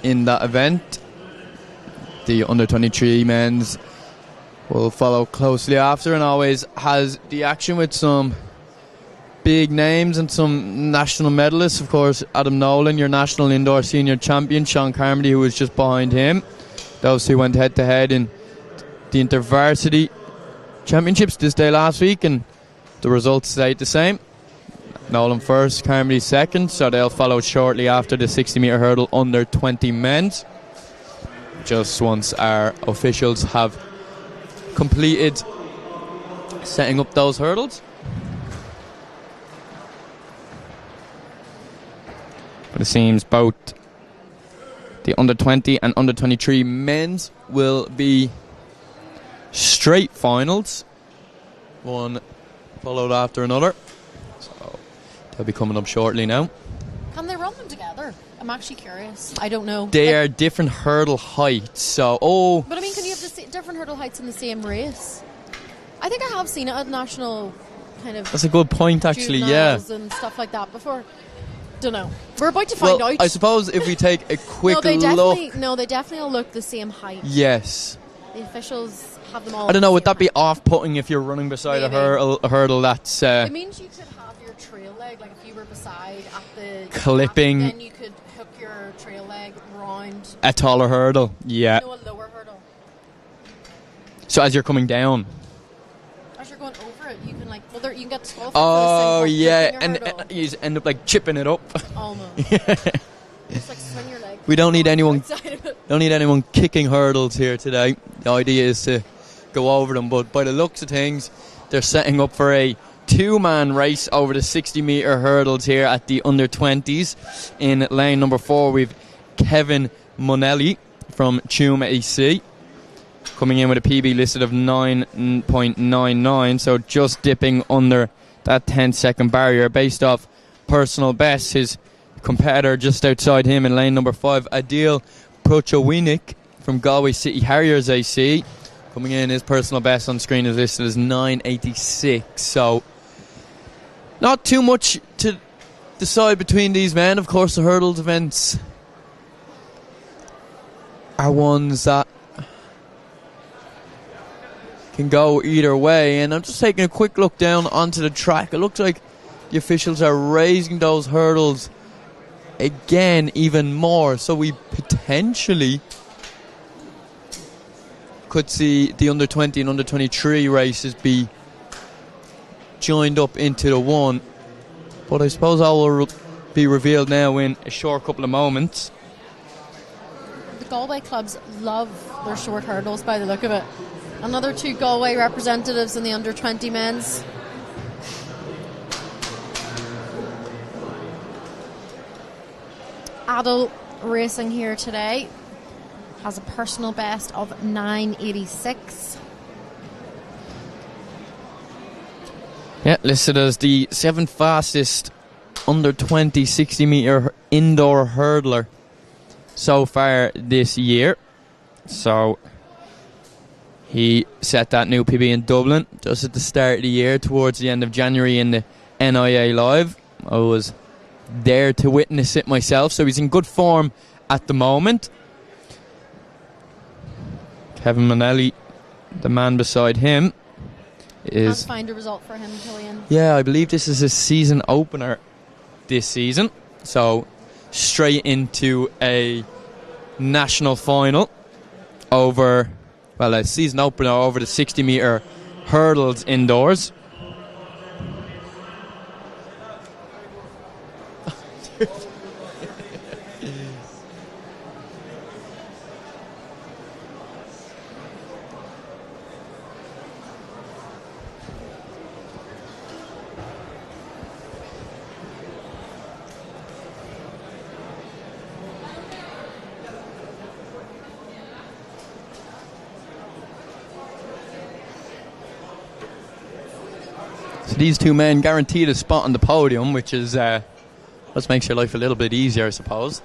in that event. The under 23 men's will follow closely after, and always has the action with some big names and some national medalists. Of course, Adam Nolan, your national indoor senior champion, Sean Carmody, who was just behind him. Those two went head to head in the InterVarsity Championships this day last week, and the results stayed the same. Nolan first, Carmody second, so they'll follow shortly after the 60-metre hurdle under 20 men's, just once our officials have completed setting up those hurdles. But it seems both the under 20 and under 23 men's will be straight finals, one followed after another. So they'll be coming up shortly now. Can they run them together? I'm actually curious. I don't know. They are different hurdle heights, so But I mean, can you have different hurdle heights in the same race? I think I have seen it at national kind of. That's a good point, actually. Yeah, and stuff like that before. Don't know. We're about to find out. I suppose if we take a quick they look. They definitely all look the same height. Yes. The officials have them all. I don't know, would that be off-putting if you're running beside a hurdle that's... it means you could have your trail leg, like if you were beside at the... clipping. Then you could hook your trail leg round... a taller hurdle, yeah. A lower hurdle. So as you're coming down... As you're going over it, you can you can get disqualified. Oh, yeah, and you just end up like chipping it up. Almost. Just like swing your leg. We don't need anyone kicking hurdles here today. The idea is to go over them, but by the looks of things, they're setting up for a 2-man race over the 60-metre hurdles here at the under 20s. In lane number 4, we've Kevin Monelli from Tuam AC. coming in with a PB listed of 9.99, so just dipping under that 10-second barrier based off personal best. His competitor just outside him in lane number 5, Adil Prochowinic from Galway City Harriers AC. Coming in, his personal best on screen is listed as 9.86, so not too much to decide between these men. Of course, the hurdles events are ones that can go either way, and I'm just taking a quick look down onto the track. It looks like the officials are raising those hurdles again even more, so we potentially could see the under 20 and under 23 races be joined up into the one, but I suppose all will be revealed now in a short couple of moments. The Galway clubs love their short hurdles by the look of it. Another 2 Galway representatives in the under 20 men's. Adil racing here today has a personal best of 9.86. Yeah, listed as the 7th fastest under 20 60 metre indoor hurdler so far this year. So he set that new PB in Dublin just at the start of the year, towards the end of January in the NIA Live. I was there to witness it myself, so he's in good form at the moment. Kevin Manelli, the man beside him, is... Can't find a result for him, Killian. Yeah, I believe this is his season opener this season, so straight into a national final over... Well, a season opener over the 60 metre hurdles indoors. So these two men guaranteed a spot on the podium, which is just makes your life a little bit easier, I suppose.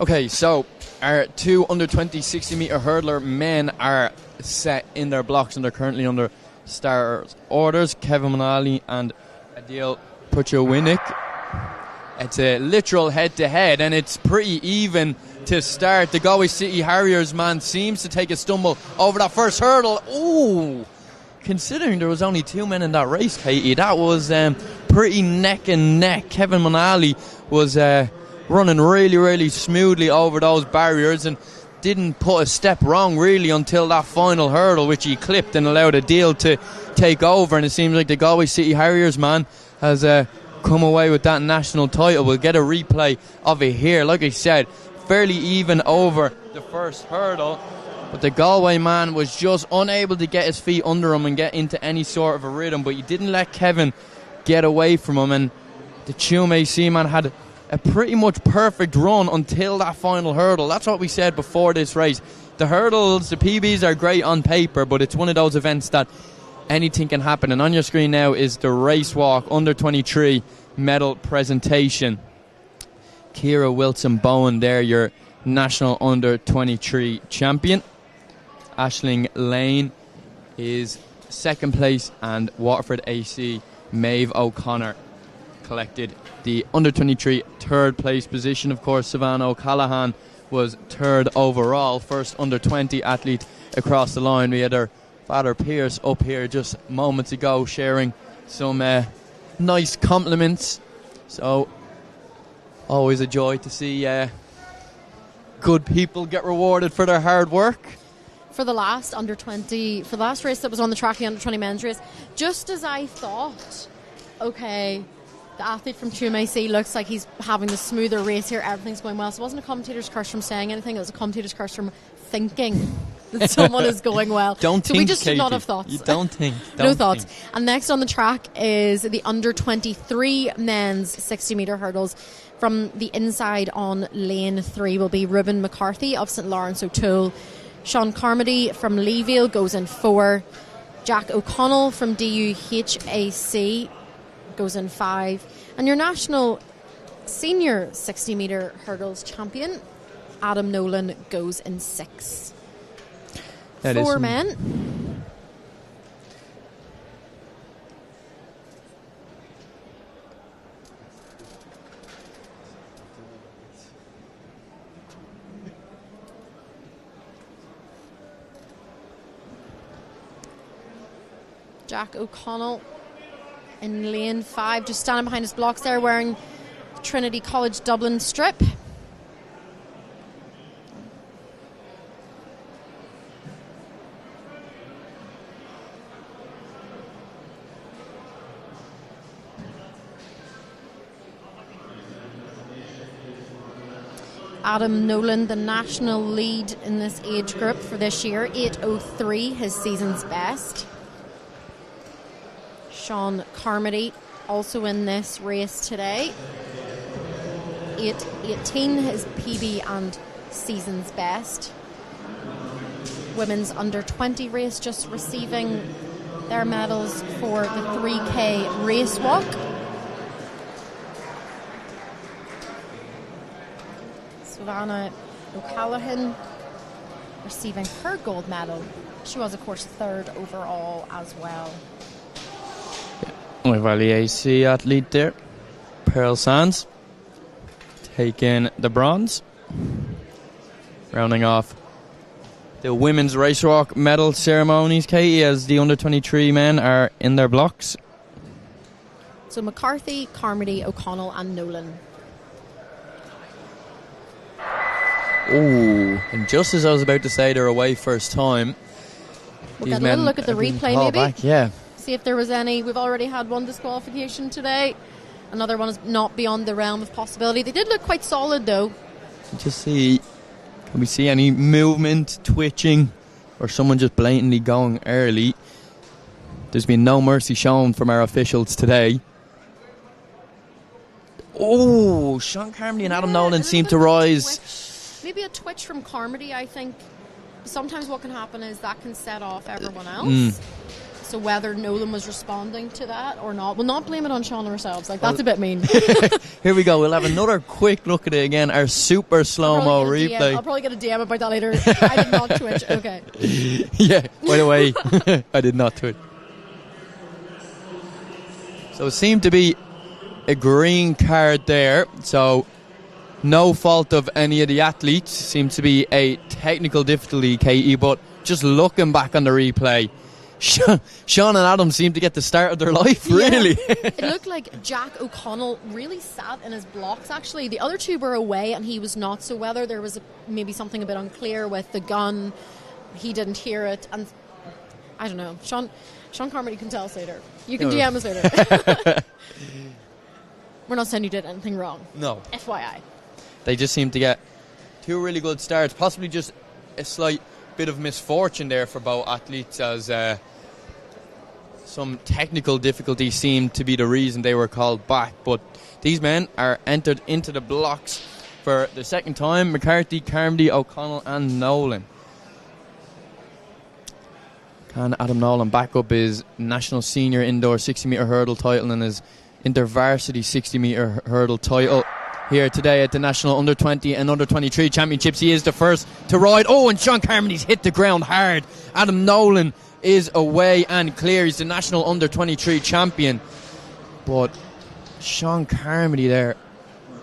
Okay, so our 2 under 20 60 metre hurdler men are set in their blocks and they're currently under stars orders. Kevin Manali and Adil Puchowinic. It's a literal head-to-head, and it's pretty even to start. The Galway City Harriers man seems to take a stumble over that first hurdle. Ooh! Considering there was only 2 men in that race, Katie, that was pretty neck and neck. Kevin Manali was running really, really smoothly over those barriers and didn't put a step wrong really until that final hurdle, which he clipped and allowed Adil to take over. And it seems like the Galway City Harriers man has come away with that national title. We'll get a replay of it here. Like I said, fairly even over the first hurdle, but the Galway man was just unable to get his feet under him and get into any sort of a rhythm, but he didn't let Kevin get away from him, and the Tuam AC man had a pretty much perfect run until that final hurdle. That's what we said before this race. The hurdles, the PBs are great on paper, but it's one of those events that anything can happen. And on your screen now is the race walk under 23 medal presentation. Ciara Wilson Bowen there, your national under 23 champion. Aisling Lane is second place, and Waterford AC Maeve O'Connor collected the under 23 third place position. Of course, Savannah O'Callaghan was third overall, first under 20 athlete across the line. We had our father Pierce up here just moments ago sharing some nice compliments. So always a joy to see good people get rewarded for their hard work. For the last under 20, for the last race that was on the track, the under 20 men's race, just as I thought, okay, the athlete from QMAC looks like he's having the smoother race here, everything's going well. So it wasn't a commentator's curse from saying anything, it was a commentator's curse from thinking that someone is going well. Don't so think, we just Katie. should not have thoughts. You don't think. No thoughts. And next on the track is the under 23 men's 60 metre hurdles. From the inside on lane 3 will be Ruben McCarthy of St Lawrence O'Toole. Sean Carmody from Leeville goes in 4. Jack O'Connell from DUHAC goes in 5. And your national senior 60 metre hurdles champion, Adam Nolan, goes in 6. That 4 is men. Jack O'Connell in lane 5, just standing behind his blocks there, wearing Trinity College Dublin strip. Adam Nolan, the national lead in this age group for this year, 8:03, his season's best. Sean Carmody also in this race today, 8:18, his PB and season's best. Women's under 20 race just receiving their medals for the 3K race walk. Savannah O'Callaghan receiving her gold medal. She was, of course, 3rd overall as well. Valley AC athlete there, Pearl Sands, taking the bronze. Rounding off the women's race walk medal ceremonies, Katie, as the under 23 men are in their blocks. So McCarthy, Carmody, O'Connell and Nolan. Oh, and just as I was about to say they're away first time, We'll get a little look at the replay maybe. Back. Yeah. See if there was any. We've already had one disqualification today. Another one is not beyond the realm of possibility. They did look quite solid though. Just see, can we see any movement, twitching, or someone just blatantly going early? There's been no mercy shown from our officials today. Oh, Sean Carmody and Adam Nolan seem to rise. Maybe a twitch from Carmody, I think. Sometimes what can happen is that can set off everyone else. So whether Nolan was responding to that or not, we'll not blame it on Sean ourselves. Like, that's a bit mean. Here we go. We'll have another quick look at it again. Our super slow-mo replay. I'll probably get a DM about that later. I did not twitch. Okay. Yeah, by the way, I did not twitch. So it seemed to be a green card there. So no fault of any of the athletes. Seems to be a technical difficulty, Katie. But just looking back on the replay, Sean and Adam seemed to get the start of their life, really. It looked like Jack O'Connell really sat in his blocks, actually. The other two were away and he was not, so whether there was maybe something a bit unclear with the gun, he didn't hear it, and I don't know. Sean Carmody can tell us later. You can DM us later. We're not saying you did anything wrong. No. FYI. They just seemed to get two really good starts, possibly just a slight bit of misfortune there for both athletes, as some technical difficulty seemed to be the reason they were called back. But these men are entered into the blocks for the second time: McCarthy, Carmody, O'Connell and Nolan. Can Adam Nolan back up his national senior indoor 60-metre hurdle title and his inter-varsity 60-metre hurdle title here today at the National Under-20 and Under-23 Championships? He is the first to ride. Oh, and Sean Carmody's hit the ground hard. Adam Nolan is away and clear. He's the National Under-23 champion. But Sean Carmody there,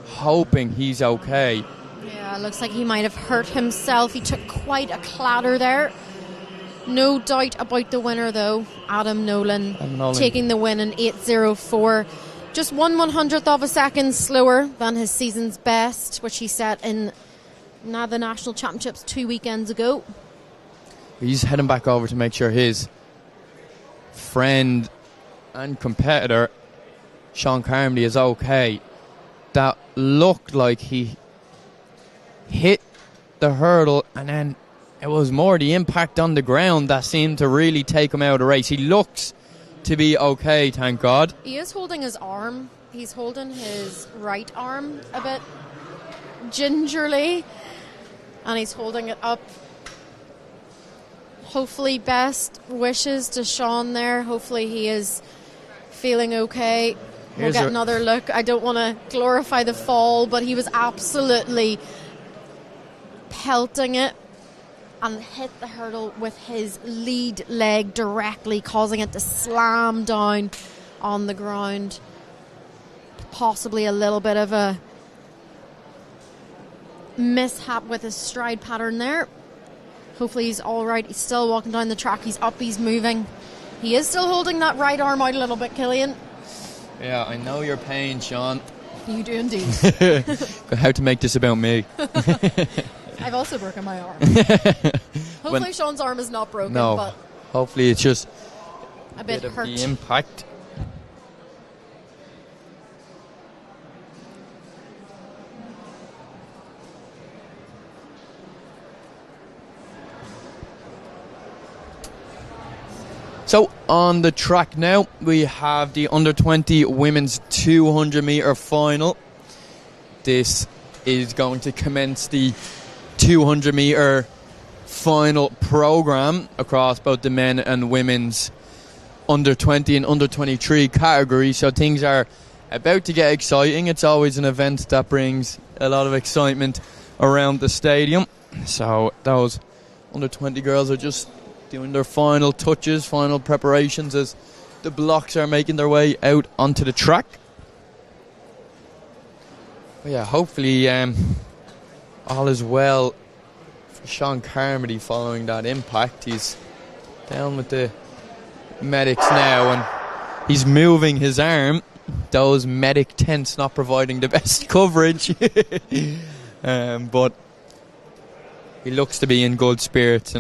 hoping he's okay. Yeah, looks like he might have hurt himself. He took quite a clatter there. No doubt about the winner, though. Adam Nolan taking the win in 8:04. Just 1/100th of a second slower than his season's best, which he set in the National Championships 2 weekends ago. He's heading back over to make sure his friend and competitor, Sean Carmody, is okay. That looked like he hit the hurdle, and then it was more the impact on the ground that seemed to really take him out of the race. He looks to be okay, thank God. He is holding his arm. He's holding his right arm a bit gingerly, and he's holding it up. Hopefully, best wishes to Sean there. Hopefully he is feeling okay. We'll get another look. I don't want to glorify the fall, but he was absolutely pelting it and hit the hurdle with his lead leg directly, causing it to slam down on the ground. Possibly a little bit of a mishap with his stride pattern there. Hopefully he's all right. He's still walking down the track. He's up, he's moving. He is still holding that right arm out a little bit, Killian. Yeah, I know your pain, Sean. You do indeed. How to make this about me. I've also broken my arm. Hopefully Sean's arm is not broken. No, but hopefully it's just a bit of hurt. the impact. So on the track now, we have the Under-20 Women's 200-metre final. This is going to commence the 200-metre final programme across both the men and women's Under-20 and Under-23 categories. So things are about to get exciting. It's always an event that brings a lot of excitement around the stadium. So those Under-20 girls are just doing their final touches, final preparations as the blocks are making their way out onto the track. But yeah, hopefully all is well for Sean Carmody following that impact. He's down with the medics now and he's moving his arm. Those medic tents not providing the best coverage. But he looks to be in good spirits.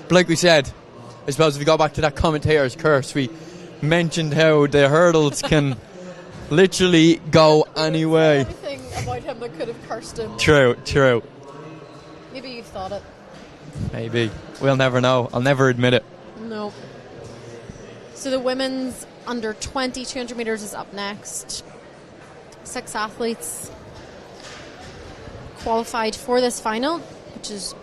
But like we said, I suppose if we go back to that commentator's curse, we mentioned how the hurdles can literally go any way. Anything about him that could have cursed him. True. Maybe you thought it. Maybe. We'll never know. I'll never admit it. No. So the women's Under-20 200 metres is up next. 6 athletes qualified for this final, which is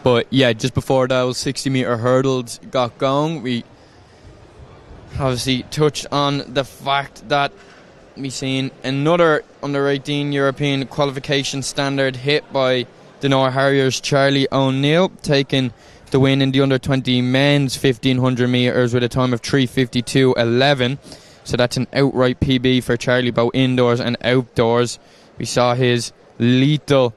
But yeah, just before those 60-metre hurdles got going, we obviously touched on the fact that we seen another Under-18 European qualification standard hit by the Nor Harriers' Charlie O'Neill, taking the win in the Under-20 men's 1500 metres with a time of 3:52.11. So that's an outright PB for Charlie, both indoors and outdoors. We saw his lethal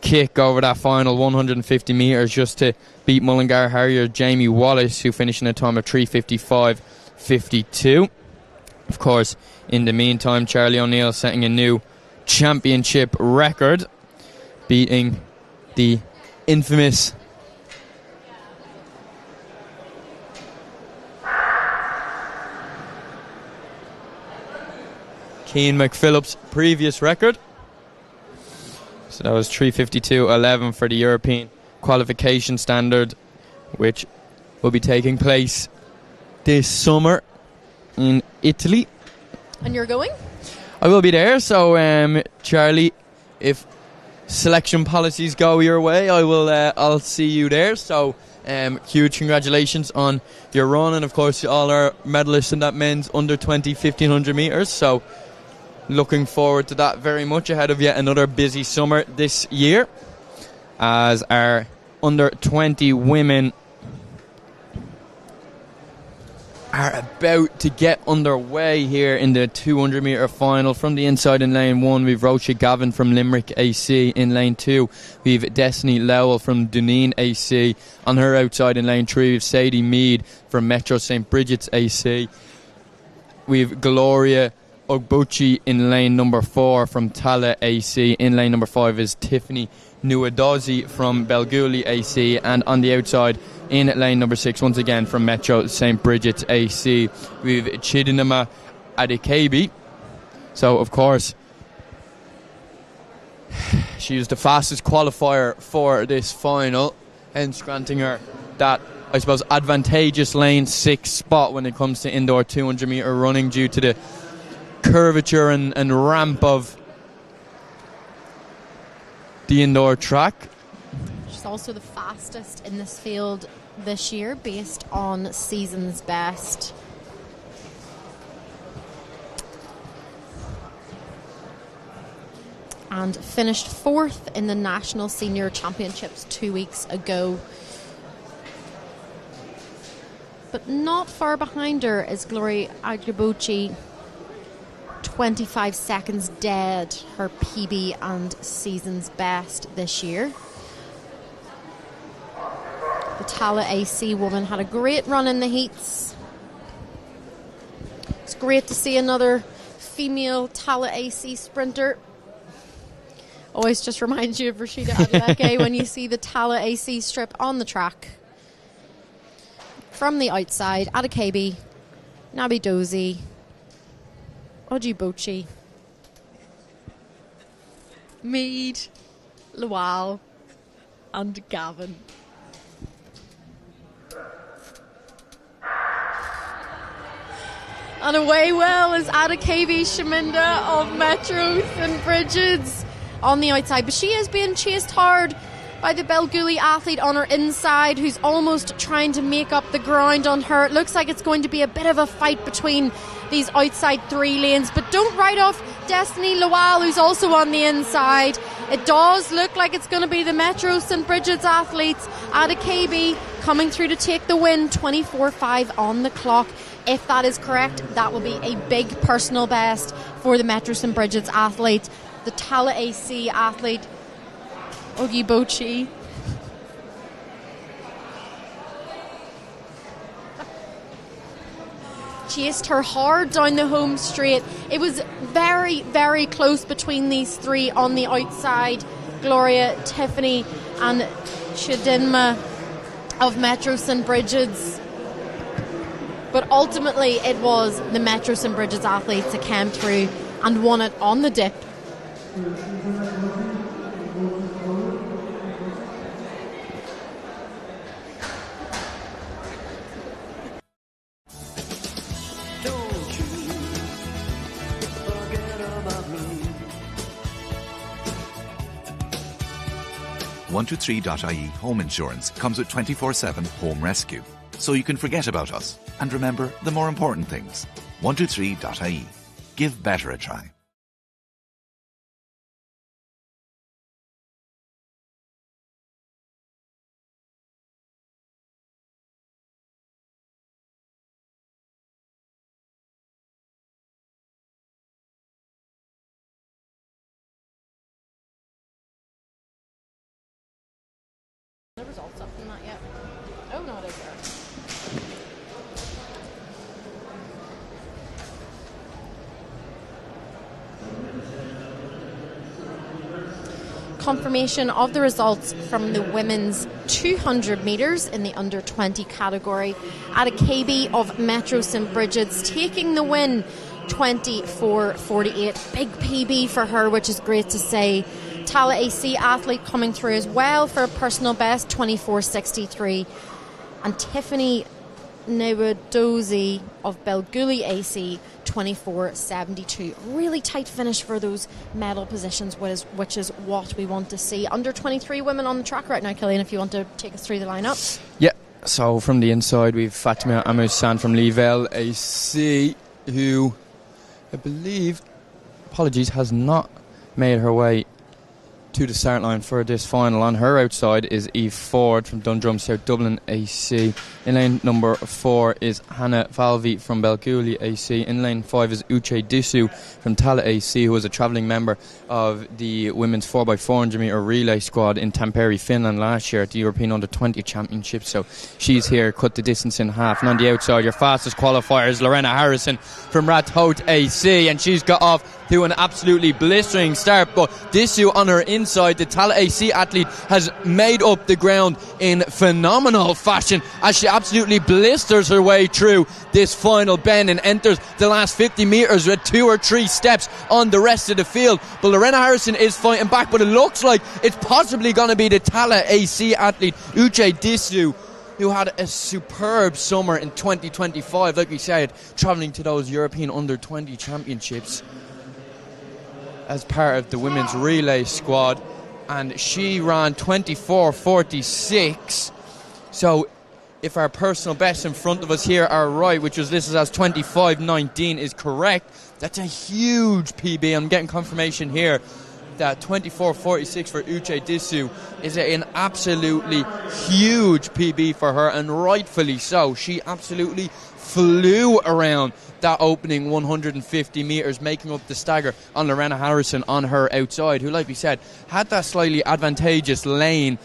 kick over that final 150 metres just to beat Mullingar Harrier Jamie Wallace, who finished in a time of 3:55.52. Of course, in the meantime, Charlie O'Neill setting a new championship record, beating the infamous Cian McPhillip's previous record. So that was 3:52.11 for the European qualification standard, which will be taking place this summer in Italy. And you're going? I will be there. So, Charlie, if selection policies go your way, I'll see you there. So, huge congratulations on your run, and of course all our medalists in that men's under 20 1500 metres. So, looking forward to that very much ahead of yet another busy summer this year, as our under 20 women are about to get underway here in the 200 metre final. From the inside in lane 1, we've Rocha Gavin from Limerick AC. In lane 2, we've Destiny Lowell from Duneen AC. On her outside in lane 3, we've Sadie Mead from Metro St. Bridget's AC. We've Gloria Ogbuchi in lane number 4 from Tala AC. In lane number 5 is Tiffany Nuadozi from Belguli AC. And on the outside in lane number 6, once again from Metro St. Bridget's AC, we've Chidinama Adekabi. So, of course, she is the fastest qualifier for this final, hence granting her that, I suppose, advantageous lane 6 spot when it comes to indoor 200 metre running, due to the curvature and ramp of the indoor track. She's also the fastest in this field this year based on season's best. And finished 4th in the National Senior Championships 2 weeks ago. But not far behind her is Gloria Agribucci, 25 seconds dead, her PB and season's best this year. The Tala AC woman had a great run in the heats. It's great to see another female Tala AC sprinter. Always just reminds you of Rashida Adeleke when you see the Tala AC strip on the track. From the outside, Adekabi, Nabi Dozie, Ojibochi, Mead, Lowell, and Gavin. And away well is Adekabi Shaminda of Metro St. Bridget's on the outside. But she is being chased hard by the Belguli athlete on her inside, who's almost trying to make up the ground on her. It looks like it's going to be a bit of a fight between these outside 3 lanes. But don't write off Destiny Lowell, who's also on the inside. It does look like it's going to be the Metro St. Bridget's athletes. Adekabi coming through to take the win, 24.5 on the clock. If that is correct, that will be a big personal best for the Metro St. Bridget's athlete. The Tala AC athlete, Ogibochi, chased her hard down the home straight. It was very, very close between these 3 on the outside. Gloria, Tiffany and Chidinma of Metro St. Bridget's. But ultimately it was the Metro St. Bridget's athletes that came through and won it on the dip. .123.ie Home Insurance comes with 24/7 home rescue, so you can forget about us and remember the more important things. 123.ie. Give better a try. The results up from that yet? Oh no, it is there. Confirmation of the results from the women's 200 metres in the under 20 category. Adekabi of Metro St. Bridget's taking the win, 24.48. Big PB for her, which is great to say. Tala AC athlete coming through as well for a personal best, 24.63. And Tiffany Newadozi of Belguli AC, 24.72. Really tight finish for those medal positions, which is what we want to see. Under 23 women on the track right now, Killian, if you want to take us through the lineup. Yeah, so from the inside we've Fatima Amousan from Leavelle AC, who I believe, has not made her way to the start line for this final. On her outside is Eve Ford from Dundrum South Dublin AC. In lane number 4 is Hannah Falvey from Belcooley AC. In lane 5 is Uche Disu from Tala AC, who was a travelling member of the women's 4x400 metre relay squad in Tampere, Finland last year at the European Under-20 Championship. So she's here, cut the distance in half. And on the outside, your fastest qualifier is Lorena Harrison from Rathote AC, and she's got off to an absolutely blistering start. But Disu on her inside, the Tala AC athlete, has made up the ground in phenomenal fashion as she absolutely blisters her way through this final bend and enters the last 50 metres with 2 or 3 steps on the rest of the field. But Lorena Harrison is fighting back, but it looks like it's possibly going to be the Tala AC athlete, Uche Disu, who had a superb summer in 2025, like we said, travelling to those European Under-20 Championships as part of the women's relay squad, and she ran 24.46. So if our personal best in front of us here are right, which was listed as 25.19, is correct, that's a huge PB. I'm getting confirmation here that 24.46 for Uche Disu is an absolutely huge PB for her, and rightfully so. She absolutely flew around that opening 150 metres, making up the stagger on Lorena Harrison on her outside, who, like we said, had that slightly advantageous lane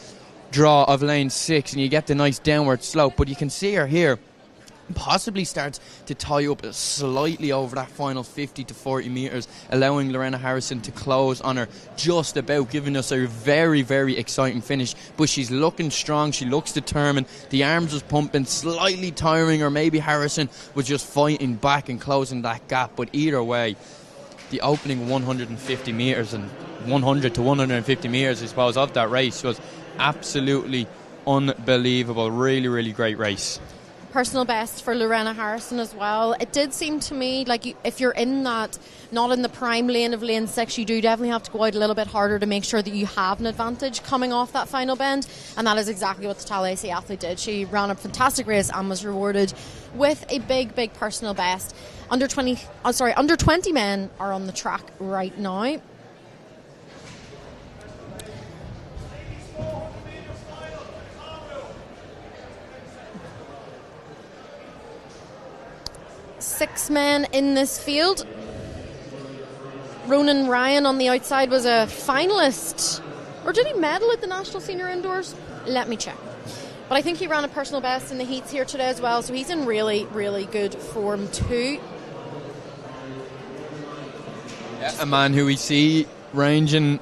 draw of lane 6, and you get the nice downward slope. But you can see her here possibly starts to tie up slightly over that final 50 to 40 metres, allowing Lorena Harrison to close on her just about, giving us a very, very exciting finish. But she's looking strong, she looks determined, the arms was pumping, slightly tiring, or maybe Harrison was just fighting back and closing that gap. But either way, the opening 150 metres and 100 to 150 metres, I suppose, of that race was absolutely unbelievable. Really, really great race. Personal best for Lorena Harrison as well. It did seem to me like if you're in that, not in the prime lane of lane 6, you do definitely have to go out a little bit harder to make sure that you have an advantage coming off that final bend, and that is exactly what the Tala AC athlete did. She ran a fantastic race and was rewarded with a big, big personal best. Under 20 men are on the track right now. Six men in this field. Ronan Ryan on the outside was a finalist, or did he medal at the National Senior Indoors? Let me check. But I think he ran a personal best in the heats here today as well, so he's in really, really good form too. Yeah, a man who we see ranging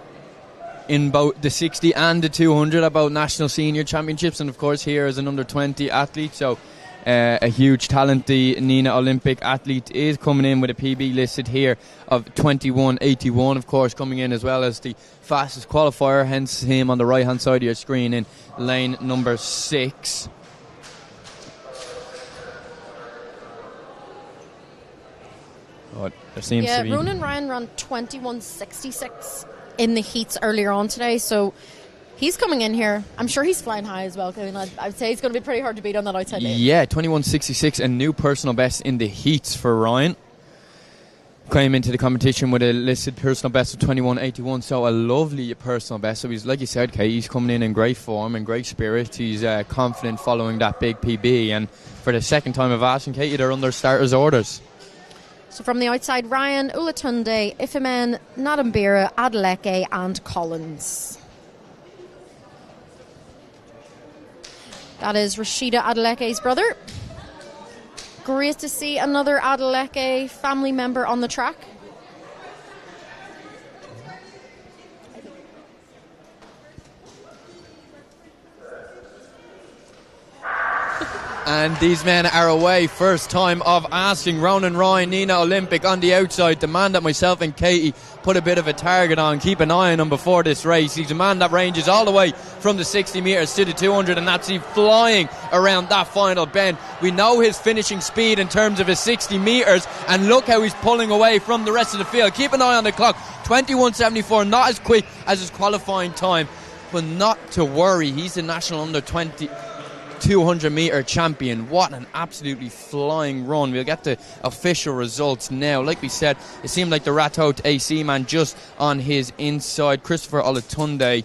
in both the 60 and the 200 at both National Senior Championships, and of course here as an under-20 athlete, so a huge talent. The Nina Olympic athlete is coming in with a PB listed here of 21.81, of course, coming in as well as the fastest qualifier, hence him on the right hand side of your screen in lane number 6. Oh, there seems to be... Ronan Ryan ran 21.66 in the heats earlier on today, so he's coming in here. I'm sure he's flying high as well, Kevin. I'd say it's going to be pretty hard to beat on that outside lane. Yeah, 21.66, a new personal best in the heats for Ryan. Came into the competition with a listed personal best of 21.81, so a lovely personal best. So he's, like you said, Kate, he's coming in great form and great spirit. He's confident following that big PB, and for the second time of asking, Katie, they're under starters' orders. So from the outside, Ryan, Ulatunde, Ifimen, Nadambira, Adeleke and Collins. That is Rashida Adeleke's brother. Great to see another Adeleke family member on the track. And these men are away. First time of asking. Ronan Ryan, Nina Olympic on the outside. The man that myself and Katie put a bit of a target on. Keep an eye on him before this race. He's a man that ranges all the way from the 60 metres to the 200, and that's flying around that final bend. We know his finishing speed in terms of his 60 metres, and look how he's pulling away from the rest of the field. Keep an eye on the clock. 21.74, not as quick as his qualifying time, but not to worry. He's the national under 20 200 metre champion. What an absolutely flying run. We'll get the official results now. Like we said, it seemed like the Rathot AC man just on his inside. Christopher Olatunde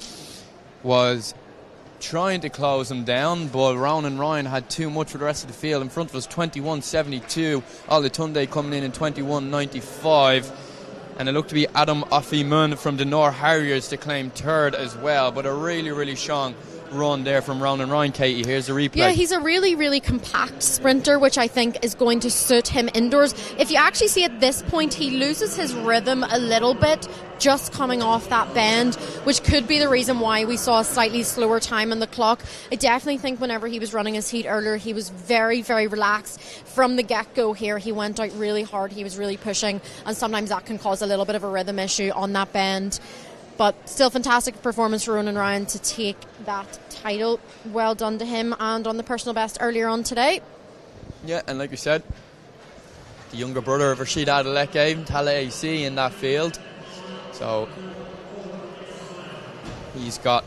was trying to close him down, but Ronan Ryan had too much for the rest of the field. In front of us, 21.72. Olatunde coming in 21.95. And it looked to be Adam Offimun from the Nor Harriers to claim third as well. But a really, really strong run there from Ronan Ryan. Katie, here's the replay. Yeah, he's a really, really compact sprinter, which I think is going to suit him indoors. If you actually see at this point, he loses his rhythm a little bit just coming off that bend, which could be the reason why we saw a slightly slower time on the clock. I definitely think whenever he was running his heat earlier, he was very, very relaxed from the get-go here. He went out really hard, he was really pushing, and sometimes that can cause a little bit of a rhythm issue on that bend. But still fantastic performance for Ronan Ryan to take that title. Well done to him, and on the personal best earlier on today. Yeah, and like we said, the younger brother of Rashid Adeleke, Tala AC in that field. So he's got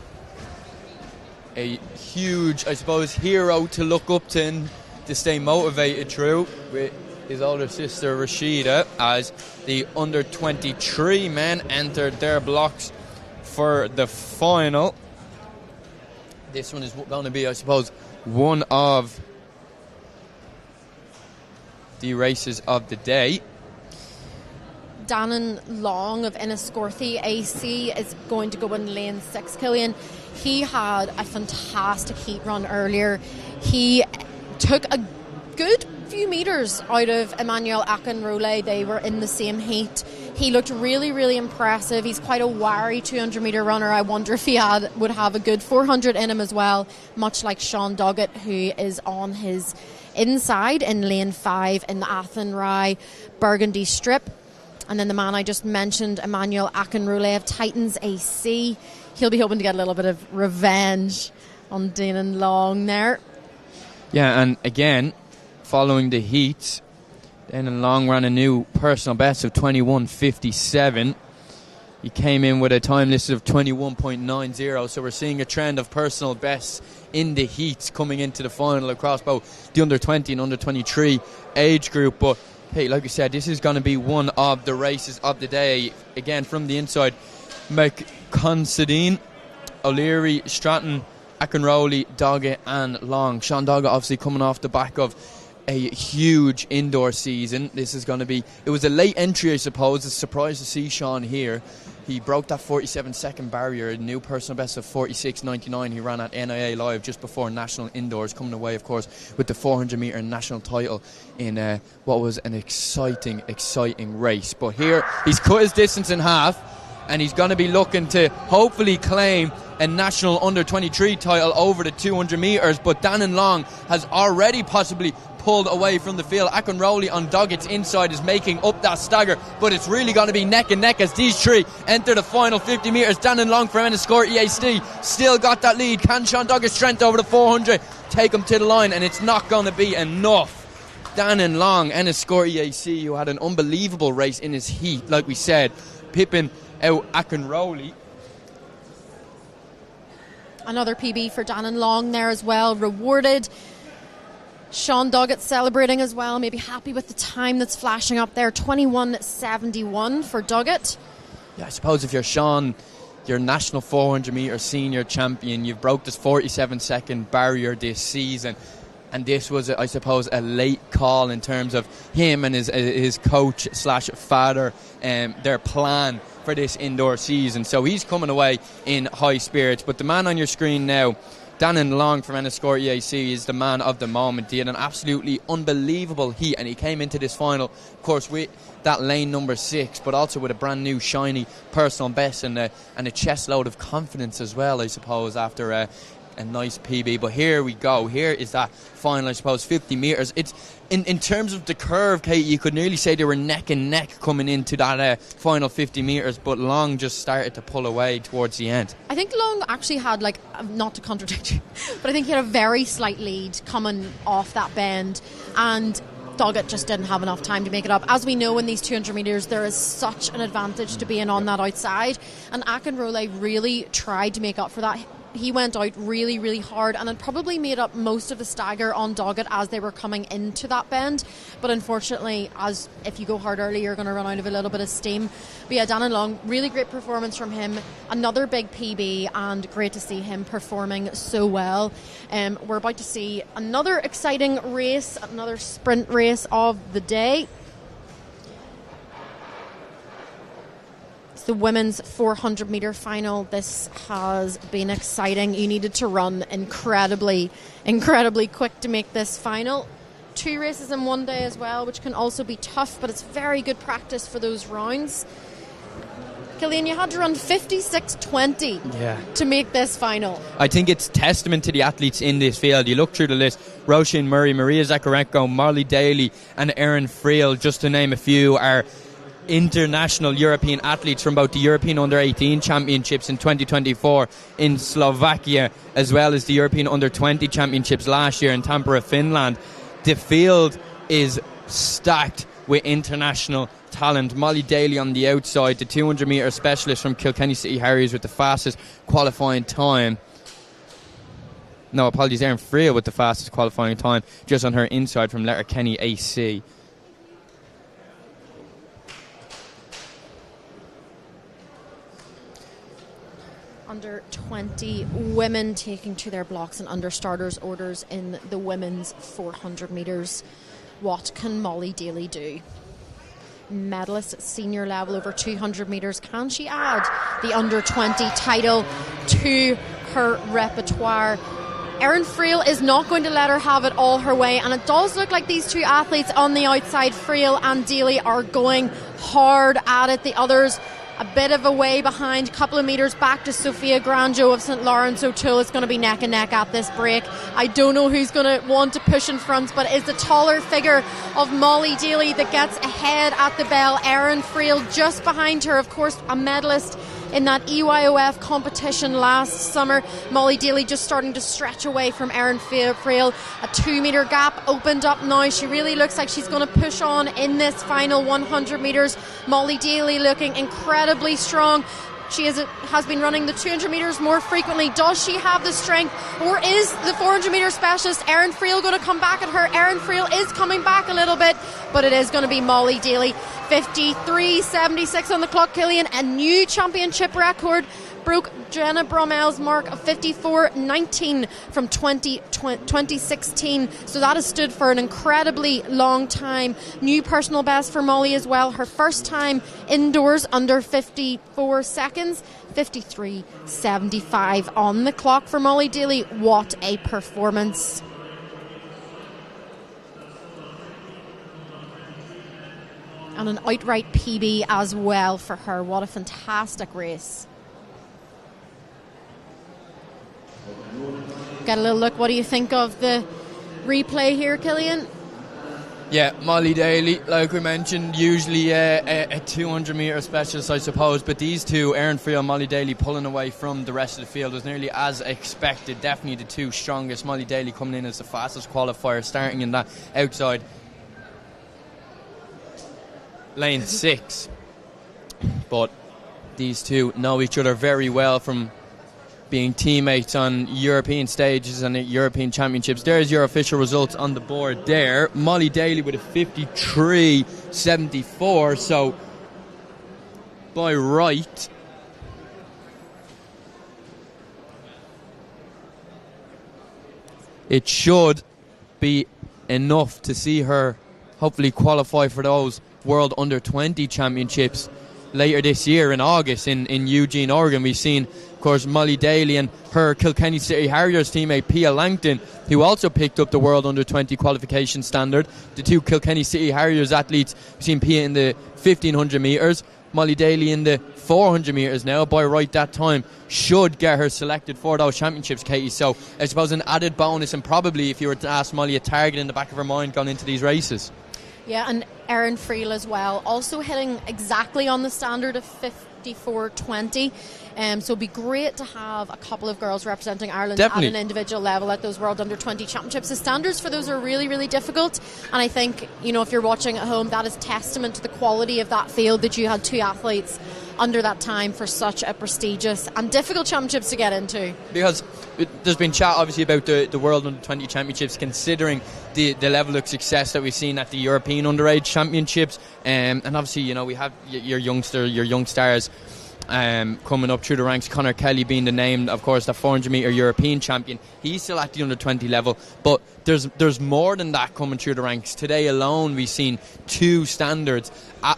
a huge, I suppose, hero to look up to and to stay motivated through with his older sister Rashida, as the under 23 men entered their blocks for the final. This one is going to be, I suppose, one of the races of the day. Dannon Long of Enniscorthy AC is going to go in lane 6, Killian. He had a fantastic heat run earlier. He took a good few metres out of Emmanuel Akinrole. They were in the same heat. He looked really, really impressive. He's quite a wiry 200 metre runner. I wonder if he would have a good 400 in him as well, much like Sean Doggett, who is on his inside in lane 5 in the Athenry Burgundy Strip. And then the man I just mentioned, Emmanuel Akinrole of Titans AC, he'll be hoping to get a little bit of revenge on Dannon Long there. Yeah, and again, following the heats, Dannon Long ran a new personal best of 21.57. He came in with a time listed of 21.90, so we're seeing a trend of personal bests in the heats coming into the final across both the under 20 and under 23 age group. But hey, like we said, this is going to be one of the races of the day. Again, from the inside, McConsidine, O'Leary, Stratton, Akinrole, Doggett and Long. Sean Doggett obviously coming off the back of a huge indoor season. This is going to be, it was a late entry, I suppose. It's a surprise to see Sean here. He broke that 47-second barrier, a new personal best of 46.99. He ran at NIA Live just before National Indoors, coming away, of course, with the 400-metre national title in what was an exciting race. But here, he's cut his distance in half, and he's going to be looking to hopefully claim a national under-23 title over the 200 metres. But Dannon Long has already possibly pulled away from the field. Akinrole on Doggett's inside is making up that stagger, but it's really going to be neck and neck as these three enter the final 50 metres. Dannon Long from Enniscorthy AC still got that lead. Can Sean Doggett's strength over the 400 take him to the line? And it's not going to be enough. Dannon Long, Enniscorthy AC, who had an unbelievable race in his heat, like we said, pipping out Akinrole. Another PB for Dannon Long there as well, rewarded. Sean Doggett celebrating as well, maybe happy with the time that's flashing up there. 21.71 for Doggett. Yeah, I suppose if you're Sean, your national 400 metre senior champion, you've broke this 47-second barrier this season, and this was, I suppose, a late call in terms of him and his coach slash father, their plan for this indoor season. So he's coming away in high spirits. But the man on your screen now, Dannon Long from Enniscorthy AC, is the man of the moment. He had an absolutely unbelievable heat, and he came into this final, of course, with that lane number 6, but also with a brand new shiny personal best and a chest load of confidence as well, I suppose, after a nice PB. But here we go. Here is that final, I suppose, 50 metres. It's in terms of the curve, Kate, you could nearly say they were neck and neck coming into that final 50 metres, but Long just started to pull away towards the end. I think Long actually had, like, not to contradict you, but I think he had a very slight lead coming off that bend, and Doggett just didn't have enough time to make it up. As we know, in these 200 metres, there is such an advantage to being on that outside, and Akinrole really tried to make up for that. He went out really, really hard and had probably made up most of the stagger on Doggett as they were coming into that bend. But unfortunately, as if you go hard early, you're going to run out of a little bit of steam. But yeah, Dannon Long, really great performance from him. Another big PB, and great to see him performing so well. We're about to see another exciting race, another sprint race of the day. The women's 400 metre final. This has been exciting. You needed to run incredibly quick to make this final. 2 races in one day as well, which can also be tough, but it's very good practice for those rounds. Killian, you had to run 56.20 to make this final. I think it's testament to the athletes in this field. You look through the list: Roisin Murray, Maria Zakarenko, Molly Daly and Erin Friel, just to name a few, are international European athletes from both the European Under-18 Championships in 2024 in Slovakia, as well as the European Under-20 Championships last year in Tampere, Finland. The field is stacked with international talent. Molly Daly on the outside, the 200 metre specialist from Kilkenny City Harriers with the fastest qualifying time. No, apologies, Erin Friel with the fastest qualifying time, just on her inside from Letterkenny AC. Under 20 women taking to their blocks and under starters orders in the women's 400 metres. What can Molly Daly do? Medalist at senior level over 200 metres. Can she add the under 20 title to her repertoire? Erin Friel is not going to let her have it all her way, and it does look like these two athletes on the outside, Friel and Daly, are going hard at it. The others a bit of a way behind, a couple of metres back to Sophia Granjo of St Lawrence O'Toole. It's going to be neck and neck at this break. I don't know who's going to want to push in front, but it's the taller figure of Molly Daly that gets ahead at the bell. Erin Friel just behind her, of course, a medalist in that EYOF competition last summer. Molly Daly just starting to stretch away from Erin Friel. A 2 metre gap opened up now. She really looks like she's going to push on in this final 100 metres. Molly Daly looking incredibly strong. She has been running the 200 metres more frequently. Does she have the strength, or is the 400 metre specialist Erin Friel going to come back at her? Erin Friel is coming back a little bit, but it is going to be Molly Daly. 53.76 on the clock, Killian. A new championship record. Broke Jenna Bromel's mark of 54.19 from 2016. So that has stood for an incredibly long time. New personal best for Molly as well. Her first time indoors under 54 seconds. 53.75 on the clock for Molly Daly. What a performance. And an outright PB as well for her. What a fantastic race. Get a little look. What do you think of the replay here, Killian? Yeah, Molly Daly, like we mentioned, usually a 200 metre specialist, I suppose, but these two, Erin Friel and Molly Daly, pulling away from the rest of the field was nearly as expected. Definitely the two strongest. Molly Daly coming in as the fastest qualifier, starting in that outside lane 6. But these two know each other very well from being teammates on European stages and European championships. There's your official results on the board there. Molly Daly with a 53.74, so by right it should be enough to see her hopefully qualify for those World Under-20 Championships later this year in August in Eugene, Oregon. We've seen, of course, Molly Daly and her Kilkenny City Harriers teammate Pia Langton, who also picked up the World Under-20 qualification standard. The two Kilkenny City Harriers athletes, we've seen Pia in the 1500 metres, Molly Daly in the 400 metres now by right that time should get her selected for those championships, Katie. So I suppose an added bonus, and probably, if you were to ask Molly, a target in the back of her mind going into these races. Yeah, and Erin Friel as well, also hitting exactly on the standard of 54.20. So it'd be great to have a couple of girls representing Ireland Definitely. at an individual level at those World Under-20 Championships. The standards for those are really, really difficult, and I think, if you're watching at home, that is testament to the quality of that field, that you had two athletes under that time for such a prestigious and difficult championships to get into. Because there's been chat obviously about the World Under-20 Championships, considering the level of success that we've seen at the European Underage Championships, and obviously we have your young stars coming up through the ranks. Conor Kelly being the name, of course, the 400 metre European champion. He's still at the under-20 level, but there's more than that coming through the ranks. Today alone we've seen 2 standards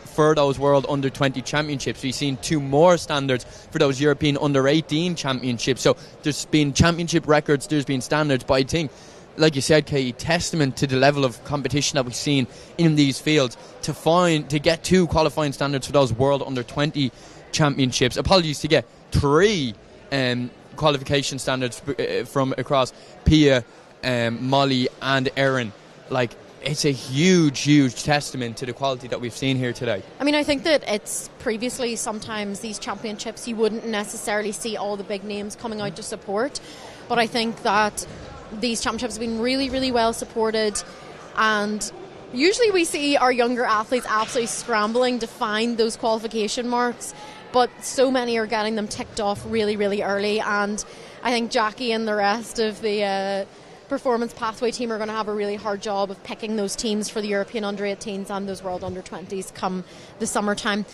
for those World Under-20 Championships. We've seen 2 more standards for those European Under-18 Championships. So there's been championship records, there's been standards, but I think, like you said, Katie, testament to the level of competition that we've seen in these fields to get 2 qualifying standards for those World Under-20 Championships. Apologies, to get 3 qualification standards from across Pia, Molly and Erin. Like, it's a huge testament to the quality that we've seen here today. I mean, I think that it's previously, sometimes these championships, you wouldn't necessarily see all the big names coming out to support, but I think that these championships have been really, really well supported, and usually we see our younger athletes absolutely scrambling to find those qualification marks, but so many are getting them ticked off really, really early, and I think Jackie and the rest of the Performance Pathway team are going to have a really hard job of picking those teams for the European Under-18s and those World Under-20s come the summertime.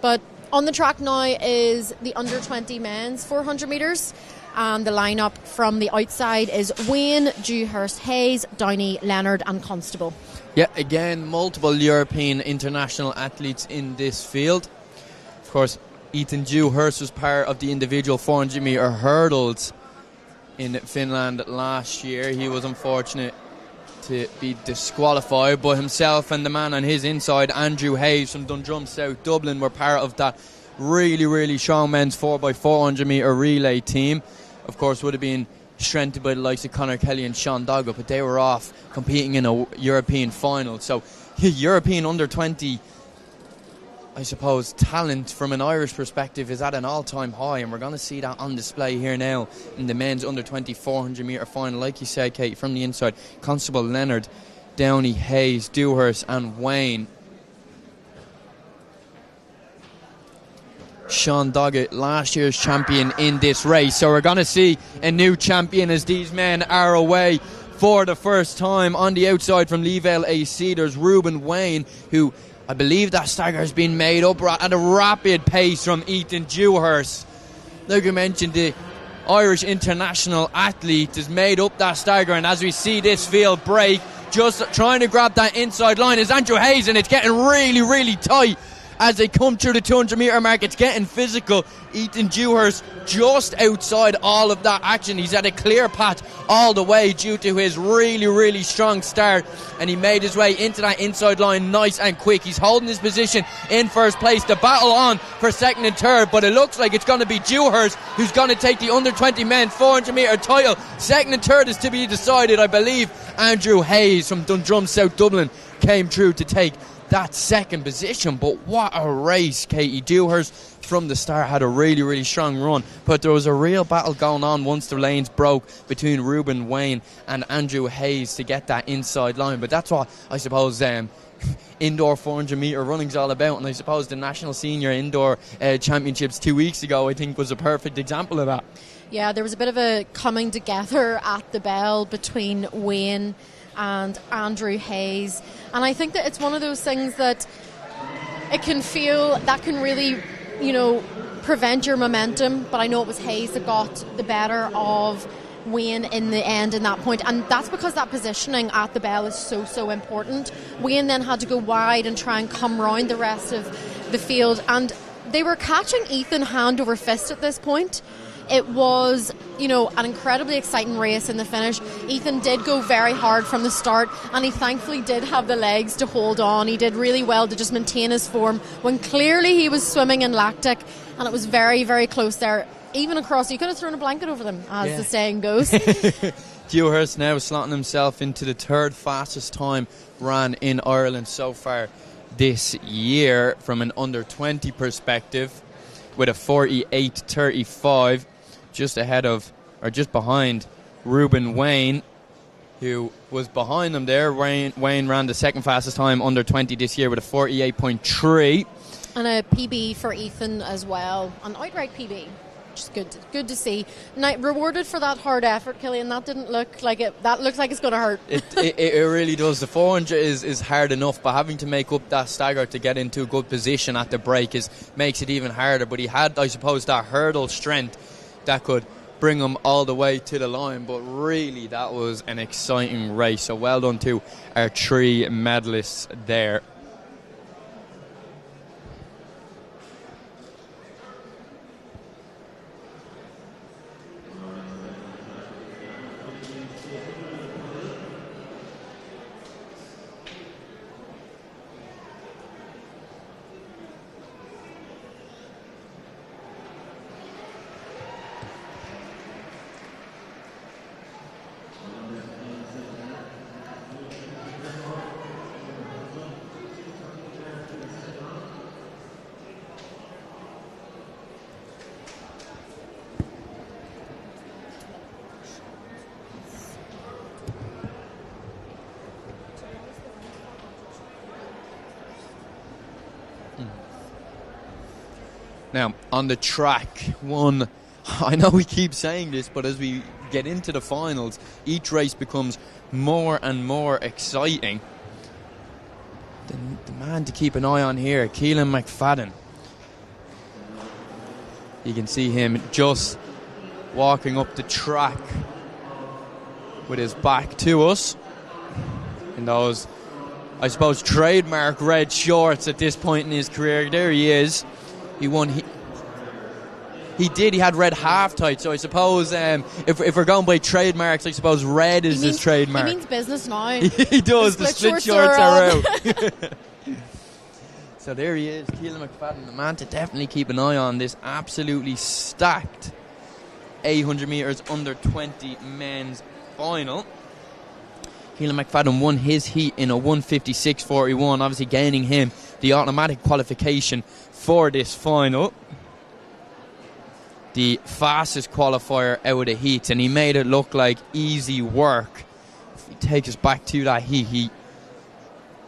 But on the track now is the Under-20 men's 400 metres, and the lineup from the outside is Wayne, Dewhurst, Hayes, Downey, Leonard and Constable. Yeah, again, multiple European international athletes in this field. Of course, Ethan Dewhurst was part of the individual 400 metre hurdles in Finland last year. He was unfortunate to be disqualified, but himself and the man on his inside, Andrew Hayes from Dundrum, South Dublin, were part of that really strong men's 4x400 metre relay team. Of course, would have been strengthened by the likes of Conor Kelly and Sean Doggett, but they were off competing in a European final. So European Under-20, I suppose, talent from an Irish perspective is at an all-time high, and we're going to see that on display here now in the men's Under-20 400 metre final. Like you said, Kate, from the inside, Constable, Leonard, Downey, Hayes, Dewhurst and Wayne. Sean Doggett, last year's champion in this race. So we're going to see a new champion as these men are away for the first time. On the outside from Leevale AC, there's Reuben Wayne, who I believe that stagger has been made up at a rapid pace from Ethan Dewhurst. Like I mentioned, the Irish international athlete has made up that stagger, and as we see this field break, just trying to grab that inside line is Andrew Hayes, and it's getting really tight as they come through the 200 metre mark. It's getting physical. Ethan Dewhurst just outside all of that action. He's had a clear path all the way due to his really strong start, and he made his way into that inside line nice and quick. He's holding his position in first place. The battle on for second and third, but it looks like it's going to be Dewhurst who's going to take the under-20 men's 400 metre title. Second and third is to be decided. I believe Andrew Hayes from Dundrum, South Dublin, came through to take that second position. But what a race. Katie, Dewhurst from the start had a really strong run, but there was a real battle going on once the lanes broke between Reuben Wayne and Andrew Hayes to get that inside line. But that's what I suppose indoor 400 metre running's all about, and I suppose the National Senior Indoor Championships 2 weeks ago, I think, was a perfect example of that. Yeah, there was a bit of a coming together at the bell between Wayne and Andrew Hayes, and I think that it's one of those things that it can feel that can really, prevent your momentum, but I know it was Hayes that got the better of Wayne in the end in that point, and that's because that positioning at the bell is so important. Wayne then had to go wide and try and come round the rest of the field, and they were catching Ethan hand over fist at this point. It was, an incredibly exciting race in the finish. Ethan did go very hard from the start, and he thankfully did have the legs to hold on. He did really well to just maintain his form when clearly he was swimming in lactic, And it was very, very close there. Even across, you could have thrown a blanket over them, as the saying goes. Dewhurst now slotting himself into the third fastest time ran in Ireland so far this year from an under-20 perspective, with a 48.35, just ahead of, or just behind, Reuben Wayne, who was behind him there. Wayne ran the second fastest time under 20 this year with a 48.3. And a PB for Ethan as well, an outright PB. Just good to see. Now, rewarded for that hard effort, Killian. That didn't look like it. That looks like it's going to hurt. It really does. The 400 is hard enough, but having to make up that stagger to get into a good position at the break makes it even harder. But he had, I suppose, that hurdle strength that could bring him all the way to the line. But really, that was an exciting race. So well done to our 3 medalists there. Now, on the track, I know we keep saying this, but as we get into the finals, each race becomes more and more exciting. The man to keep an eye on here, Keelan McFadden. You can see him just walking up the track with his back to us in those, I suppose, trademark red shorts at this point in his career. There he is. He won. He did. He had red half tight. So I suppose if we're going by trademarks, I suppose red is his trademark. He means business now. He does. The split shorts are out. So there he is, Keelan McFadden, the man to definitely keep an eye on. This absolutely stacked 800 metres under 20 men's final. Keelan McFadden won his heat in a 1:56.41, obviously gaining him the automatic qualification for this final. The fastest qualifier out of the heats, and he made it look like easy work. If he takes us back to that heat, he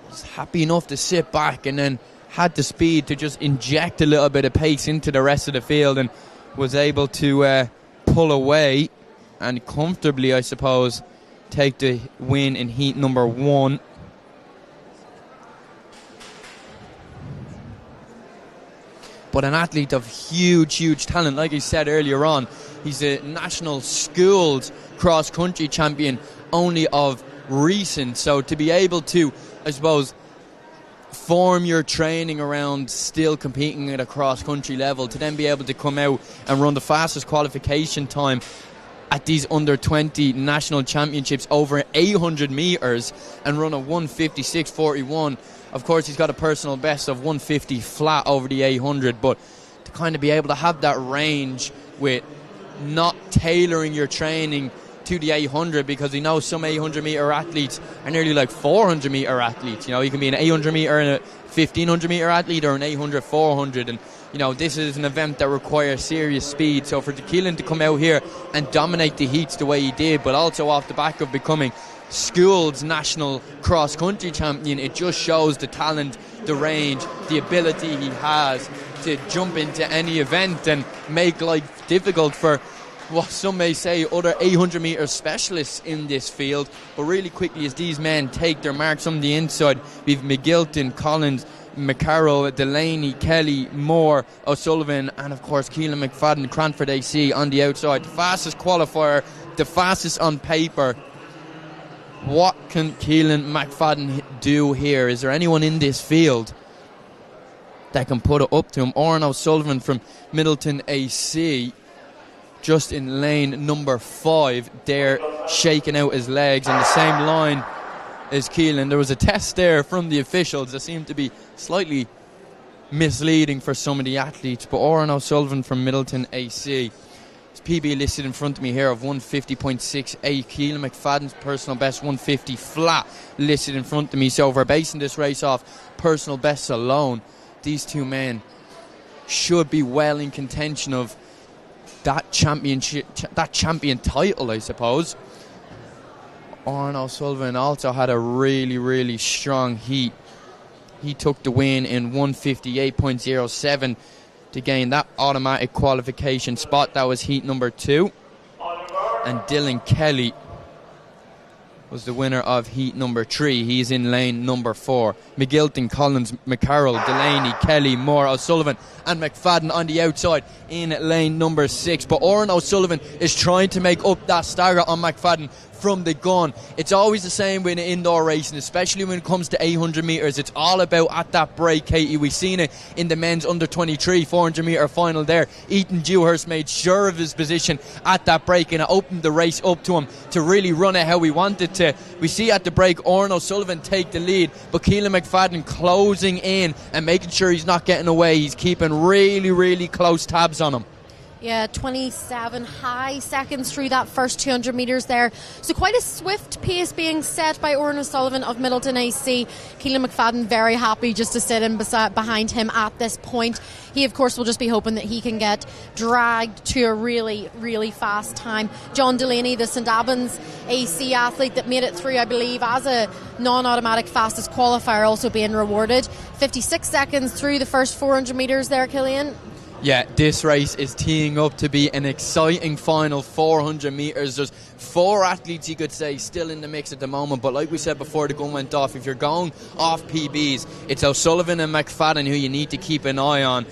was happy enough to sit back and then had the speed to just inject a little bit of pace into the rest of the field, and was able to pull away and comfortably, I suppose, take the win in heat number 1. But an athlete of huge talent, like I said earlier on. He's a national schools cross-country champion only of recent. So to be able to, I suppose, form your training around still competing at a cross-country level, to then be able to come out and run the fastest qualification time at these under-20 national championships over 800 metres and run a 1:56.41. Of course, he's got a personal best of 150 flat over the 800, but to kind of be able to have that range with not tailoring your training to the 800, because we know some 800 metre athletes are nearly like 400 metre athletes. You know, you can be an 800 metre and a 1500 metre athlete, or an 800 400, and you know, this is an event that requires serious speed. So for Keelan to come out here and dominate the heats the way he did, but also off the back of becoming schools national cross-country champion, it just shows the talent, the range, the ability he has to jump into any event and make life difficult for what some may say other 800 metre specialists in this field. But really quickly, as these men take their marks on the inside, we've McGilton, Collins, McCarroll, Delaney, Kelly, Moore, O'Sullivan, and of course Keelan McFadden, Cranford AC on the outside. The fastest qualifier, the fastest on paper. What can Keelan McFadden do here? Is there anyone in this field that can put it up to him? Oran O'Sullivan from Middleton AC, just in lane number 5 there, shaking out his legs in the same line as Keelan. There was a test there from the officials that seemed to be slightly misleading for some of the athletes. But Oran O'Sullivan from Middleton AC, his PB listed in front of me here of 150.68. Keelan McFadden's personal best 150 flat listed in front of me. So if we're basing this race off personal bests alone, these two men should be well in contention of that championship, that champion title, I suppose. Oran O'Sullivan also had a really, really strong heat. He took the win in 158.07 to gain that automatic qualification spot. That was heat number 2. And Dylan Kelly was the winner of heat number 3. He's in lane number 4. McGilton, Collins, McCarroll, Delaney, Kelly, Moore, O'Sullivan and McFadden on the outside in lane number 6. But Oran O'Sullivan is trying to make up that stagger on McFadden from the gun. It's always the same with indoor racing, especially when it comes to 800 metres. It's all about at that break, Katie. We've seen it in the men's under 23 400 metre final there. Ethan Dewhurst made sure of his position at that break, and it opened the race up to him to really run it how we wanted to. We see at the break Oran O'Sullivan take the lead, but Keelan McFadden closing in and making sure he's not getting away. He's keeping really, really close tabs on him. Yeah, 27 high seconds through that first 200 metres there. So quite a swift pace being set by Oran O'Sullivan of Middleton AC. Keelan McFadden very happy just to sit in behind him at this point. He, of course, will just be hoping that he can get dragged to a really, really fast time. John Delaney, the St Albans AC athlete that made it through, I believe, as a non-automatic fastest qualifier, also being rewarded. 56 seconds through the first 400 metres there, Killian. Yeah, this race is teeing up to be an exciting final 400 metres. There's 4 athletes, you could say, still in the mix at the moment. But like we said before the gun went off, if you're going off PBs, it's O'Sullivan and McFadden who you need to keep an eye on.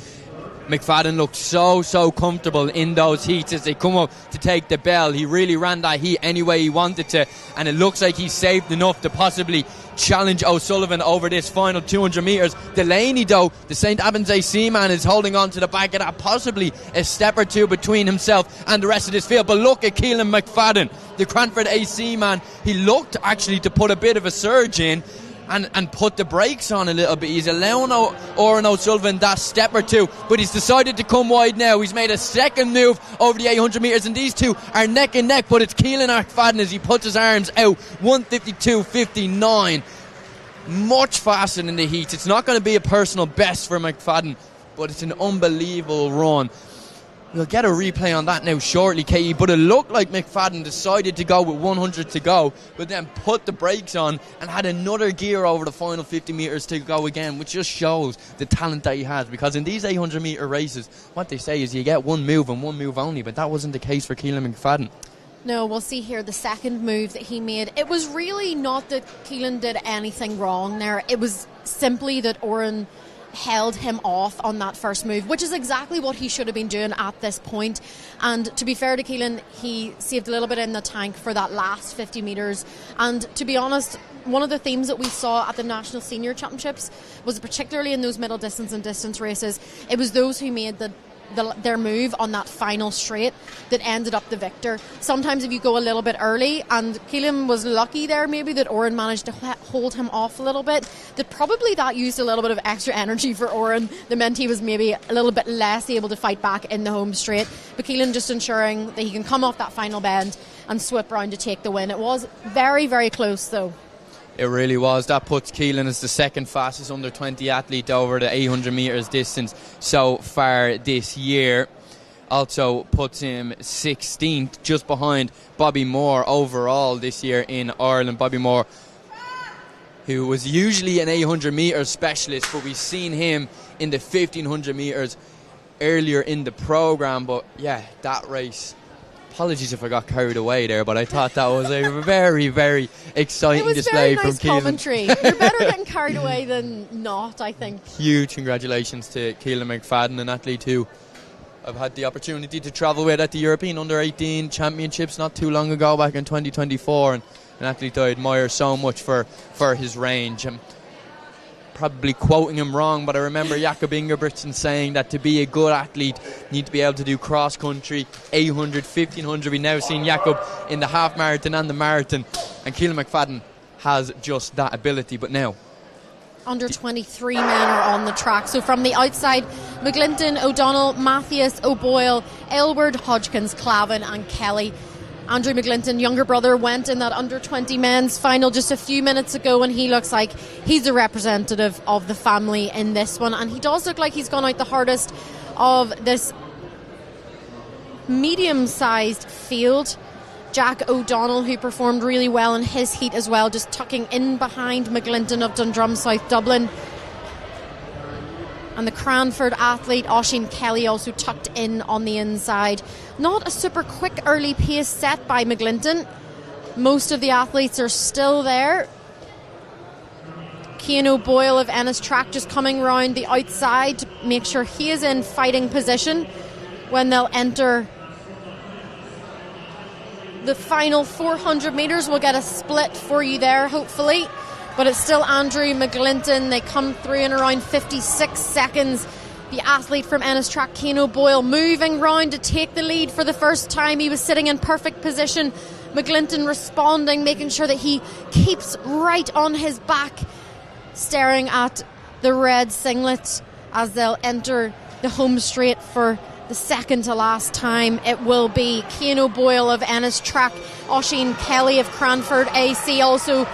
McFadden looked so comfortable in those heats as they come up to take the bell. He really ran that heat any way he wanted to, and it looks like he's saved enough to possibly challenge O'Sullivan over this final 200 metres. Delaney, though, the St Albans AC man, is holding on to the back of that, possibly a step or two between himself and the rest of this field. But look at Keelan McFadden, the Cranford AC man. He looked actually to put a bit of a surge in and put the brakes on a little bit. He's allowing Oran O'Sullivan that step or two, but he's decided to come wide now. He's made a second move over the 800 metres, and these two are neck and neck, but it's Keelan McFadden as he puts his arms out. 152.59, much faster than the heats. It's not going to be a personal best for McFadden, but it's an unbelievable run. We'll get a replay on that now shortly, Katie, but it looked like McFadden decided to go with 100 to go, but then put the brakes on and had another gear over the final 50 metres to go again, which just shows the talent that he has. Because in these 800 metre races, what they say is you get one move and one move only, but that wasn't the case for Keelan McFadden. No, we'll see here the second move that he made. It was really not that Keelan did anything wrong there. It was simply that Oran held him off on that first move, which is exactly what he should have been doing at this point. And to be fair to Keelan, he saved a little bit in the tank for that last 50 metres. And to be honest, one of the themes that we saw at the National Senior Championships was, particularly in those middle distance and distance races, it was those who made their move on that final straight that ended up the victor. Sometimes if you go a little bit early, and Keelan was lucky there maybe that Oran managed to hold him off a little bit, that used a little bit of extra energy for Oran that meant he was maybe a little bit less able to fight back in the home straight. But Keelan just ensuring that he can come off that final bend and swip round to take the win. It was very, very close though. It really was. That puts Keelan as the second fastest under 20 athlete over the 800 metres distance so far this year. Also puts him 16th, just behind Bobby Moore overall this year in Ireland. Bobby Moore, who was usually an 800 metres specialist, but we've seen him in the 1500 metres earlier in the programme. But yeah, that race, apologies if I got carried away there, but I thought that was a very, very exciting display from Keelan. Commentary. You're better getting carried away than not, I think. Huge congratulations to Keelan McFadden, an athlete who I've had the opportunity to travel with at the European Under-18 Championships not too long ago, back in 2024, and an athlete I admire so much for his range. I'm probably quoting him wrong, but I remember Jakob Ingebrigtsen saying that to be a good athlete, you need to be able to do cross-country, 800, 1500. We've now seen Jakob in the half-marathon and the marathon, and Keelan McFadden has just that ability. But now, under 23 men are on the track. So from the outside, McGlinton, O'Donnell, Mathias, O'Boyle, Aylward, Hodgkins, Clavin and Kelly. Andrew McGlinton, younger brother, went in that under 20 men's final just a few minutes ago, and he looks like he's a representative of the family in this one, and he does look like he's gone out the hardest of this medium-sized field. Jack O'Donnell, who performed really well in his heat as well, just tucking in behind McGlinton of Dundrum, South Dublin. And the Cranford athlete, Oisín Kelly, also tucked in on the inside. Not a super quick early pace set by McGlinton. Most of the athletes are still there. Cian O'Boyle of Ennis Track just coming round the outside to make sure he is in fighting position when they'll enter the final 400 metres. We'll get a split for you there, hopefully. But it's still Andrew McGlinton. They come through in around 56 seconds. The athlete from Ennis Track, Cian O'Boyle, moving round to take the lead for the first time. He was sitting in perfect position. McGlinton responding, making sure that he keeps right on his back, staring at the red singlet as they'll enter the home straight for the second to last time. It will be Cian O'Boyle of Ennis Track, Oisín Kelly of Cranford AC also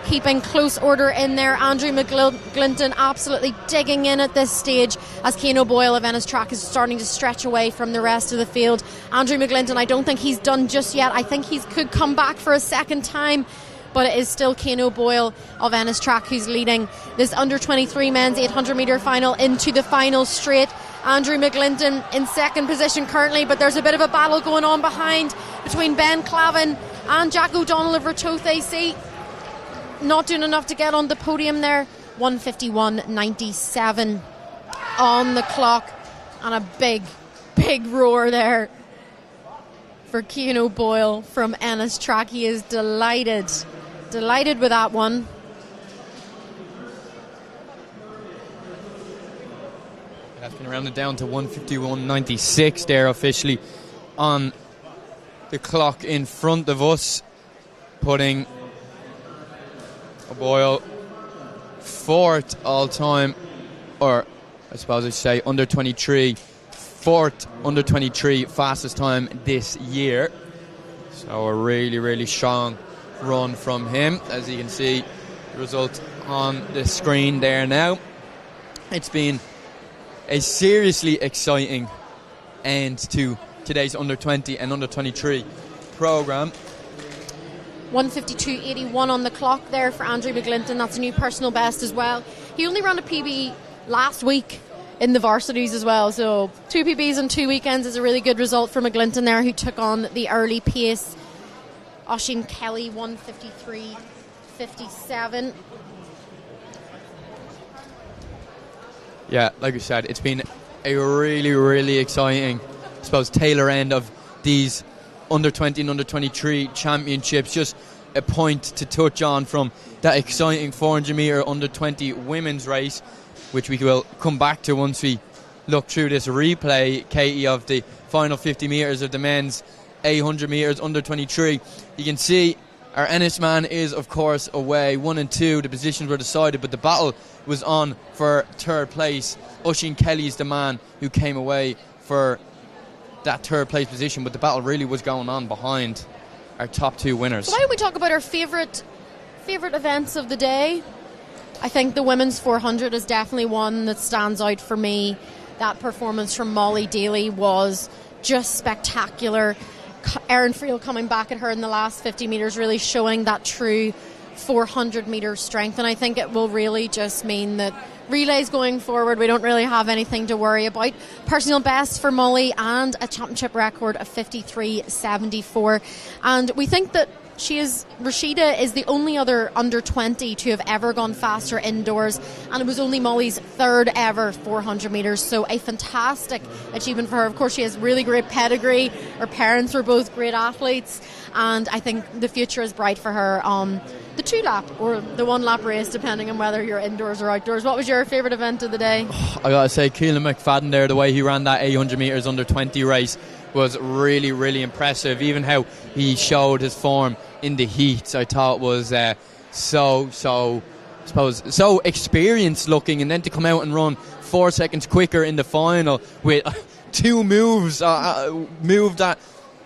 keeping close order in there. Andrew McGlinton absolutely digging in at this stage as Cian O'Boyle of Ennis Track is starting to stretch away from the rest of the field. Andrew McGlinton, I don't think he's done just yet. I think he could come back for a second time, but it is still Cian O'Boyle of Ennis Track who's leading this under 23 men's 800 metre final into the final straight. Andrew McGlinton in second position currently, but there's a bit of a battle going on behind between Ben Clavin and Jack O'Donnell of Ratoath AC. Not doing enough to get on the podium there. 1:51.97 on the clock, and a big roar there for Cian O'Boyle from Ennis Track. He is delighted with that one. That's been rounded down to 1:51.96 there officially on the clock in front of us, putting O'Boyle fourth all time, or I suppose I should say under 23, fourth under 23 fastest time this year. So a really strong run from him, as you can see the result on the screen there now. It's been a seriously exciting end to today's under 20 and under 23 programme. 1:52.81 on the clock there for Andrew McGlinton. That's a new personal best as well. He only ran a PB last week in the varsities as well, so 2 PBs in 2 weekends is a really good result for McGlinton there, who took on the early pace. Oisín Kelly 1:53.57. Yeah, like you said, it's been a really exciting, I suppose, tailor end of these under 20 and under 23 championships. Just a point to touch on from that exciting 400 metre under 20 women's race, which we will come back to once we look through this replay, Katie, of the final 50 metres of the men's 800 metres under 23. You can see our Ennis man is of course away. 1 and 2, the positions were decided, but the battle was on for third place. Oisín Kelly is the man who came away for that third place position, but the battle really was going on behind our top 2 winners. Why don't we talk about our favourite events of the day? I think the women's 400 is definitely one that stands out for me. That performance from Molly Daly was just spectacular. Erin Friel coming back at her in the last 50 metres, really showing that true 400 metre strength, and I think it will really just mean that relays going forward, we don't really have anything to worry about. Personal best for Molly and a championship record of 53.74, and we think that Rashida is the only other under 20 to have ever gone faster indoors, and it was only Molly's third ever 400 metres, so a fantastic achievement for her. Of course, she has really great pedigree. Her parents were both great athletes, and I think the future is bright for her on the 2-lap or the 1-lap race, depending on whether you're indoors or outdoors. What was your favourite event of the day? I gotta say, Keelan McFadden there, the way he ran that 800 metres under 20 race was really impressive. Even how he showed his form in the heats, I thought was so suppose, so experienced looking, and then to come out and run 4 seconds quicker in the final with two moves, moved at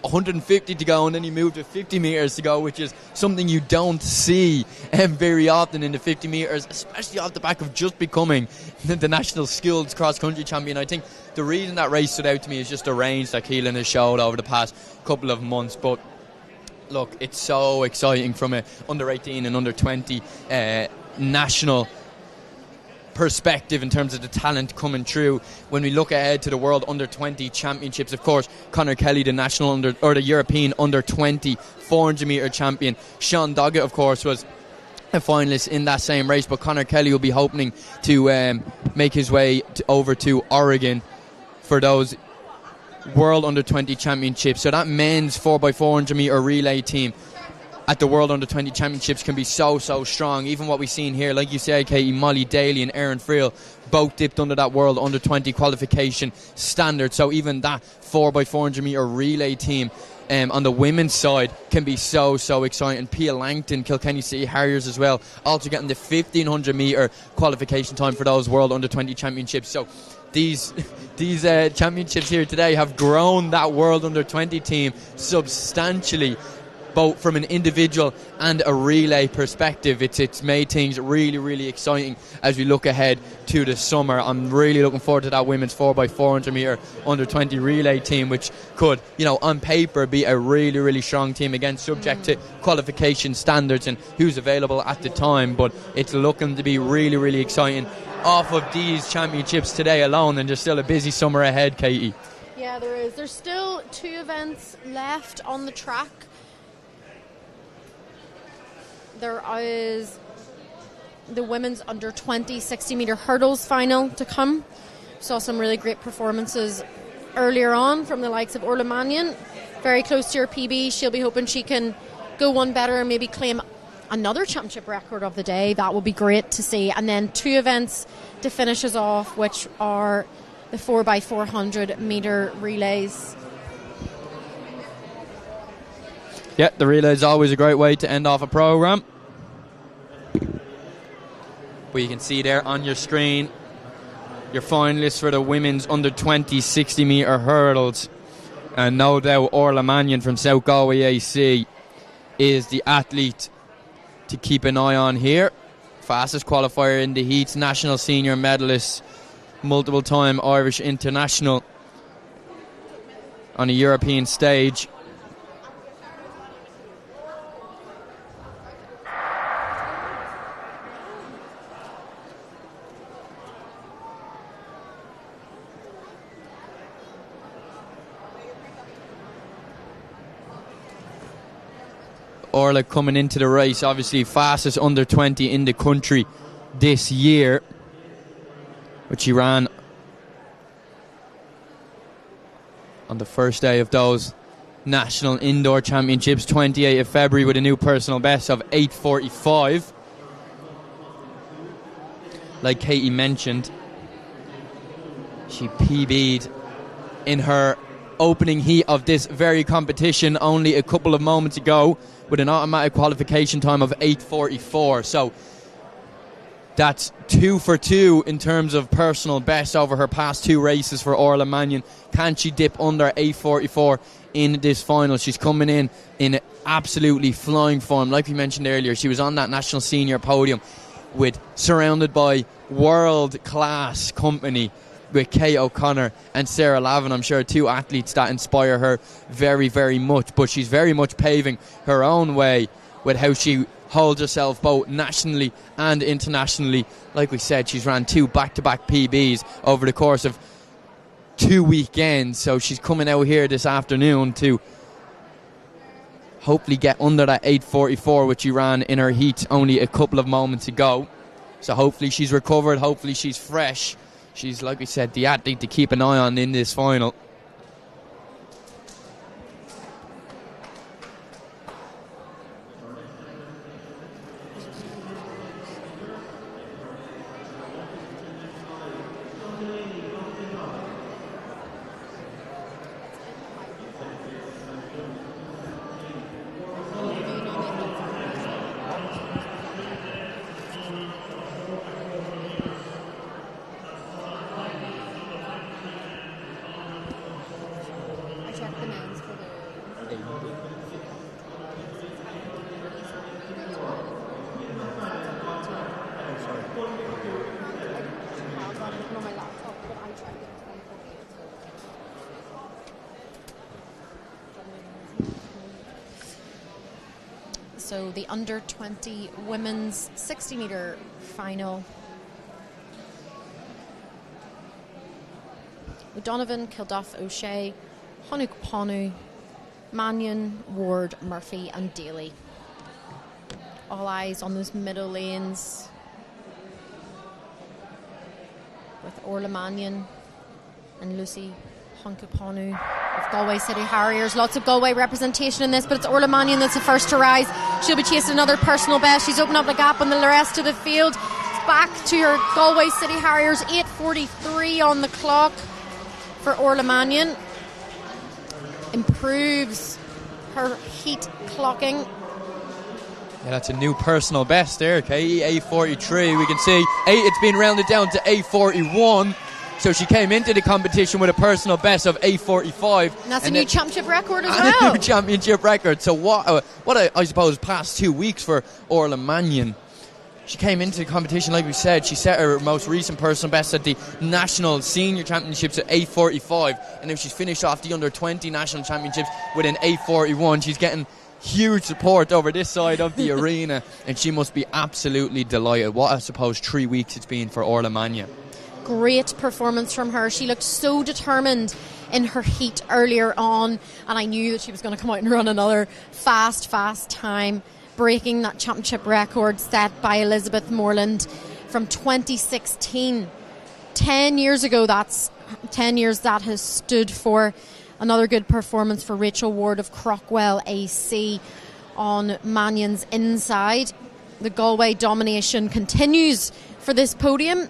150 to go, and then he moved at 50 metres to go, which is something you don't see very often in the 50 metres, especially off the back of just becoming the national skills cross-country champion. I think the reason that race stood out to me is just the range that Keelan has showed over the past couple of months. But look, it's so exciting from a under-18 and under-20 national perspective in terms of the talent coming through. When we look ahead to the World Under-20 Championships, of course, Conor Kelly, the the European Under-20 400 metre champion. Sean Doggett, of course, was a finalist in that same race, but Conor Kelly will be hoping to make his way over to Oregon for those World Under-20 Championships. So that men's 4x400 metre relay team at the World Under-20 Championships can be so strong. Even what we've seen here, like you say, Katie, Molly Daly and Erin Friel both dipped under that World Under-20 qualification standard. So even that 4x400 metre relay team on the women's side can be so exciting. Pia Langton, Kilkenny City Harriers as well, also getting the 1500 metre qualification time for those World Under-20 Championships. So these championships here today have grown that World Under-20 team substantially, both from an individual and a relay perspective. It's made things really exciting as we look ahead to the summer. I'm really looking forward to that women's 4x400 metre under-20 relay team, which could, on paper be a really strong team, again subject to qualification standards and who's available at the time. But it's looking to be really exciting off of these championships today alone, and there's still a busy summer ahead, Katie. Yeah, there is. There's still 2 events left on the track. There is the women's under-20 60 metre hurdles final to come. Saw some really great performances earlier on from the likes of Orla Mannion. Very close to her PB. She'll be hoping she can go one better and maybe claim another championship record of the day. That will be great to see. And then 2 events to finish us off, which are the 4x400 metre relays. Yeah, the relay is always a great way to end off a programme. But you can see there on your screen your finalists for the women's under-20 60 metre hurdles. And no doubt Orla Mannion from South Galway AC is the athlete to keep an eye on here. Fastest qualifier in the heats, national senior medalist, multiple time Irish international on a European stage. Orla coming into the race, obviously fastest under 20 in the country this year, which she ran on the first day of those National Indoor Championships, 28th of February, with a new personal best of 8:45. Like Katie mentioned, she PB'd in her opening heat of this very competition only a couple of moments ago with an automatic qualification time of 8:44. So that's 2 for 2 in terms of personal best over her past 2 races for Orla Mannion. Can she dip under 8:44 in this final? She's coming in absolutely flying form. Like we mentioned earlier, she was on that national senior podium surrounded by world-class company with Kay O'Connor and Sarah Lavin. I'm sure 2 athletes that inspire her very much, but she's very much paving her own way with how she holds herself both nationally and internationally. Like we said, she's ran 2 back-to-back PBs over the course of 2 weekends, so she's coming out here this afternoon to hopefully get under that 8:44 which she ran in her heat only a couple of moments ago. So hopefully she's recovered, hopefully she's fresh. She's, like we said, the athlete to keep an eye on in this final. check the men's for the. On my laptop, but I checked it. So the under 20 women's 60 metre final. O'Donovan, Kilduff, O'Shea, Honukponu, Mannion, Ward, Murphy and Daly. All eyes on those middle lanes with Orla Mannion and Lucy Honukponu of Galway City Harriers. Lots of Galway representation in this, but it's Orla Mannion that's the first to rise. She'll be chasing another personal best. She's opened up the gap on the rest of the field. It's back to her Galway City Harriers. 8:43 on the clock for Orla Mannion. Improves her heat clocking. Yeah, that's a new personal best there, Katie. A43. We can see it's been rounded down to A41. So she came into the competition with a personal best of A45. And that's a new championship record as and well. a new championship record. So what I suppose past 2 weeks for Orla Mannion. She came into the competition, like we said, she set her most recent personal best at the National Senior Championships at A45. And if she's finished off the Under 20 National Championships with an A41, she's getting huge support over this side of the arena. And she must be absolutely delighted. What I suppose 3 weeks it's been for Orla Mannion. Great performance from her. She looked so determined in her heat earlier on, and I knew that she was going to come out and run another fast time, breaking that championship record set by Elizabeth Moreland from 2016. 10 years ago, that's 10 years that has stood for. Another good performance for Rachel Ward of Crockwell AC on Mannion's inside. The Galway domination continues for this podium,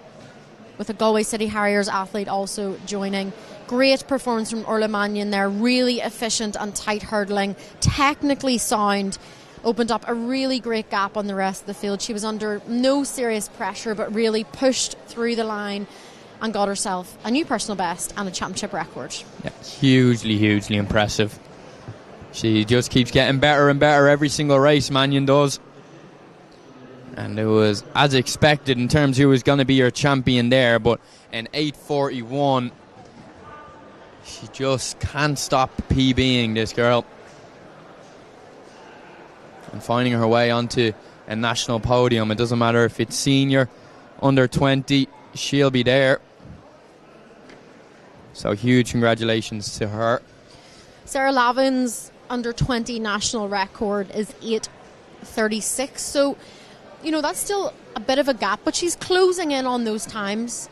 with a Galway City Harriers athlete also joining. Great performance from Orla Mannion there. Really efficient and tight hurdling. Technically sound. Opened up a really great gap on the rest of the field. She was under no serious pressure, but really pushed through the line and got herself a new personal best and a championship record. Yeah, hugely impressive. She just keeps getting better and better every single race, Mannion does. And it was as expected in terms of who was going to be your champion there, but in 8:41, she just can't stop PBing, this girl. And finding her way onto a national podium. It doesn't matter if it's senior, under 20, she'll be there. So huge congratulations to her. Sarah Lavin's under 20 national record is 8:36, so that's still a bit of a gap, but she's closing in on those times,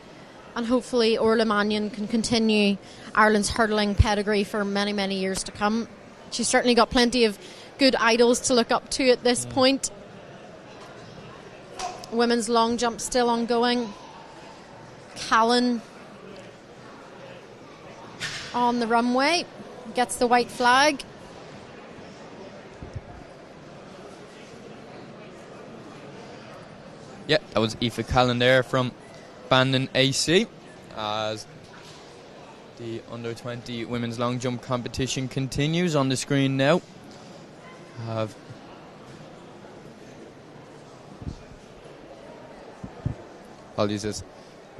and hopefully Orla Mannion can continue Ireland's hurdling pedigree for many years to come. She's certainly got plenty of good idols to look up to at this point. Women's long jump still ongoing. Callan on the runway gets the white flag. Yeah, that was Aoife Callan there from Bandon AC, as the under 20 women's long jump competition continues on the screen now. Apologies, this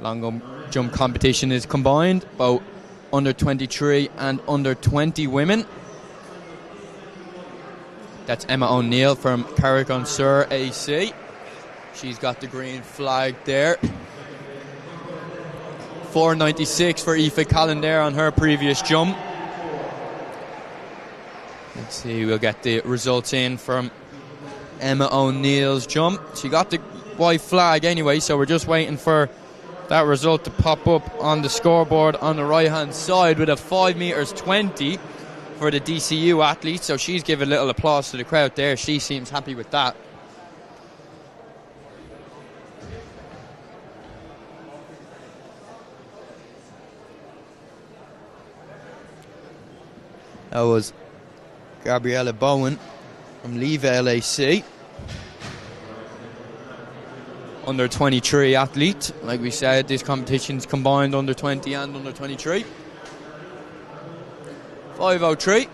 long jump competition is combined, both under 23 and under 20 women. That's Emma O'Neill from Carrick-on-Suir AC. She's got the green flag there. 4.96 for Aoife Callan there on her previous jump. Let's see, we'll get the results in from Emma O'Neill's jump. She got the white flag anyway, so we're just waiting for that result to pop up on the scoreboard on the right hand side with a 5 metres 20 for the DCU athlete. So she's giving a little applause to the crowd there. She seems happy with that. That was Gabriella Bowen from Leva LAC. Under 23 athlete. Like we said, this competition's combined under 20 and under 23. 5:03.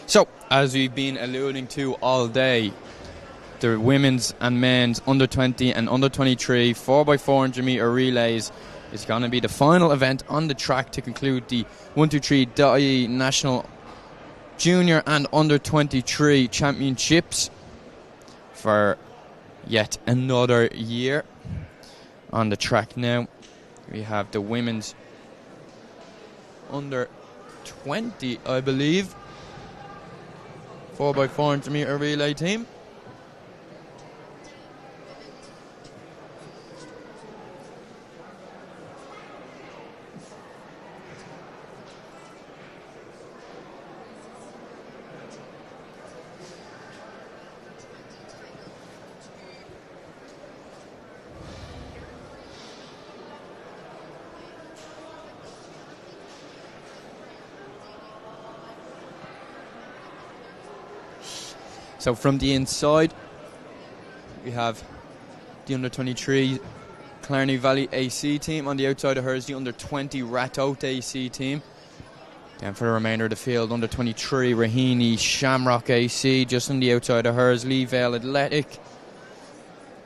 So, as we've been alluding to all day, the women's and men's under 20 and under 23 4x400 metre relays is going to be the final event on the track to conclude the 123.ie National Junior and Under 23 Championships for yet another year. On the track now, we have the women's under 20, I believe, 4x400 metre relay team. So from the inside, we have the under 23 Clarny Valley AC team. On the outside of hers, the under 20 Ratoath AC team. Then for the remainder of the field, under 23 Raheny Shamrock AC. Just on the outside of hers, Lee Vale Athletic.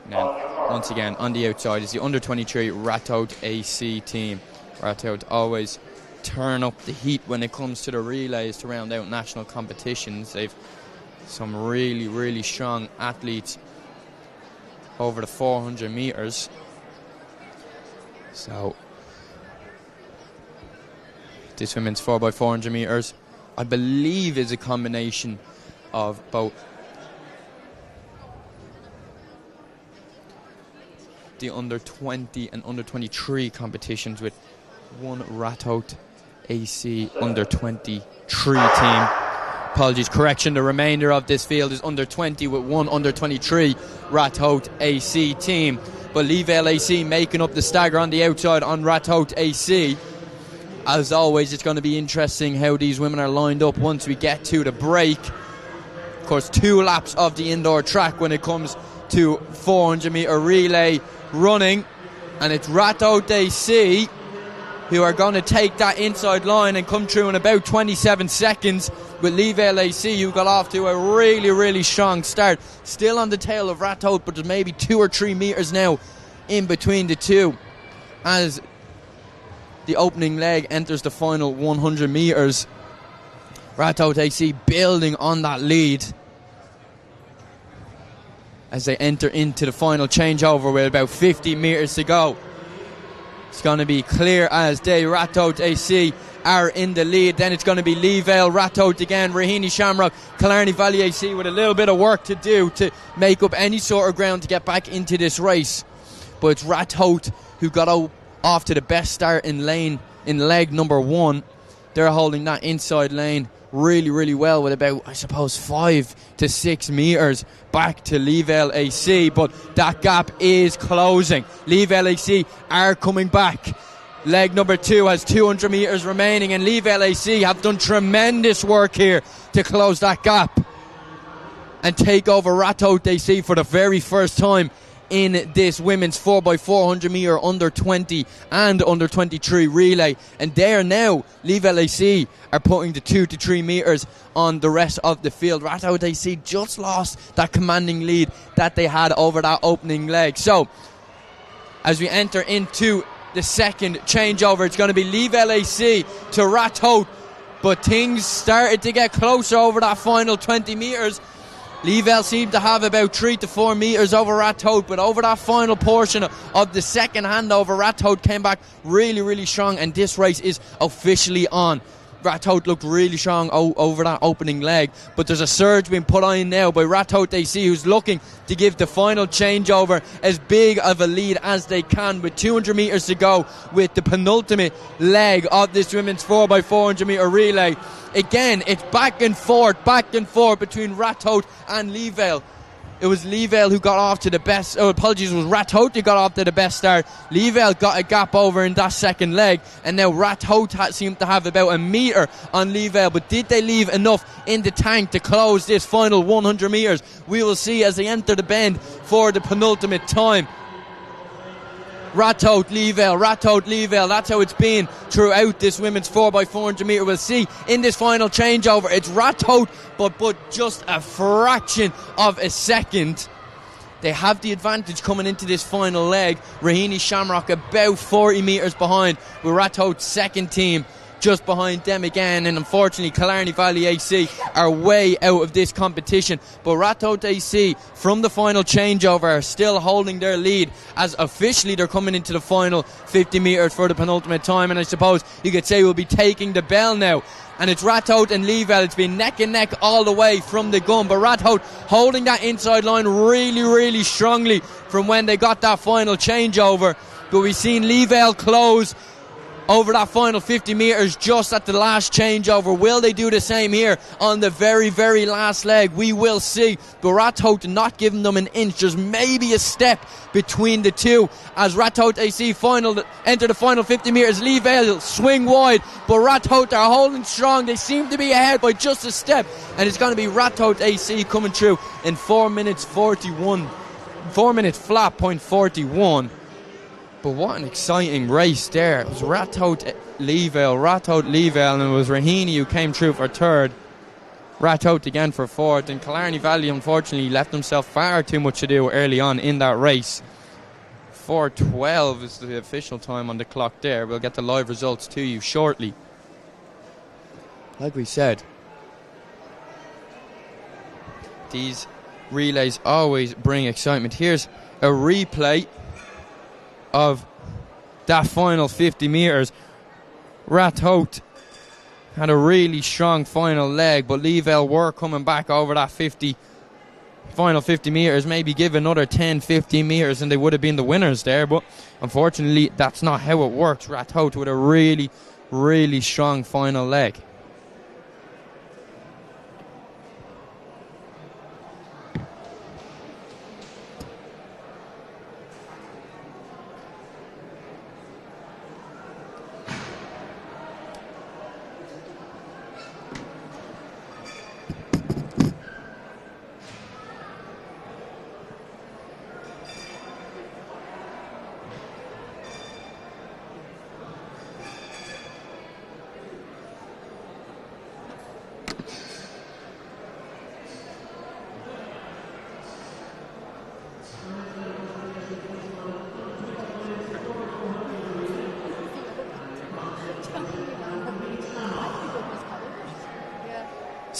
Now, once again, on the outside is the under 23 Ratoath AC team. Ratoath always turn up the heat when it comes to the relays to round out national competitions. They've some really, really strong athletes over the 400 metres. So this women's 4x400 metres, I believe, is a combination of both the under 20 and under 23 competitions, with one Ratoath AC under 23 team. Apologies, correction, the remainder of this field is under 20 with one under 23 Ratoath AC team. But Lee Vale AC making up the stagger on the outside on Ratoath AC. As always, it's going to be interesting how these women are lined up once we get to the break. Of course, 2 laps of the indoor track when it comes to 400 metre relay running. And it's Ratoath AC who are going to take that inside line and come through in about 27 seconds, with Lee Vale AC, who got off to a really, really strong start. Still on the tail of Ratoath, but there's maybe 2 or 3 metres now in between the two as the opening leg enters the final 100 metres. Ratoath AC building on that lead as they enter into the final changeover with about 50 metres to go. It's going to be clear as day. Ratoath AC are in the lead. Then it's going to be Lee Vale, Ratoath again, Raheny Shamrock, Killarney Valley AC with a little bit of work to do to make up any sort of ground to get back into this race. But it's Ratoath who got off to the best start in leg number 1. They're holding that inside lane really, really well with about, I suppose, 5 to 6 metres back to Lee Vale AC, but that gap is closing. Lee Vale AC are coming back. Leg number 2 has 200 metres remaining, and Lee Vale AC have done tremendous work here to close that gap and take over Ratoath AC for the very first time in this women's 4x400 metre under 20 and under 23 relay. And there now, Leave LAC are putting the 2 to 3 metres on the rest of the field. Rathout AC just lost that commanding lead that they had over that opening leg. So, as we enter into the second changeover, it's going to be Leave LAC to Rathout, but things started to get closer over that final 20 metres. Leavell seemed to have about 3 to 4 metres over Rathout, but over that final portion of the second handover, Rathout came back really, really strong, and this race is officially on. Rathout looked really strong over that opening leg, but there's a surge being put on now by Rathout AC, who's looking to give the final changeover as big of a lead as they can with 200 metres to go with the penultimate leg of this women's 4x400 metre relay. Again, it's back and forth between Rathout and Leavell. It was Leavell who got off to the best. Oh, apologies, it was Rathout who got off to the best start. Leavell got a gap over in that second leg, and now Rathout seemed to have about a metre on Leavell. But did they leave enough in the tank to close this final 100 metres? We will see as they enter the bend for the penultimate time. Rathout, Leavell, that's how it's been throughout this women's 4x400 metre. We'll see in this final changeover, it's Rathout, but just a fraction of a second. They have the advantage coming into this final leg. Raheny Shamrock about 40 metres behind, with Rathout's second team just behind them again, and unfortunately Killarney Valley AC are way out of this competition. But Rathout AC from the final changeover are still holding their lead, as officially they're coming into the final 50 metres for the penultimate time, and I suppose you could say we'll be taking the bell now. And it's Rathout and Leavell. It's been neck and neck all the way from the gun, but Rathout holding that inside line really, really strongly from when they got that final changeover. But we've seen Leavell close over that final 50 metres just at the last changeover. Will they do the same here on the very, very last leg? We will see. But Rathout not giving them an inch, just maybe a step between the two, as Rathout AC enter the final 50 metres. Leavell swing wide, but Rathout are holding strong. They seem to be ahead by just a step, and it's going to be Rathout AC coming through in 4 minutes 41, 4 minutes flat, .41. But what an exciting race there. It was Rathout Leavell, and it was Raheny who came through for third. Rathout again for fourth, and Killarney Valley unfortunately left themselves far too much to do early on in that race. 4:12 is the official time on the clock there. We'll get the live results to you shortly. Like we said, these relays always bring excitement. Here's a replay of that final 50 metres. Rathout had a really strong final leg, but Leavell were coming back over that final 50 metres, maybe give another 10-15 metres and they would have been the winners there, but unfortunately that's not how it works. Rathout with a really, really strong final leg.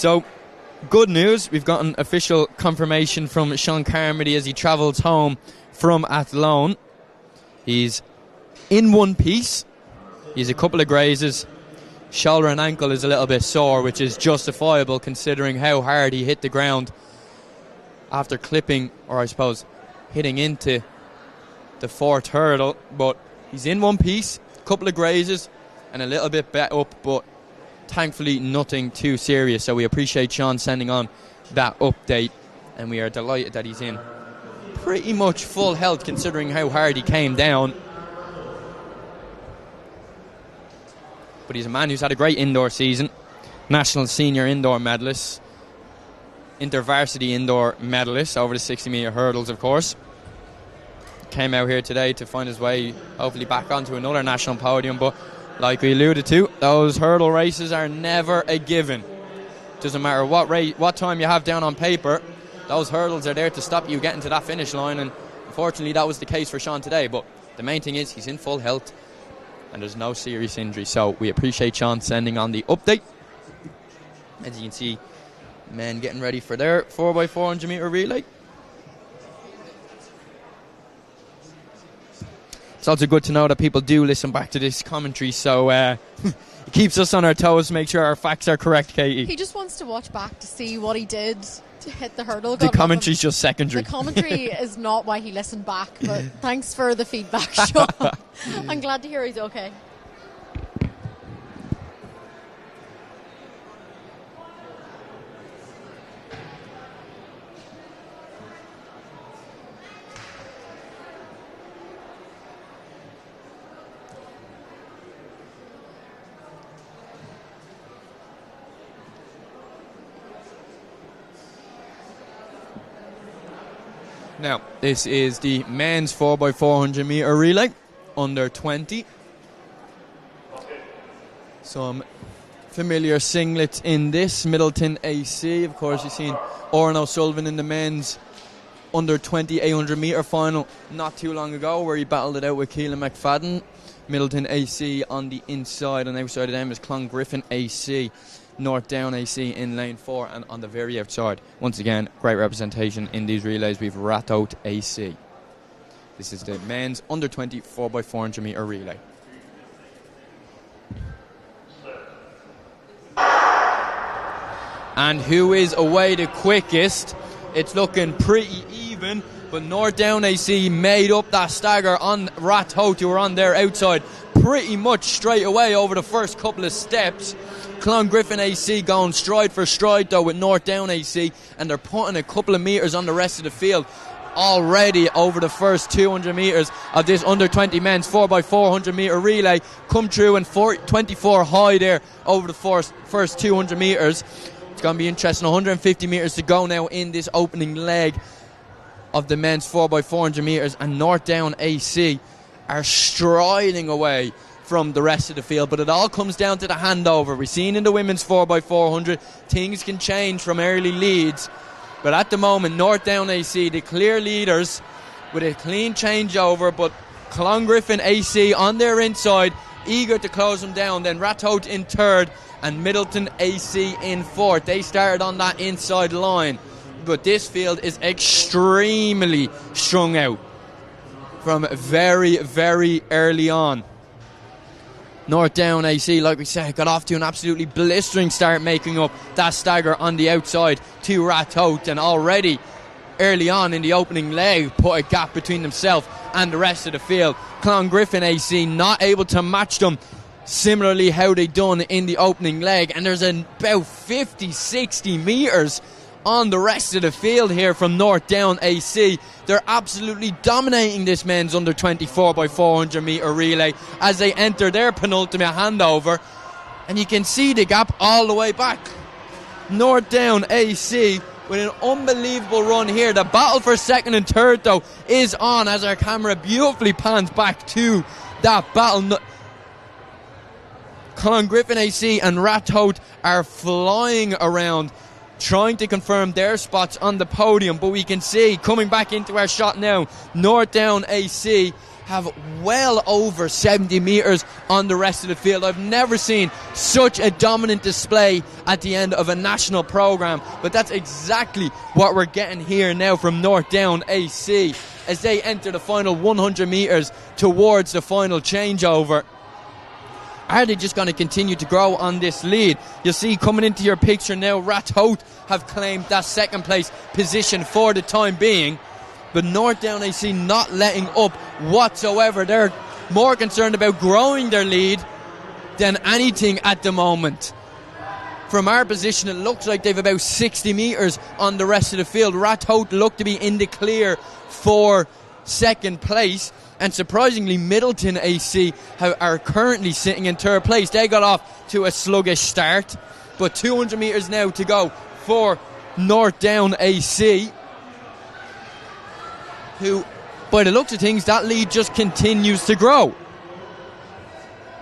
So, good news, we've gotten official confirmation from Sean Carmody as he travels home from Athlone. He's in one piece. He's a couple of grazes. Shoulder and ankle is a little bit sore, which is justifiable considering how hard he hit the ground after clipping, or I suppose hitting into the fourth hurdle. But he's in one piece, a couple of grazes and a little bit bet up, but thankfully nothing too serious. So we appreciate Sean sending on that update, and we are delighted that he's in pretty much full health considering how hard he came down. But he's a man who's had a great indoor season. National Senior Indoor medalist, Intervarsity Indoor medalist over the 60 metre hurdles, of course. came out here today to find his way, hopefully back onto another national podium. But like we alluded to, those hurdle races are never a given. Doesn't matter what time you have down on paper, those hurdles are there to stop you getting to that finish line, and unfortunately that was the case for Sean today. But the main thing is he's in full health and there's no serious injury, so we appreciate Sean sending on the update. As you can see, men getting ready for their 4x400 metre relay. It's also good to know that people do listen back to this commentary, so it keeps us on our toes to make sure our facts are correct, Katie. He just wants to watch back to see what he did to hit the hurdle. The commentary's just secondary. The commentary is not why he listened back, but thanks for the feedback, Sean. I'm glad to hear he's okay. Now, this is the men's 4x400 metre relay, under 20. Some familiar singlets in this. Middleton AC, of course, you've seen Oran O'Sullivan in the men's under 20 800 metre final not too long ago, where he battled it out with Keelan McFadden. Middleton AC on the inside, and outside of them is Clongriffin AC. North Down AC in lane 4, and on the very outside, once again, great representation in these relays, we've Rathout AC. This is the men's under 20 4x400 metre relay. And who is away the quickest? It's looking pretty even, but North Down AC made up that stagger on Rathout, who were on their outside pretty much straight away over the first couple of steps. Clongriffin AC going stride for stride though with North Down AC, and they're putting a couple of metres on the rest of the field already over the first 200 metres of this under 20 men's 4x400 metre relay. Come through in 24 high there over the first 200 metres. It's going to be interesting. 150 metres to go now in this opening leg of the men's 4x400 metres, and North Down AC are striding away from the rest of the field, but it all comes down to the handover. We've seen in the women's 4x400 things can change from early leads, but at the moment North Down AC, the clear leaders with a clean changeover, but Clongriffin AC on their inside, eager to close them down. Then Rathout in third and Middleton AC in fourth. They started on that inside line, but this field is extremely strung out from very, very early on. North Down AC, like we said, got off to an absolutely blistering start, making up that stagger on the outside to Rathout, and already early on in the opening leg put a gap between themselves and the rest of the field. Clongriffin AC not able to match them similarly how they done in the opening leg, and there's about 50-60 metres on the rest of the field here from North Down AC. They're absolutely dominating this men's under 24 by 400 metre relay as they enter their penultimate handover, and you can see the gap all the way back. North Down AC with an unbelievable run here. The battle for second and third though is on as our camera beautifully pans back to that battle. Clongriffin AC and Rathout are flying around trying to confirm their spots on the podium, but we can see, coming back into our shot now, North Down AC have well over 70 metres on the rest of the field. I've never seen such a dominant display at the end of a national programme, but that's exactly what we're getting here now from North Down AC as they enter the final 100 metres towards the final changeover. Are they just going to continue to grow on this lead? You'll see coming into your picture now, Rathout have claimed that second place position for the time being, but North Down AC not letting up whatsoever. They're more concerned about growing their lead than anything at the moment. From our position, it looks like they've about 60 metres on the rest of the field. Rathout look to be in the clear for second place, and surprisingly Middleton AC are currently sitting in third place. They got off to a sluggish start, but 200 metres now to go for North Down AC, who by the looks of things, that lead just continues to grow.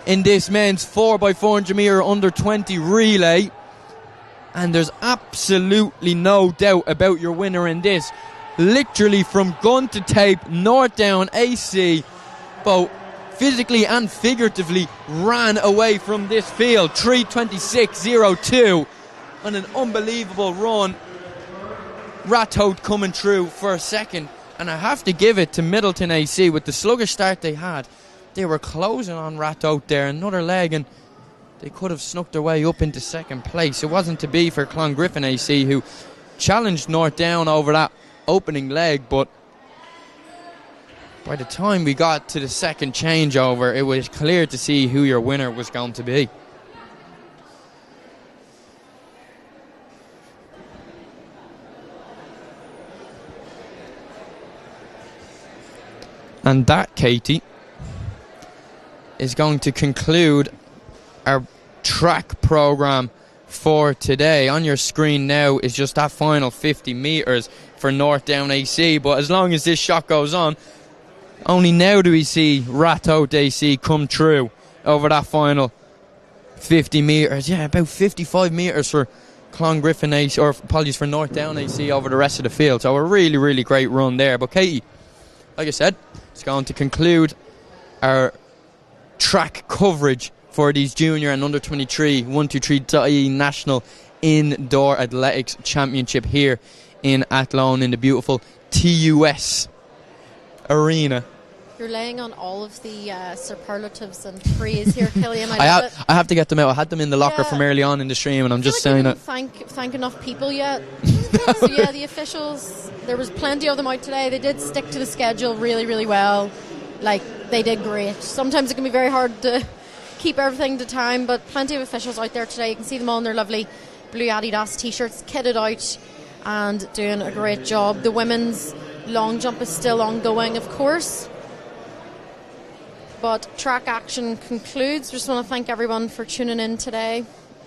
In this men's 4x400 metre under 20 relay. And there's absolutely no doubt about your winner in this. Literally from gun to tape, North Down AC, both physically and figuratively, ran away from this field. 3:26.02 on an unbelievable run. Rathout coming through for a second. And I have to give it to Middleton AC with the sluggish start they had. They were closing on Rathout there, another leg, and they could have snuck their way up into second place. It wasn't to be for Clongriffin AC, who challenged North Down over that opening leg, but by the time we got to the second changeover, it was clear to see who your winner was going to be. And that, Katie, is going to conclude our track program for today. On your screen now is just that final 50 metres for North Down AC, but as long as this shot goes on, only now do we see Rathout AC come through over that final 50 metres. Yeah, about 55 metres for Clongriffin AC, or apologies, for North Down AC over the rest of the field. So a really, really great run there. But Katie, like I said, it's going to conclude our track coverage for these junior and under 23 123.ie National Indoor Athletics Championship here in Athlone in the beautiful TUS Arena. You're laying on all of the superlatives and praise here, Killian. I have to get them out. I had them in the locker from early on in the stream, and I'm just saying it. Thank enough people yet. So yeah, the officials, there was plenty of them out today. They did stick to the schedule really, really well. Like, they did great. Sometimes it can be very hard to keep everything to time, but plenty of officials out there today. You can see them all in their lovely blue Adidas t-shirts, kitted out and doing a great job. The women's long jump is still ongoing, of course, but track action concludes. Just want to thank everyone for tuning in today,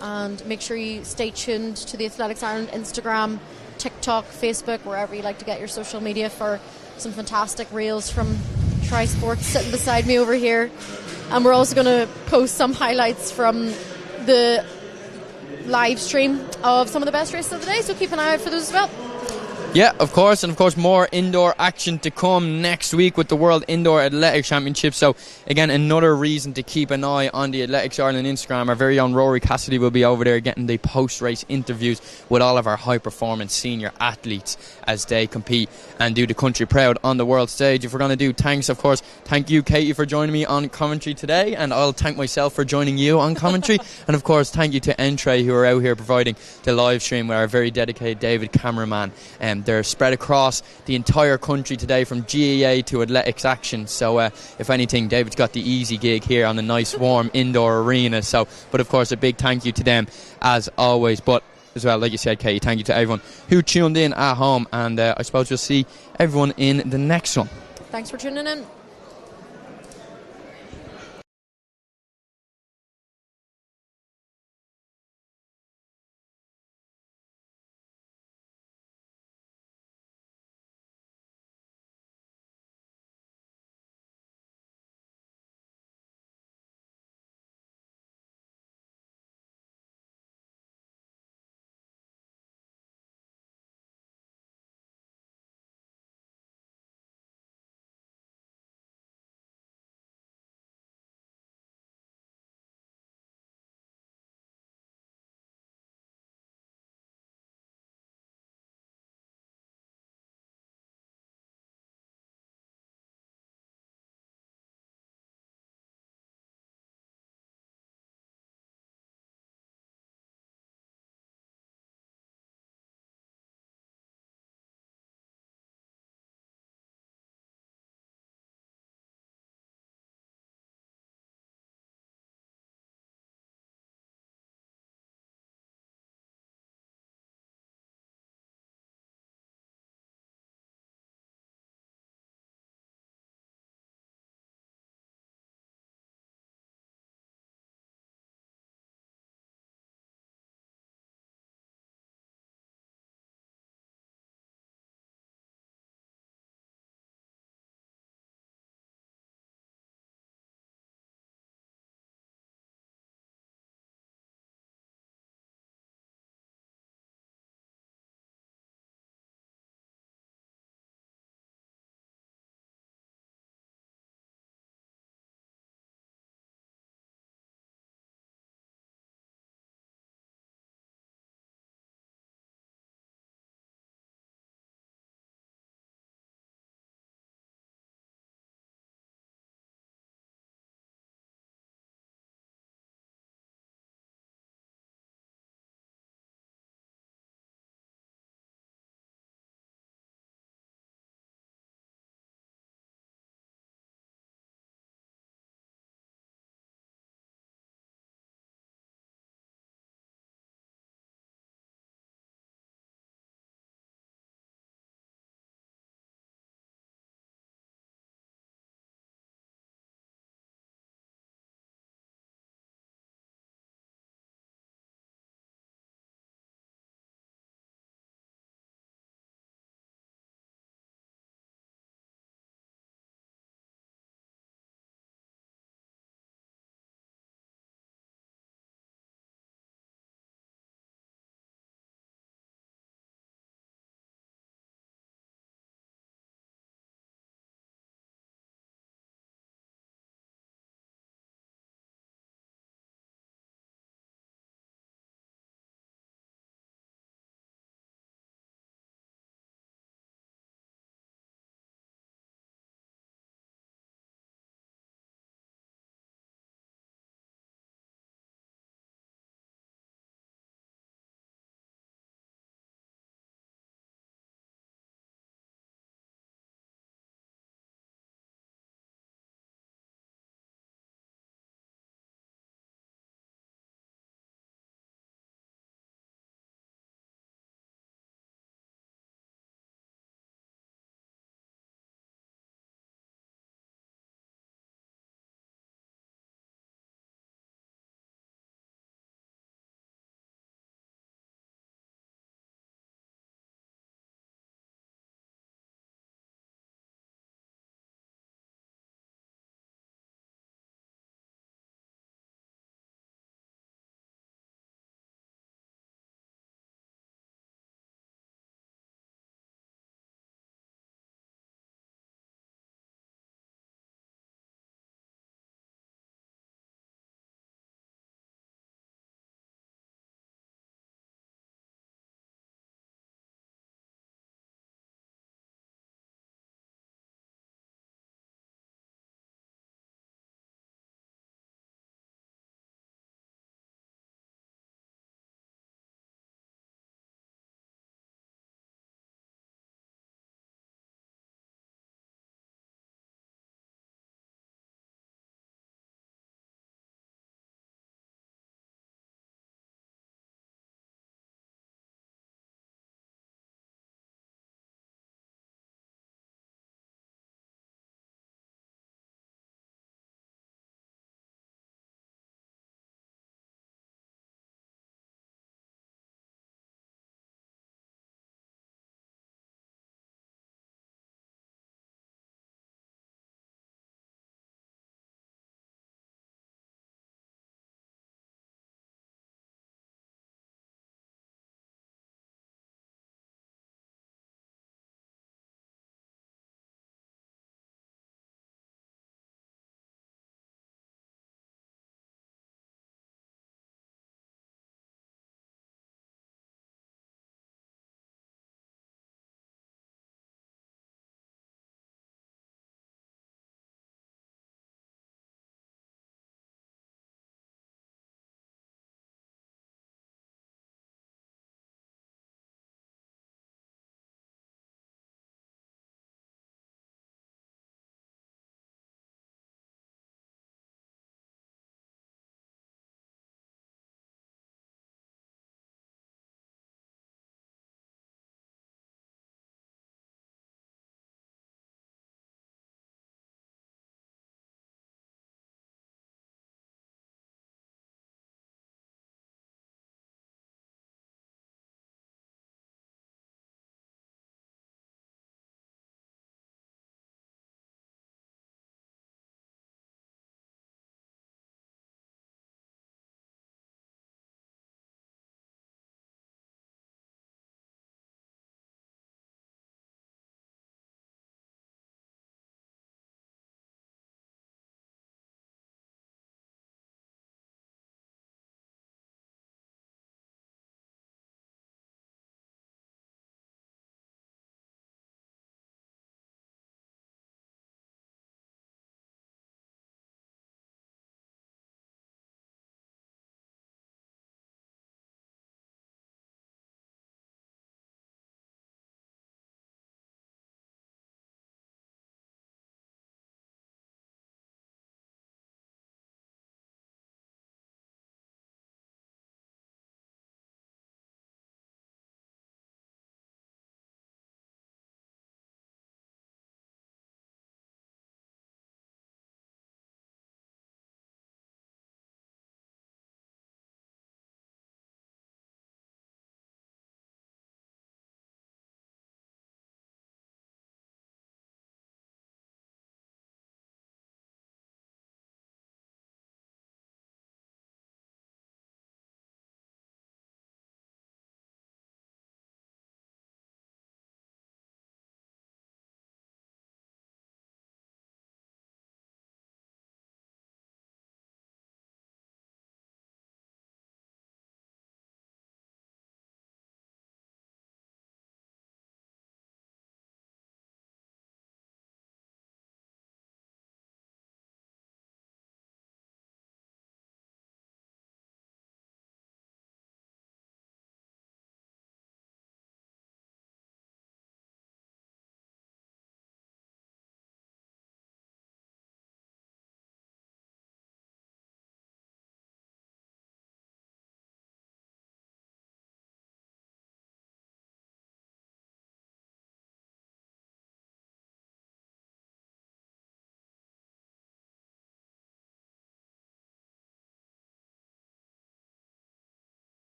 and make sure you stay tuned to the Athletics Ireland Instagram, TikTok, Facebook, wherever you like to get your social media, for some fantastic reels from Tri Sports sitting beside me over here. And we're also going to post some highlights from the live stream of some of the best races of the day, so keep an eye out for those as well. Yeah, of course, and of course more indoor action to come next week with the World Indoor Athletics Championship. So again, another reason to keep an eye on the Athletics Ireland Instagram. Our very own Rory Cassidy will be over there getting the post-race interviews with all of our high-performance senior athletes as they compete and do the country proud on the world stage. If we're going to do thanks, of course, thank you, Katie, for joining me on commentary today, and I'll thank myself for joining you on commentary. And of course, thank you to Entree, who are out here providing the live stream with our very dedicated David cameraman. They're spread across the entire country today, from GAA to Athletics Action. So if anything, David's got the easy gig here on a nice warm indoor arena. So, but of course, a big thank you to them as always. But as well, like you said, Katie, thank you to everyone who tuned in at home, and I suppose you'll see everyone in the next one. Thanks for tuning in.